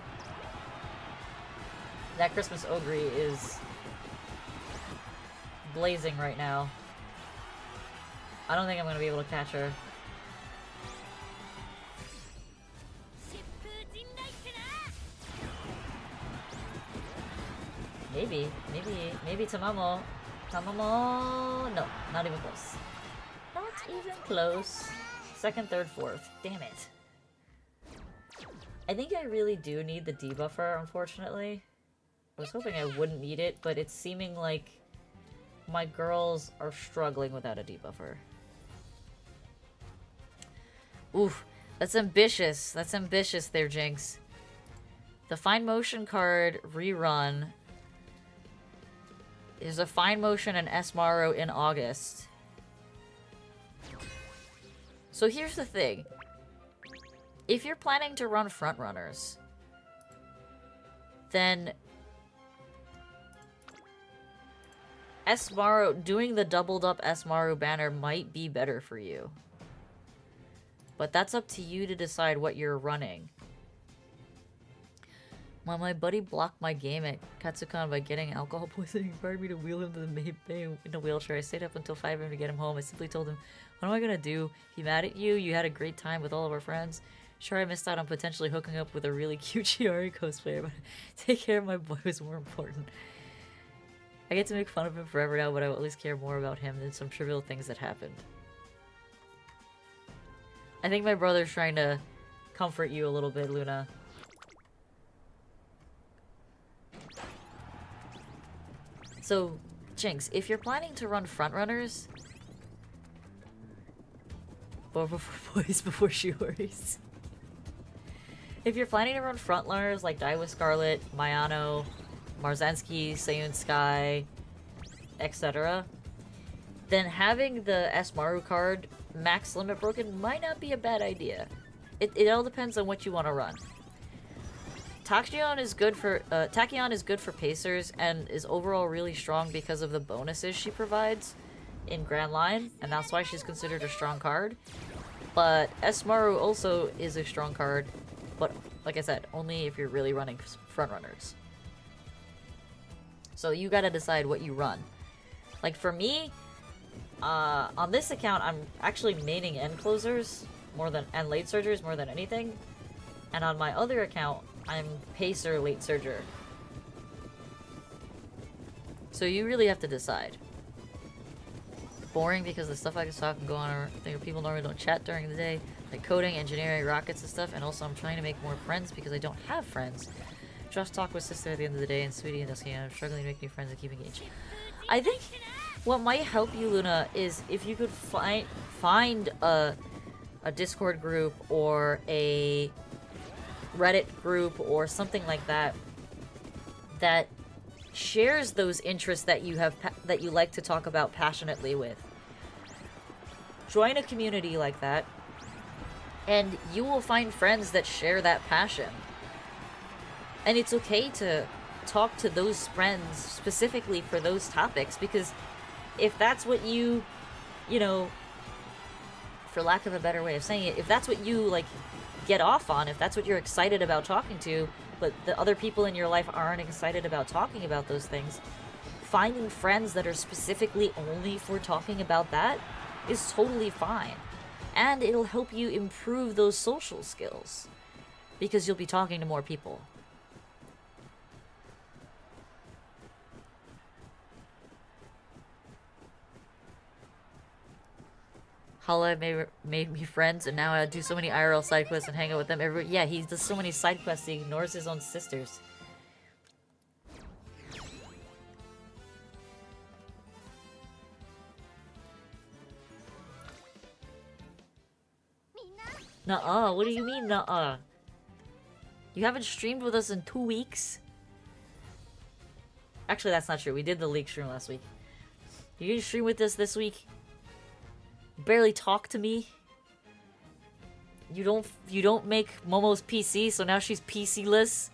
That Christmas Ogre is blazing right now. I don't think I'm gonna be able to catch her. Maybe Tamamo. Tamamo. No, not even close. Not even close. Second, third, fourth. Damn it. I think I really do need the debuffer, unfortunately. I was hoping I wouldn't need it, but it's seeming like my girls are struggling without a debuffer. Oof, that's ambitious. That's ambitious there, Jinx. The Fine Motion card rerun. There's a Fine Motion and Esmaro in August. So here's the thing. If you're planning to run frontrunners, then Esmaru, doing the doubled up Esmaru banner might be better for you. But that's up to you to decide what you're running. Well, my buddy blocked my game at Katsukan by getting alcohol poisoning. He required me to wheel him to the main bay in a wheelchair. I stayed up until 5 a.m. to get him home. I simply told him, what am I gonna do? He mad at you? You had a great time with all of our friends? Sure, I missed out on potentially hooking up with a really cute Chiari cosplayer, but take care of my boy was more important. I get to make fun of him forever now, but I will at least care more about him than some trivial things that happened. I think my brother's trying to comfort you a little bit, Luna. So, Jinx, if you're planning to run frontrunners... Boy before boys before Shiori's. If you're planning to run frontrunners like Daiwa Scarlet, Mayano, Marzansky, Seiyun Sky, etc., then having the Esmaru card max limit broken might not be a bad idea. It all depends on what you want to run. Tachyon is good for Tachyon is good for pacers and is overall really strong because of the bonuses she provides in Grand Line, and that's why she's considered a strong card. But Esmaru also is a strong card, but like I said, only if you're really running frontrunners. So you gotta decide what you run. Like for me, on this account, I'm actually maining end closers and late surgers more than anything. And on my other account, I'm pacer late surger. So you really have to decide. Boring because the stuff I can talk and go on are things people normally don't chat during the day, like coding, engineering, rockets and stuff. And also I'm trying to make more friends because I don't have friends. Just talk with sister at the end of the day and Sweetie and Dusky, and I'm struggling to make new friends and keep engaged. I think what might help you, Luna, is if you could find a Discord group or a Reddit group or something like that that shares those interests that you have that you like to talk about passionately with. Join a community like that, and you will find friends that share that passion. And it's okay to talk to those friends specifically for those topics, because if that's what you know, for lack of a better way of saying it, if that's what you like get off on, if that's what you're excited about talking to, but the other people in your life aren't excited about talking about those things, finding friends that are specifically only for talking about that is totally fine. And it'll help you improve those social skills, because you'll be talking to more people. Hala made me friends, and now I do so many IRL side quests and hang out with them every. Yeah, he does so many side quests. He ignores his own sisters. Nuh-uh, what do you mean, nuh-uh? You haven't streamed with us in 2 weeks? Actually, that's not true. We did the league stream last week. You didn't stream with us this week? Barely talk to me? You don't make Momo's PC, so now she's PC-less?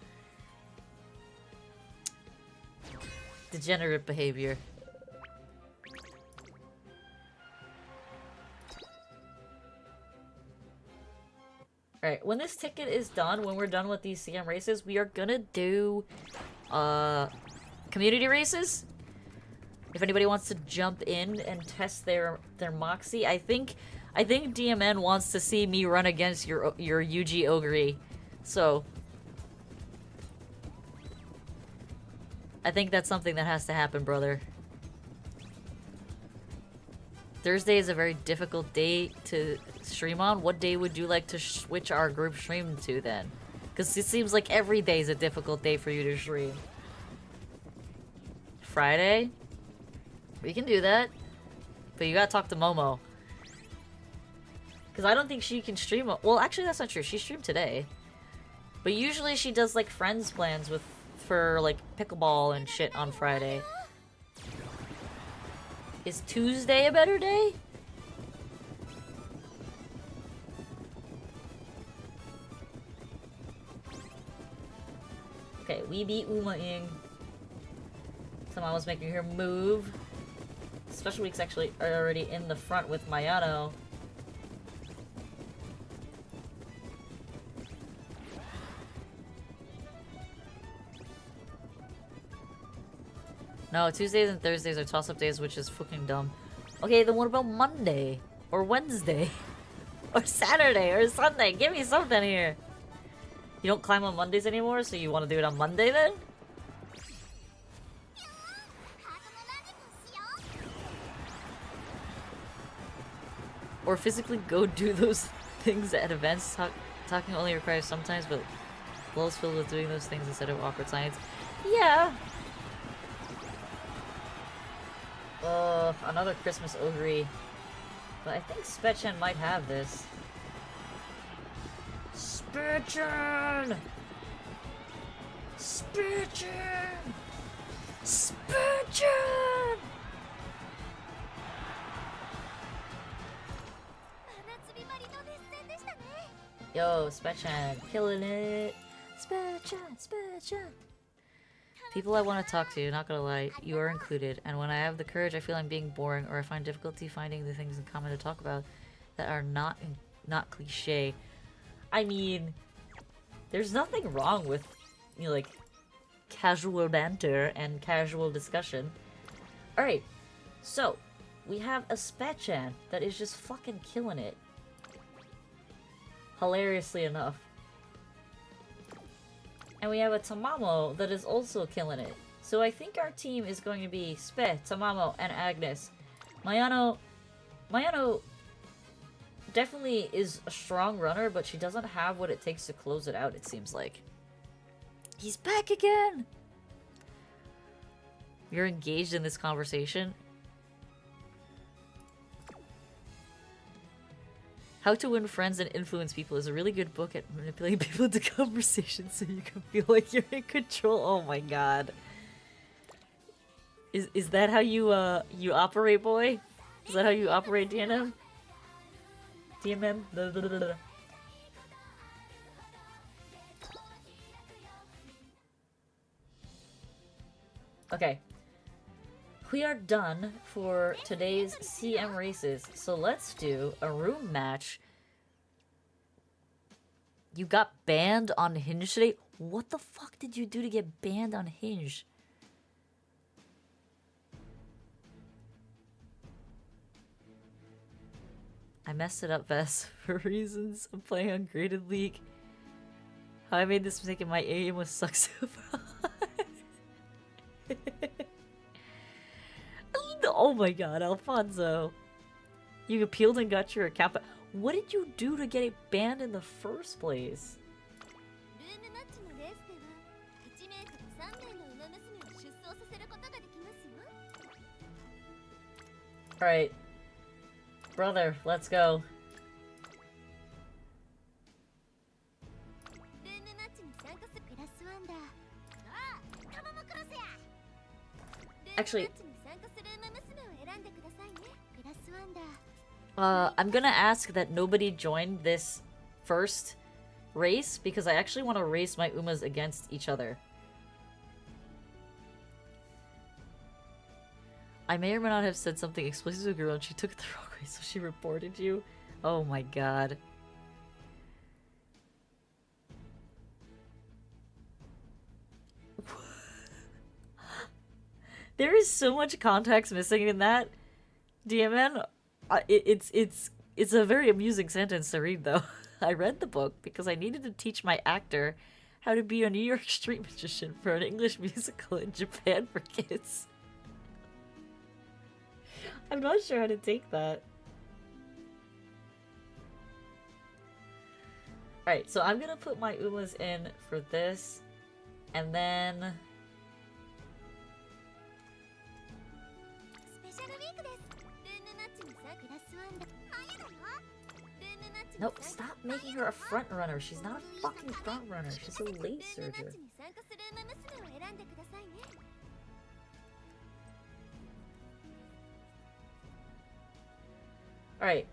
Degenerate behavior. Alright, when this ticket is done, when we're done with these CM races, we are gonna do, community races. If anybody wants to jump in and test their moxie, I think DMN wants to see me run against your Yuji Ogre. So I think that's something that has to happen, brother. Thursday is a very difficult day to stream on. What day would you like to switch our group stream to then? Because it seems like every day is a difficult day for you to stream. Friday? We can do that. But you gotta talk to Momo. Because I don't think she can stream. Well, actually, that's not true. She streamed today. But usually she does like friends plans for like pickleball and shit on Friday. Is Tuesday a better day? Okay, we beat Uma-ing. Someone was making her move. Special weeks actually are already in the front with Mayano. No, Tuesdays and Thursdays are toss-up days, which is fucking dumb. Okay, then what about Monday? Or Wednesday? Or Saturday? Or Sunday? Give me something here! You don't climb on Mondays anymore, so you want to do it on Monday then? Or physically go do those things at events. Talking only requires sometimes, but flows filled with doing those things instead of awkward science. Yeah! Another Christmas ogre. But I think Spetchen might have this. Spetchen! Spetchen! Spetchen! Yo, Spetchen, killing it! Spetchen, Spetchen! People I want to talk to, not gonna lie, you are included, and when I have the courage I feel I'm being boring, or I find difficulty finding the things in common to talk about that are not cliche. I mean, there's nothing wrong with, you know, like, casual banter and casual discussion. Alright, so, we have a Spetchen that is just fucking killing it. Hilariously enough. And we have a Tamamo that is also killing it. So I think our team is going to be Spe, Tamamo, and Agnes. Mayano definitely is a strong runner, but she doesn't have what it takes to close it out, it seems like. He's back again! You're engaged in this conversation. How to Win Friends and Influence People is a really good book at manipulating people into conversation so you can feel like you're in control. Oh my god. Is that how you you operate, boy? Is that how you operate, DNM? DMM? Blah, blah, blah, blah. Okay. We are done for today's CM races, so let's do a room match. You got banned on Hinge today? What the fuck did you do to get banned on Hinge? I messed it up, Vess, for reasons. I'm playing Ungraded League. How I made this mistake and my aim was suck so far. Oh my god, Alfonso. You appealed and got your account, but what did you do to get it banned in the first place? Alright. Brother, let's go. Actually, I'm gonna ask that nobody join this first race because I actually want to race my Umas against each other. I may or may not have said something explicit to a girl and she took it the wrong way, so she reported you. Oh my god. There is so much context missing in that, DMN. It's a very amusing sentence to read, though. I read the book because I needed to teach my actor how to be a New York street magician for an English musical in Japan for kids. I'm not sure how to take that. Alright, so I'm gonna put my Umas in for this, and then... Nope, stop making her a front runner. She's not a fucking front runner. She's a late surger. Alright,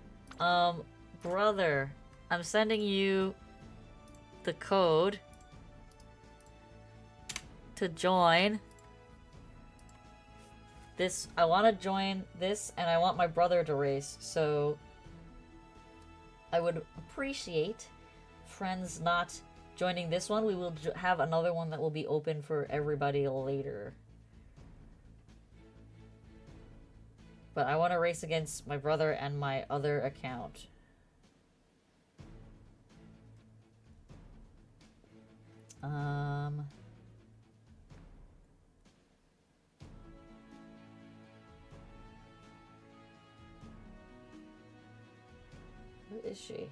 brother, I'm sending you the code to join this. I want to join this, and I want my brother to race, so I would appreciate friends not joining this one. We will have another one that will be open for everybody later. But I want to race against my brother and my other account. Who is she?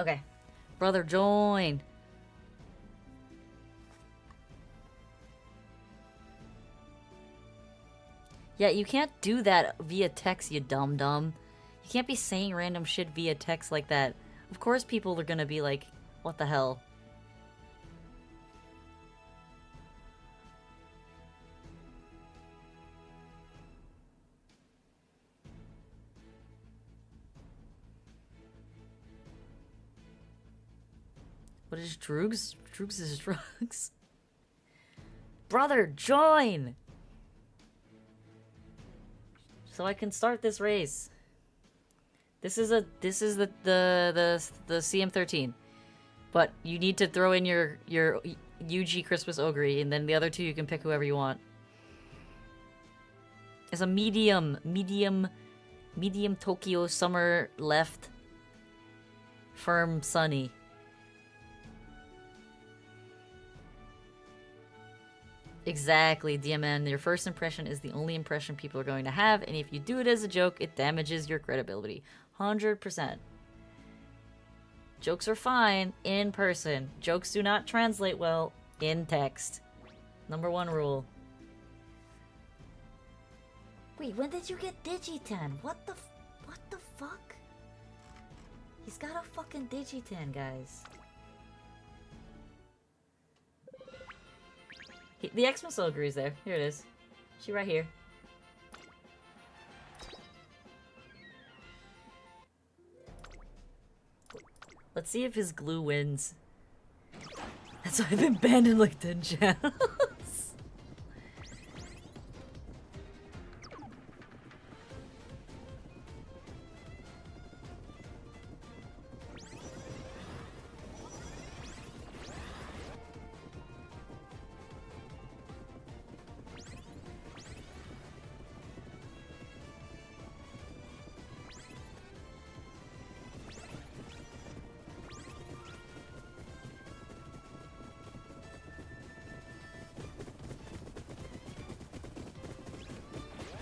Okay. Brother, join. Yeah, you can't do that via text, you dum-dum. You can't be saying random shit via text like that. Of course people are gonna be like, what the hell? What is Droogs? Droogs is drugs. Brother, join! So I can start this race. This is the CM13. But you need to throw in your UG Christmas Ogre, and then the other two you can pick whoever you want. It's a medium Tokyo summer left. Firm sunny. Exactly, DMN. Your first impression is the only impression people are going to have, and if you do it as a joke, it damages your credibility. 100%. Jokes are fine in person. Jokes do not translate well in text. Number one rule. Wait, when did you get Digitan? What the fuck? He's got a fucking Digitan, guys. The Xmas Ogre is there. Here it is. She right here. Let's see if his glue wins. That's why I've been banned in like 10 channels.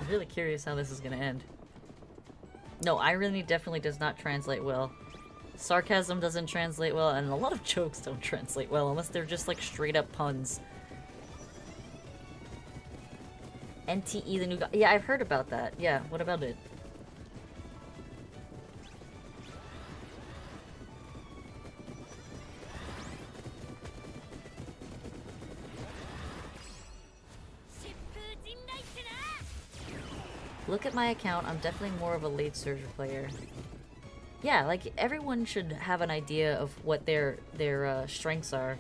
I'm really curious how this is gonna end. No, irony definitely does not translate well. Sarcasm doesn't translate well, and a lot of jokes don't translate well unless they're just like straight up puns. NTE the new guy. Yeah, I've heard about that. Yeah, what about it? Look at my account, I'm definitely more of a late surger player. Yeah, like, everyone should have an idea of what their strengths are.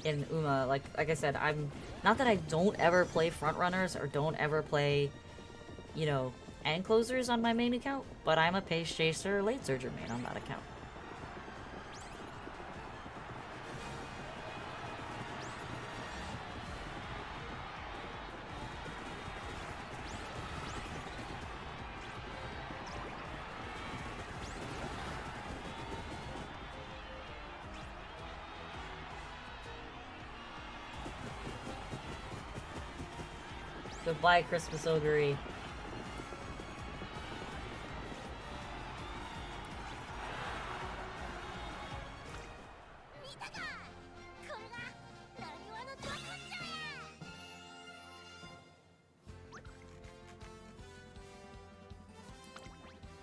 In Uma, like I said, I'm... Not that I don't ever play frontrunners or don't ever play, you know, end closers on my main account, but I'm a pace chaser late surger main on that account. Goodbye, Christmas Ogre.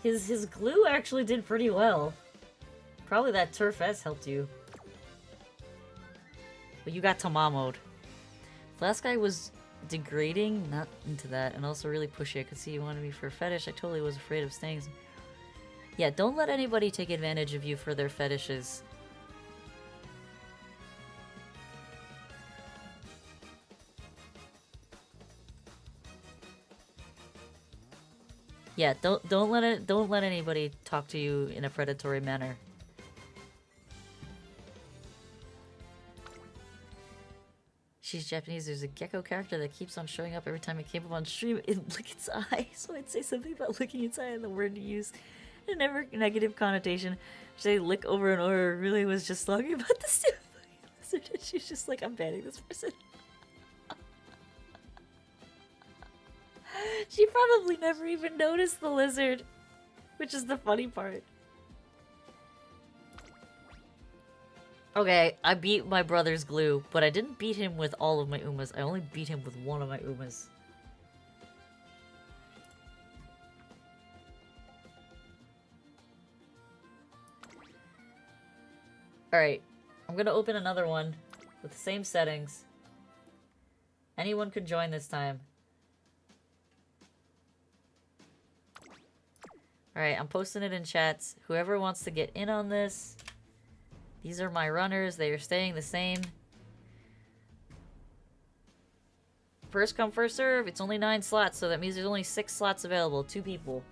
His glue actually did pretty well. Probably that Turf S helped you. But you got Tamamo'd. Last guy was degrading, not into that, and also really pushy. I could see you wanted me for a fetish. I totally was afraid of staying. Yeah, don't let anybody take advantage of you for their fetishes. Yeah, don't let anybody talk to you in a predatory manner. She's Japanese. There's a gecko character that keeps on showing up every time it came up on stream. It lick its eye. So I'd say something about licking its eye and the word to use. A never negative connotation. Say lick over and over. It really was just talking about the stupid lizard. And she's just like, I'm banning this person. She probably never even noticed the lizard. Which is the funny part. Okay, I beat my brother's glue, but I didn't beat him with all of my Umas. I only beat him with one of my Umas. Alright, I'm gonna open another one with the same settings. Anyone could join this time. Alright, I'm posting it in chats. Whoever wants to get in on this... These are my runners. They are staying the same. First come, first serve. It's only 9 slots, so that means there's only 6 slots available. 2 people.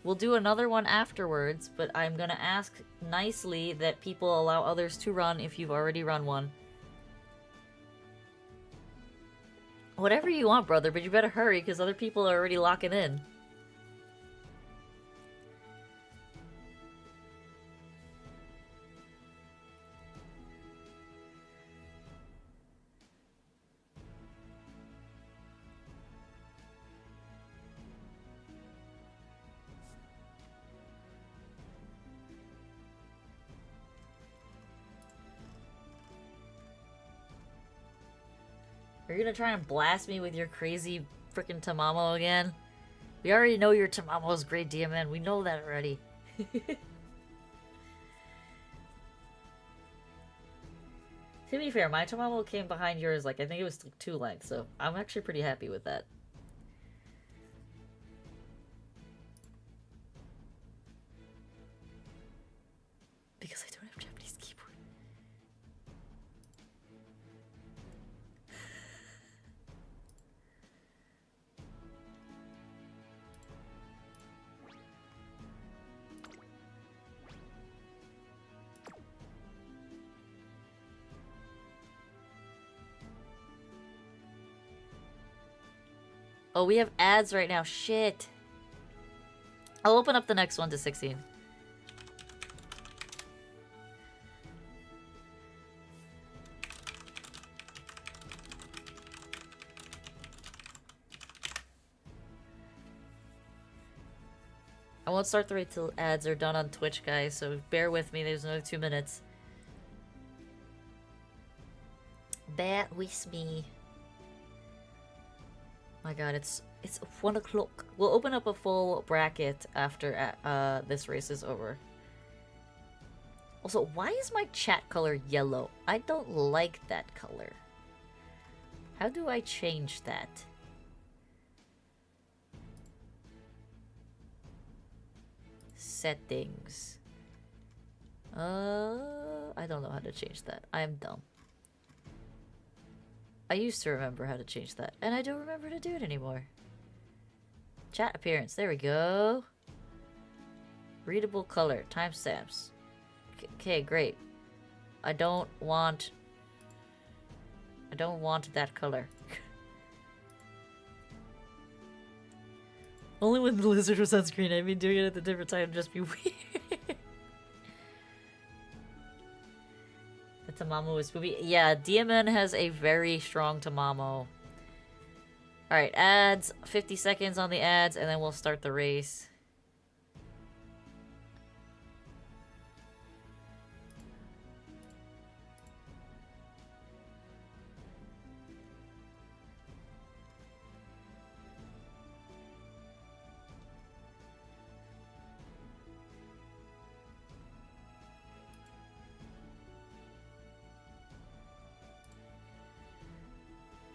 We'll do another one afterwards, but I'm gonna ask nicely that people allow others to run if you've already run one. Whatever you want, brother, but you better hurry, because other people are already locking in. Are you gonna try and blast me with your crazy frickin' Tamamo again? We already know your Tamamo's great DMN. We know that already. To be fair, my Tamamo came behind yours, like, I think it was like 2 lengths, so I'm actually pretty happy with that. Because I don't have Japanese keyboard. Oh, we have ads right now. Shit. I'll open up the next one to 16. won't start the race till ads are done on Twitch, guys, so bear with me. There's another 2 minutes. Bear with me. My god, it's 1 o'clock. We'll open up a full bracket after this race is over. Also, why is my chat color yellow? I don't like that color. How do I change that? Settings. I don't know how to change that. I am dumb. I used to remember how to change that, and I don't remember to do it anymore. Chat appearance. There we go. Readable color. Timestamps. Okay, great. I don't want that color. Only when the lizard was on screen. I mean, doing it at a different time would just be weird. The Tamamo is spoopy. Yeah, DMN has a very strong Tamamo. Alright, ads. 50 seconds on the ads, and then we'll start the race.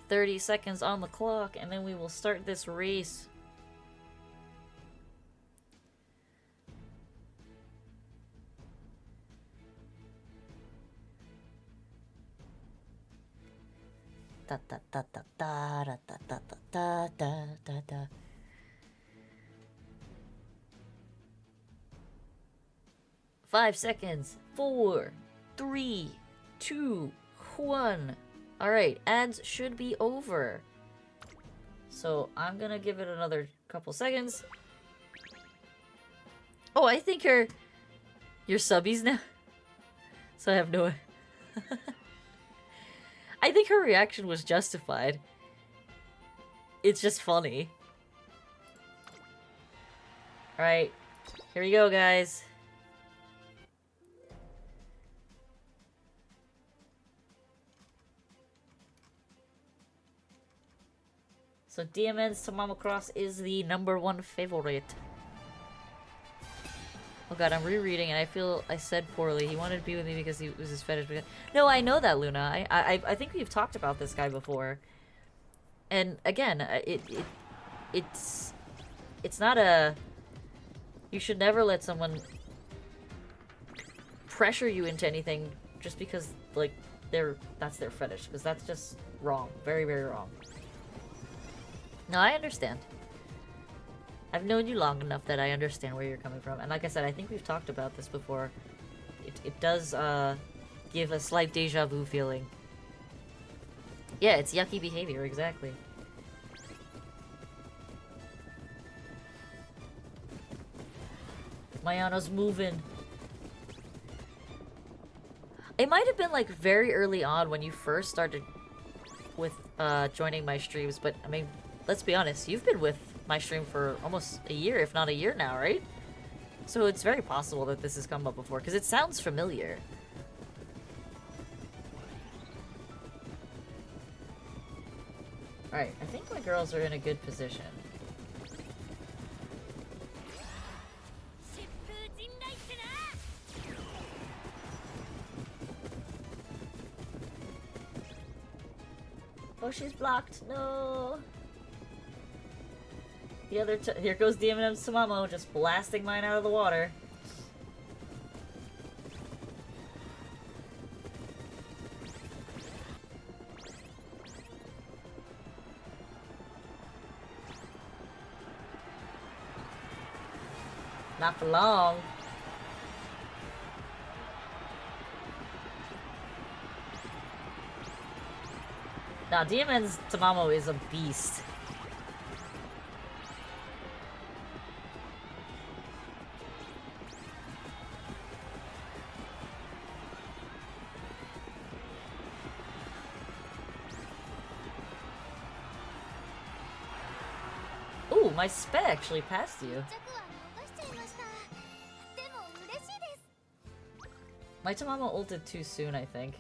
"30 seconds on the clock, and then we will start this race." Da da da da da da da da da da da. "5 seconds. 4, 3, 2, 1. Alright, ads should be over. So I'm gonna give it another couple seconds. Oh, I think you're subbies now. So I have no... I think her reaction was justified. It's just funny. Alright, here we go, guys. So DMN's Tamamo Cross is the #1 favorite. Oh god, I'm rereading and I feel I said poorly. He wanted to be with me because he was his fetish. No, I know that, Luna. I think we've talked about this guy before. And again, it's not a... You should never let someone pressure you into anything just because, like, that's their fetish. Because that's just wrong. Very, very wrong. No, I understand. I've known you long enough that I understand where you're coming from. And like I said, I think we've talked about this before. It does give a slight deja vu feeling. Yeah, it's yucky behavior, exactly. Mayano's moving. It might have been like very early on when you first started with joining my streams, but I mean, let's be honest, you've been with my stream for almost a year, if not a year now, right? So it's very possible that this has come up before, because it sounds familiar. Alright, I think my girls are in a good position. Oh, she's blocked. No. The other here goes DMM's Tamamo, just blasting mine out of the water. Not for long. Now, DMN's Tamamo is a beast. Ooh, my spec actually passed you. My Tamamo ulted too soon, I think.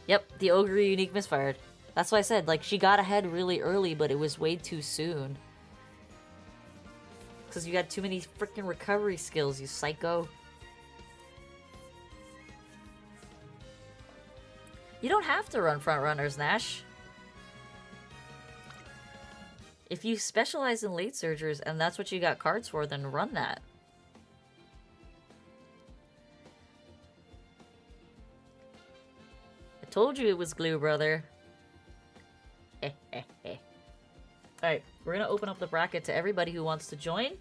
Yep, the Ogre unique misfired. That's why I said, like, she got ahead really early, but it was way too soon. Because you got too many freaking recovery skills, you psycho. You don't have to run front runners, Nash. If you specialize in late surgers and that's what you got cards for, then run that. I told you it was glue, brother. Alright, we're gonna open up the bracket to everybody who wants to join.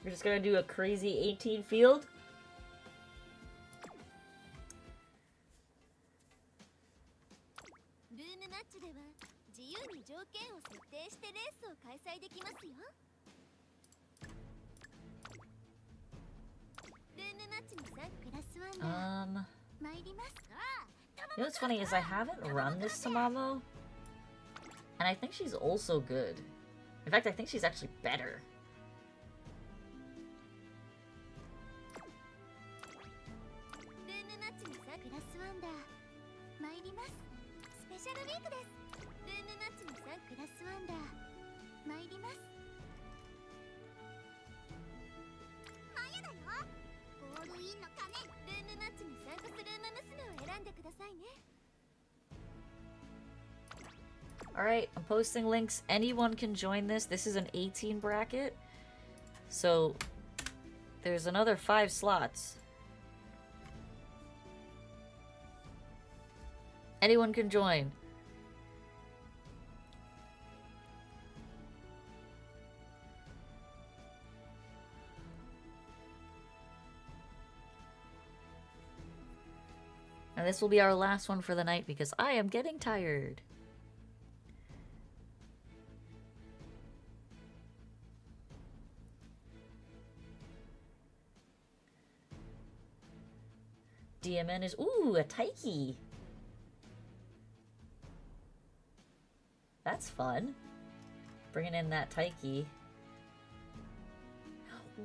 We're just gonna do a crazy 18 field. You know what's funny is I haven't run this Tamamo, and I think she's also good. In fact, I think she's actually better. Alright, I'm posting links. Anyone can join this. This is an 18 bracket. So, there's another 5 slots. Anyone can join. And this will be our last one for the night because I am getting tired. DMN is... Ooh, a Taiki! That's fun. Bringing in that Taiki.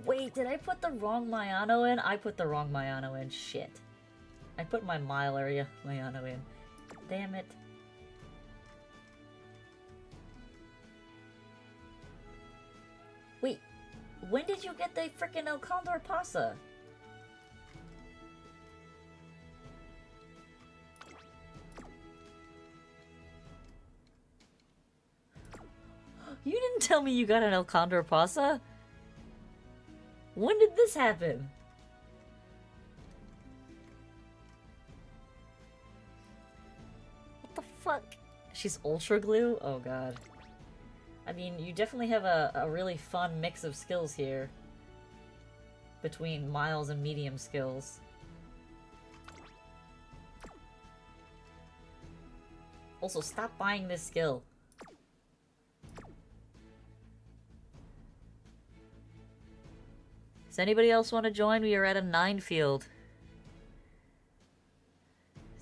Wait, did I put the wrong Mayano in? I put the wrong Mayano in. Shit. I put my Mile area Mayano in. Damn it. Wait, when did you get the frickin' El Condor Pasa? You didn't tell me you got an El Condor Pasa? When did this happen? What the fuck? She's Ultra Glue? Oh god. I mean, you definitely have a really fun mix of skills here. Between Miles and medium skills. Also, stop buying this skill. Does anybody else want to join? We are at a 9 field.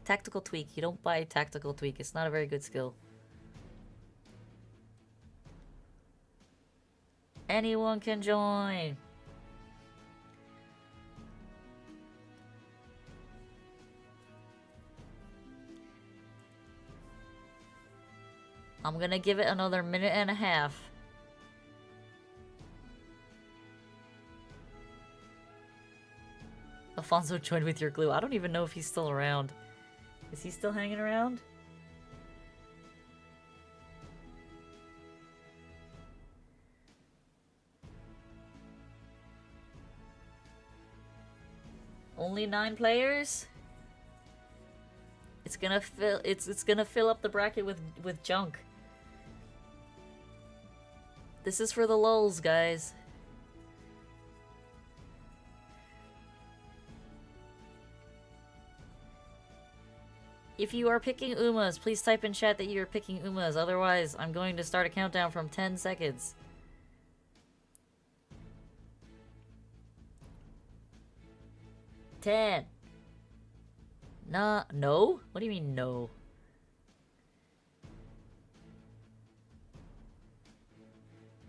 Tactical Tweak. You don't buy Tactical Tweak. It's not a very good skill. Anyone can join. I'm gonna give it another minute and a half. Alfonso joined with your glue. I don't even know if he's still around. Is he still hanging around? Only 9 players? It's gonna fill up the bracket with junk. This is for the lulz, guys. If you are picking Umas, please type in chat that you are picking Umas. Otherwise, I'm going to start a countdown from 10 seconds. 10. Nah, no? What do you mean, no?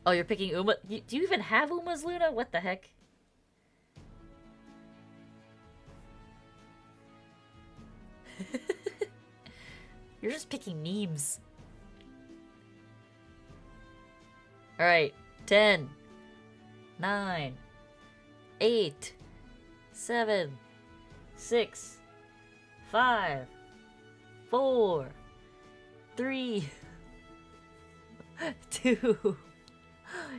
Oh, you're picking Uma? Do you even have Umas, Luna? What the heck? You're just picking memes. Alright. 10, 9, 8, 7, 6, 5, 4, 3, 2.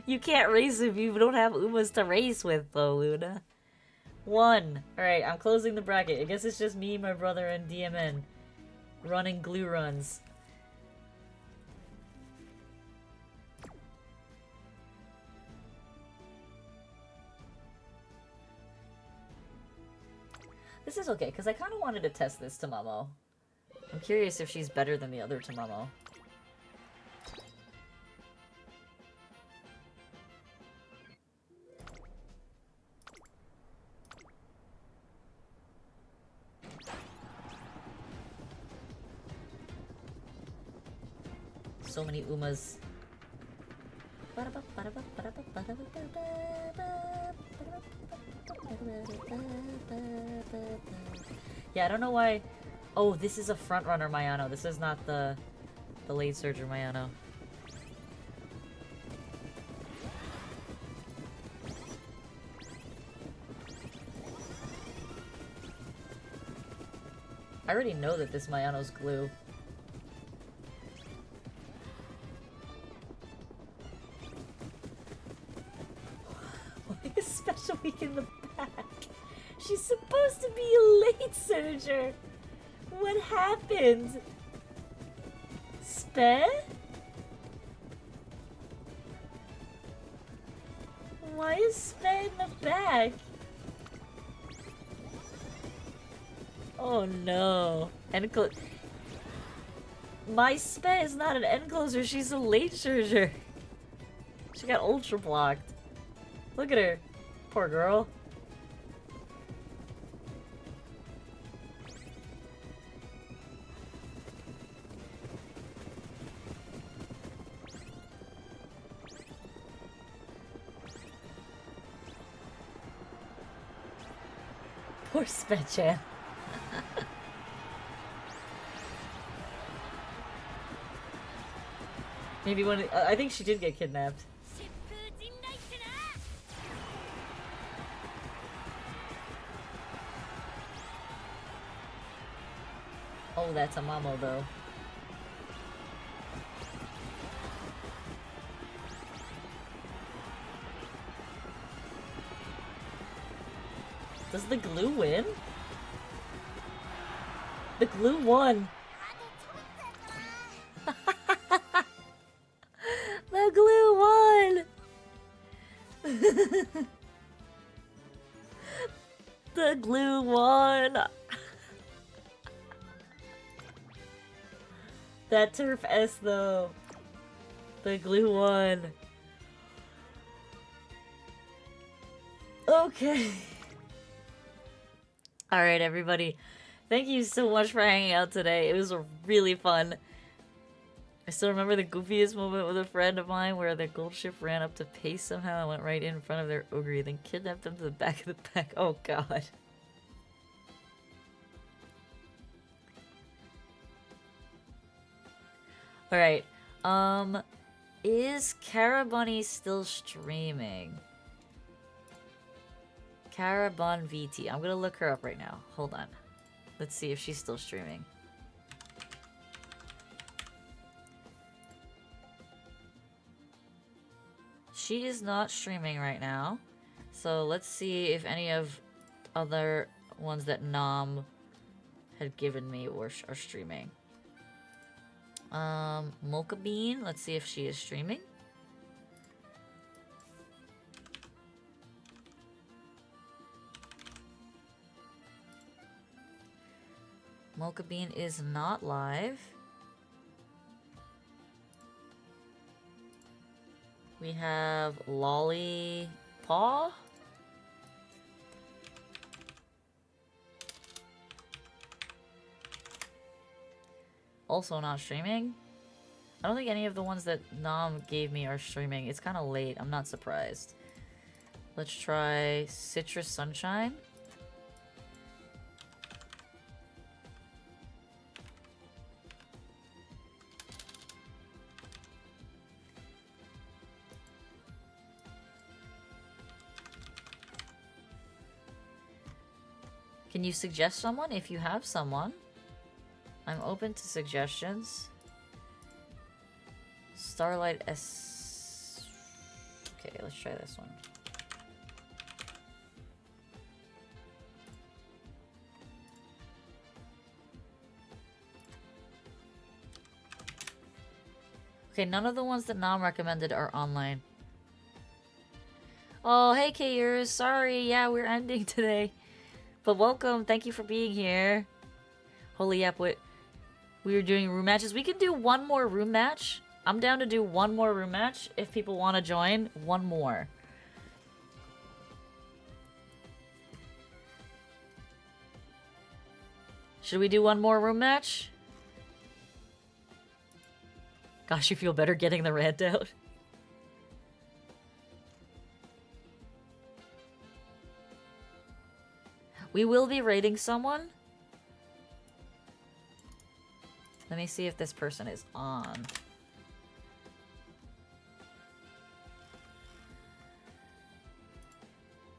You can't race if you don't have Umas to race with, though, Luna. 1. Alright, I'm closing the bracket. I guess it's just me, my brother, and DMN running glue runs. This is okay, because I kind of wanted to test this Tamamo. I'm curious if she's better than the other Tamamo. So many Umas. Yeah, I don't know why. Oh, this is a front runner Mayano. This is not the late surger Mayano. I already know that this Mayano's glue. Why is Special Week in the back? She's supposed to be a late surger. What happened? Spe? Why is Spe in the back? Oh no. My Spe is not an end closer, she's a late surger. She got ultra blocked. Look at her. Poor girl. Poor Spechan. Maybe one. I think she did get kidnapped. Oh, that's a Mamo though. Does the glue win? The glue won. The glue won. The glue won. That Turf S though. The glue won. Okay. Alright, everybody. Thank you so much for hanging out today. It was really fun. I still remember the goofiest moment with a friend of mine where the gold ship ran up to pace somehow and went right in front of their ogre, then kidnapped them to the back of the pack. Oh god. Alright. Is Carabunny still streaming? Carabun VT. I'm gonna look her up right now. Hold on. Let's see if she's still streaming. She is not streaming right now. So let's see if any of other ones that Nom had given me are streaming. Mocha Bean. Let's see if she is streaming. Mocha Bean is not live. We have Lolly Paw. Also not streaming. I don't think any of the ones that Nam gave me are streaming. It's kind of late. I'm not surprised. Let's try Citrus Sunshine. Can you suggest someone if you have someone? I'm open to suggestions. Starlight S... Okay, let's try this one. Okay, none of the ones that Nam recommended are online. Oh, hey Kayers, sorry, yeah, we're ending today. But welcome, thank you for being here. Holy yep, we were doing room matches. We can do one more room match. I'm down to do one more room match if people want to join. One more. Should we do one more room match? Gosh, you feel better getting the rant out. We will be rating someone. Let me see if this person is on.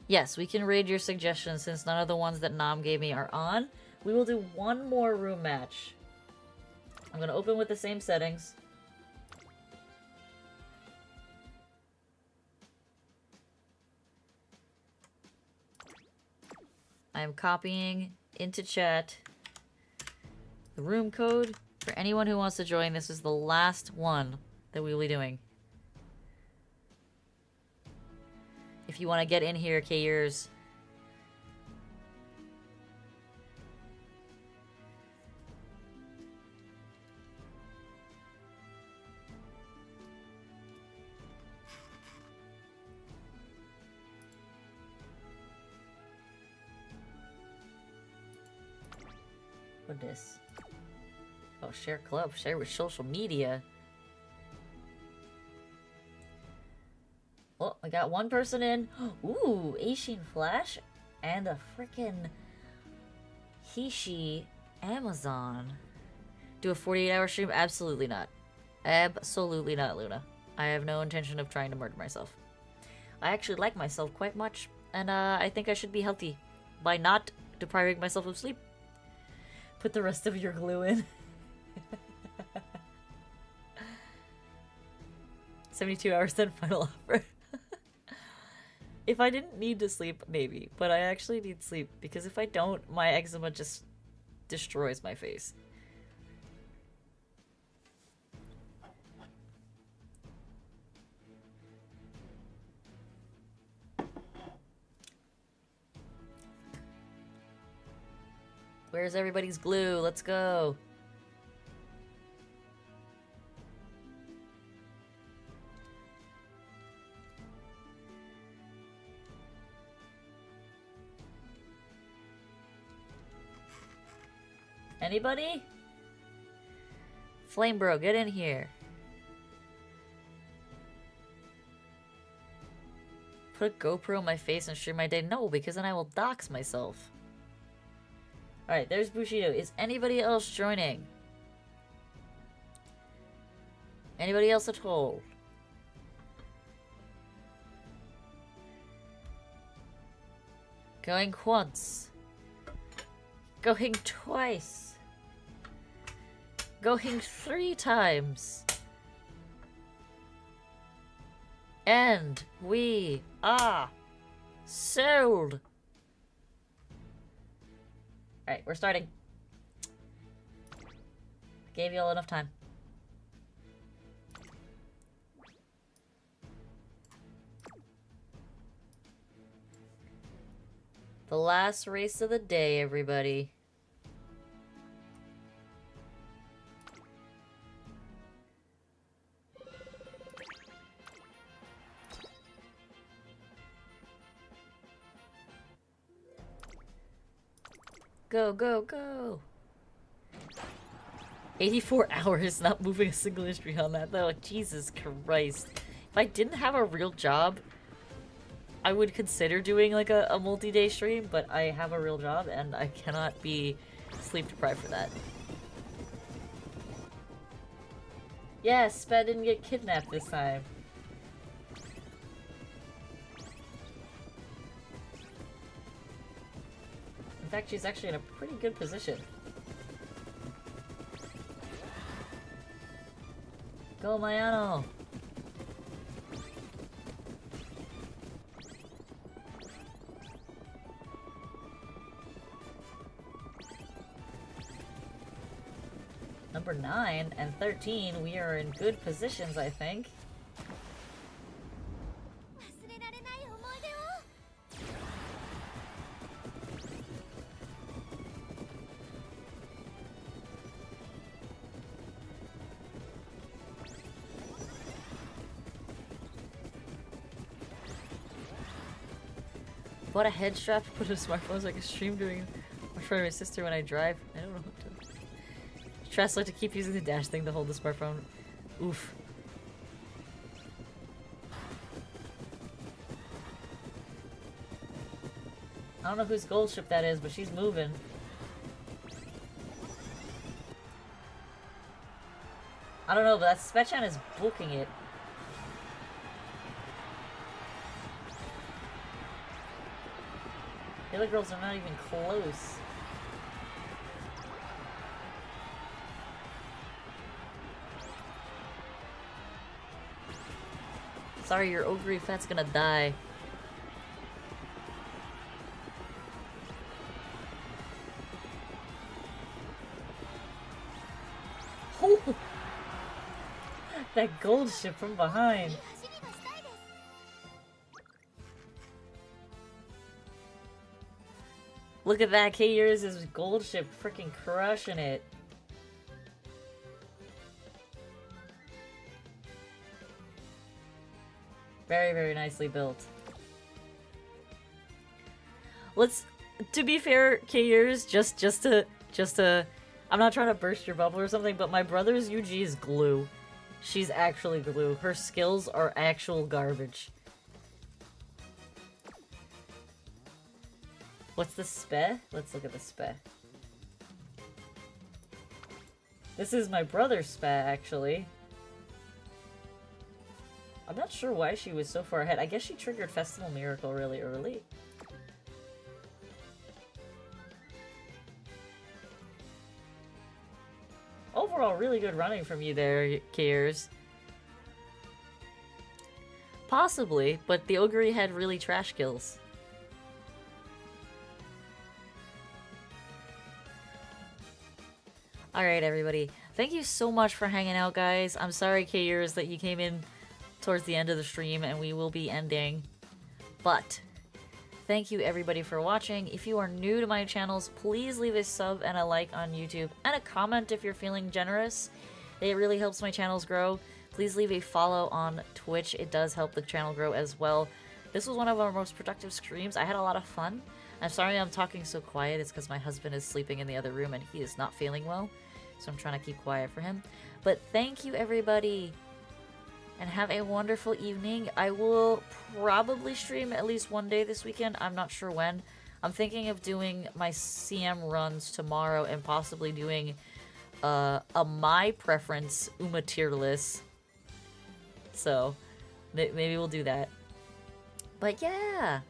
Yes, we can raid your suggestions since none of the ones that Nam gave me are on. We will do one more room match. I'm going to open with the same settings. I am copying into chat the room code for anyone who wants to join. This is the last one that we will be doing. If you want to get in here, Kayers. What is? Oh, share club. Share with social media. Oh, I got one person in. Ooh, Asian Flash and a frickin' Hishi Amazon. Do a 48-hour stream? Absolutely not. Absolutely not, Luna. I have no intention of trying to murder myself. I actually like myself quite much, and I think I should be healthy by not depriving myself of sleep. Put the rest of your glue in. 72 hours then final offer. If I didn't need to sleep, maybe. But I actually need sleep, because if I don't, my eczema just destroys my face. Where's everybody's glue? Let's go. Anybody? Flame Bro, get in here. Put a GoPro on my face and stream my day? No, because then I will dox myself. Alright, there's Bushido. Is anybody else joining? Anybody else at all? Going once. Going twice. Going 3 times. And we are sold. Alright, we're starting. Gave you all enough time. The last race of the day, everybody. Go, go, go! 84 hours not moving a single history on that though. Jesus Christ. If I didn't have a real job, I would consider doing like a multi-day stream, but I have a real job and I cannot be sleep deprived for that. Yes, Sped didn't get kidnapped this time. In fact, she's actually in a pretty good position. Go, Mayano! Number 9 and 13, we are in good positions, I think. Bought a head strap to put in smartphones so I can stream doing in front of my sister when I drive. I don't know what to... Stress like to keep using the dash thing to hold the smartphone. Oof. I don't know whose gold ship that is, but she's moving. I don't know, but that Spetchan is booking it. The other girls are not even close. Sorry, your ogre fat's gonna die. Oh! That gold ship from behind. Look at that, K-Years' gold ship freaking crushing it. Very, very nicely built. Let's, to be fair, K-Years, just to, I'm not trying to burst your bubble or something, but my brother's UG is glue. She's actually glue. Her skills are actual garbage. What's the spe? Let's look at the spe. This is my brother's spe, actually. I'm not sure why she was so far ahead. I guess she triggered Festival Miracle really early. Overall, really good running from you there, Kiers. Possibly, but the Ogre had really trash kills. Alright, everybody. Thank you so much for hanging out, guys. I'm sorry, Kiers, that you came in towards the end of the stream and we will be ending. But thank you everybody for watching. If you are new to my channels, please leave a sub and a like on YouTube and a comment if you're feeling generous. It really helps my channels grow. Please leave a follow on Twitch. It does help the channel grow as well. This was one of our most productive streams. I had a lot of fun. I'm sorry I'm talking so quiet. It's because my husband is sleeping in the other room and he is not feeling well. So I'm trying to keep quiet for him. But thank you everybody. And have a wonderful evening. I will probably stream at least one day this weekend. I'm not sure when. I'm thinking of doing my CM runs tomorrow and possibly doing a my preference Uma tier list. So maybe we'll do that. But yeah.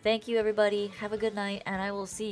Thank you everybody. Have a good night and I will see you.